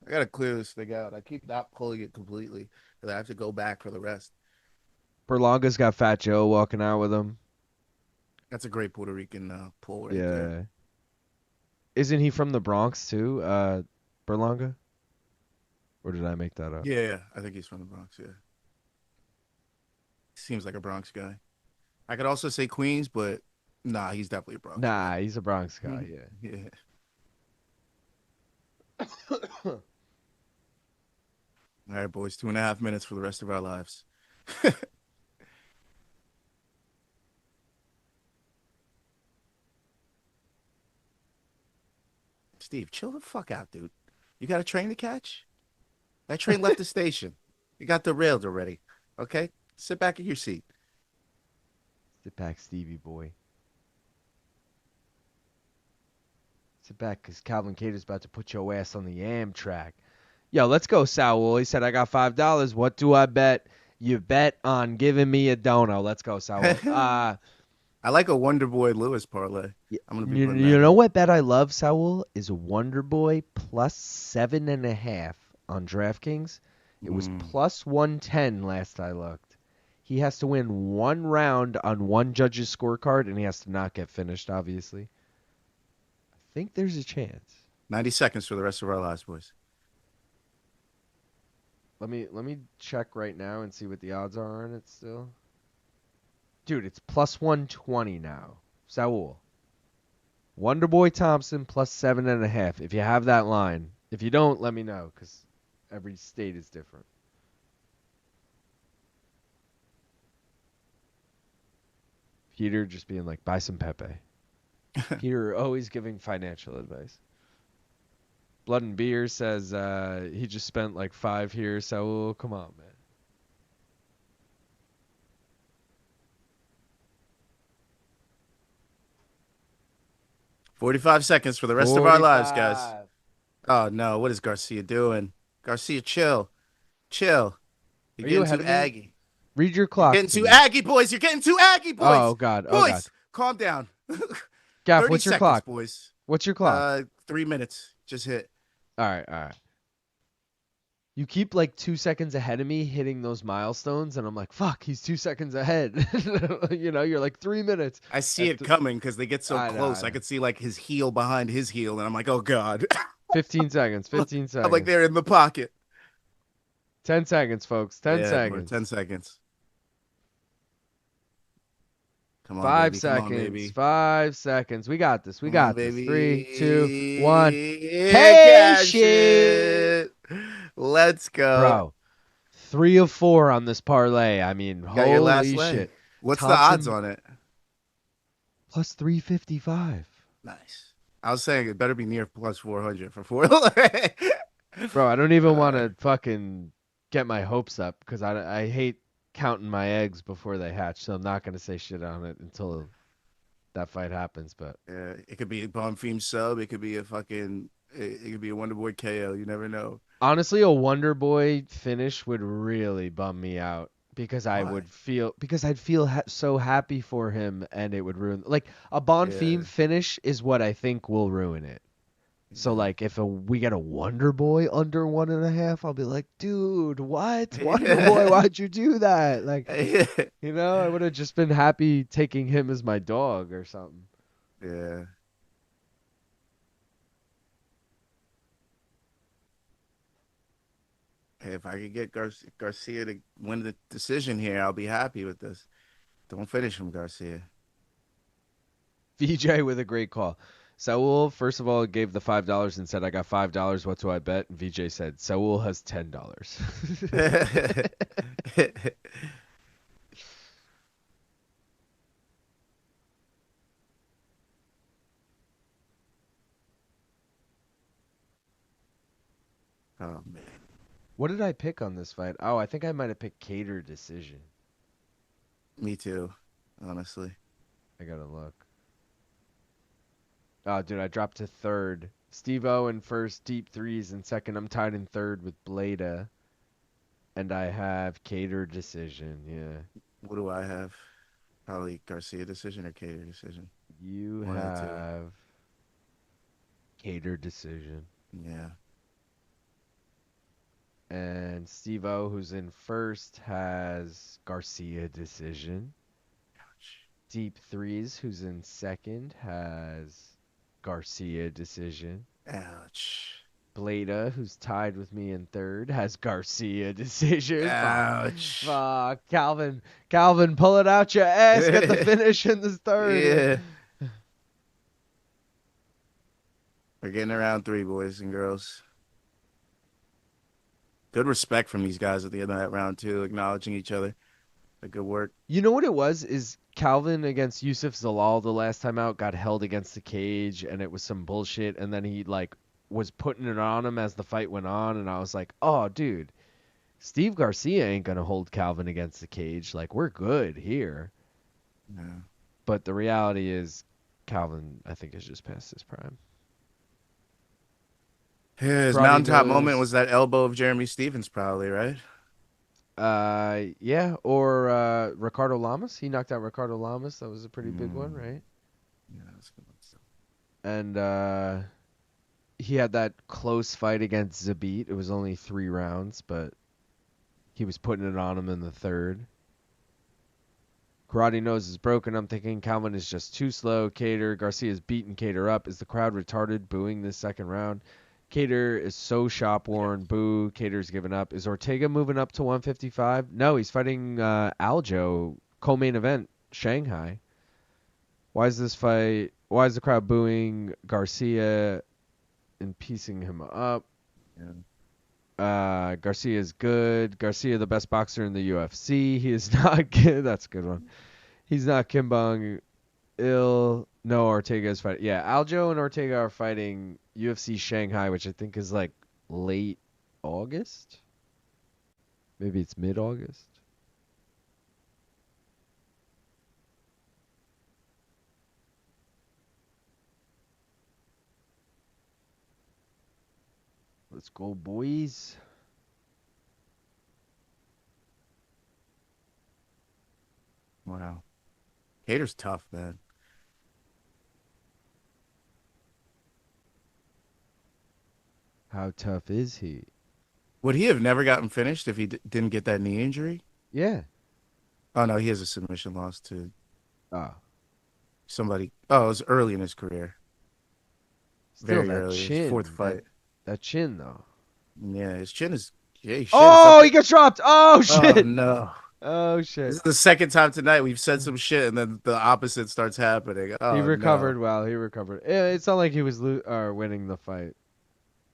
S2: I gotta clear this thing out. I keep not pulling it completely because I have to go back for the rest.
S1: Berlanga's got Fat Joe walking out with him.
S2: That's a great Puerto Rican pull right
S1: Yeah.
S2: there.
S1: Isn't he from the Bronx too, Berlanga? Or did I make that up?
S2: Yeah, I think he's from the Bronx. Yeah, seems like a Bronx guy. I could also say Queens, but nah, he's definitely a Bronx.
S1: Nah, he's a Bronx guy. Yeah.
S2: Yeah. All right, boys. 2.5 minutes for the rest of our lives. Steve, chill the fuck out, dude. You got a train to catch? That train left the station. You got derailed already. Okay? Sit back in your seat.
S1: Sit back, Stevie boy. Sit back, because Calvin Cater's about to put your ass on the Amtrak. Yo, let's go, Saul. He said, I got $5. What do I bet? You bet on giving me a dono. Let's go, Saul.
S2: I like a Wonderboy Lewis parlay. I'm gonna be
S1: You
S2: putting that
S1: know
S2: in.
S1: what bet I love, Saul? Is Wonderboy plus 7.5 on DraftKings. It was plus 110 last I looked. He has to win one round on one judge's scorecard, and he has to not get finished, obviously. I think there's a chance.
S2: 90 seconds for the rest of our lives, boys.
S1: Let me check right now and see what the odds are on it still. Dude, it's plus 120 now. Saul. Wonderboy Thompson plus 7.5. If you have that line. If you don't, let me know, because every state is different. Peter just being like, buy some Pepe. Peter always giving financial advice. Blood and Beer says he just spent like 5 here, so come on, man.
S2: $45 seconds for the rest of our lives, guys. Oh no, what is Garcia doing? Garcia, chill. Chill. You're
S1: Are you
S2: getting
S1: ahead
S2: too
S1: of me?
S2: Aggie.
S1: Read your clock.
S2: Getting
S1: to
S2: too
S1: me.
S2: Aggie, boys. You're getting too Aggie, boys.
S1: Oh, God.
S2: Boys,
S1: Oh, God.
S2: calm down.
S1: Gaff,
S2: 30
S1: what's your
S2: seconds,
S1: clock?
S2: boys.
S1: What's your clock?
S2: 3 minutes. Just hit.
S1: All right. You keep like 2 seconds ahead of me hitting those milestones, and I'm like, fuck, he's 2 seconds ahead. You know, you're like 3 minutes.
S2: I see it coming because they get so close. I could see like his heel behind his heel, and I'm like, oh God.
S1: 15 seconds. 15 seconds.
S2: I'm like, they're in the pocket.
S1: 10 seconds, folks. 10 seconds.
S2: 10 seconds. Come on,
S1: 5
S2: baby.
S1: seconds.
S2: Come on, baby.
S1: 5 seconds. We got this. We
S2: Come
S1: got
S2: on,
S1: this.
S2: baby.
S1: 3, 2, 1.
S2: Cash
S1: it.
S2: Let's go.
S1: Bro, 3 of 4 on this parlay. I mean,
S2: Got your last
S1: holy
S2: leg.
S1: shit.
S2: What's
S1: Thompson,
S2: the odds on it?
S1: plus 355.
S2: Nice. I was saying it better be near plus 400 for 4.
S1: Bro, I don't even want to fucking get my hopes up because I hate counting my eggs before they hatch, so I'm not going to say shit on it until that fight happens. But
S2: yeah, it could be a Bonfim sub. It could be a fucking. It could be a Wonderboy KO. You never know.
S1: honestly, a Wonderboy finish would really bum me out because I would feel I'd feel so happy for him, and it would ruin like a Bonfim finish is what I think will ruin it. So like if we get a Wonder Boy under 1.5, I'll be like, dude, what? Wonder Boy, why'd you do that? Like, I would have just been happy taking him as my dog or something.
S2: Yeah. Hey, if I could get Garcia to win the decision here, I'll be happy with this. Don't finish him, Garcia.
S1: VJ with a great call. Saul, first of all, gave the $5 and said, I got $5. What do I bet? And VJ said, Saul has $10.
S2: Oh man.
S1: What did I pick on this fight? Oh, I think I might have picked Kattar decision.
S2: Me too, honestly.
S1: I gotta look. Oh, dude, I dropped to third. Steve-O in first, deep threes in second. I'm tied in third with Blada. And I have Kattar decision, yeah.
S2: What do I have? Probably Garcia decision or Kattar decision.
S1: You
S2: One of the two.
S1: have Kattar decision.
S2: Yeah.
S1: And Steve-O, who's in first, has Garcia decision.
S2: Ouch.
S1: Deep threes, who's in second, has Garcia decision.
S2: Ouch.
S1: Blada, who's tied with me in third, has Garcia decision.
S2: Ouch.
S1: Fuck. Calvin, pull it out your ass. Get the finish in this third.
S2: Yeah. We're getting around 3, boys and girls. Good respect from these guys at the end of that round, too, acknowledging each other. Good work.
S1: You know what it was? Is Calvin against Yusuf Zalal the last time out got held against the cage, and it was some bullshit, and then he, like, was putting it on him as the fight went on, and I was like, oh, dude, Steve Garcia ain't going to hold Calvin against the cage. Like, we're good here.
S2: Yeah.
S1: But the reality is Calvin, I think, is just past his prime.
S2: Yeah, his
S1: Karate
S2: mountaintop
S1: knows-
S2: moment was that elbow of Jeremy Stevens, probably, right?
S1: Yeah, or Ricardo Lamas. He knocked out Ricardo Lamas. That was a pretty big one, right?
S2: Yeah, that's a good one.
S1: And he had that close fight against Zabit. It was only 3 rounds, but he was putting it on him in the third. Karate nose is broken. I'm thinking Calvin is just too slow. Garcia's beating Kattar up. Is the crowd retarded booing this second round? Kattar is so shop worn. Boo. Cater's given up. Is Ortega moving up to 155? No, he's fighting Aljo, co-main event, Shanghai. Why is the crowd booing Garcia and piecing him up?
S2: Yeah.
S1: Garcia is good. Garcia, the best boxer in the UFC. He is not good. That's a good one. He's not Kim Bong-il. No, Ortega is fighting. Yeah, Aljo and Ortega are fighting UFC Shanghai, which I think is like late August. Maybe it's mid-August. Let's go, boys.
S2: Wow. Kattar's tough, man.
S1: How tough is he?
S2: Would he have never gotten finished if he didn't get that knee injury?
S1: Yeah.
S2: Oh, no, he has a submission loss to
S1: Oh.
S2: somebody. Oh, it was early in his career.
S1: Still
S2: Very
S1: that
S2: early. His
S1: chin.
S2: 4th fight.
S1: That chin, though.
S2: Yeah, his chin is... Yeah, his chin is
S1: Oh,
S2: up
S1: he gets dropped. Oh,
S2: there.
S1: shit.
S2: Oh, no.
S1: Oh,
S2: This
S1: shit.
S2: is the second time tonight we've said some shit and then the opposite starts happening. Oh,
S1: He recovered
S2: no.
S1: well. He recovered. It's not like he was winning the fight.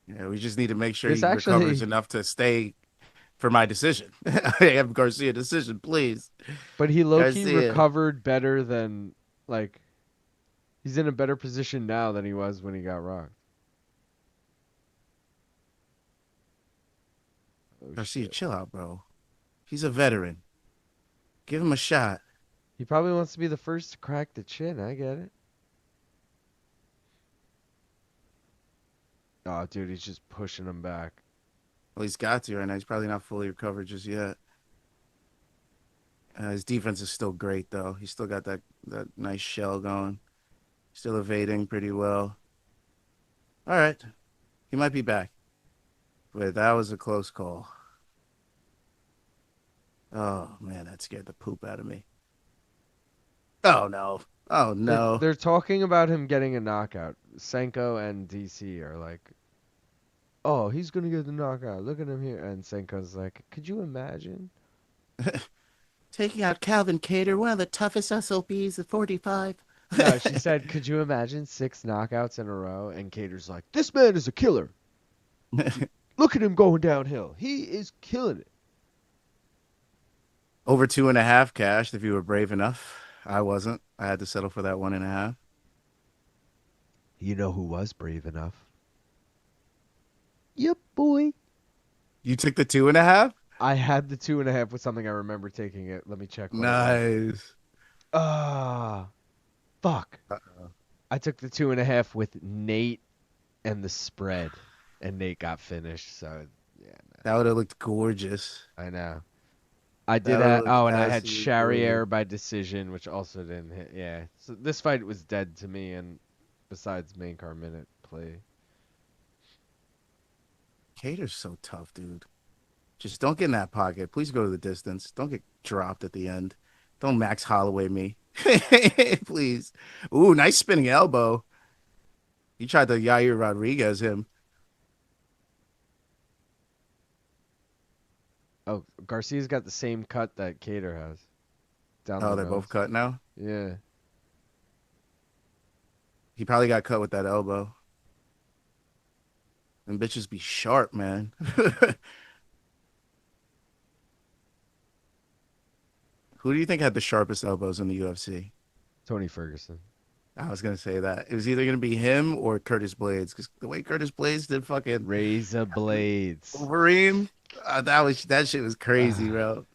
S2: Yeah, we just need to make sure
S1: This
S2: he
S1: actually-
S2: recovers enough to stay for my decision. I have Garcia decision, please.
S1: But he low-key
S2: Garcia.
S1: recovered better than, like, he's in a better position now than he was when he got rocked. Oh,
S2: Garcia,
S1: shit.
S2: chill out, bro. He's a veteran. Give him a shot.
S1: He probably wants to be the first to crack the chin. I get it. Oh, dude, he's just pushing him back.
S2: Well, he's got to right now. He's probably not fully recovered just yet. His defense is still great, though. He's still got that nice shell going. Still evading pretty well. All right. He might be back. But that was a close call. Oh, man, that scared the poop out of me. Oh, no. Oh, no.
S1: They're talking about him getting a knockout. Senko and DC are like, oh, he's going to get the knockout. Look at him here. And Senko's like, could you imagine?
S2: Taking out Calvin Kattar, one of the toughest SOBs at 45.
S1: No, she said, could you imagine 6 knockouts in a row? And Cater's like, this man is a killer. Look at him going downhill. He is killing it.
S2: Over 2.5 cashed if you were brave enough. I wasn't. I had to settle for that 1.5.
S1: You know who was brave enough? Yep, boy.
S2: You took the 2.5?
S1: I had the 2.5 with something I remember taking it. Let me check.
S2: Nice.
S1: Fuck.
S2: Uh-oh.
S1: I took the 2.5 with Nate and the spread, and Nate got finished. So yeah,
S2: That would have looked gorgeous.
S1: I know. I did
S2: That
S1: that.
S2: would've
S1: Oh, and I
S2: looked
S1: had
S2: absolutely
S1: Charriere
S2: brilliant.
S1: by decision, which also didn't hit. Yeah. So this fight was dead to me, and besides main car minute play.
S2: Cater's so tough, dude. Just don't get in that pocket. Please go to the distance. Don't get dropped at the end. Don't Max Holloway me. Please. Ooh, nice spinning elbow. You tried to Yair Rodriguez him.
S1: Oh, Garcia's got the same cut that Kattar has. Down
S2: Oh,
S1: the
S2: they're
S1: nose.
S2: both cut now?
S1: Yeah.
S2: He probably got cut with that elbow. And bitches be sharp, man. Who do you think had the sharpest elbows in the UFC?
S1: Tony Ferguson.
S2: I was going to say that. It was either going to be him or Curtis Blades. Because the way Curtis Blades did fucking
S1: Razor blades.
S2: Wolverine, that shit was crazy, bro.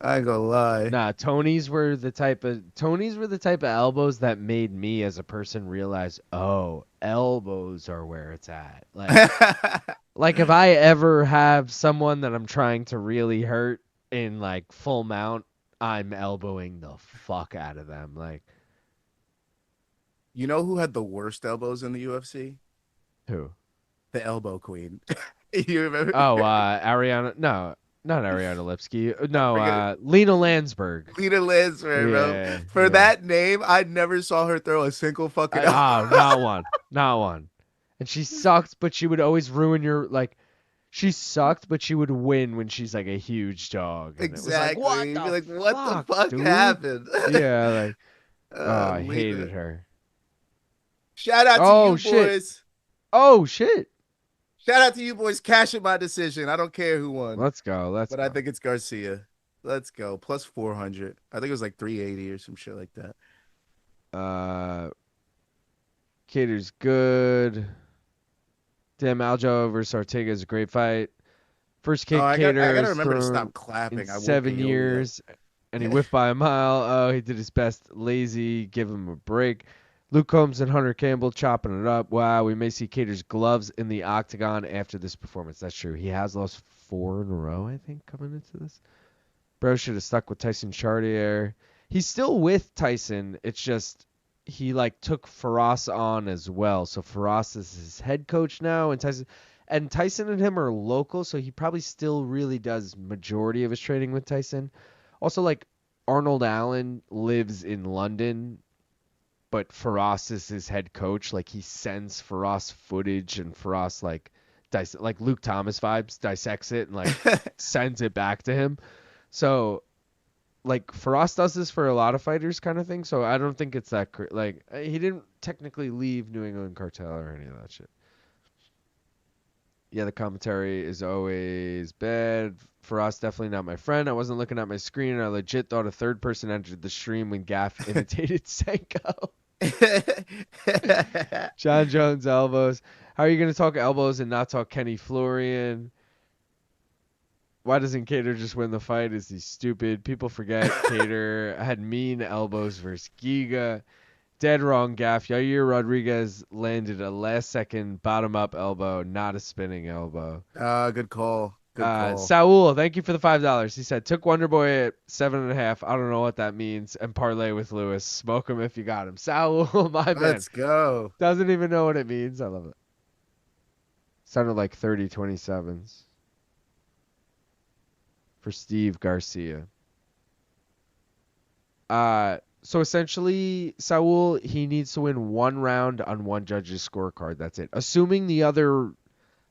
S2: I ain't gonna lie.
S1: Nah, Tony's were the type of elbows that made me as a person realize, oh, elbows are where it's at. Like if I ever have someone that I'm trying to really hurt in like full mount, I'm elbowing the fuck out of them. Like
S2: You know who had the worst elbows in the UFC?
S1: who?
S2: The Elbow Queen. You remember?
S1: Oh, Ariana. No, not Ariana Lipsky. No,
S2: forget
S1: Lena Landsberg.
S2: Lena Landwehr,
S1: Yeah,
S2: bro. For
S1: yeah.
S2: that name, I never saw her throw a single fucking.
S1: Not one. Not one. And she sucked, but she would always ruin your like. She sucked, but she would win when she's like a huge dog. And
S2: Exactly.
S1: It was
S2: You'd be
S1: like,
S2: what the fuck
S1: dude?
S2: happened?
S1: Yeah, like I
S2: Lena.
S1: hated her.
S2: Shout out to
S1: Oh,
S2: you
S1: shit.
S2: boys.
S1: Oh shit!
S2: Shout out to you boys cashing my decision. I don't care who won.
S1: Let's go.
S2: But I think it's Garcia. Let's go. Plus 400. I think it was like 380 or some shit like that.
S1: Cater's good. Damn, Aljo versus Ortega is a great fight. First kick
S2: I
S1: Cater
S2: gotta
S1: has
S2: remember to
S1: thrown
S2: stop clapping.
S1: in
S2: I won't
S1: 7
S2: be over
S1: years, and he whiffed by a mile. Oh, he did his best. Lazy, give him a break. Luke Combs and Hunter Campbell chopping it up. Wow, we may see Cater's gloves in the octagon after this performance. That's true. He has lost 4 in a row, I think, coming into this. Bro should have stuck with Tyson Charriere. He's still with Tyson. It's just he like took Faraz on as well. So Faraz is his head coach now, and Tyson and him are local, so he probably still really does majority of his training with Tyson. Also, like Arnold Allen lives in London, but Faraz is his head coach. Like he sends Faraz footage, and Faraz like Luke Thomas vibes, dissects it and like sends it back to him. So, like, Faraz does this for a lot of fighters kind of thing, so I don't think it's that like, he didn't technically leave New England Cartel or any of that shit. Yeah, the commentary is always bad. Faraz definitely not my friend. I wasn't looking at my screen, and I legit thought a third person entered the stream when Gaff imitated Senko. John Jones elbows. How are you going to talk elbows and not talk Kenny Florian? Why doesn't Kattar just win the fight? Is he stupid? People forget Kattar had mean elbows versus Giga. Dead wrong, Gaff. Yair Rodriguez landed a last-second bottom-up elbow, not a spinning elbow.
S2: Good call. Good call.
S1: Saul, thank you for the $5. He said, took Wonderboy at 7.5. I don't know what that means. And parlay with Lewis. Smoke him if you got him. Saul, my man.
S2: Let's go.
S1: Doesn't even know what it means. I love it. Sounded like 30-27s for Steve Garcia. So essentially, Saul, he needs to win one round on one judge's scorecard. That's it. Assuming the other,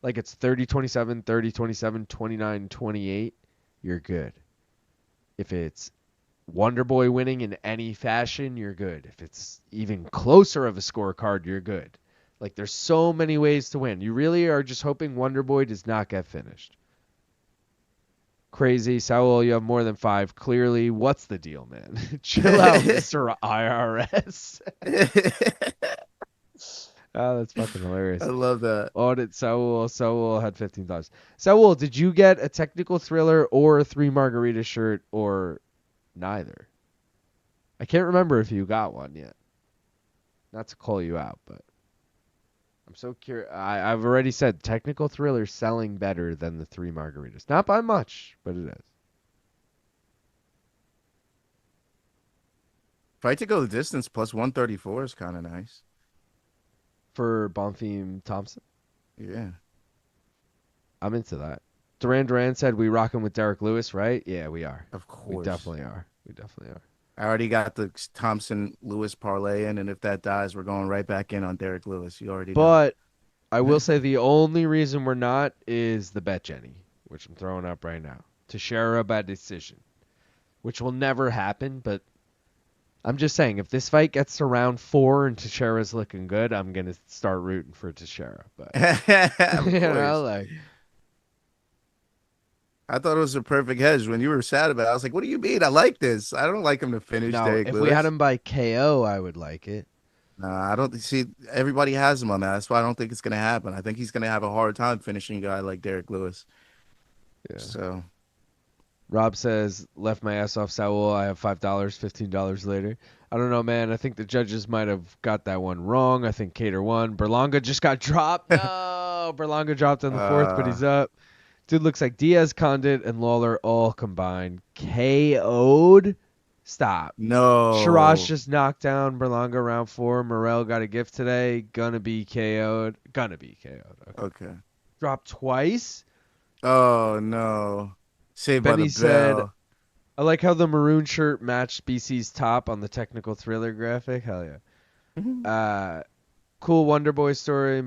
S1: like it's 30-27, 30-27, 29-28, you're good. If it's Wonderboy winning in any fashion, you're good. If it's even closer of a scorecard, you're good. Like, there's so many ways to win. You really are just hoping Wonderboy does not get finished. Crazy. Saul, you have more than 5. Clearly, what's the deal, man? Chill out, Mr. IRS. Oh, that's fucking hilarious.
S2: I love that.
S1: Audit Saul. Saul had $15. Saul, did you get a technical thriller or a 3 margarita shirt or neither? I can't remember if you got one yet. Not to call you out, but I'm so curious. I've already said technical thriller selling better than the 3 margaritas. Not by much, but it is.
S2: Fight to go the distance plus 134 is kind of nice.
S1: For Bonfim Thompson?
S2: Yeah.
S1: I'm into that. Duran said we rocking with Derrick Lewis, right? Yeah, we are.
S2: Of course.
S1: We definitely are. We definitely are.
S2: I already got the Thompson Lewis parlay in, and if that dies, we're going right back in on Derrick Lewis. You already know.
S1: But I will say the only reason we're not is the bet Jenny, which I'm throwing up right now. Teixeira by decision, which will never happen, but I'm just saying, if this fight gets to round 4 and Teixeira's looking good, I'm going to start rooting for Teixeira. But,
S2: Of
S1: you
S2: course.
S1: know, like,
S2: I thought it was a perfect hedge when you were sad about it. I was like, what do you mean? I like this. I don't like him to finish
S1: no,
S2: Derrick
S1: if
S2: Lewis.
S1: we had him by KO, I would like it.
S2: Nah, I don't see. Everybody has him on that. That's why I don't think it's going to happen. I think he's going to have a hard time finishing a guy like Derrick Lewis.
S1: Yeah.
S2: So,
S1: Rob says, left my ass off Saul. I have $5, $15 later. I don't know, man. I think the judges might have got that one wrong. I think Kattar won. Berlanga just got dropped. No, Berlanga dropped on the 4th, but he's up. Dude looks like Diaz, Condit, and Lawler all combined. KO'd? Stop.
S2: no.
S1: Shiraz just knocked down Berlanga round 4. Morel got a gift today. Gonna be KO'd. Gonna be KO'd.
S2: Okay.
S1: Dropped twice?
S2: Oh, no. Saved by
S1: Benny
S2: the
S1: said,
S2: bell.
S1: I like how the maroon shirt matched BC's top on the technical thriller graphic. Hell yeah. Cool Wonderboy story.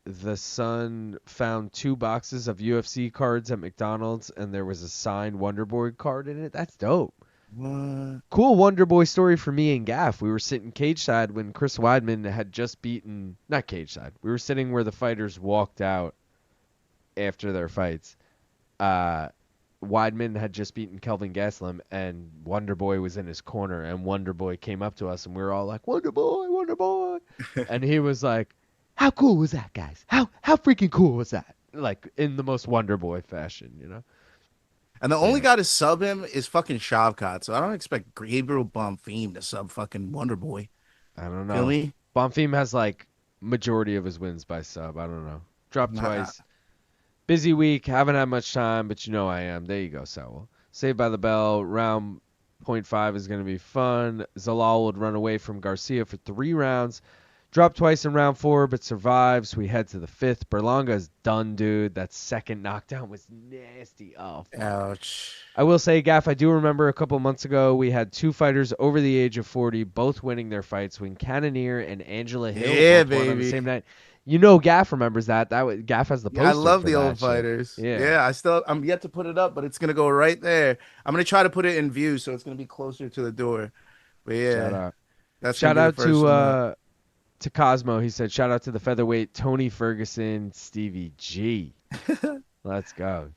S1: The son found 2 boxes of UFC cards at McDonald's, and there was a signed Wonderboy card in it. That's dope.
S2: What?
S1: Cool Wonderboy story for me and Gaff. We were sitting cage side when Chris Weidman had just beaten... Not cage side. We were sitting where the fighters walked out after their fights. Weidman had just beaten Kelvin Gastelum, and Wonderboy was in his corner, and Wonderboy came up to us, and we were all like, Wonderboy, Wonderboy. And he was like, how cool was that, guys? How freaking cool was that? Like, in the most Wonderboy fashion, you know?
S2: And the only guy to sub him is fucking Shavkat, so I don't expect Gabriel Bonfim to sub fucking Wonderboy.
S1: I don't know.
S2: Feel me?
S1: Bonfim has, like, majority of his wins by sub. I don't know. Dropped
S2: Nah.
S1: twice. Busy week. Haven't had much time, but you know I am. There you go, Saul. Saved by the bell. Round 0.5 is going to be fun. Zalal would run away from Garcia for 3 rounds. Dropped twice in round 4, but survives. We head to the 5th. Berlanga is done, dude. That second knockdown was nasty. Oh, fuck.
S2: Ouch.
S1: I will say, Gaff, I do remember a couple months ago we had 2 fighters over the age of 40, both winning their fights when Cannonier and Angela Hill both won on the
S2: baby.
S1: same night. You know Gaff remembers that. Gaff has the poster.
S2: I love
S1: for
S2: the
S1: that
S2: old
S1: shit.
S2: fighters.
S1: Yeah.
S2: I'm yet to put it up, but it's gonna go right there. I'm gonna try to put it in view, so it's gonna be closer to the door. But yeah,
S1: Shout out.
S2: that's
S1: Shout
S2: gonna
S1: out
S2: be the first one up.
S1: to Cosmo. He said, shout out to the featherweight Tony Ferguson, Stevie G. Let's go.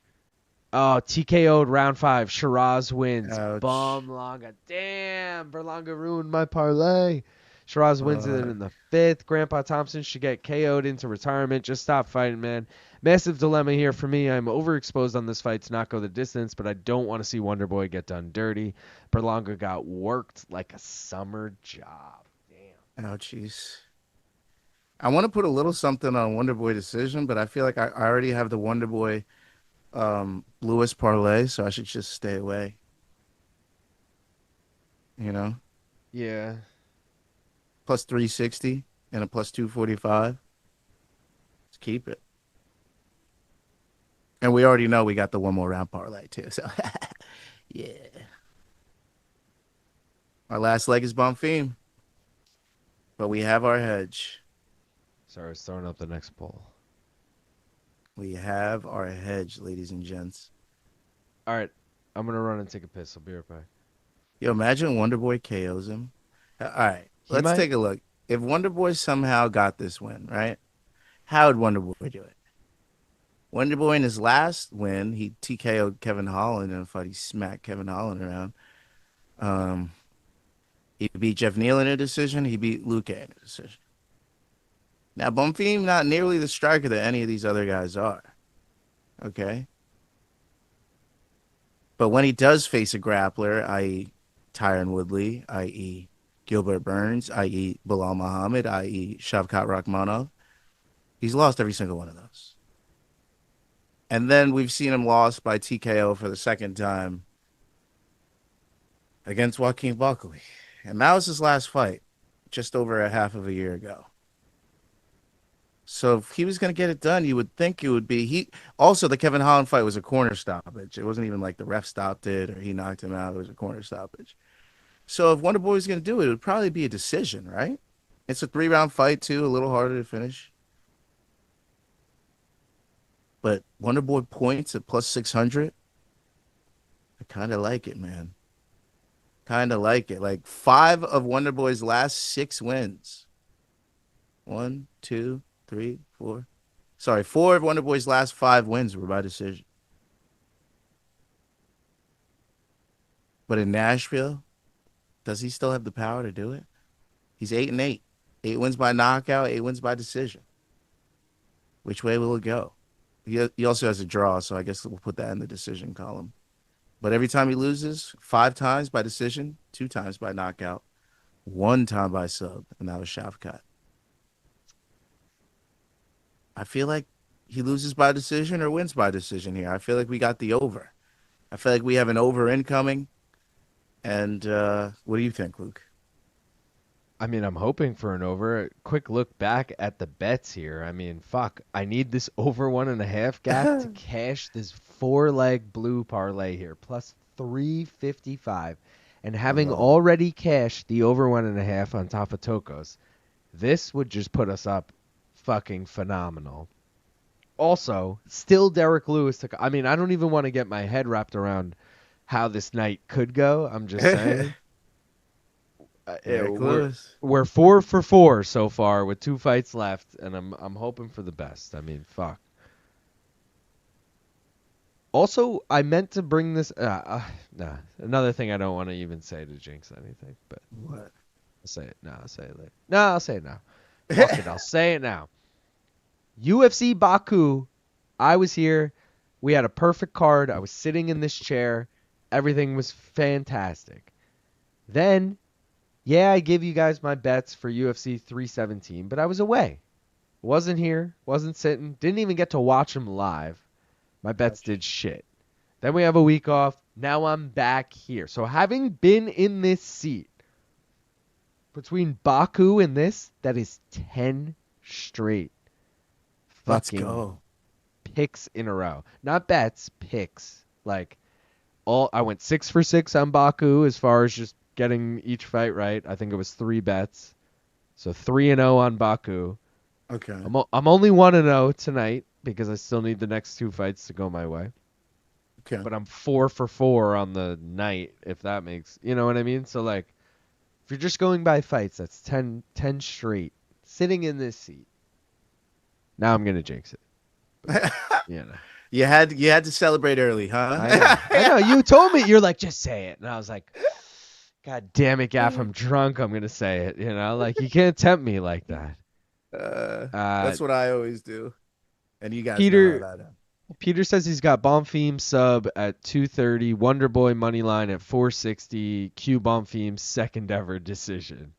S1: Oh, TKO'd round 5. Shiraz wins.
S2: Ouch.
S1: Berlanga. Damn, Berlanga ruined my parlay. Shiraz wins it in the 5th. Grandpa Thompson should get KO'd into retirement. Just stop fighting, man. Massive dilemma here for me. I'm overexposed on this fight to not go the distance, but I don't want to see Wonderboy get done dirty. Berlanga got worked like a summer job. Damn.
S2: Ouchies. I want to put a little something on Wonderboy decision, but I feel like I already have the Wonderboy Lewis parlay, so I should just stay away. You know?
S1: Yeah.
S2: Plus 360 and a plus 245. It's Just keep it. And we already know we got the one more round parlay too. So yeah. Our last leg is Bonfim. But we have our hedge.
S1: Sorry, I was throwing up the next poll.
S2: We have our hedge, ladies and gents.
S1: All right, I'm gonna run and take a piss. I'll be right back.
S2: Yo, imagine Wonderboy KOs him. All right, let's take a look. If Wonderboy somehow got this win, right? How would Wonderboy do it? Wonderboy in his last win, he TKO'd Kevin Holland in a fight. He smacked Kevin Holland around. He beat Jeff Neal in a decision. He beat Luque in a decision. Now, Bonfim not nearly the striker that any of these other guys are. Okay? But when he does face a grappler, i.e. Tyron Woodley, i.e. Gilbert Burns, i.e. Bilal Muhammad, i.e. Shavkat Rakhmonov, he's lost every single one of those. And then we've seen him lost by TKO for the second time against Joaquin Buckley. And that was his last fight, just over a half of a year ago. So if he was going to get it done, you would think it would be. Also, the Kevin Holland fight was a corner stoppage. It wasn't even like the ref stopped it or he knocked him out. It was a corner stoppage. So if Wonderboy was going to do it, it would probably be a decision, right? It's a 3-round fight, too, a little harder to finish. But Wonderboy points at plus 600. I kind of like it, man. Kind of like it. Like 5 of Wonderboy's last 6 wins. 1, 2, 3, 4. Sorry, 4 of Wonderboy's last 5 wins were by decision. But in Nashville, does he still have the power to do it? He's 8-8. 8 wins by knockout, 8 wins by decision. Which way will it go? He also has a draw, so I guess we'll put that in the decision column. But every time he loses, 5 times by decision, 2 times by knockout, 1 time by sub, and that was Shavkat. I feel like he loses by decision or wins by decision here. I feel like we got the over. I feel like we have an over incoming. And what do you think, Luke?
S1: I mean, I'm hoping for an over. Quick look back at the bets here. I mean, fuck. I need this over 1.5 gap to cash this 4-leg blue parlay here. Plus 355. And having already cashed the over 1.5 on top of Tokkos, this would just put us up fucking phenomenal. Also, still Derrick Lewis. I mean, I don't even want to get my head wrapped around how this night could go. I'm just saying. We're 4 for 4 so far with 2 fights left, and I'm hoping for the best. I mean, fuck. Also, I meant to bring this. Another thing I don't want to even say to jinx anything, but
S2: what?
S1: I'll say it. No, I'll say it later. No, I'll say it now. Fuck it, I'll say it now. UFC Baku. I was here. We had a perfect card. I was sitting in this chair. Everything was fantastic. Then, yeah, I give you guys my bets for UFC 317, but I was away. Wasn't here. Wasn't sitting. Didn't even get to watch them live. My bets did shit. Then we have a week off. Now I'm back here. So having been in this seat, between Baku and this, that is 10 straight fucking picks in a row. Not bets, picks. Like, I went 6 for 6 on Baku as far as just getting each fight right. I think it was 3 bets. So 3-0 on Baku.
S2: Okay.
S1: I'm only 1-0 tonight because I still need the next 2 fights to go my way.
S2: Okay.
S1: But I'm 4 for 4 on the night, if that makes, you know what I mean? So, like, if you're just going by fights, that's 10 straight sitting in this seat. Now I'm going to jinx it. But, you know.
S2: You had to celebrate early, huh?
S1: I know. You told me. You're like, just say it. And I was like, God damn it, Gaff. I'm drunk. I'm going to say it. You know, like, you can't tempt me like that.
S2: That's what I always do. And you guys
S1: Peter,
S2: know how that.
S1: Peter says he's got Bonfim sub at 230, Wonderboy money line at 460, Q Bonfim's second ever decision.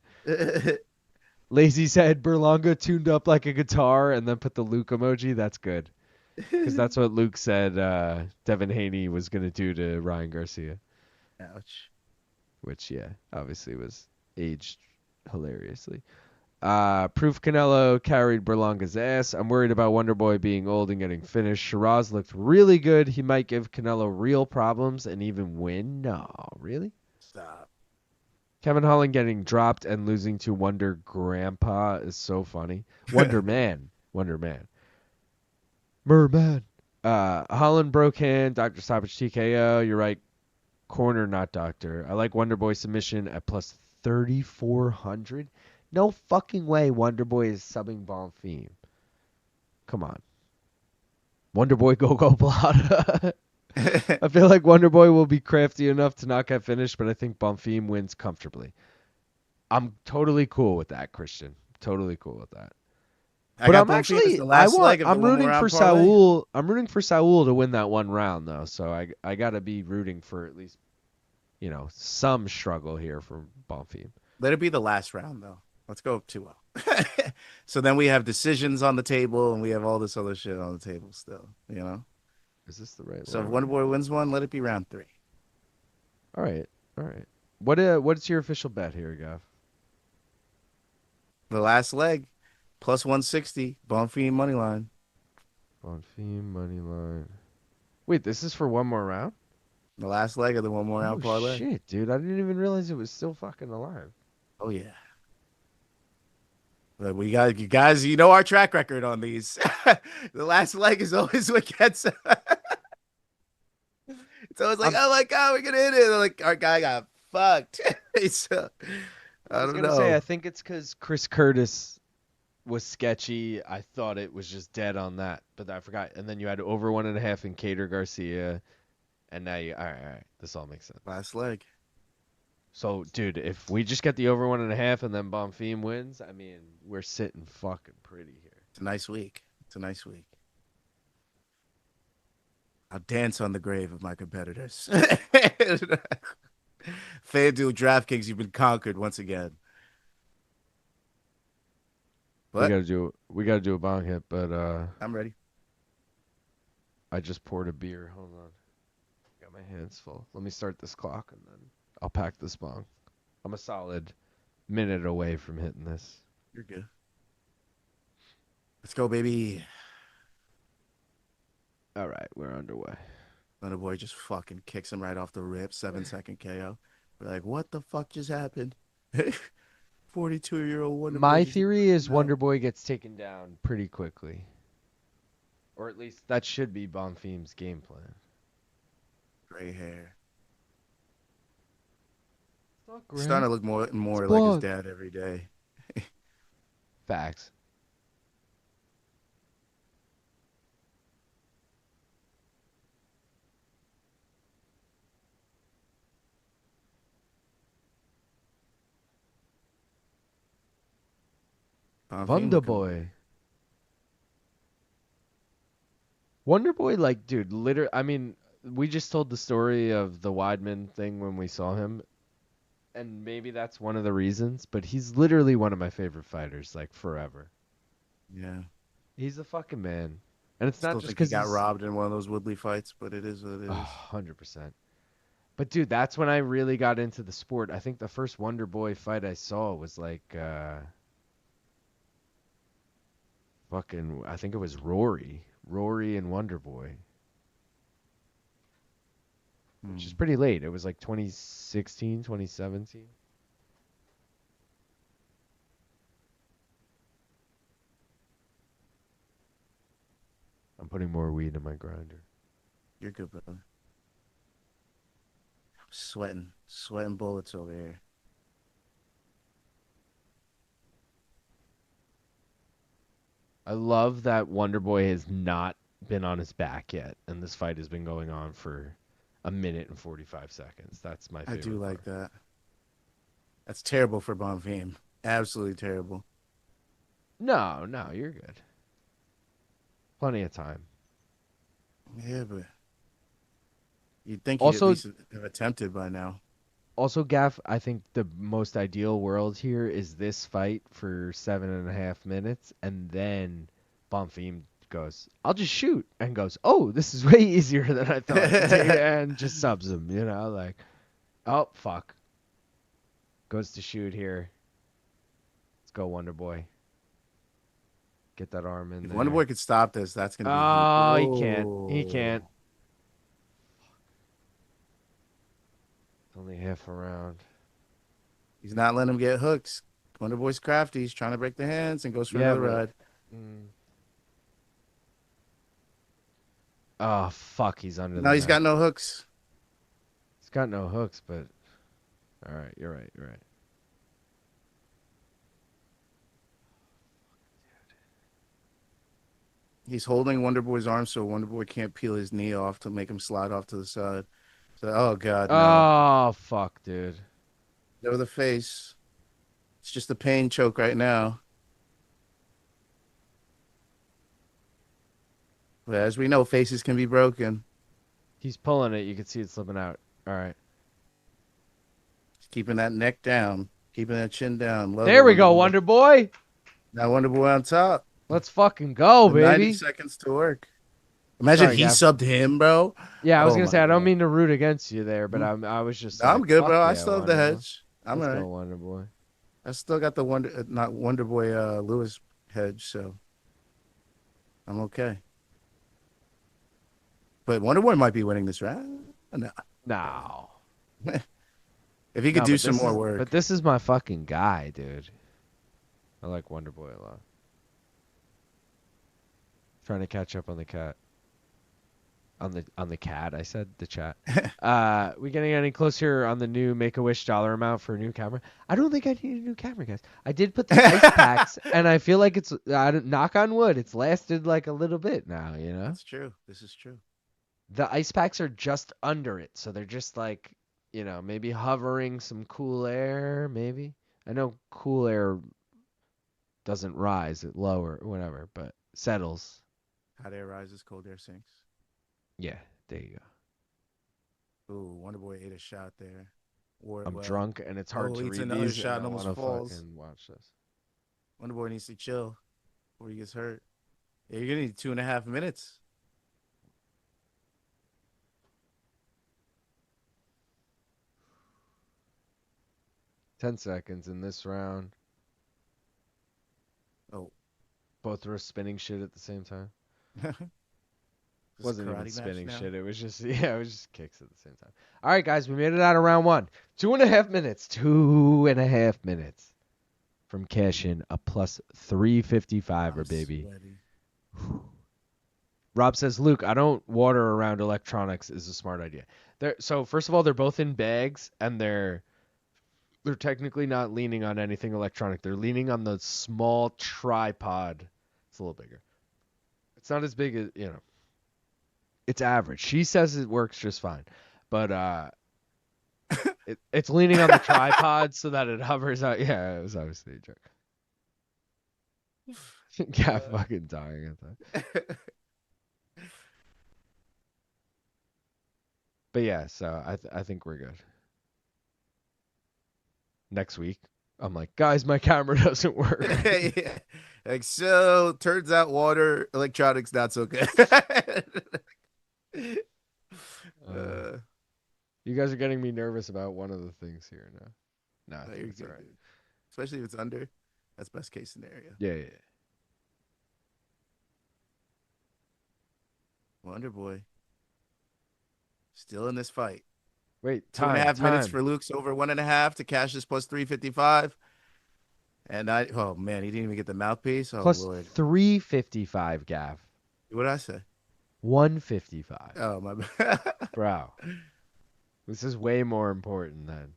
S1: Lazy said Berlanga tuned up like a guitar and then put the Luke emoji. That's good. Because that's what Luke said Devin Haney was going to do to Ryan Garcia.
S2: Ouch.
S1: Which, yeah, obviously was aged hilariously. Proof Canelo carried Berlanga's ass. I'm worried about Wonderboy being old and getting finished. Shiraz looked really good. He might give Canelo real problems and even win. No, really?
S2: Stop.
S1: Kevin Holland getting dropped and losing to Wonder Grandpa is so funny. Wonder Man. Wonder Man. Merman. Holland broke hand. Dr. Stoppage TKO. You're right. Corner, not doctor. I like Wonderboy submission at plus 3,400. No fucking way Wonderboy is subbing Bonfim. Come on. Wonderboy go Plata. I feel like Wonderboy will be crafty enough to not get finished, but I think Bonfim wins comfortably. I'm totally cool with that, Christian. Totally cool with that. But I'm actually I'm rooting for Saul. I'm rooting for Saul to win that one round though. So I got to be rooting for at least some struggle here for Bonfim.
S2: Let it be the last round though. Let's go 2-0. So then we have decisions on the table and we have all this other shit on the table still,
S1: Is this the right
S2: So
S1: one?
S2: if Wonderboy wins one, let it be round 3.
S1: All right. What's your official bet here, Gav?
S2: The last leg, plus 160, Bonfim money line.
S1: Bonfim money line. Wait, this is for one more round?
S2: The last leg of the one more round parlay.
S1: Shit, dude. I didn't even realize it was still fucking alive.
S2: Oh yeah. But we got you guys, our track record on these. The last leg is always what gets it's always like, oh my god, we're gonna hit it. Like our guy got fucked. So, I was gonna
S1: say I think it's because Chris Curtis was sketchy. I thought it was just dead on that, but I forgot. And then you had over 1.5 in Kattar Garcia, and now all right. This all makes sense.
S2: Last leg.
S1: So, dude, if we just get the over 1.5 and then Bonfim wins, I mean, we're sitting fucking pretty here.
S2: It's a nice week. I'll dance on the grave of my competitors. FanDuel, DraftKings, you've been conquered once again. What?
S1: We gotta do a bong hit, but
S2: I'm ready.
S1: I just poured a beer. Hold on. Got my hands full. Let me start this clock and then I'll pack this bong. I'm a solid minute away from hitting this.
S2: You're good. Let's go, baby.
S1: All right, we're underway.
S2: Wonderboy just fucking kicks him right off the rip. 7-second KO. We're like, what the fuck just happened? 42-year-old Wonderboy.
S1: My theory is Wonderboy gets taken down pretty quickly. Or at least that should be Bonfim's game plan.
S2: Gray hair.
S1: It's
S2: He's starting to look more and more like his dad every day.
S1: Facts. Wonderboy. Wonderboy, like, dude, literally, I mean, we just told the story of the Weidman thing when we saw him, and maybe that's one of the reasons, but he's literally one of my favorite fighters, like, forever.
S2: Yeah.
S1: He's a fucking man. And it's not
S2: Still
S1: just
S2: think he
S1: because
S2: got robbed in one of those Woodley fights, but it is what it is.
S1: 100%. But, dude, that's when I really got into the sport. I think the first Wonderboy fight I saw was, like, I think it was Rory and Wonderboy. Which is pretty late. It was like 2016, 2017. I'm putting more weed in my grinder.
S2: You're good, brother. I'm sweating bullets over here.
S1: I love that Wonderboy has not been on his back yet, and this fight has been going on for 1 minute and 45 seconds. That's my favorite.
S2: I do like that. That's terrible for Bonfim. Absolutely terrible.
S1: No, you're good. Plenty of time.
S2: Yeah, but you'd think
S1: Also,
S2: he'd at least have attempted by now.
S1: Also, Gaff, I think the most ideal world here is this fight for 7.5 minutes, and then Bonfim goes, I'll just shoot, and goes, oh, this is way easier than I thought, and just subs him, like, oh, fuck. Goes to shoot here. Let's go, Wonder Boy. Get that arm in
S2: If
S1: there.
S2: Wonderboy could stop this, that's gonna be.
S1: Oh, he can't. He
S2: Oh.
S1: can't. Only half a round.
S2: He's not letting him get hooks. Wonderboy's crafty. He's trying to break the hands and goes for another ride.
S1: Oh, fuck. He's under the
S2: No, he's got no hooks.
S1: He's got no hooks, but... All right, you're right.
S2: He's holding Wonderboy's arm so Wonderboy can't peel his knee off to make him slide off to the side. So, oh, God, no.
S1: Oh, fuck, dude.
S2: Over the face. It's just a pain choke right now. But as we know, faces can be broken.
S1: He's pulling it. You can see it slipping out. All right.
S2: Just keeping that neck down. Keeping that chin down. Love
S1: There
S2: it,
S1: we go, Wonder Boy.
S2: Now Wonderboy on top.
S1: Let's fucking go, baby.
S2: 90 seconds to work. Imagine
S1: Sorry,
S2: he
S1: Gav.
S2: subbed him, bro.
S1: Yeah, I was
S2: Oh
S1: going to
S2: my
S1: say, I don't
S2: God.
S1: mean to root against you there, but I was just
S2: No, I'm
S1: like,
S2: good,
S1: fuck
S2: bro. I
S1: yeah,
S2: still have the
S1: Wonder Boy.
S2: hedge. I'm
S1: Let's
S2: all
S1: go,
S2: right.
S1: Wonder Boy.
S2: I still got the not Wonderboy Lewis hedge, so I'm okay. But Wonderboy might be winning this round. No.
S1: No.
S2: If he could
S1: No,
S2: do
S1: but
S2: some
S1: this
S2: more
S1: is-
S2: work.
S1: But this is my fucking guy, dude. I like Wonder Boy a lot. Trying to catch up on the cat. On the cat, I said the chat. We getting any closer on the new Make-A-Wish dollar amount for a new camera? I don't think I need a new camera, guys. I did put the ice packs, and I feel like it's knock on wood, it's lasted like a little bit now. You know,
S2: That's true. This is true.
S1: the ice packs are just under it, so they're just like, you know, maybe hovering some cool air. Maybe I know cool air doesn't rise, it lower, whatever, but settles.
S2: Hot air rises, cold air sinks.
S1: Yeah, there you go.
S2: Ooh, Wonderboy ate a shot there. Or,
S1: I'm
S2: well,
S1: drunk and it's hard to
S2: eats
S1: read
S2: another
S1: these.
S2: shot
S1: And
S2: and
S1: I
S2: almost
S1: want to
S2: falls.
S1: fucking watch this.
S2: Wonderboy needs to chill before he gets hurt. Yeah, you're gonna need 2.5 minutes.
S1: Ten seconds in this round.
S2: Oh.
S1: Both were spinning shit at the same time.
S2: This
S1: Wasn't
S2: karate
S1: even
S2: match
S1: spinning
S2: now?
S1: shit. It was just it was just kicks at the same time. All right, guys, we made it out of round one. 2.5 minutes. 2.5 minutes from cash in a plus 355
S2: I'm
S1: baby.
S2: sweaty.
S1: Rob says, Luke, I don't water around electronics is a smart idea. So first of all, they're both in bags and they're technically not leaning on anything electronic. They're leaning on the small tripod. It's a little bigger. It's not as big as, you know. It's average. She says it works just fine. But it's leaning on the tripod so that it hovers out. Yeah, it was obviously a joke. Yeah, fucking dying at that. But yeah, so I think we're good. Next week, I'm like, guys, my camera doesn't work.
S2: Yeah. Like, so turns out water electronics not so good.
S1: You guys are getting me nervous about one of the things here now. No, I think
S2: you're
S1: it's
S2: good,
S1: all right.
S2: dude. Especially if it's under. That's best case scenario.
S1: Yeah.
S2: Wonderboy. Still in this fight.
S1: Wait,
S2: 2.5 minutes
S1: time.
S2: for Luke's over 1.5 to cash this plus 355. And oh man, he didn't even get the mouthpiece. Oh
S1: Plus
S2: Lord.
S1: 355, Gav.
S2: What did I say?
S1: 155.
S2: Oh my bad.
S1: Bro. This is way more important than.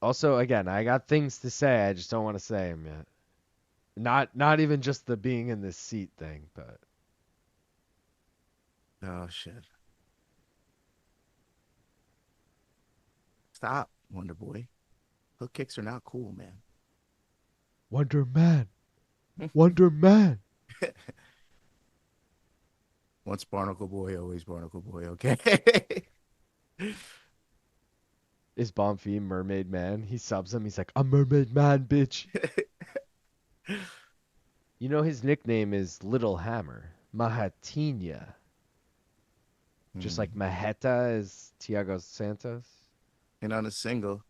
S1: Also, again, I got things to say. I just don't want to say them yet. Not even just the being in this seat thing, but.
S2: Oh shit. Stop, Wonderboy. Hook kicks are not cool, man.
S1: Wonder Man. Wonder Man.
S2: Once Barnacle Boy, always Barnacle Boy, okay?
S1: Is Bonfim Mermaid Man? He subs him. He's like, I'm Mermaid Man, bitch. You know his nickname is Little Hammer. Mahatinya. Just like Maheta is Thiago Santos.
S2: And on a single,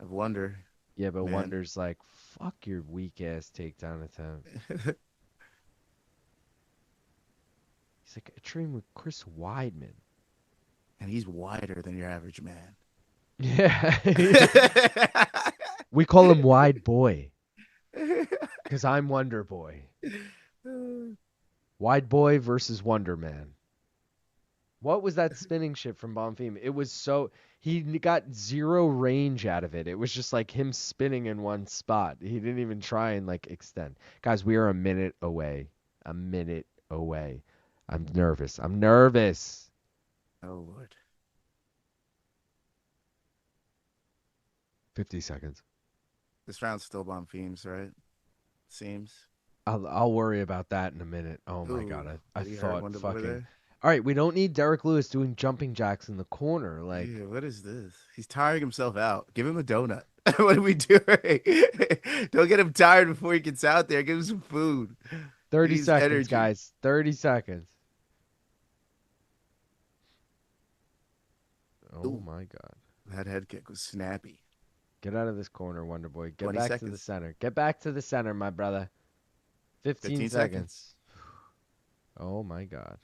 S2: I wonder
S1: Yeah, but
S2: man.
S1: Wonder's like, fuck your weak ass takedown attempt. He's like, I train with Chris Weidman.
S2: And he's wider than your average man.
S1: Yeah. We call him Wide Boy. Because I'm Wonder Boy. Wide Boy versus Wonder Man. What was that spinning shit from Bonfim? It was so... He got zero range out of it. It was just like him spinning in one spot. He didn't even try and like extend. Guys, we are a minute away. A minute away. I'm nervous. I'm nervous.
S2: Oh, Lord.
S1: 50 seconds.
S2: This round's still Bonfim's, right? Seems.
S1: I'll worry about that in a minute. Oh my
S2: Ooh,
S1: god, I
S2: you heard
S1: thought
S2: Wonder Boy
S1: fucking.
S2: there?
S1: All right, we don't need Derrick Lewis doing jumping jacks in the corner. Like,
S2: Yeah, what is this? He's tiring himself out. Give him a donut. What are we doing? Don't get him tired before he gets out there. Give him some food.
S1: 30
S2: needs
S1: seconds,
S2: energy.
S1: guys. 30 seconds. Oh
S2: Ooh.
S1: my god.
S2: That head kick was snappy.
S1: Get out of this corner, Wonder Boy. Get
S2: 20
S1: back to the
S2: seconds.
S1: center. Get back to the center, my brother. 15 seconds. Oh my god.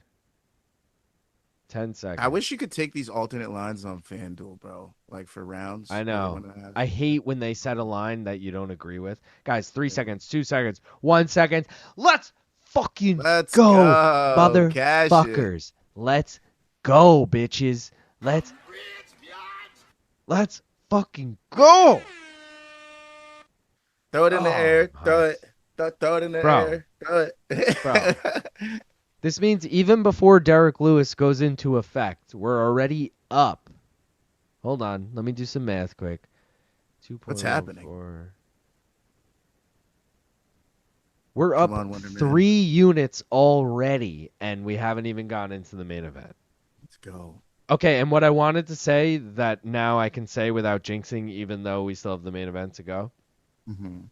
S1: 10 seconds.
S2: I wish you could take these alternate lines on FanDuel, bro. Like for rounds.
S1: I know. I hate when they set a line that you don't agree with. Guys, 3 seconds, 2 seconds, 1 second. Let's fucking
S2: Let's
S1: go,
S2: go. Cash it.
S1: motherfuckers. Let's go, bitches. Let's fucking go.
S2: Throw it in the air. Throw
S1: nice.
S2: it. Throw it in the
S1: Bro.
S2: air. Throw it.
S1: Bro. This means even before Derrick Lewis goes into effect, we're already up. Hold on. Let me do some math quick. 2.
S2: What's happening?
S1: We're up
S2: Come on, Wonder Man.
S1: 3 units already, and we haven't even gone into the main event.
S2: Let's go.
S1: Okay, and what I wanted to say that now I can say without jinxing, even though we still have the main event to go,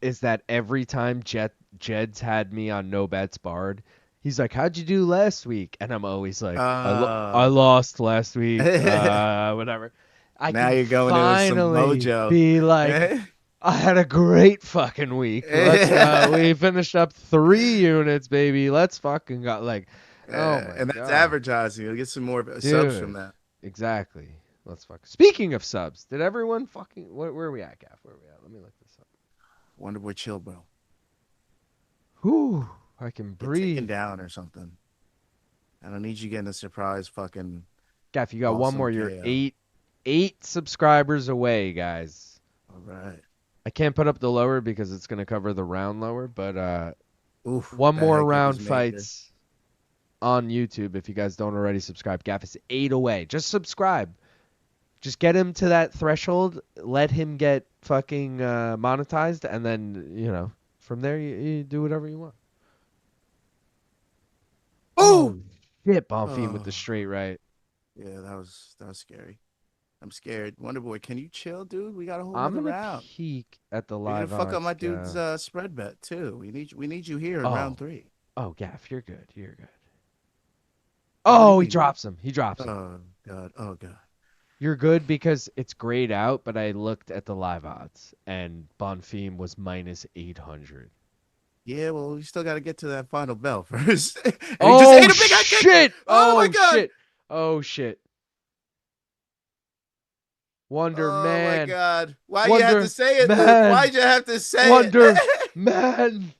S1: is that every time Jed's had me on no bets barred, he's like, how'd you do last week? And I'm always like, I lost last week, whatever.
S2: Now you're going into some mojo.
S1: Be like, I had a great fucking week. We finished up 3 units, baby. Let's fucking go. Like, oh my
S2: and that's
S1: God.
S2: advertising. You'll get some more subs from that.
S1: Exactly. Let's fuck. Speaking of subs, did everyone fucking... Where are we at, Gaff? Where are we at? Let me look this up.
S2: Wonderboy, chill, bro.
S1: Whew. I can
S2: Get
S1: breathe.
S2: taken down or something. I don't need you getting a surprise fucking...
S1: Gaff, you got one
S2: awesome
S1: more. You're
S2: KO.
S1: eight subscribers away, guys.
S2: All right.
S1: I can't put up the lower because it's going to cover the round lower, but
S2: Oof,
S1: one
S2: that
S1: more
S2: head kick
S1: round
S2: was major.
S1: fights on YouTube if you guys don't already subscribe. Gaff is 8 away. Just subscribe. Just get him to that threshold. Let him get fucking monetized, and then, you know, from there you do whatever you want. Oh, shit, Bonfim with the straight right.
S2: Yeah, that was scary. I'm scared. Wonderboy, can you chill, dude? We got a whole
S1: I'm
S2: other
S1: gonna
S2: round.
S1: peek at the
S2: You're
S1: live.
S2: gonna fuck up my
S1: odds,
S2: dude's spread bet too. We need you here in round 3.
S1: Oh, Gaff, you're good. You're good.
S2: What do you
S1: Oh, he
S2: mean?
S1: drops him. He drops him.
S2: Oh god. Oh god.
S1: You're good because it's grayed out, but I looked at the live odds, and Bonfim was minus 800.
S2: Yeah, well, we still got to get to that final bell first. And he
S1: Oh,
S2: just ate a big head kick!
S1: shit!
S2: Oh my god!
S1: Shit! Oh, shit. Wonder
S2: Oh
S1: Man.
S2: my god! Why you
S1: Wonder
S2: have to say it, Luke?
S1: Man.
S2: Why'd you have to say
S1: Wonder
S2: it?
S1: Man.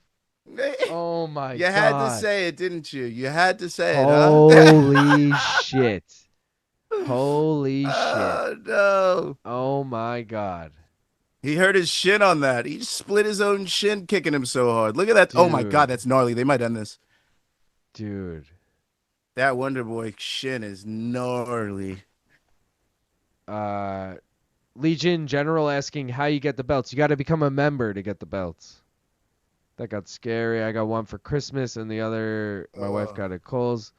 S1: Oh my
S2: You
S1: god.
S2: had to say it, didn't you? You had to say it, huh?
S1: Holy shit. Holy shit.
S2: Oh no.
S1: Oh my god.
S2: He hurt his shin on that. He just split his own shin kicking him so hard. Look at that. Oh my
S1: Dude.
S2: god, that's gnarly. They might end this.
S1: Dude.
S2: That Wonderboy shin is gnarly.
S1: Legion General asking how you get the belts. You got to become a member to get the belts. That got scary. I got one for Christmas and the other my wife got at Kohl's.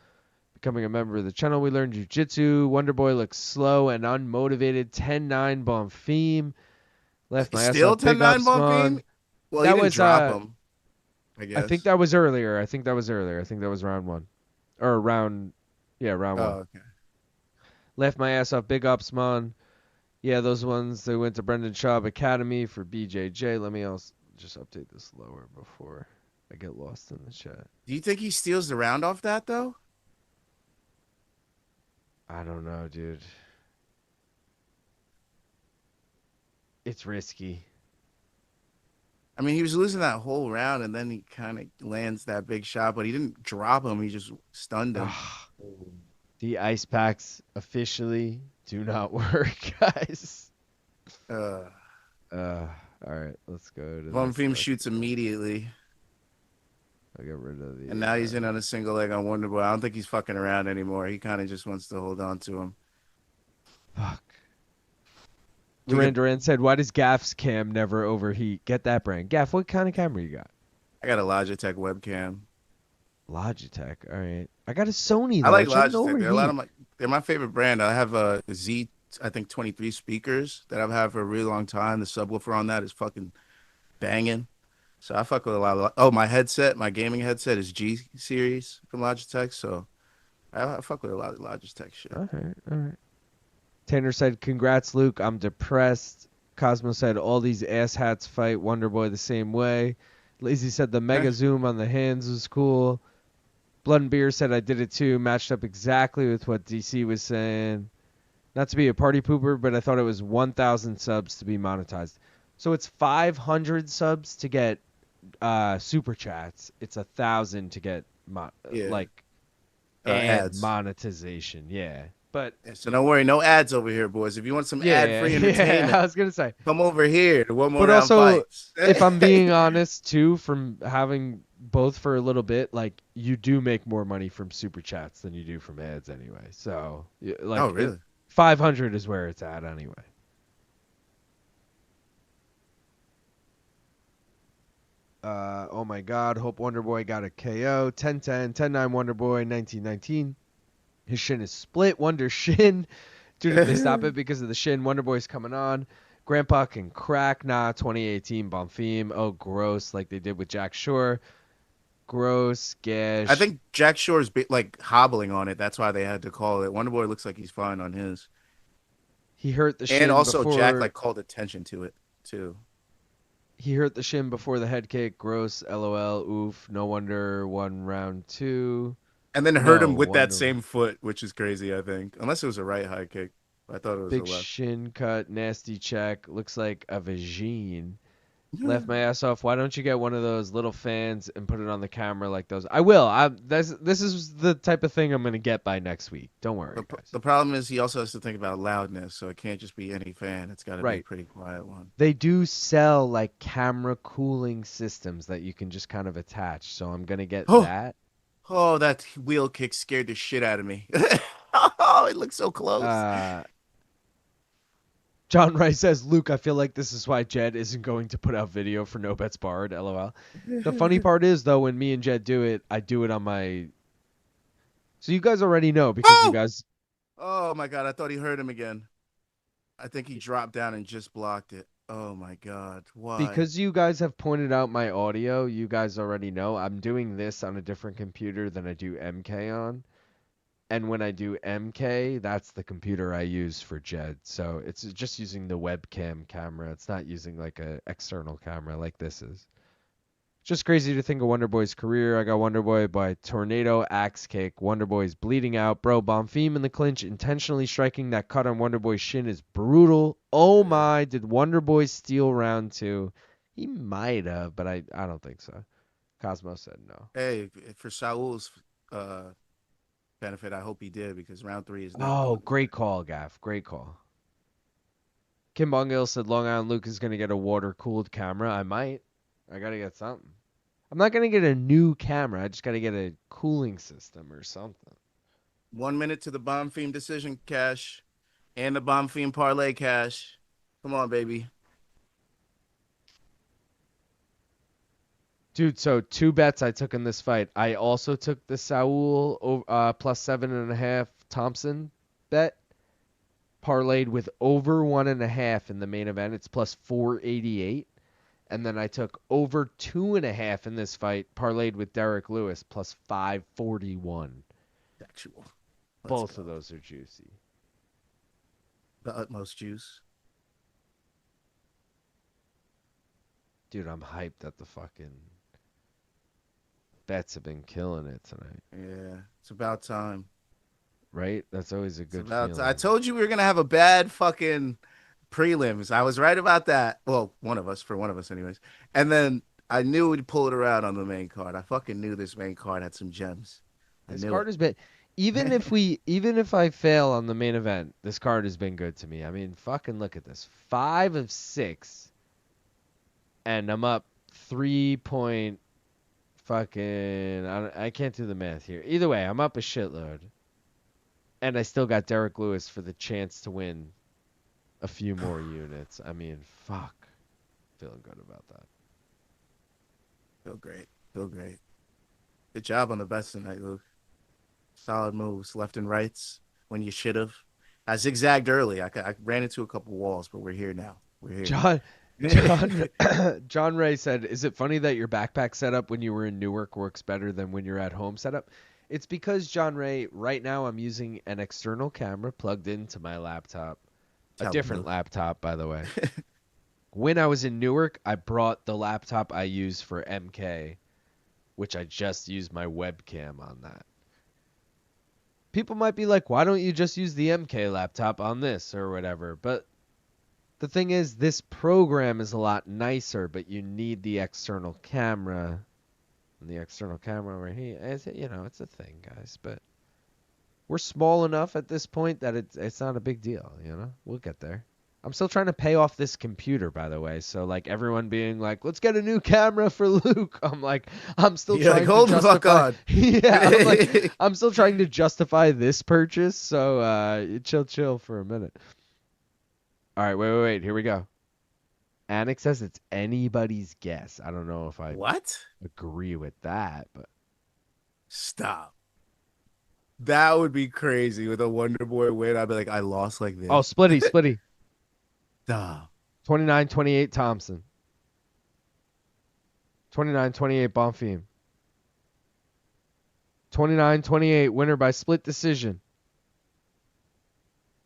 S1: Becoming a member of the channel, we learned jiu-jitsu. Wonderboy looks slow and unmotivated. 10-9 Bonfim. Left my
S2: Still
S1: ass up. Big
S2: 10-9
S1: ups,
S2: Bonfim?
S1: man.
S2: Well,
S1: That
S2: he didn't
S1: was,
S2: drop him, I guess.
S1: I think that was earlier. I think that was round 1. Or round 1.
S2: Oh, okay.
S1: Left my ass up. Big ups, man. Yeah, those ones, they went to Brendan Schaub Academy for BJJ. Let me also just update this lower before I get lost in the chat.
S2: Do you think he steals the round off that though?
S1: I don't know, dude. It's risky.
S2: I mean, he was losing that whole round, and then he kind of lands that big shot, but he didn't drop him. He just stunned him.
S1: The ice packs officially do not work, guys.
S2: Uh,
S1: All right, let's go to
S2: Bonfim
S1: this.
S2: shoots immediately,
S1: I'll get rid of the.
S2: and now he's in on a single leg on Wonderboy. I don't think he's fucking around anymore. He kind of just wants to hold on to him.
S1: Fuck.
S2: We
S1: Duran said, "Why does Gaff's cam never overheat?" Get that brand. Gaff, what kind of camera you got?
S2: I got a Logitech webcam.
S1: Logitech. All right. I got a Sony. Though.
S2: I like
S1: It shouldn't
S2: Logitech.
S1: overheat.
S2: They're my favorite brand. I have a Z, I think 23 speakers that I've had for a really long time. The subwoofer on that is fucking banging. So I fuck with a lot of. Oh, my headset, my gaming headset is G series from Logitech. So I fuck with a lot of Logitech shit.
S1: All right. Tanner said, "Congrats, Luke. I'm depressed." Cosmo said, "All these asshats fight Wonderboy the same way." Lazy said, "The mega zoom on the hands was cool." Blood and Beer said, "I did it too. Matched up exactly with what DC was saying. Not to be a party pooper, but I thought it was 1,000 subs to be monetized. So it's 500 subs to get super chats. It's 1,000 to get
S2: Ads.
S1: monetization. Yeah, but
S2: So don't worry, no ads over here, boys. If you want some ad-free entertainment,
S1: yeah, I was gonna say.
S2: come over here to One More
S1: But
S2: Round
S1: also,
S2: Fights.
S1: if I'm being honest too, from having both for a little bit, like you do make more money from super chats than you do from ads anyway. So, like,
S2: Oh, really?
S1: 500 is where it's at anyway. Oh my God, Hope Wonderboy got a KO. 10-10, 10-9 Wonderboy, 19-19. His shin is split. Wonder shin. Dude, if they stop it because of the shin, Wonderboy's coming on. Grandpa can crack. Nah, 2018 Bonfim. Oh, gross, like they did with Jack Shore. Gross, gash.
S2: I think Jack Shore's like hobbling on it. That's why they had to call it. Wonderboy looks like he's fine on his.
S1: He hurt the shin
S2: And also
S1: before...
S2: Jack like called attention to it too.
S1: He hurt the shin before the head kick. Gross, LOL, oof. No wonder won round 2.
S2: And then hurt him
S1: No
S2: with that
S1: wonder.
S2: same foot, which is crazy, I think. Unless it was a right high kick. I thought it was
S1: Big
S2: a left.
S1: shin cut, nasty check. Looks like a vagine. Left my ass off. Why don't you get one of those little fans and put it on the camera like those? I will. This is the type of thing I'm going to get by next week. Don't worry, guys.
S2: The problem is he also has to think about loudness, so it can't just be any fan. It's got to be a pretty quiet one.
S1: They do sell like camera cooling systems that you can just kind of attach. So I'm going to get that.
S2: Oh, that wheel kick scared the shit out of me. Oh, it looks so close.
S1: John Rice says, Luke, I feel like this is why Jed isn't going to put out video for No Bets Barred, LOL. The funny part is, though, when me and Jed do it, I do it on my... So you guys already know because you guys...
S2: Oh, my God. I thought he hurt him again. I think he dropped down and just blocked it. Oh, my God. Why?
S1: Because you guys have pointed out my audio, you guys already know I'm doing this on a different computer than I do MK on. And when I do MK, that's the computer I use for Jed. So it's just using the webcam camera. It's not using like a external camera like this is. Just crazy to think of Wonderboy's career. I got Wonderboy by tornado axe kick. Wonderboy's bleeding out. Bro, Bonfim in the clinch, intentionally striking that cut on Wonderboy's shin is brutal. Oh my, did Wonderboy steal round 2? He might have, but I don't think so. Cosmo said no.
S2: Hey, for Saul's benefit, I hope he did because round 3 is not.
S1: Oh, great call, Gaff. Great call. Kim Bongil said Long Island Luke is going to get a water-cooled camera. I might. I got to get something. I'm not going to get a new camera. I just got to get a cooling system or something.
S2: 1 minute to the Bonfim decision cash and the Bonfim parlay cash. Come on, baby.
S1: Dude, so 2 bets I took in this fight. I also took the Saul plus 7.5 Thompson bet. Parlayed with over 1.5 in the main event. It's plus 488. And then I took over 2.5 in this fight. Parlayed with Derrick Lewis plus 541.
S2: Actual.
S1: Both of those are juicy.
S2: The utmost juice.
S1: Dude, I'm hyped that the fucking bets have been killing it tonight.
S2: Yeah, it's about time.
S1: Right? That's always a
S2: It's
S1: good
S2: about
S1: feeling.
S2: I told you we were gonna have a bad fucking prelims. I was right about that. Well, one of us, anyways. And then I knew we'd pull it around on the main card. I fucking knew this main card had some gems. I
S1: This
S2: knew
S1: card
S2: it.
S1: has been even if I fail on the main event, this card has been good to me. I mean, fucking look at this. 5 of 6 and I'm up 3 point fucking I can't do the math here. Either way, I'm up a shitload. And I still got Derrick Lewis for the chance to win a few more units. I mean, fuck. Feeling good about that.
S2: Feel great. Feel great. Good job on the bets tonight, Luke. Solid moves, left and rights when you should have. I zigzagged early. I ran into a couple walls, but we're here now. We're here.
S1: John Ray said, "Is it funny that your backpack setup when you were in Newark works better than when you're at home setup?" It's because, John Ray, right now I'm using an external camera plugged into my laptop. A different laptop, by the way. When I was in Newark, I brought the laptop I use for MK, which I just used my webcam on that. People might be like, why don't you just use the MK laptop on this or whatever? But the thing is, this program is a lot nicer, but you need the external camera. And the external camera right here, it's a thing, guys. But we're small enough at this point that it's not a big deal, We'll get there. I'm still trying to pay off this computer, by the way. So, like, everyone being like, let's get a new camera for Luke. I'm still trying to justify. The fuck on. Yeah, I'm still trying to justify this purchase. So, chill for a minute. All right, wait. Here we go. Annick says it's anybody's guess. I don't know if I agree with that, but
S2: stop. That would be crazy with a Wonderboy win. I'd be like, I lost like this.
S1: Oh, splitty.
S2: Stop.
S1: 29-28 Thompson. 29-28 Bonfim. 29-28 winner by split decision.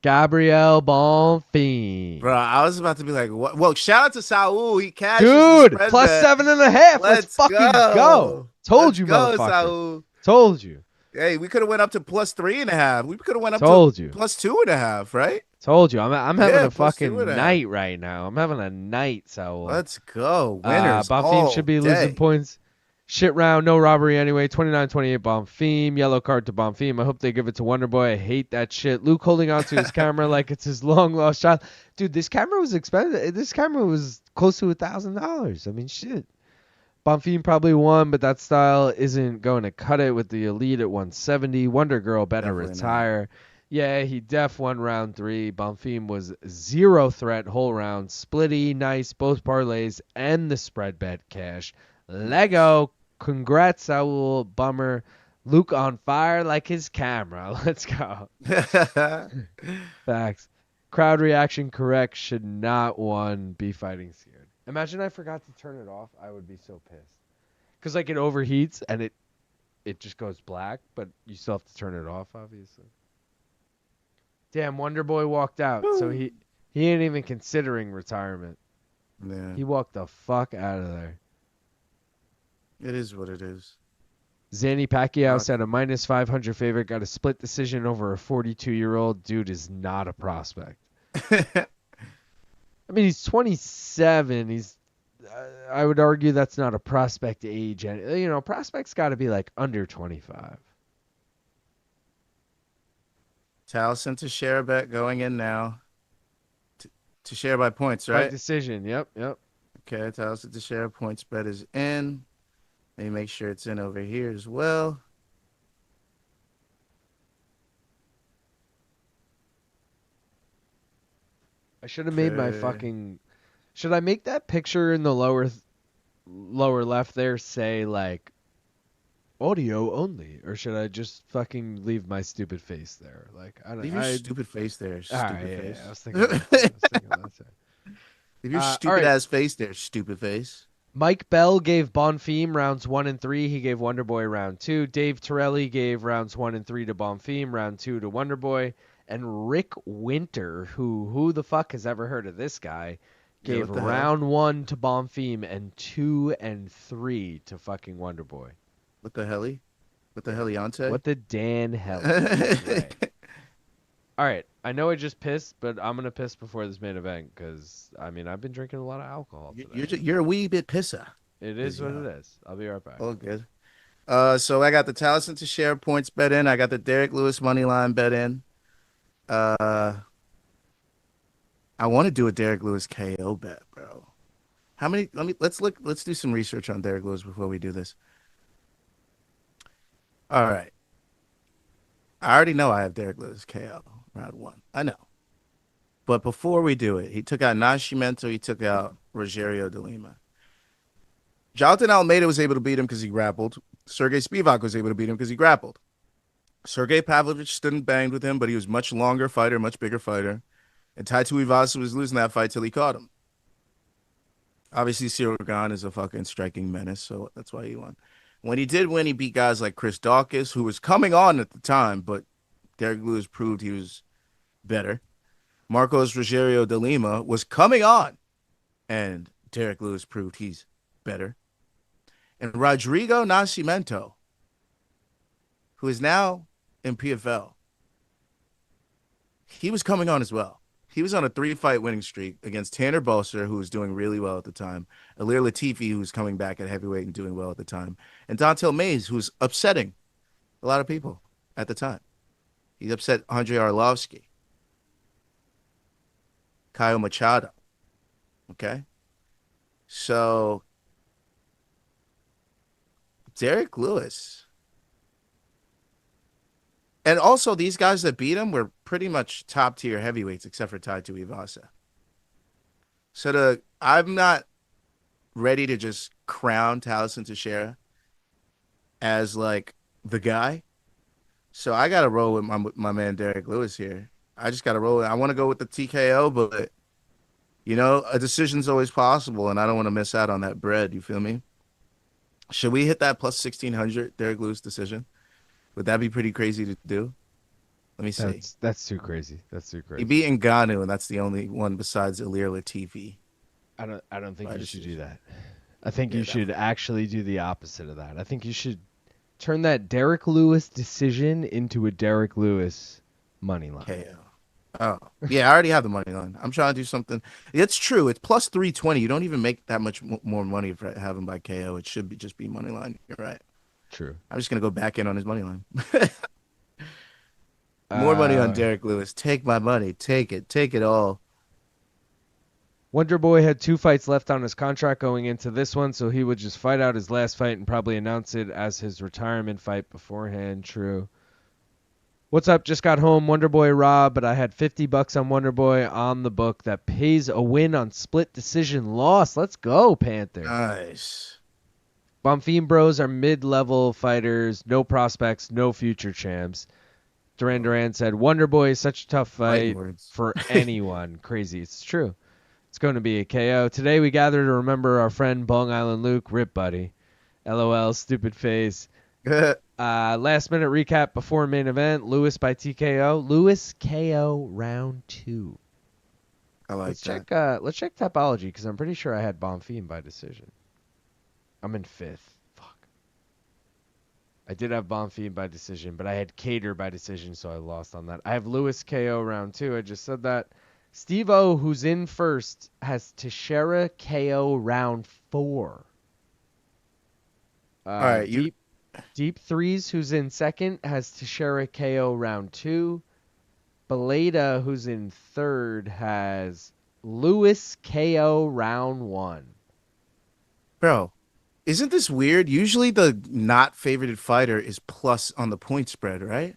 S1: Gabriel Bonfim.
S2: Bro, I was about to be like, what? Well, shout out to Saul. He cashed.
S1: Dude, plus 7.5. Let's fucking go. Told you, motherfucker.
S2: Saul.
S1: Told you.
S2: Hey, we could have went up to plus 3.5. We could have went up to plus 2.5, right?
S1: Told you. I'm having a fucking night right now. I'm having a night, Saul.
S2: Let's go. Winners
S1: Bonfim should be losing points. Shit round, no robbery anyway. 29-28 Bonfim. Yellow card to Bonfim. I hope they give it to Wonderboy. I hate that shit. Luke holding on to his camera like it's his long lost child. Dude, this camera was expensive. This camera was close to $1,000. I mean, shit. Bonfim probably won, but that style isn't going to cut it with the elite at 170. Wonder Girl better definitely retire. Not. Yeah, he def won round 3. Bonfim was 0 threat whole round. Splitty, nice, both parlays and the spread bet cash. Lego, congrats, Saul. Bummer. Luke on fire like his camera. Let's go. Facts. Crowd reaction correct. Should not be fighting scared. Imagine I forgot to turn it off. I would be so pissed. Because, like, it overheats and it just goes black, but you still have to turn it off, obviously. Damn, Wonderboy walked out, so he ain't even considering retirement.
S2: Yeah.
S1: He walked the fuck out of there.
S2: It is what it is.
S1: Zanny Pacquiao said a minus 500 favorite got a split decision over a 42-year-old. Dude is not a prospect. I mean, he's 27. I would argue that's not a prospect age. And prospects got to be like under 25.
S2: Tallison to share a bet going in now. To share by points, right?
S1: By decision. Yep.
S2: Okay, Tallison to share points bet is in. Let me make sure it's in over here as well.
S1: I should have made my fucking... Should I make that picture in the lower left there say, like, audio only? Or should I just fucking leave my stupid face there? Like, I don't know.
S2: Leave your stupid face there, stupid face.
S1: Yeah, I was thinking that.
S2: Leave your stupid-ass face there, stupid face.
S1: Mike Bell gave Bonfim rounds 1 and 3. He gave Wonderboy round 2. Dave Torelli gave rounds 1 and 3 to Bonfim, round 2 to Wonderboy. And Rick Winter, who the fuck has ever heard of this guy, Gave
S2: what the hell?
S1: round 1 to Bonfim and 2 and 3 to fucking Wonderboy.
S2: What the helly? What the heliante?
S1: What the Dan hell? Right. All right. I know I just pissed, but I'm going to piss before this main event because, I mean, I've been drinking a lot of alcohol today.
S2: You're a wee bit pisser.
S1: It is what it is. I'll be right back.
S2: Oh, good. So I got the Tallison to share points bet in. I got the Derrick Lewis money line bet in. I want to do a Derrick Lewis KO bet, bro. How many? Let's do some research on Derrick Lewis before we do this. All right. I already know I have Derrick Lewis KO round 1. I know. But before we do it, he took out Nascimento. He took out Rogerio de Lima. Jonathan Almeida was able to beat him because he grappled. Sergey Spivak was able to beat him because he grappled. Sergey Pavlovich stood and banged with him, but he was much longer fighter, much bigger fighter. And Tai Tuivasa was losing that fight till he caught him. Obviously, Cyril Gane is a fucking striking menace, so that's why he won. When he did win, he beat guys like Chris Dawkins, who was coming on at the time, but Derrick Lewis proved he was better. Marcos Rogerio de Lima was coming on, and Derrick Lewis proved he's better. And Rodrigo Nascimento, who is now in PFL, he was coming on as well. He was on a 3-fight winning streak against Tanner Boser, who was doing really well at the time, Alir Latifi, who was coming back at heavyweight and doing well at the time, and Dontel Mays, who was upsetting a lot of people at the time. He upset Andrei Arlovsky, Caio Machado. Okay? So, Derrick Lewis. And also, these guys that beat him were pretty much top-tier heavyweights, except for Tai Tuivasa. So I'm not ready to just crown Tallison Teixeira as, like, the guy. So I got to roll with my man Derrick Lewis here. I just got to roll. I want to go with the TKO, but, you know, a decision's always possible, and I don't want to miss out on that bread. You feel me? Should we hit that plus 1,600 Derrick Lewis decision? Would that be pretty crazy to do? Let me see.
S1: That's too crazy. That's too crazy.
S2: He beat Ngannou, and that's the only one besides Alir Latifi.
S1: I don't think you should do that. I think you should actually do the opposite of that. I think you should turn that Derrick Lewis decision into a Derrick Lewis money line.
S2: KO. Oh, yeah, I already have the money line. I'm trying to do something. It's true. It's plus 320. You don't even make that much more money for having by KO. It should just be money line. You're right.
S1: True.
S2: I'm just going to go back in on his money line. More money on Derrick Lewis. Take my money. Take it. Take it all.
S1: Wonderboy had 2 fights left on his contract going into this one, so he would just fight out his last fight and probably announce it as his retirement fight beforehand. True. What's up? Just got home. Wonderboy Rob, but I had $50 on Wonderboy on the book that pays a win on split decision loss. Let's go, Panther.
S2: Nice.
S1: Bonfim bros are mid-level fighters, no prospects, no future champs. Duran said, Wonderboy is such a tough fight for anyone. Crazy. It's true. It's going to be a KO. Today we gather to remember our friend Bong Island Luke. Rip, buddy. LOL, stupid face. Last minute recap before main event. Lewis by TKO. Lewis KO round 2.
S2: I like
S1: Let's check Topology because I'm pretty sure I had Bonfim by decision. I'm in 5th. Fuck. I did have Bonfim by decision, but I had Cater by decision, so I lost on that. I have Lewis KO round 2. I just said that. Steve-O, who's in first, has Teixeira KO round 4.
S2: All right,
S1: Deep Threes, who's in second, has Teixeira KO round 2. Beleda, who's in third, has Lewis KO round 1.
S2: Bro, isn't this weird? Usually the not favorited fighter is plus on the point spread, right?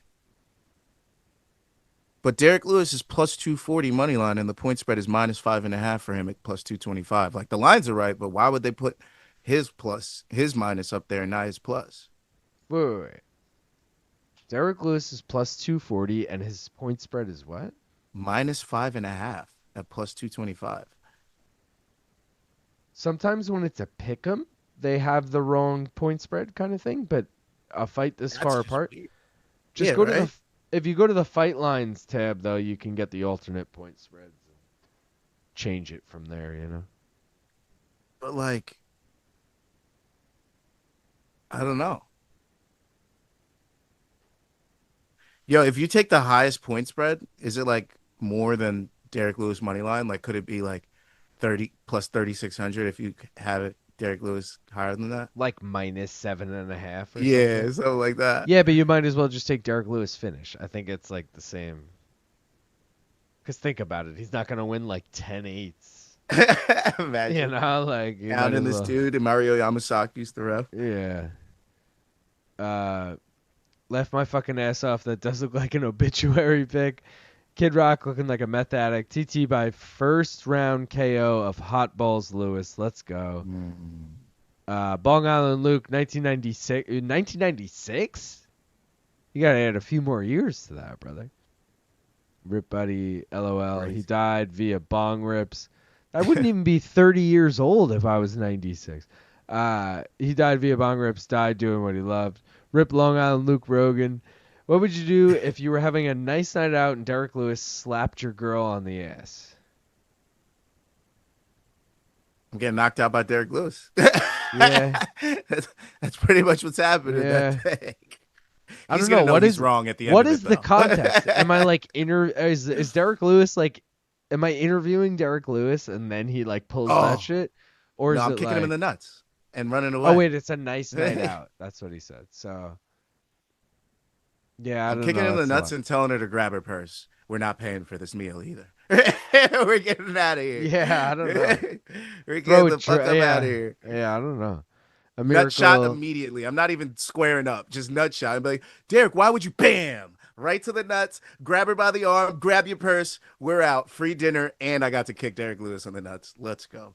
S2: But Derrick Lewis is plus 240 money line, and the point spread is minus 5.5 for him at plus 225. Like, the lines are right, but why would they put his minus up there and not his plus?
S1: Wait. Derrick Lewis is plus 240, and his point spread is what?
S2: Minus 5.5 at plus 225.
S1: Sometimes when it's a pick'em, they have the wrong point spread kind of thing, but a fight this far apart. Just go to if you go to the fight lines tab, though, you can get the alternate point spreads. change it from there, you know?
S2: But like, I don't know. Yo, if you take the highest point spread, is it like more than Derrick Lewis money line? Like, could it be like 30 plus 3,600 if you have it Derrick Lewis higher than that?
S1: Like -7.5 or
S2: Yeah,
S1: something.
S2: something like that.
S1: Yeah, but you might as well just take Derrick Lewis finish. I think it's like the same. Because think about it. He's not going to win like 10-8s.
S2: Imagine.
S1: You know, like you
S2: Down
S1: might
S2: in
S1: as
S2: this
S1: well.
S2: dude and Mario Yamasaki's the ref.
S1: Yeah. Left my fucking ass off. That does look like an obituary pick. Kid Rock looking like a meth addict. TT by first round KO of Hot Balls Lewis. Let's go. Bong Island Luke, 1996. 1996? You gotta add a few more years to that, brother. Rip Buddy, LOL.
S2: Crazy.
S1: He died via bong rips. I wouldn't even be 30 years old if I was 96. He died via bong rips, died doing what he loved. Rip Long Island Luke Rogan. What would you do if you were having a nice night out and Derrick Lewis slapped your girl on the ass?
S2: I'm getting knocked out by Derrick Lewis.
S1: Yeah.
S2: That's pretty much what's happening
S1: Yeah.
S2: that day.
S1: I
S2: He's
S1: don't know.
S2: gonna
S1: What
S2: he's
S1: is
S2: wrong at the end
S1: What
S2: of
S1: is
S2: it,
S1: the
S2: though.
S1: context? Am I like is Derrick Lewis like am I interviewing Derrick Lewis and then he like pulls that
S2: Oh.
S1: shit? Or
S2: No,
S1: is
S2: I'm
S1: it
S2: kicking
S1: like
S2: him in the nuts and running away.
S1: oh wait, it's a nice night out. That's what he said. So yeah, I
S2: I'm
S1: don't
S2: kicking
S1: know.
S2: him in the
S1: That's a
S2: nuts
S1: lot.
S2: and telling her to grab her purse. We're not paying for this meal either. We're getting out of here.
S1: Yeah, I don't know.
S2: We're
S1: Throw
S2: getting
S1: a
S2: the fuck up
S1: yeah.
S2: out of here.
S1: Yeah, I don't know. A
S2: Nut shot
S1: miracle.
S2: immediately. I'm not even squaring up. Just nut shot. I'm like, Derrick, why would you bam? Right to the nuts. Grab her by the arm. Grab your purse. We're out. Free dinner. And I got to kick Derrick Lewis in the nuts. Let's go.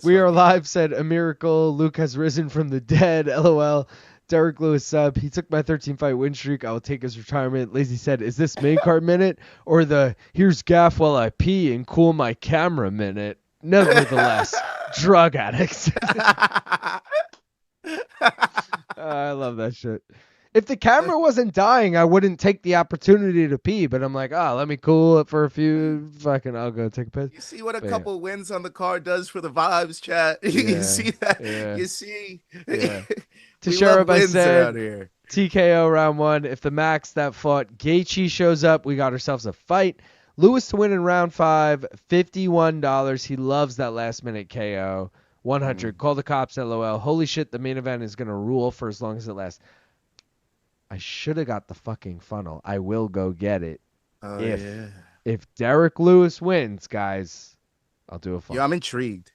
S1: We are live, said a miracle. Luke has risen from the dead. LOL. Derrick Lewis sub. He took my 13-fight win streak. I will take his retirement. Lazy said, is this main card minute or the here's gaff while I pee and cool my camera minute? Nevertheless, drug addicts. I love that shit. If the camera wasn't dying, I wouldn't take the opportunity to pee. But I'm like, let me cool it for a few. Fucking, I'll go take a piss.
S2: You see what a
S1: But
S2: couple wins on the card does for the vibes, chat?
S1: Yeah,
S2: You see that?
S1: yeah.
S2: You see?
S1: Yeah.
S2: We
S1: Teixeira
S2: love
S1: by
S2: wins
S1: said,
S2: around here.
S1: TKO round 1. If the Max that fought Gaethje shows up, we got ourselves a fight. Lewis to win in round 5, $51. He loves that last minute KO. 100. Call the cops, LOL. Holy shit, the main event is going to rule for as long as it lasts. I should have got the fucking funnel. I will go get it.
S2: Oh,
S1: If Derrick Lewis wins, guys, I'll do a funnel.
S2: Yo, I'm intrigued.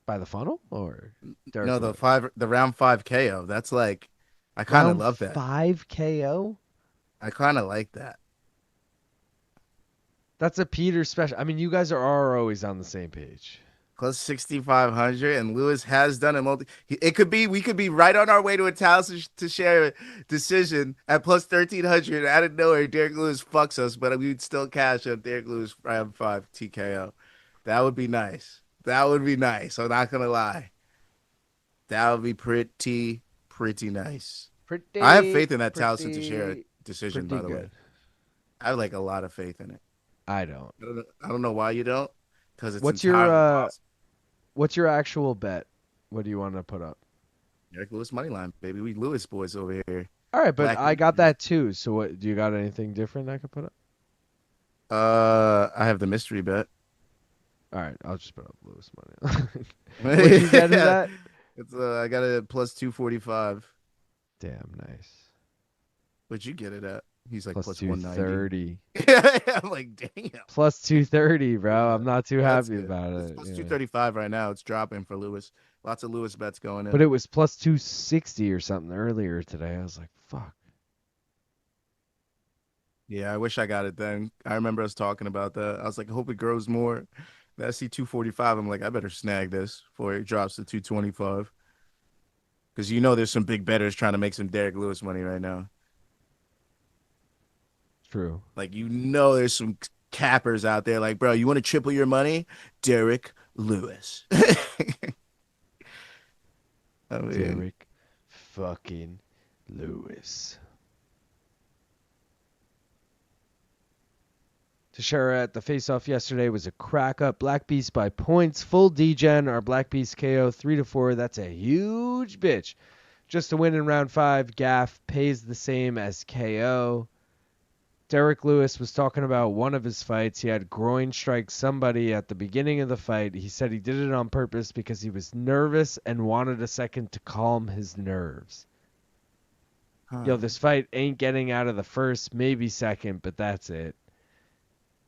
S1: By the funnel or Derrick
S2: No,
S1: Lewis?
S2: the round 5 KO. That's like, I kind of love that.
S1: 5 KO?
S2: I kind of like that.
S1: That's a Peter special. I mean, you guys are always on the same page.
S2: Plus 6,500, and Lewis has done it. We could be right on our way to a Tallison to share decision at plus 1,300. Out of nowhere, Derrick Lewis fucks us, but we would still cash up Derrick Lewis round 5 TKO. That would be nice. That would be nice. I'm not gonna lie. That would be pretty nice. I have faith in that Tallison to share decision. By the way, I have like a lot of faith in it.
S1: I don't.
S2: I don't know why you don't. Because it's
S1: What's
S2: entirely
S1: your
S2: possible.
S1: What's your actual bet? What do you want to put up?
S2: Derrick Lewis money line, baby. We Lewis boys over here.
S1: All right, but
S2: Black
S1: I got that too. So what? Do you got anything different I could put up?
S2: I have the mystery bet.
S1: All right, I'll just put up Lewis money. What did you get that?
S2: It's I got it at plus 245.
S1: Damn, nice.
S2: What'd you get it at? He's like
S1: Plus
S2: plus 190.
S1: 230.
S2: I'm like, damn.
S1: Plus 230, bro. I'm not too
S2: That's
S1: happy
S2: good.
S1: about
S2: It's
S1: it.
S2: plus
S1: yeah.
S2: 235 right now. It's dropping for Lewis. Lots of Lewis bets going in.
S1: But it was plus 260 or something earlier today. I was like, fuck.
S2: Yeah, I wish I got it then. I remember us talking about that. I was like, I hope it grows more. Then I see 245. I'm like, I better snag this before it drops to 225. Because you know there's some big bettors trying to make some Derrick Lewis money right now.
S1: True.
S2: Like, you know there's some cappers out there. Like, bro, you want to triple your money? Derrick Lewis. I mean,
S1: Derrick fucking Lewis. Teixeira at the face-off yesterday was a crack-up. Black Beast by points. Full degen. Our Black Beast KO 3-4. That's a huge bitch. Just to win in round 5, Gaff pays the same as KO. Derrick Lewis was talking about one of his fights. He had groin strike somebody at the beginning of the fight. He said he did it on purpose because he was nervous and wanted a second to calm his nerves. Yo, this fight ain't getting out of the first, maybe second, but that's it.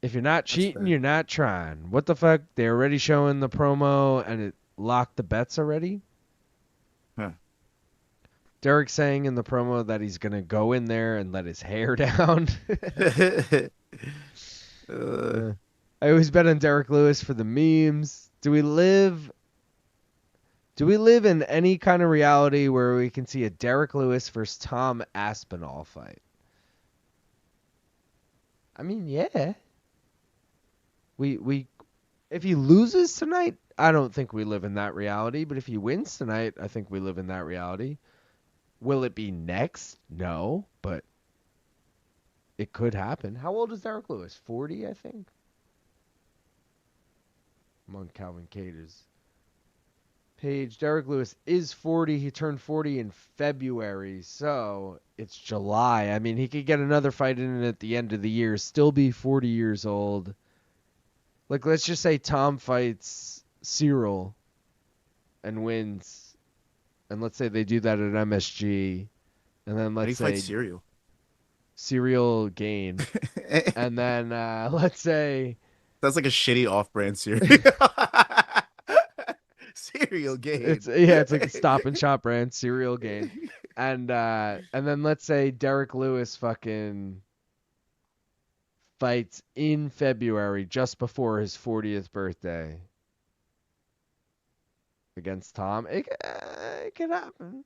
S1: If you're not cheating, you're not trying. What the fuck? They're already showing the promo and it locked the bets already?
S2: Huh.
S1: Derrick saying in the promo that he's going to go in there and let his hair down. I always bet on Derrick Lewis for the memes. Do we live in any kind of reality where we can see a Derrick Lewis versus Tom Aspinall fight? I mean, yeah. We if he loses tonight, I don't think we live in that reality, but if he wins tonight, I think we live in that reality. Will it be next? No, but it could happen. How old is Derrick Lewis? 40, I think. Among Calvin Cater's page, Derrick Lewis is 40. He turned 40 in February, so it's July. I mean, he could get another fight in at the end of the year, still be 40 years old. Like, let's just say Tom fights Cyril and wins. And let's say they do that at MSG. And then let's say Cyril Gain. And then let's say
S2: that's like a shitty off-brand cereal. Cereal Gain.
S1: It's like a Stop and Shop brand, Cyril Gain. And then let's say Derrick Lewis fucking fights in February just before his 40th birthday against Tom. It could happen.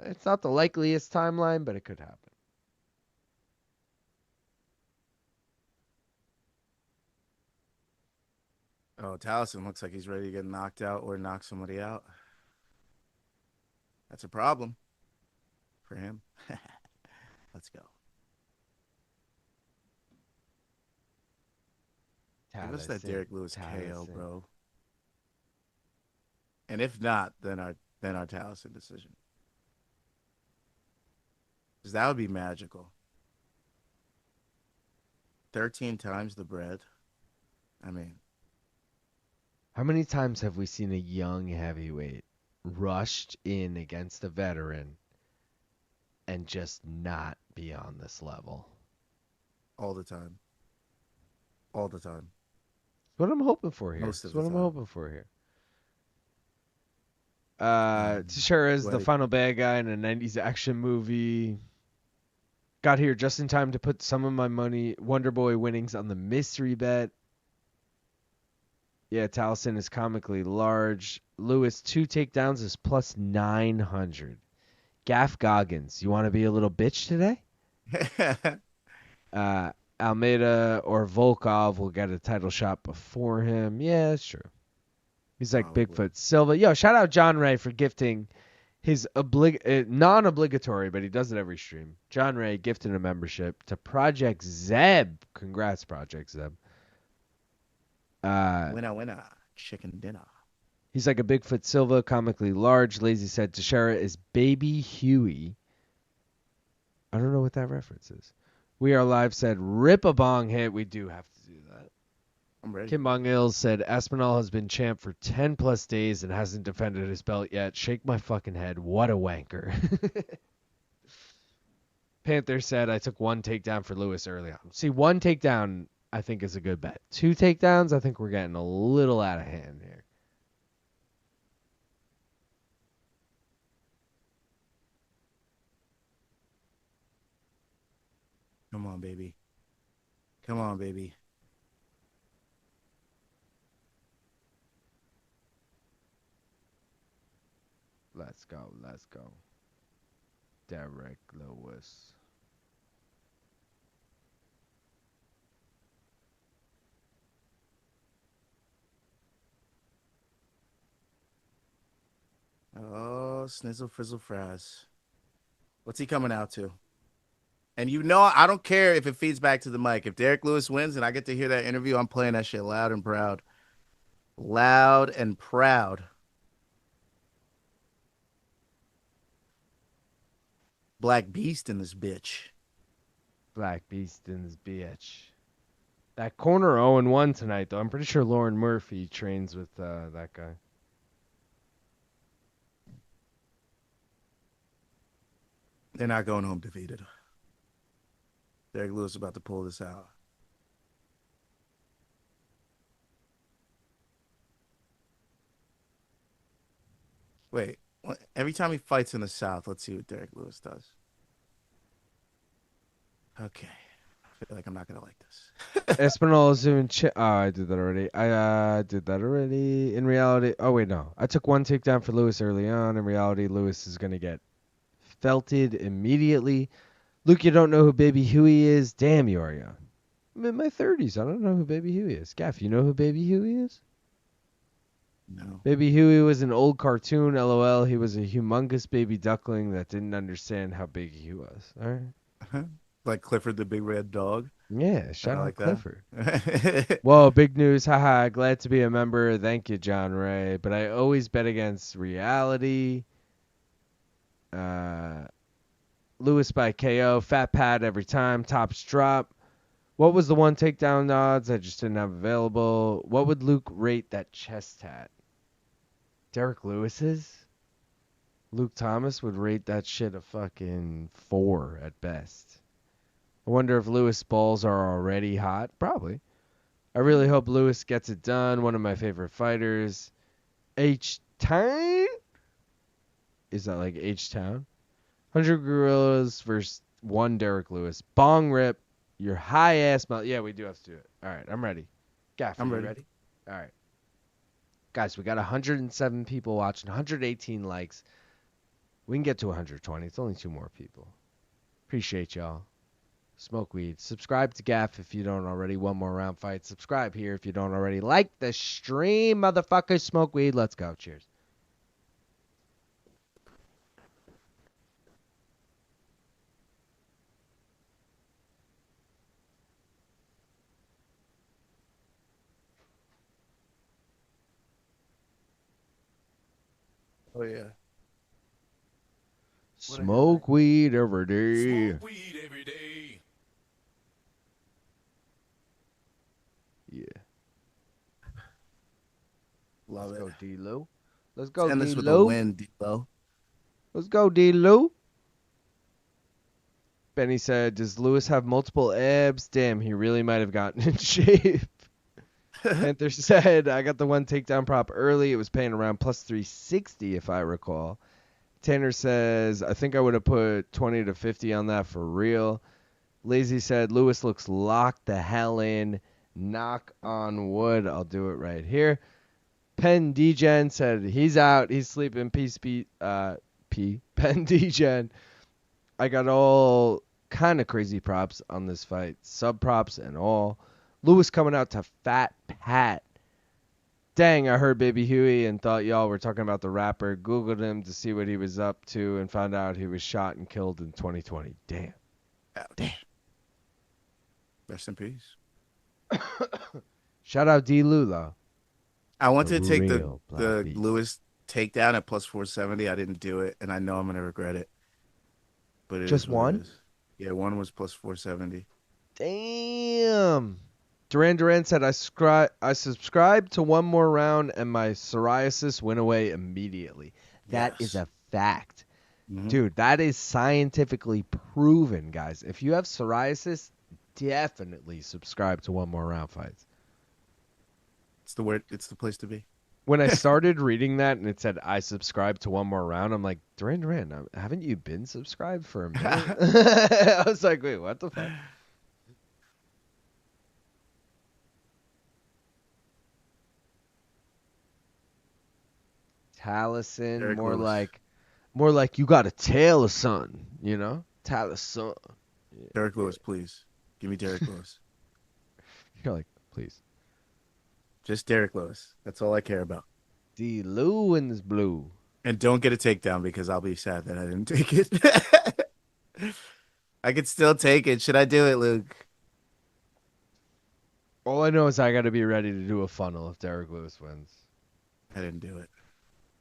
S1: It's not the likeliest timeline, but it could happen.
S2: Oh, Tallison looks like he's ready to get knocked out or knock somebody out. That's a problem for him. Let's go. Give us that Derrick Lewis KO, bro. And if not, then our Tallison decision. Because that would be magical. 13 times the bread. I mean,
S1: how many times have we seen a young heavyweight rushed in against a veteran and just not be on this level?
S2: All the time. All the time.
S1: That's what I'm hoping for here.
S2: Most of
S1: That's what
S2: the
S1: I'm
S2: time.
S1: hoping for here. Teixeira is the final bad guy in a 90s action movie. Got here just in time to put some of my money, Wonderboy winnings, on the mystery bet. Yeah, Tallison is comically large. Lewis, 2 takedowns is plus 900. Gaff Goggins, you want to be a little bitch today? Almeida or Volkov will get a title shot before him. Yeah, that's true. He's like Bigfoot Silva. Yo, shout out John Ray for gifting his non-obligatory, but he does it every stream. John Ray gifted a membership to Project Zeb. Congrats, Project Zeb.
S2: Winner, chicken dinner.
S1: He's like a Bigfoot Silva, comically large. Lazy said Teixeira is Baby Huey. I don't know what that reference is. We Are Live said rip a bong hit. We do have to do that.
S2: I'm ready.
S1: Kim Bong-il said Aspinall has been champ for 10 plus days and hasn't defended his belt yet. Shake my fucking head. What a wanker. Panther said I took 1 takedown for Lewis early on. See, 1 takedown I think is a good bet. 2 takedowns, I think we're getting a little out of hand here.
S2: Come on, baby. Come on, baby.
S1: Let's go. Let's go. Derrick Lewis.
S2: Oh, snizzle, frizzle, fries. What's he coming out to? And I don't care if it feeds back to the mic. If Derrick Lewis wins and I get to hear that interview, I'm playing that shit loud and proud. Loud and proud. Black Beast in this bitch.
S1: Black Beast in this bitch. That corner 0-1 tonight, though. I'm pretty sure Lauren Murphy trains with that guy.
S2: They're not going home defeated. Derrick Lewis is about to pull this out. Wait, every time he fights in the South, let's see what Derrick Lewis does. Okay. I feel like I'm not going to like this.
S1: Espinal's doing I did that already. I did that already. In reality, oh wait, no. I took one takedown for Lewis early on. In reality, Lewis is going to get felted immediately. Luke, you don't know who Baby Huey is? Damn, you are young. I'm in my 30s. I don't know who Baby Huey is. Gaff, you know who Baby Huey is?
S2: No.
S1: Baby Huey was an old cartoon, LOL. He was a humongous baby duckling that didn't understand how big he was. All right.
S2: Like Clifford the Big Red Dog.
S1: Yeah, shout out
S2: like
S1: Clifford.
S2: That.
S1: Whoa, big news. Haha, glad to be a member. Thank you, John Ray. But I always bet against reality. Lewis by KO. Fat pad every time. Tops drop. What was the one takedown odds I just didn't have available? What would Luke rate that chest tat? Derrick Lewis's? Luke Thomas would rate that shit a fucking 4 at best. I wonder if Lewis' balls are already hot. Probably. I really hope Lewis gets it done. One of my favorite fighters. H-Town? Is that like H-Town? 100 Gorillas versus 1 Derrick Lewis. Bong rip. Your high ass mouth. Yeah, we do have to do it. All right, I'm ready. Gaff,
S2: I'm
S1: you
S2: ready.
S1: All right. Guys, we got 107 people watching, 118 likes. We can get to 120. It's only 2 more people. Appreciate y'all. Smoke weed. Subscribe to Gaff if you don't already. One more round fight. Subscribe here if you don't already. Like the stream, motherfuckers. Smoke weed. Let's go. Cheers.
S2: Oh, yeah.
S1: Smoke weed every day.
S3: Smoke weed every day.
S1: Yeah.
S2: Love
S1: Let's
S2: it.
S1: go, D-Lo. Let's go,
S2: And this with a
S1: D-Lo.
S2: win, D-Lo.
S1: Let's go, D-Lo. Benny said, does Lewis have multiple abs? Damn, he really might have gotten in shape. Panther said, I got the one takedown prop early. It was paying around plus 360 if I recall. Tanner says, I think I would have put 20 to 50 on that for real. Lazy said, Lewis looks locked the hell in. Knock on wood. I'll do it right here. Pen Degen said, he's out. He's sleeping. Peace be. Pen Degen. I got all kind of crazy props on this fight. Sub props and all. Lewis coming out to Fat Pat. Dang, I heard Baby Huey and thought y'all were talking about the rapper. Googled him to see what he was up to and found out he was shot and killed in 2020. Damn.
S2: Ouch.
S1: Damn.
S2: Rest in peace.
S1: Shout out D. Lula.
S2: I wanted to take the
S1: real Black Beast.
S2: Lewis takedown at plus 470. I didn't do it, and I know I'm going to regret it. But it
S1: Just
S2: is what it
S1: one?
S2: is. Yeah, one was plus 470.
S1: Damn. Duran said, I subscribed to one more round and my psoriasis went away immediately. That is
S2: Yes.
S1: a fact.
S2: Mhm.
S1: Dude, that is scientifically proven, guys. If you have psoriasis, definitely subscribe to one more round fights.
S2: It's the word. It's the place to be.
S1: When I started reading that and it said I subscribe to one more round, I'm like, Duran, haven't you been subscribed for a minute? I was like, wait, what the fuck? Tallison,
S2: Derrick
S1: more
S2: Lewis.
S1: like you got a tail of something, you know? Tallison.
S2: Derrick Lewis, please. Give me Derrick Lewis.
S1: You're like, please.
S2: Just Derrick Lewis. That's all I care about.
S1: D. Lou in this blue.
S2: And don't get a takedown because I'll be sad that I didn't take it. I could still take it. Should I do it, Luke?
S1: All I know is I got to be ready to do a funnel if Derrick Lewis wins.
S2: I didn't do it.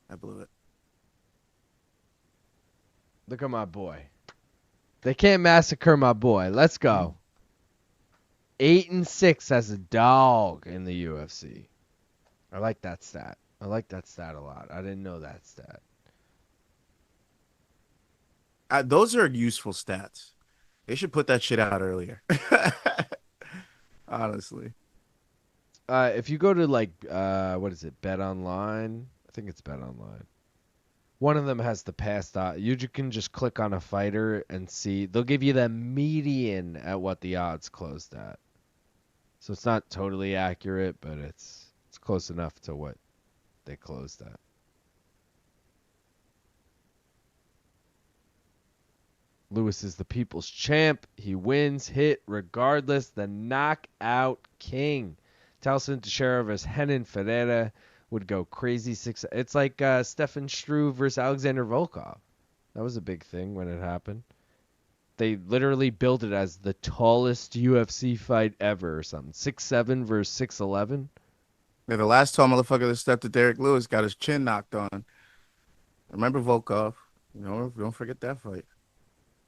S2: I blew it.
S1: Look at my boy. They can't massacre my boy. Let's go. 8-6 as a dog in the UFC. I like that stat. I like that stat a lot. I didn't know that stat.
S2: Those are useful stats. They should put that shit out earlier. Honestly.
S1: If you go to like what is it? Bet Online? I think it's Bet Online. One of them has the past odds. You can just click on a fighter and see. They'll give you the median at what the odds closed at. So it's not totally accurate, but it's close enough to what they closed at. Lewis is the people's champ. He wins, hit regardless. The knockout king. Tallison Teixeira versus Renan Ferreira would go crazy. It's like Stefan Struve versus Alexander Volkov. That was a big thing when it happened. They literally built it as the tallest UFC fight ever or something. 6'7" versus 6'11".
S2: Yeah, the last tall motherfucker that stepped to Derrick Lewis got his chin knocked on. Remember Volkov? Don't forget that fight.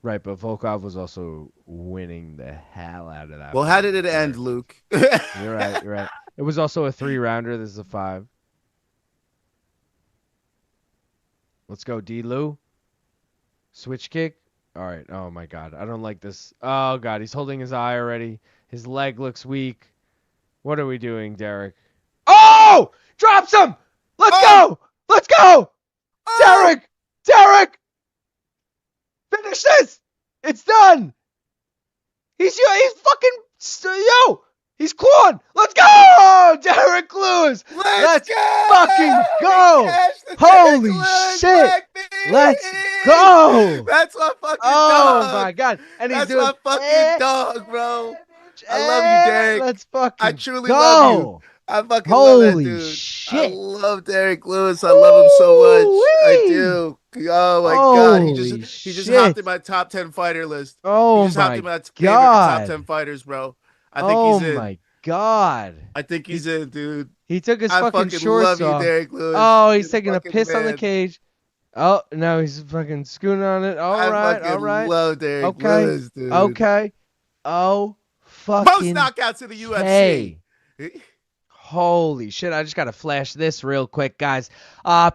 S1: Right, but Volkov was also winning the hell out of that.
S2: Well, how did it end, Luke?
S1: You're right. It was also a 3-rounder. This is a 5. Let's go, D-Lou. Switch kick. All right. Oh, my God. I don't like this. Oh, God. He's holding his eye already. His leg looks weak. What are we doing, Derrick? Oh! Drops him! Let's go! Let's go! Derrick! Derrick! Finish this! It's done! He's fucking... Yo! He's clawing! Let's go! Derrick Lewis! Let's
S2: go!
S1: fucking go! Holy shit! Let's go!
S2: That's my fucking
S1: Oh
S2: dog.
S1: my God! And he's
S2: That's
S1: doing
S2: my fucking dog, bro. I love you, Derrick.
S1: Let's fucking
S2: I truly
S1: go.
S2: love you. I fucking love that
S1: Holy
S2: dude.
S1: shit!
S2: I love Derrick Lewis. I love him so much. I
S1: Woo-wee.
S2: do. Oh my God!
S1: Holy
S2: He just
S1: shit.
S2: hopped in my top 10 fighter list.
S1: Oh
S2: He just hopped
S1: my
S2: in my favorite
S1: God!
S2: top 10 fighters, bro. I think
S1: Oh
S2: he's in.
S1: my God!
S2: I think he's in, dude.
S1: He took his
S2: I
S1: fucking
S2: fucking
S1: shorts
S2: love you,
S1: off.
S2: Derrick Lewis.
S1: Oh, he's
S2: You're
S1: taking a
S2: fucking
S1: piss on the
S2: man.
S1: cage. Oh, now he's fucking scooting on it. All
S2: I
S1: right,
S2: fucking
S1: all right.
S2: love Derrick
S1: Okay,
S2: Lewis, dude.
S1: okay. Oh,
S2: Most
S1: fucking
S2: knockouts in the UFC.
S1: hey. Holy shit, I just gotta flash this real quick, guys.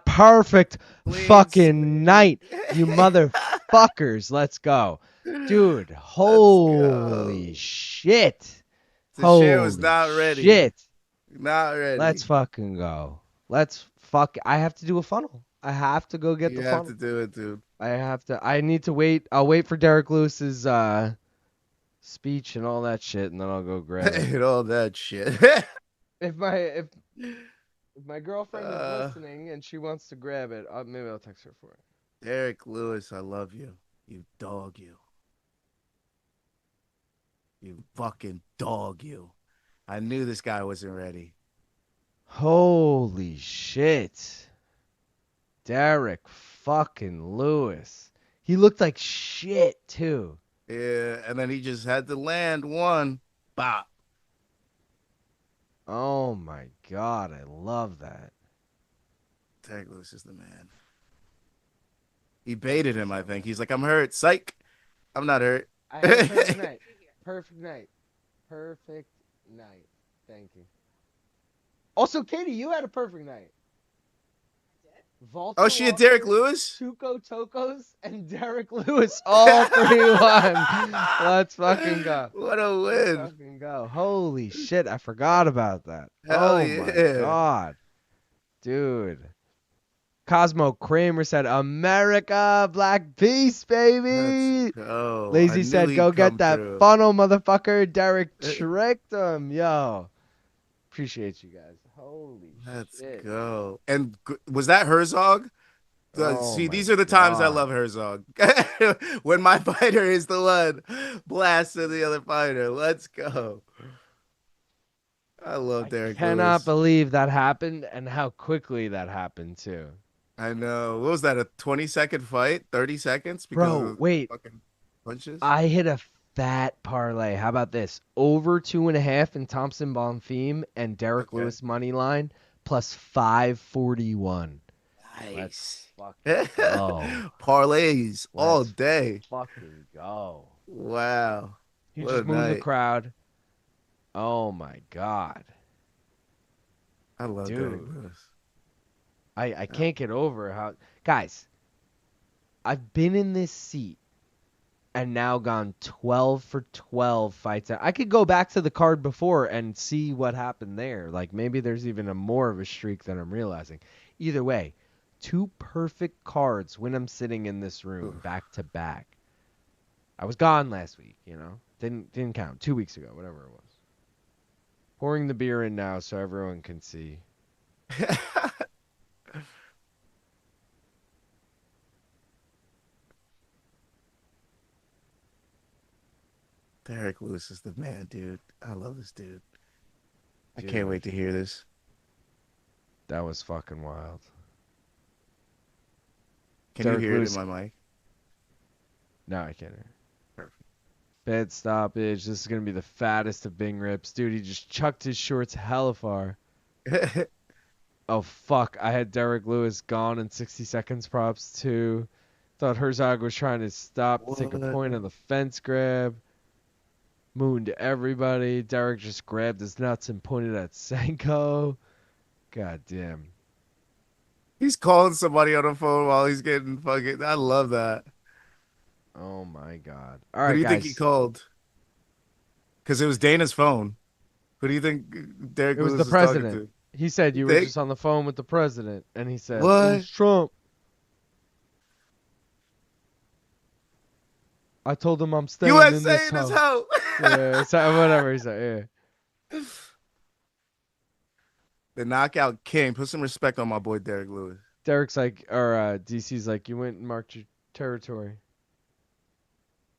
S1: Perfect
S2: Please.
S1: fucking night, you motherfuckers. Let's go. Dude, holy shit.
S2: Teixeira was
S1: Holy
S2: not ready.
S1: shit.
S2: Not ready.
S1: Let's fucking go. I have to do a funnel. I have to go get the
S2: You have
S1: funnel.
S2: to do it, dude.
S1: I need to wait. I'll wait for Derrick Lewis's speech and all that shit, and then I'll go grab it.
S2: And all that shit.
S1: If my girlfriend is listening and she wants to grab it, maybe I'll text her for it.
S2: Derrick Lewis, I love you. You dog, you. You fucking dog, you. I knew this guy wasn't ready.
S1: Holy shit. Derrick fucking Lewis. He looked like shit, too.
S2: Yeah, and then he just had to land one. Bop.
S1: Oh, my God. I love that.
S2: Derrick Lewis is the man. He baited him, I think. He's like, I'm hurt. Psych. I'm not hurt.
S1: I had a perfect night. Perfect night. Perfect night. Thank you. Also, Katie, you had a perfect night. Valter,
S2: Oh, she had Derrick Lewis?
S1: Tuco, Tokkos, and Derrick Lewis all 3-1. Let's fucking go.
S2: What a
S1: Let's
S2: win.
S1: fucking go. Holy shit, I forgot about that.
S2: Hell
S1: oh
S2: yeah.
S1: my God. Dude. Cosmo Kramer said, America, Black Peace, baby.
S2: Let's go.
S1: Lazy
S2: I
S1: said,
S2: knew
S1: go
S2: he'd
S1: get
S2: come
S1: that
S2: through.
S1: funnel, motherfucker. Derrick tricked him. Yo. Appreciate you guys. Holy
S2: Let's
S1: shit.
S2: go. And was that Herzog?
S1: Oh
S2: See,
S1: my
S2: these are the times I
S1: God.
S2: love Herzog. When my fighter is the one blasting the other fighter. Let's go. I love Derrick
S1: Cannot
S2: Lewis.
S1: believe that happened and how quickly that happened, too.
S2: I know. What was that, a 20-second fight? 30 seconds?
S1: Bro,
S2: of
S1: wait.
S2: fucking punches.
S1: I hit a fat parlay. How about this? Over 2.5 in Thompson Bonfim and Derrick
S2: Okay.
S1: Lewis money line plus 541.
S2: Nice.
S1: Fucking go.
S2: Parlays all
S1: Let's
S2: day.
S1: fucking go.
S2: Wow.
S1: He
S2: What
S1: just
S2: a
S1: moved the
S2: night.
S1: crowd. Oh my god.
S2: I love Derrick
S1: Dude.
S2: Lewis.
S1: I can't get over how guys, I've been in this seat and now gone 12 for 12 fights. I could go back to the card before and see what happened there. Like maybe there's even a more of a streak than I'm realizing. Either way, 2 perfect cards when I'm sitting in this room
S2: Oof.
S1: back to back. I was gone last week, Didn't count. 2 weeks ago, whatever it was. Pouring the beer in now so everyone can see.
S2: Derrick Lewis is the man, dude. I love this dude. I
S1: Dude.
S2: can't wait to hear this.
S1: That was fucking wild.
S2: Can
S1: Derrick
S2: you hear
S1: Lewis-
S2: it in my mic?
S1: No, I can't hear.
S2: Perfect.
S1: Bad stoppage. This is going to be the fattest of Bing rips. Dude, he just chucked his shorts hella far. Oh, fuck. I had Derrick Lewis gone in 60 seconds props, too. Thought Herzog was trying to stop to take a
S2: What?
S1: point on the fence grab. Mooned everybody. Derrick just grabbed his nuts and pointed at Senko. God damn.
S2: He's calling somebody on the phone while he's getting fucking. I love that.
S1: Oh, my God. All
S2: Who
S1: right,
S2: do you
S1: guys.
S2: think he called? Because it was Dana's phone. Who do you think Derrick
S1: It was
S2: Lewis
S1: the
S2: was talking
S1: president.
S2: to?
S1: He said you were
S2: Think?
S1: just on the phone with the president. And he said,
S2: What?
S1: It was Trump. I told him I'm staying in
S2: USA
S1: this
S2: in his
S1: house.
S2: hoe.
S1: Yeah, whatever he said. Yeah.
S2: The knockout king. Put some respect on my boy Derrick Lewis.
S1: Derek's like, or DC's like, you went and marked your territory.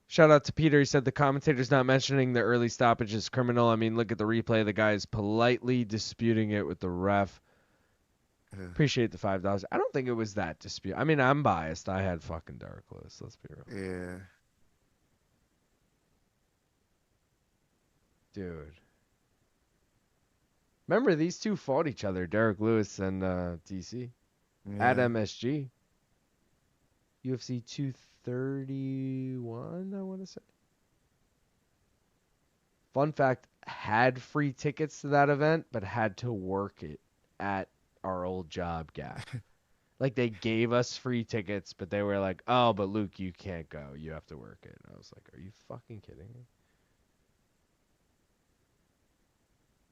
S1: Shout out to Peter. He said the commentator's not mentioning the early stoppage is criminal. I mean, look at the replay. The guy is politely disputing it with the ref. Appreciate the $5. I don't think it was that dispute. I mean, I'm biased. I had fucking Derrick Lewis. Let's be real.
S2: Yeah.
S1: Dude. Remember, these two fought each other, Derrick Lewis and DC, at
S2: Yeah.
S1: MSG. UFC 231, I want to say. Fun fact, had free tickets to that event, but had to work it at our old job gap. Like, they gave us free tickets, but they were like, oh, but Luke, you can't go. You have to work it. And I was like, are you fucking kidding me?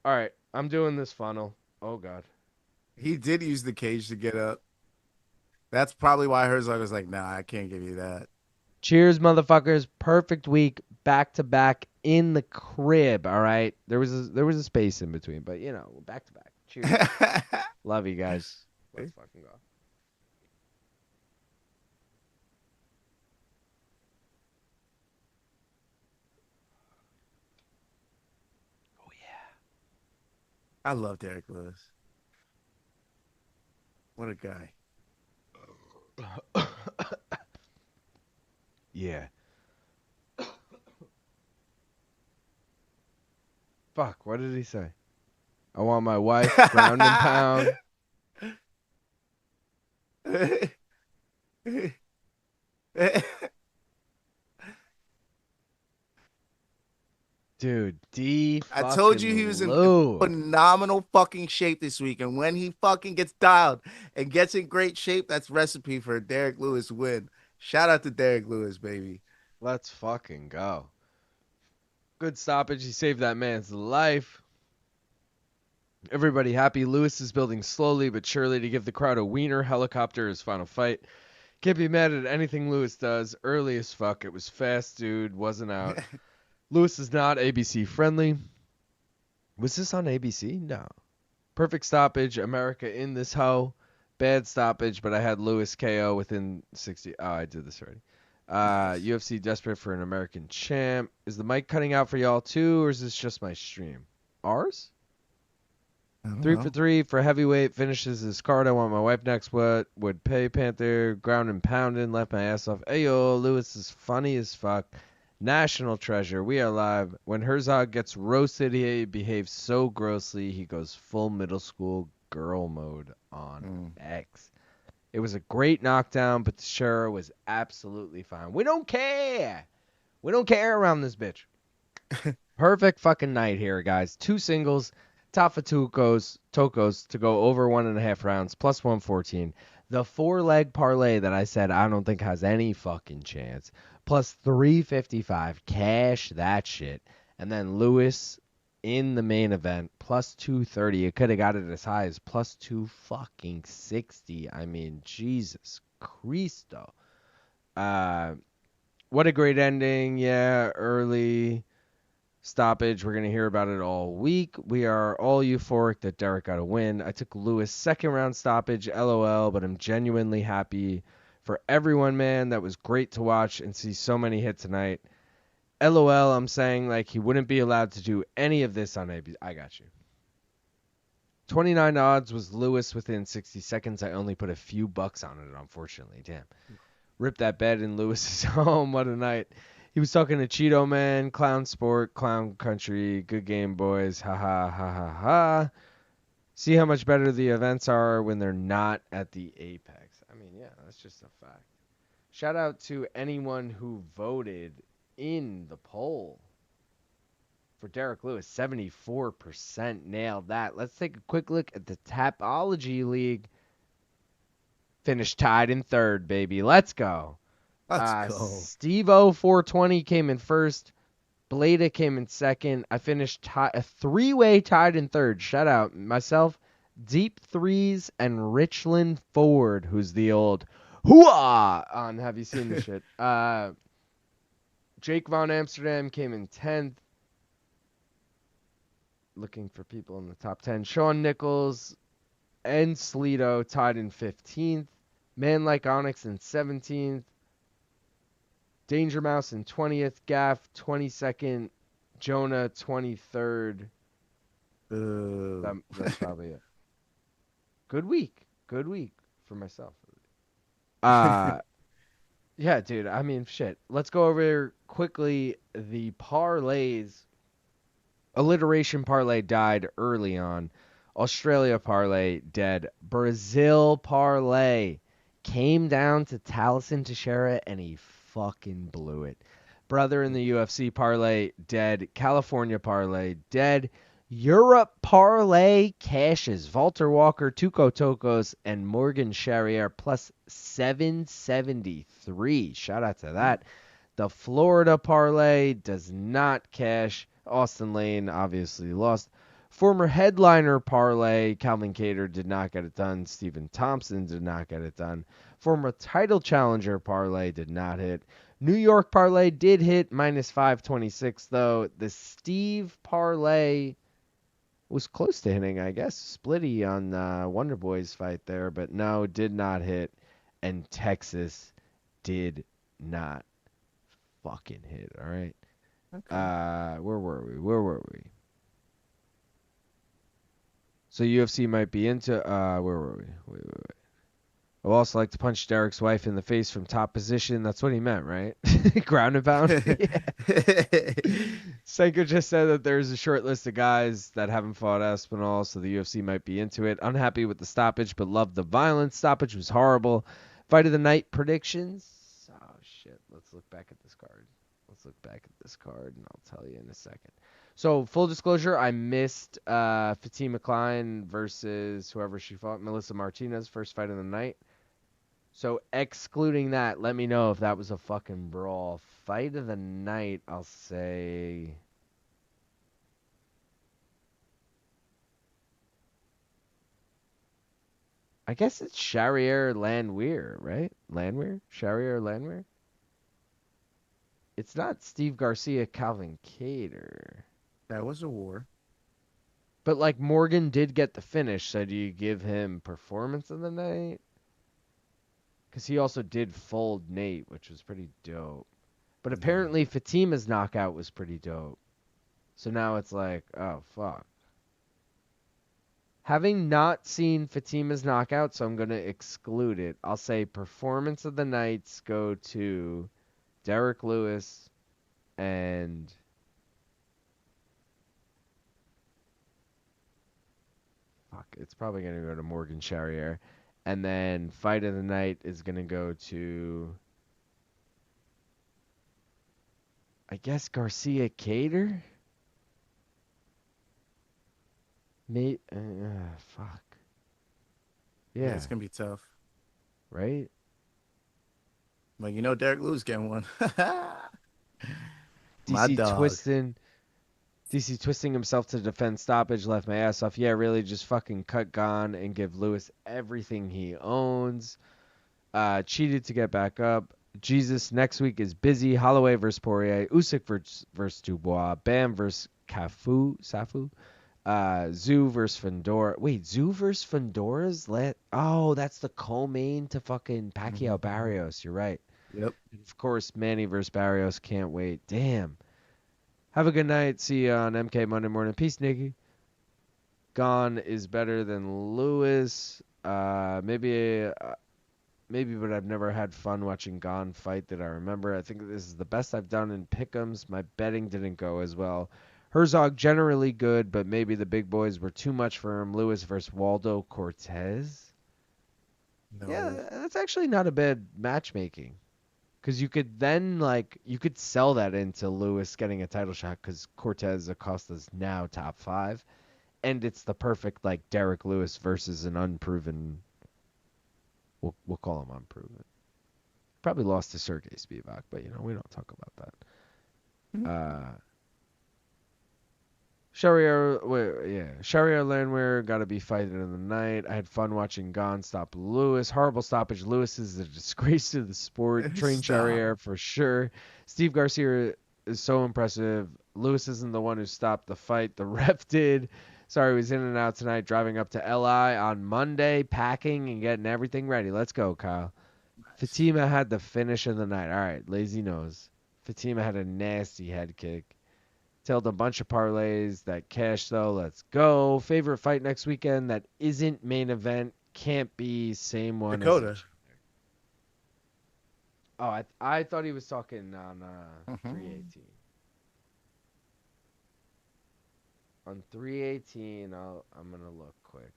S1: All right, I'm doing this funnel. Oh, God.
S2: He did use the cage to get up. That's probably why Herzog was like, nah, I can't give you that.
S1: Cheers, motherfuckers. Perfect week, back to back in the crib, all right? There was a space in between, but, back to back. Cheers. Love you guys. Let's fucking go. Oh, yeah.
S2: I love Derrick Lewis. What a guy.
S1: Yeah. Fuck, what did he say? I want my wife ground and pound. Dude, D
S2: I told you he was in phenomenal fucking shape this week. And when he fucking gets dialed and gets in great shape, that's recipe for a Derrick Lewis win. Shout out to Derrick Lewis, baby.
S1: Let's fucking go. Good stoppage. He saved that man's life. Everybody happy. Lewis is building slowly but surely to give the crowd a wiener helicopter his final fight. Can't be mad at anything Lewis does. Early as fuck. It was fast, dude. Wasn't out. Lewis is not ABC friendly. Was this on ABC? No. Perfect stoppage. America in this hoe. Bad stoppage, but I had Lewis KO within 60. Oh, I did this already. UFC desperate for an American champ. Is the mic cutting out for y'all too, or is this just my stream? Ours?
S2: I don't
S1: 3
S2: know.
S1: for 3 for heavyweight. Finishes his card. I want my wife next. What would pay Panther? Ground and pounding. Left my ass off. Ayo, Lewis is funny as fuck. National treasure. We are live. When Herzog gets roasted, he behaves so grossly. He goes full middle school girl mode on X. It was a great knockdown, but Teixeira was absolutely fine. We don't care. We don't care around this bitch. Perfect fucking night here, guys. 2 singles. Tafa Tokkos to go over 1.5 rounds, plus 114. The 4-leg parlay that I said I don't think has any fucking chance, plus 355. Cash that shit. And then Lewis in the main event, plus 230. It could have got it as high as plus 260. I mean, Jesus Christo. What a great ending. Yeah, early stoppage. We're going to hear about it all week. We are all euphoric that Derrick got a win. I took Lewis second round stoppage, LOL, but I'm genuinely happy for everyone, man. That was great to watch and see so many hit tonight. LOL, I'm saying like he wouldn't be allowed to do any of this on ABC. I got you. 29 odds was Lewis within 60 seconds. I only put a few bucks on it, unfortunately. Damn. Rip that bed in Lewis's home. What a night. He was talking to Cheeto Man, Clown Sport, Clown Country, good game, boys. Ha ha ha ha ha. See how much better the events are when they're not at the Apex. I mean, yeah, that's just a fact. Shout out to anyone who voted in the poll for Derrick Lewis. 74% nailed that. Let's take a quick look at the Tapology League. Finished tied in third, baby. Let's go.
S2: Let's go.
S1: Steve-O 420 came in first. Blada came in second. I finished a 3-way tied in third. Shout out myself, Deep Threes, and Richland Ford, who's the old hooah on Have You Seen This Shit? Jake Von Amsterdam came in 10th. Looking for people in the top 10. Shawn Nichols and Sleeto tied in 15th. Man Like Onyx in 17th. Danger Mouse in 20th. Gaff 22nd. Jonah 23rd. That's probably it. Good week. Good week for myself. Yeah, dude. I mean, shit. Let's go over quickly the parlays. Alliteration parlay died early on. Australia parlay dead. Brazil parlay came down to Tallison Teixeira and he fucking blew it. Brother in the UFC parlay dead. California parlay dead. Europe parlay cashes. Valter Walker, Tuco Tokkos, and Morgan Charriere plus 773. Shout out to that. The Florida parlay does not cash. Austen Lane obviously lost. Former headliner parlay, Calvin Kattar did not get it done. Stephen Thompson did not get it done. Former title challenger parlay did not hit. New York parlay did hit, minus 526 though. The Steve parlay was close to hitting, I guess. Splitty on Wonderboy's fight there, but no, did not hit. And Texas did not fucking hit, all right?
S2: Okay.
S1: Where were we? So UFC might be into where were we? Wait. I would also like to punch Derrick's wife in the face from top position. That's what he meant, right? Ground and pound. Senko just said that there's a short list of guys that haven't fought Aspinall, so the UFC might be into it. Unhappy with the stoppage, but loved the violence. Stoppage was horrible. Fight of the night predictions. Oh shit. Let's look back at this card. And I'll tell you in a second. So, full disclosure, I missed Fatima Klein versus whoever she fought, Melissa Martinez, first fight of the night. So, excluding that, let me know if that was a fucking brawl. Fight of the night, I'll say. I guess it's Charriere Landwehr, right? Charriere Landwehr? It's not Steve Garcia, Calvin Kattar.
S2: That was a war.
S1: But, like, Morgan did get the finish, so do you give him performance of the night? Because he also did fold Nate, which was pretty dope. But apparently Fatima's knockout was pretty dope. So now it's like, oh, fuck. Having not seen Fatima's knockout, so I'm going to exclude it. I'll say performance of the nights go to Derrick Lewis and it's probably going to go to Morgan Charriere. And then fight of the night is going to go to, I guess, Garcia Kattar? Fuck. Yeah,
S2: it's gonna be tough.
S1: right?
S2: Like Derrick Lewis getting one. My
S1: DC
S2: dog.
S1: twisting himself to defend stoppage, left my ass off. Yeah, really just fucking cut Gon and give Lewis everything he owns. Cheated to get back up. Jesus, next week is busy. Holloway versus Poirier. Usyk versus Dubois. Bam versus Safu. Zoo versus Fandora. Wait, Zoo versus Fandora's that's the co-main to fucking Pacquiao Barrios. You're right.
S2: Yep.
S1: And of course, Manny versus Barrios. Can't wait. Damn. Have a good night. See you on MK Monday morning. Peace, Nikki. Gon is better than Lewis. Maybe, but I've never had fun watching Gon fight that I remember. I think this is the best I've done in pick'ems. My betting didn't go as well. Herzog generally good, but maybe the big boys were too much for him. Lewis versus Waldo Cortez.
S2: No.
S1: Yeah, that's actually not a bad matchmaking. Because you could then, you could sell that into Lewis getting a title shot because Cortez Acosta's now top 5. And it's the perfect, Derrick Lewis versus an unproven, we'll call him unproven. Probably lost to Sergey Spivak, but, we don't talk about that. Charriere Landwehr got to be fighting in the night. I had fun watching Gon stop Lewis. Horrible stoppage. Lewis is a disgrace to the sport. Train Charriere for sure. Steve Garcia is so impressive. Lewis isn't the one who stopped the fight. The ref did. Sorry, he was in and out tonight, driving up to LI on Monday, packing and getting everything ready. Let's go, Kyle. Nice. Fatima had the finish of the night. All right, lazy nose. Fatima had a nasty head kick. Tailed a bunch of parlays that cash though. Let's go. Favorite fight next weekend that isn't main event. Can't be same one.
S2: Dakota.
S1: I thought he was talking on 318. On 318, I'm gonna look quick.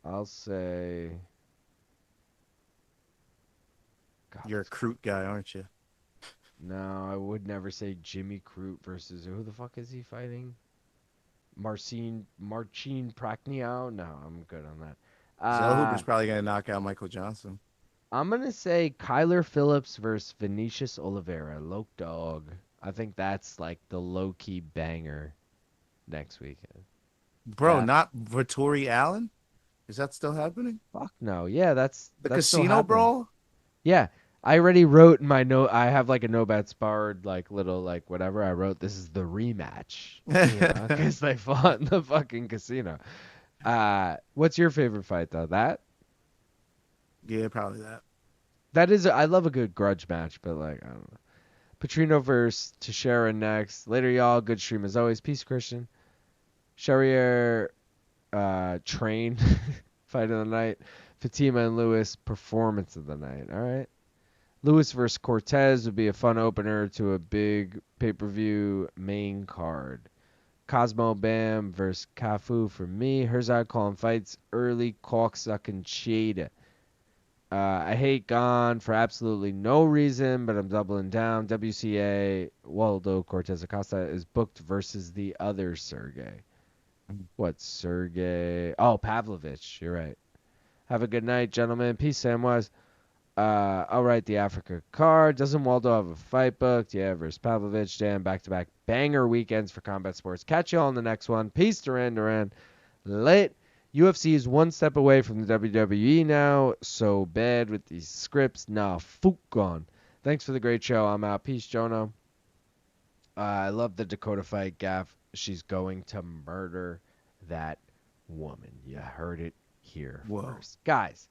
S1: I'll say. God,
S2: you're a Crute guy, aren't you?
S1: No, I would never say Jimmy Crute versus who the fuck is he fighting? Marcin Prachnio? No, I'm good on that.
S2: Zellhuber's probably gonna knock out Michael Johnson.
S1: I'm gonna say Kyler Phillips versus Vinicius Oliveira. Loke dog. I think that's the low key banger next weekend.
S2: Bro, not Vittori Allen? Is that still happening?
S1: Fuck no. Yeah, that's
S2: the casino brawl?
S1: Yeah. I already wrote in my note. I have a no bets barred, little whatever. I wrote this is the rematch, because they fought in the fucking casino. What's your favorite fight though? That?
S2: Yeah, probably that.
S1: That is. I love a good grudge match, but I don't know. Petrino versus Teixeira next. Later, y'all. Good stream as always. Peace, Christian. Charriere, train fight of the night. Fatima and Lewis performance of the night. All right. Lewis versus Cortez would be a fun opener to a big pay-per-view main card. Cosmo Bam versus Cafu for me. Herzog calling fights early. Cocksucking Chidi. I hate Gon for absolutely no reason, but I'm doubling down. WCA Waldo Cortez Acosta is booked versus the other Sergey. What Sergey? Oh, Pavlovich. You're right. Have a good night, gentlemen. Peace, Samwise. I'll write the Africa card. Doesn't Waldo have a fight booked? Yeah, versus Pavlovich. Damn, back-to-back banger weekends for combat sports. Catch you all in the next one. Peace, Duran. Lit. UFC is one step away from the WWE now. So bad with these scripts. Nah, fuck gone. Thanks for the great show. I'm out. Peace, Jono. I love the Dakota fight, Gaff. She's going to murder that woman. You heard it here first. Guys,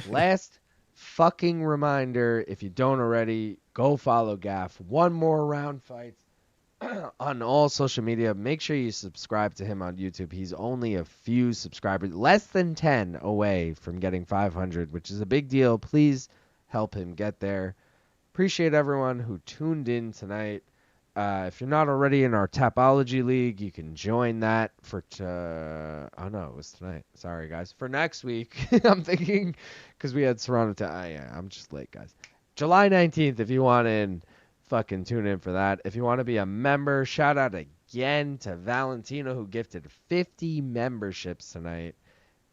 S1: last fucking reminder, if you don't already, go follow Gaff. One more round fights on all social media. Make sure you subscribe to him on YouTube. He's only a few subscribers, less than 10 away from getting 500, which is a big deal. Please help him get there. Appreciate everyone who tuned in tonight. If you're not already in our Tapology League, you can join that for oh no, it was tonight. Sorry guys. For next week, I'm thinking because we had Toronto. Yeah, I'm just late, guys. July 19th, if you want in, fucking tune in for that. If you want to be a member, shout out again to Valentino who gifted 50 memberships tonight,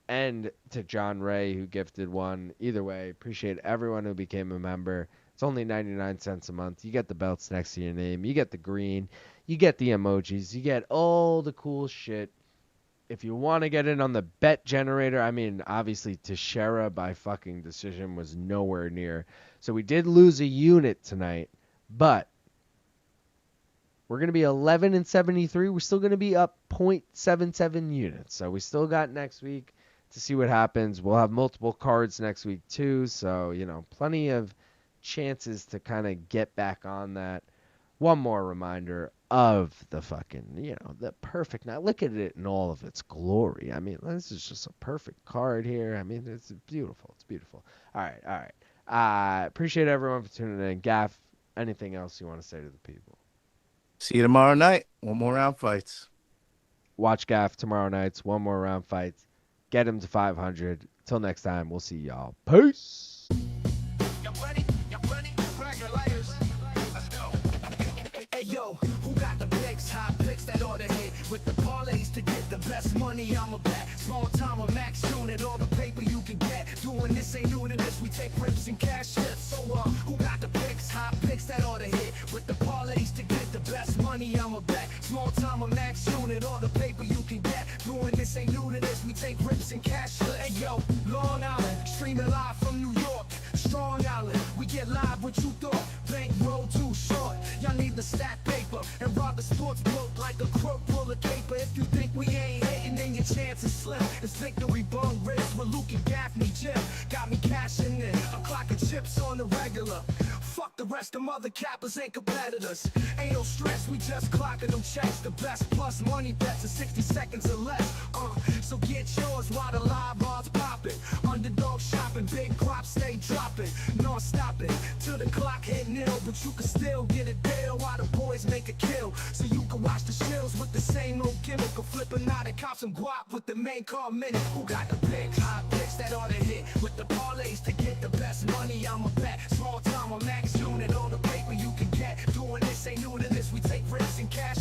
S1: and to John Ray who gifted one. Either way, appreciate everyone who became a member. It's only 99 cents a month. You get the belts next to your name. You get the green. You get the emojis. You get all the cool shit. If you want to get in on the bet generator, I mean, obviously Teixeira by fucking decision was nowhere near. So we did lose a unit tonight, but we're going to be 11 and 73. We're still going to be up 0.77 units. So we still got next week to see what happens. We'll have multiple cards next week too. So, plenty of chances to kind of get back on that. One more reminder of the fucking, the perfect. Now look at it in all of its glory. I mean, this is just a perfect card here. I mean, it's beautiful. It's beautiful. All right. Appreciate everyone for tuning in. Gaff, anything else you want to say to the people?
S2: See you tomorrow night. One more round fights.
S1: Watch Gaff tomorrow nights. One more round fights. Get him to 500. Till next time, we'll see y'all. Peace.
S3: Yo, who got the picks, hot picks that ought to hit with the parlays to get the best money? I'm a bet. Small time or max unit, all the paper you can get. Doing this ain't new to this. We take rips and cash hits. So who got the picks, hot picks that ought to hit with the parlays to get the best money? I'm a bet. Small time or max unit, all the paper you can get. Doing this ain't new to this. We take rips and cash hits. Hey yo, Long Island, streaming live from New York. Strong Island, we get live what you thought. Bankroll too short. Y'all need the stat paper and rob the sports book like a crook full of caper. If you think we ain't hitting, then your chance is slim. It's victory bung race with Luke and Gaffney Jim. Got me cashing in a clock of chips on the regular. Fuck the rest, them other cappers ain't competitors. Ain't no stress, we just clocking them checks. The best plus money bets in 60 seconds or less. So get yours while the live odds popping. Underdog shopping, big props stay dropping. Non-stopping till the clock hit nil, but you can still get a deal while the boys make a kill. So you can watch the shills with the same old gimmick of flipping out and cop some guap with the main car minute. Who got the picks? Hot picks that ought to hit with the parlays to get the best money. I'm a bet. Small time or max unit on the paper you can get. Doing this ain't new to this. We take risks and cash.